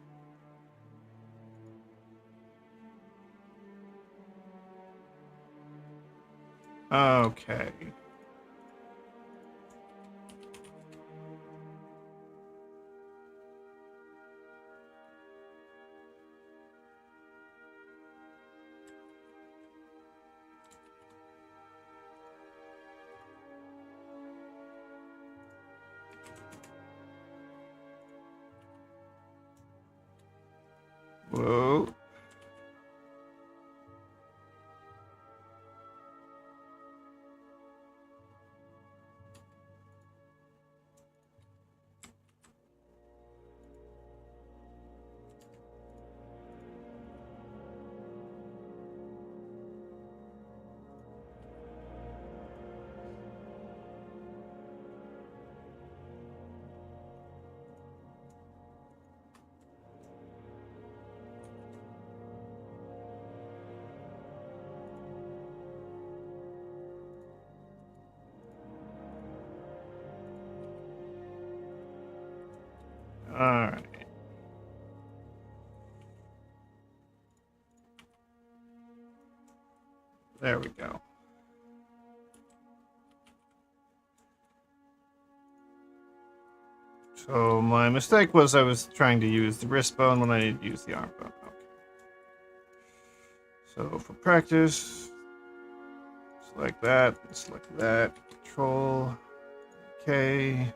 Okay. Whoa. Alright. There we go. So my mistake was I was trying to use the wrist bone when I need to use the arm bone. Okay. So for practice, select that, Control K,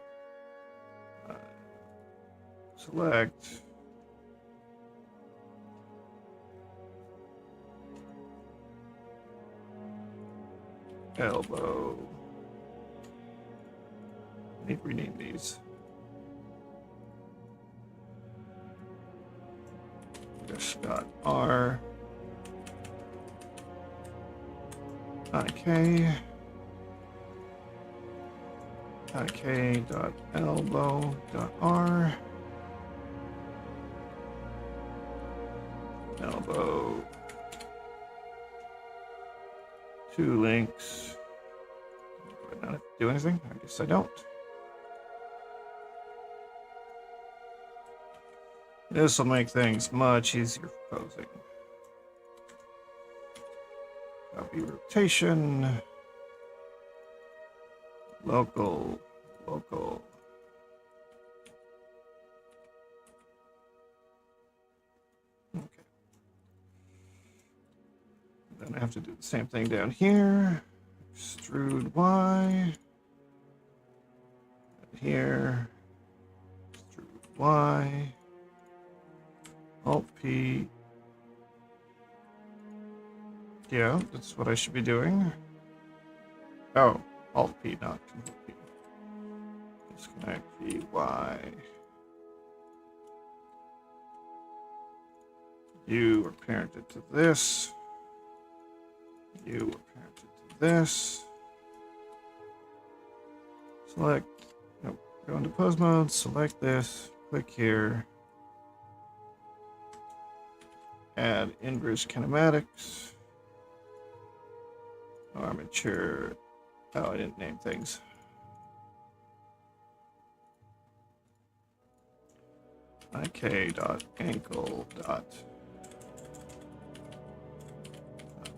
select elbow. I need to rename these. Just got R. K. K dot elbow dot R. Elbow. 2 links. Do I not have to do anything? I guess I don't. This will make things much easier for posing. Copy rotation. Local. Okay. Then I have to do the same thing down here. Extrude Y. Here. Extrude Y. Alt P. Yeah, that's what I should be doing. Oh, Alt P, not Control P. Disconnect P, Y. You are parented to this. You are parented to this. Select, nope, go into pose mode, select this, click here. Add inverse kinematics. Armature. Oh, I didn't name things. Ik.ankle dot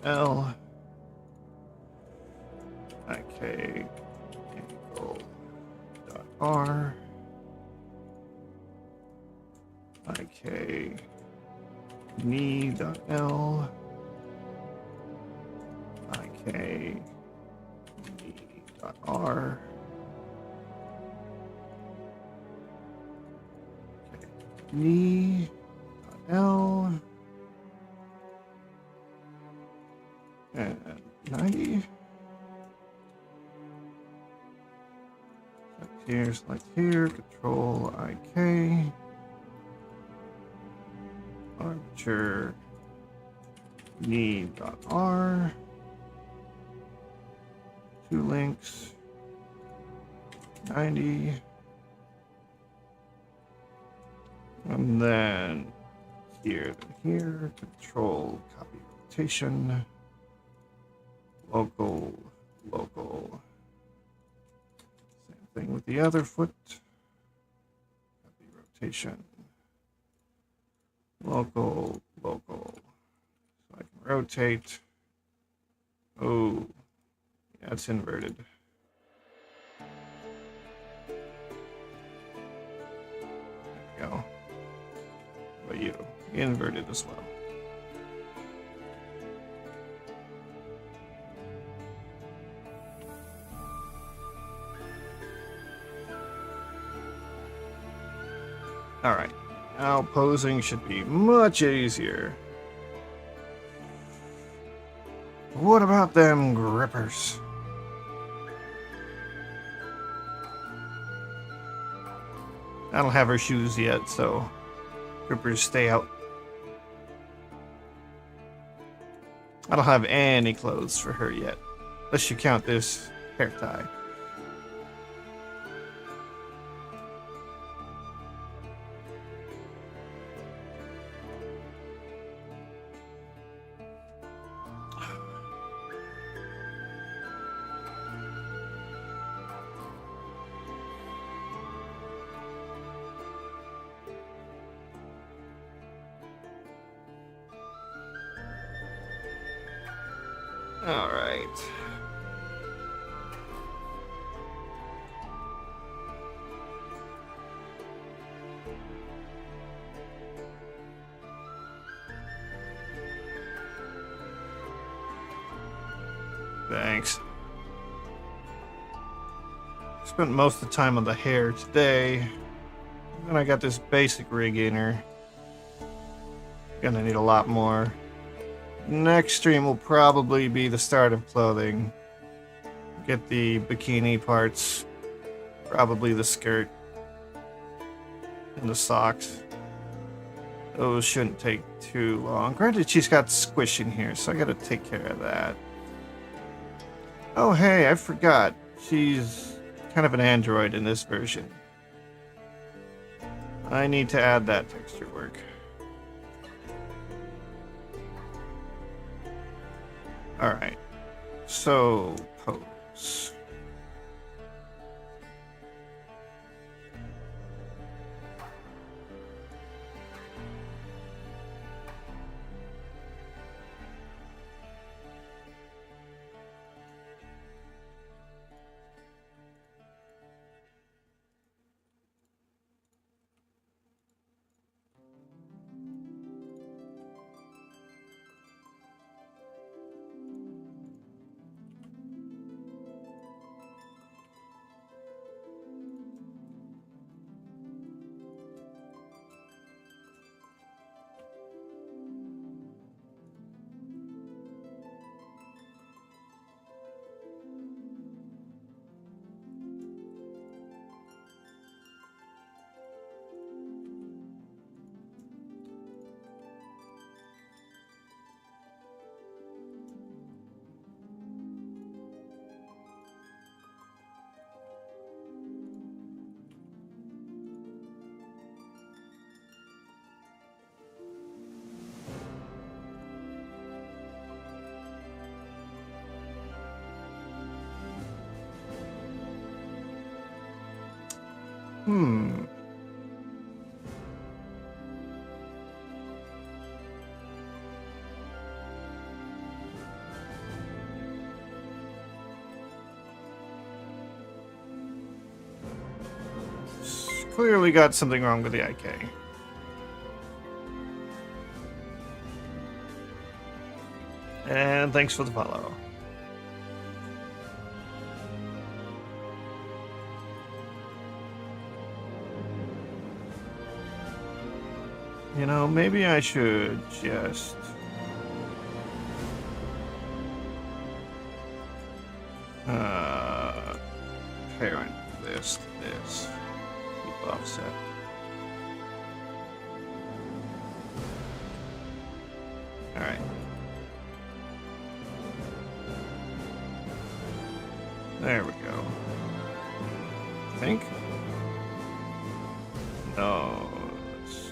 L. Ik ankle dot R. Ik knee dot L. Ik knee dot R. Knee dot L. And 90. Select here, Control IK. Armature knee.R. Two links. 90. And then here, Control copy rotation. Local. Same thing with the other foot. Copy rotation. Local. So I can rotate. Oh, yeah, it's inverted. There we go. But you inverted as well. All right, now posing should be much easier. What about them grippers? I don't have her shoes yet, so grippers stay out. I don't have any clothes for her yet, unless you count this hair tie. All right. Thanks. Spent most of the time on the hair today. And I got this basic rig in her. Gonna need a lot more. Next stream will probably be the start of clothing. Get the bikini parts, probably the skirt, and the socks. Those shouldn't take too long. Granted, she's got squish in here, so I gotta take care of that. Oh hey, I forgot. She's kind of an android in this version. I need to add that texture work. Alright, so pose. Clearly got something wrong with the IK. And thanks for the follow. You know, maybe I should just... parent this to this. Keep offset. Alright. There we go. I think. No.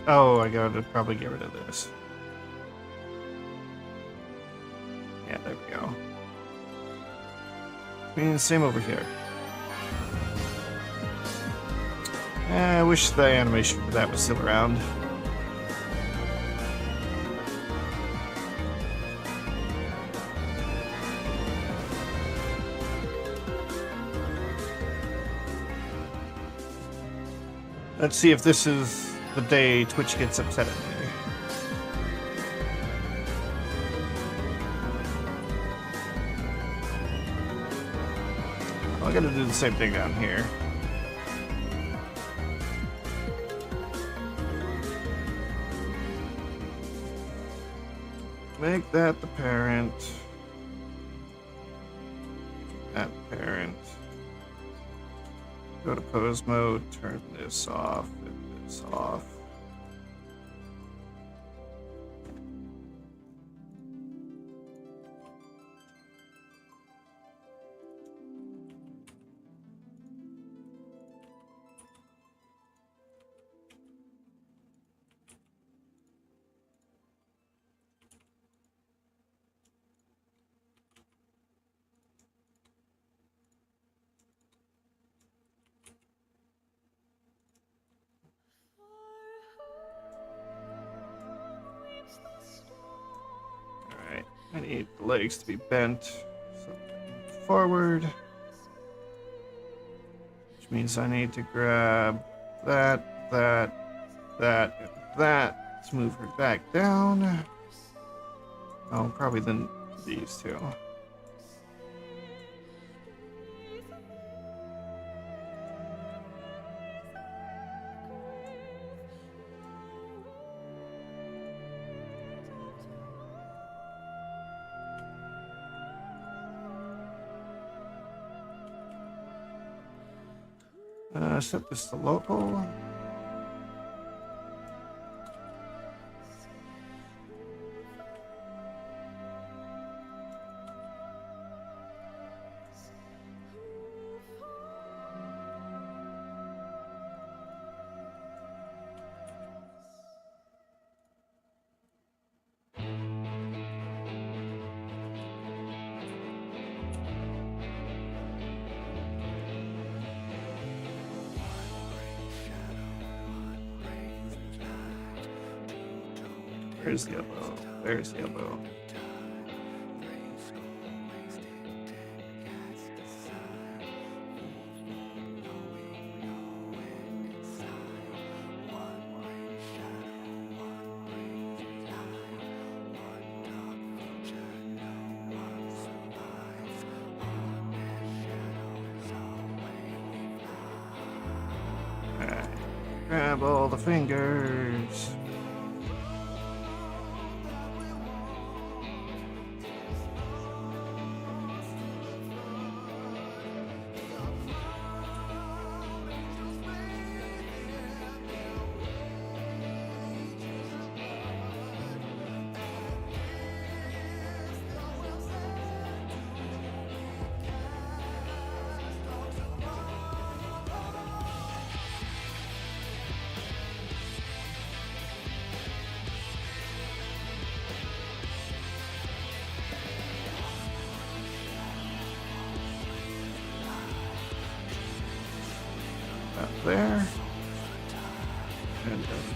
Oh, I gotta probably get rid of this. Yeah, there we go. I mean, same over here. I wish the animation for that was still around. Let's see if this is the day Twitch gets upset at me. I gotta do the same thing down here. Make that the parent. That parent. Go to pose mode, turn this off, and this off. I need the legs to be bent so forward, which means I need to grab that, and that to move her back down. Oh, probably then these two. Set this to local. There's the elbow. There's the elbow. Alright. Grab all the fingers. There.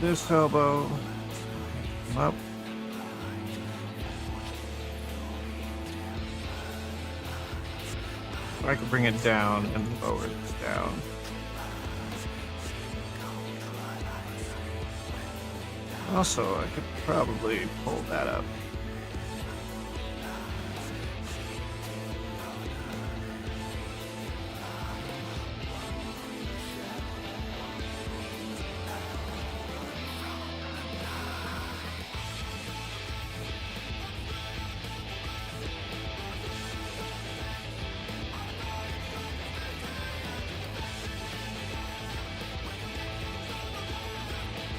this elbow. Up. I could bring it down and lower this down. Also, I could probably pull that up.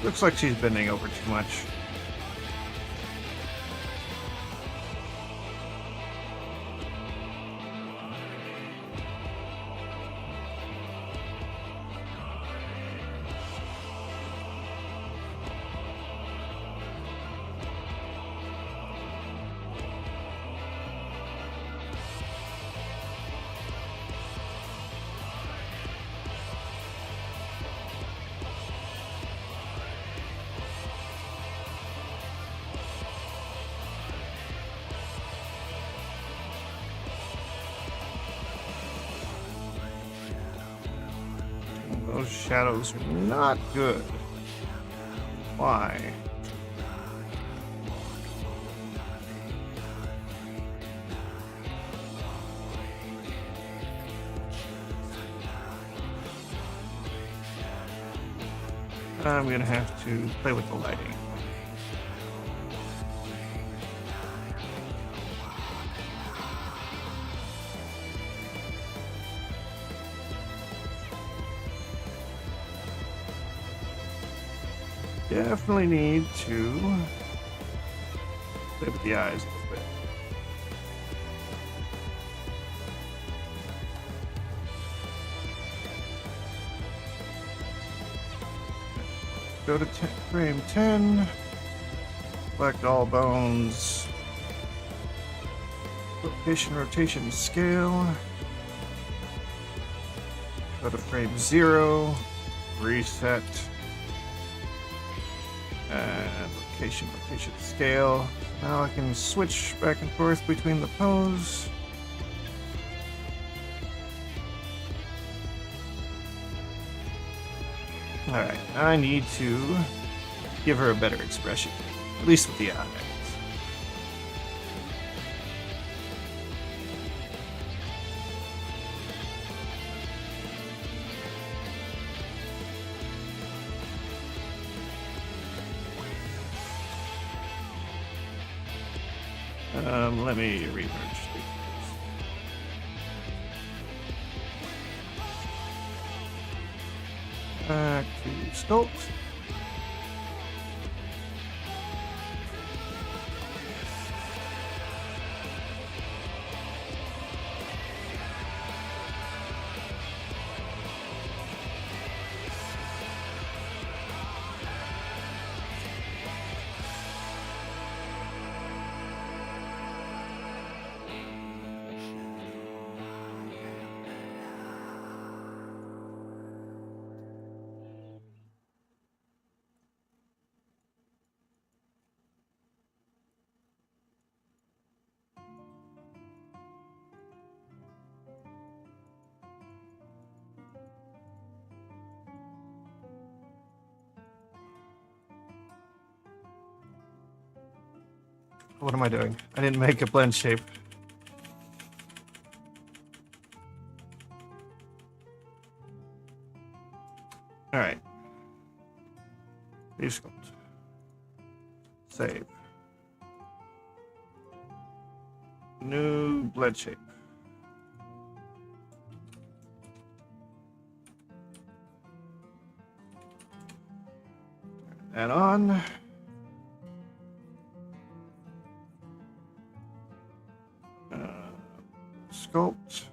Looks like she's bending over too much. Those shadows are not good. Why? I'm gonna have to play with the lighting. Definitely need to play with the eyes a little bit. Go to frame 10, select all bones, location, rotation, scale, go to frame 0, reset, and location, rotation, scale. Now I can switch back and forth between the pose. Alright, I need to give her a better expression, at least with the eyes. Let me remerge these. Back to sculpt. What am I doing? I didn't make a blend shape. Alright. Resculpt. Save. New blend shape. Turn that on. Sculpt.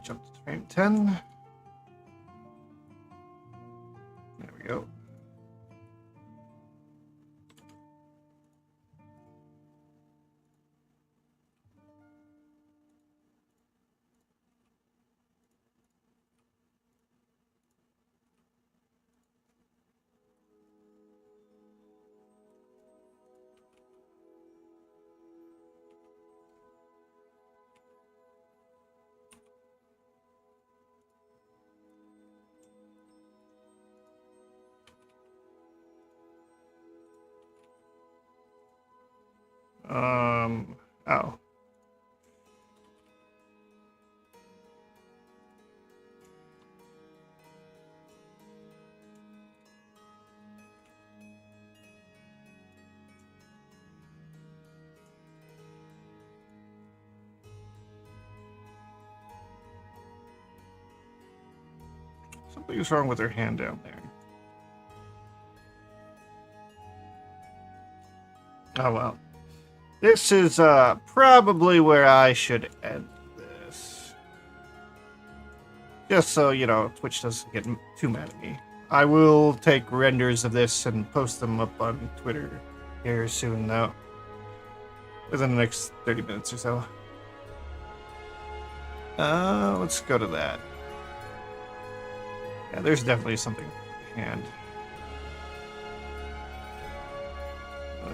jump to frame 10. There we go. Oh. Something's wrong with her hand down there. Oh well. This is probably where I should end this. Just so, you know, Twitch doesn't get too mad at me. I will take renders of this and post them up on Twitter here soon, though. Within the next 30 minutes or so. Let's go to that. Yeah, there's definitely something in hand.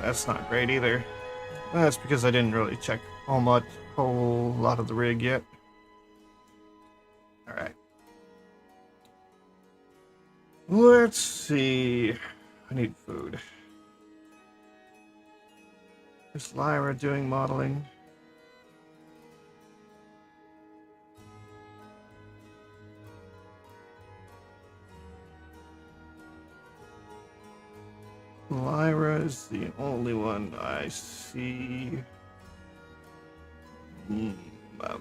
That's not great either. That's because I didn't really check a whole lot of the rig yet. Alright. Let's see. I need food. Is Lyra doing modeling? Lyra is the only one I see.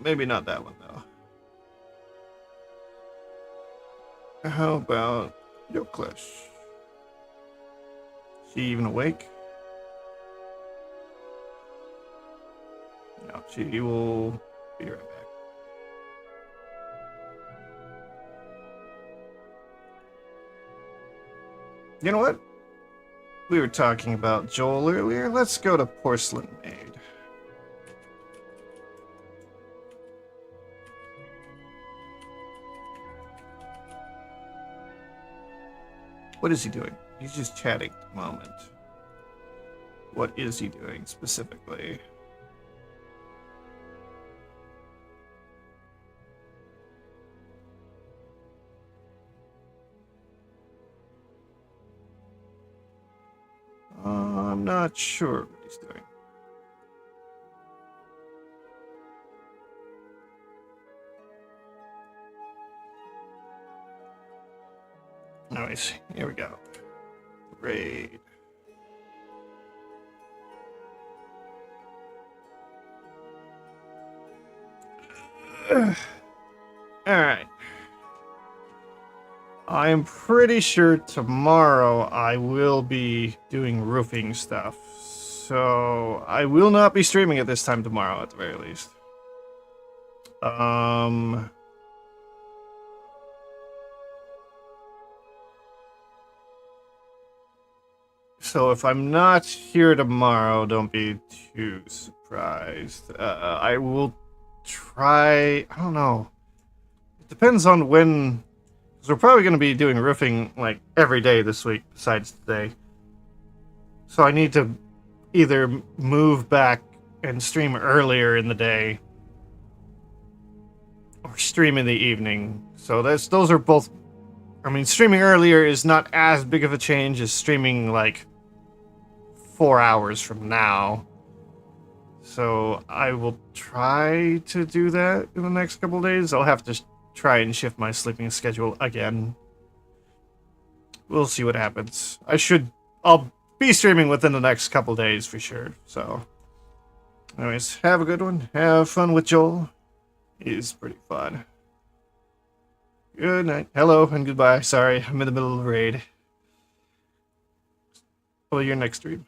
Maybe not that one, though. How about Yoklesh? She even awake? No, she will be right back. You know what? We were talking about Joel earlier. Let's go to Porcelain Maid. What is he doing? He's just chatting at the moment. What is he doing specifically? I'm not sure what he's doing. Nice. Here we go. Raid. Alright. I'm pretty sure tomorrow I will be doing roofing stuff. So I will not be streaming at this time tomorrow at the very least. So if I'm not here tomorrow, don't be too surprised. I will try. I don't know. It depends on when. Because we're probably going to be doing roofing like every day this week, besides today. So I need to either move back and stream earlier in the day, or stream in the evening. So those are both. I mean, streaming earlier is not as big of a change as streaming like 4 hours from now. So I will try to do that in the next couple days. I'll have to try and shift my sleeping schedule again. We'll see what happens. I'll be streaming within the next couple days for sure. So anyways, have a good one. Have fun with Joel. He's pretty fun. Good night. Hello and goodbye. Sorry, I'm in the middle of a raid. Well, your next stream.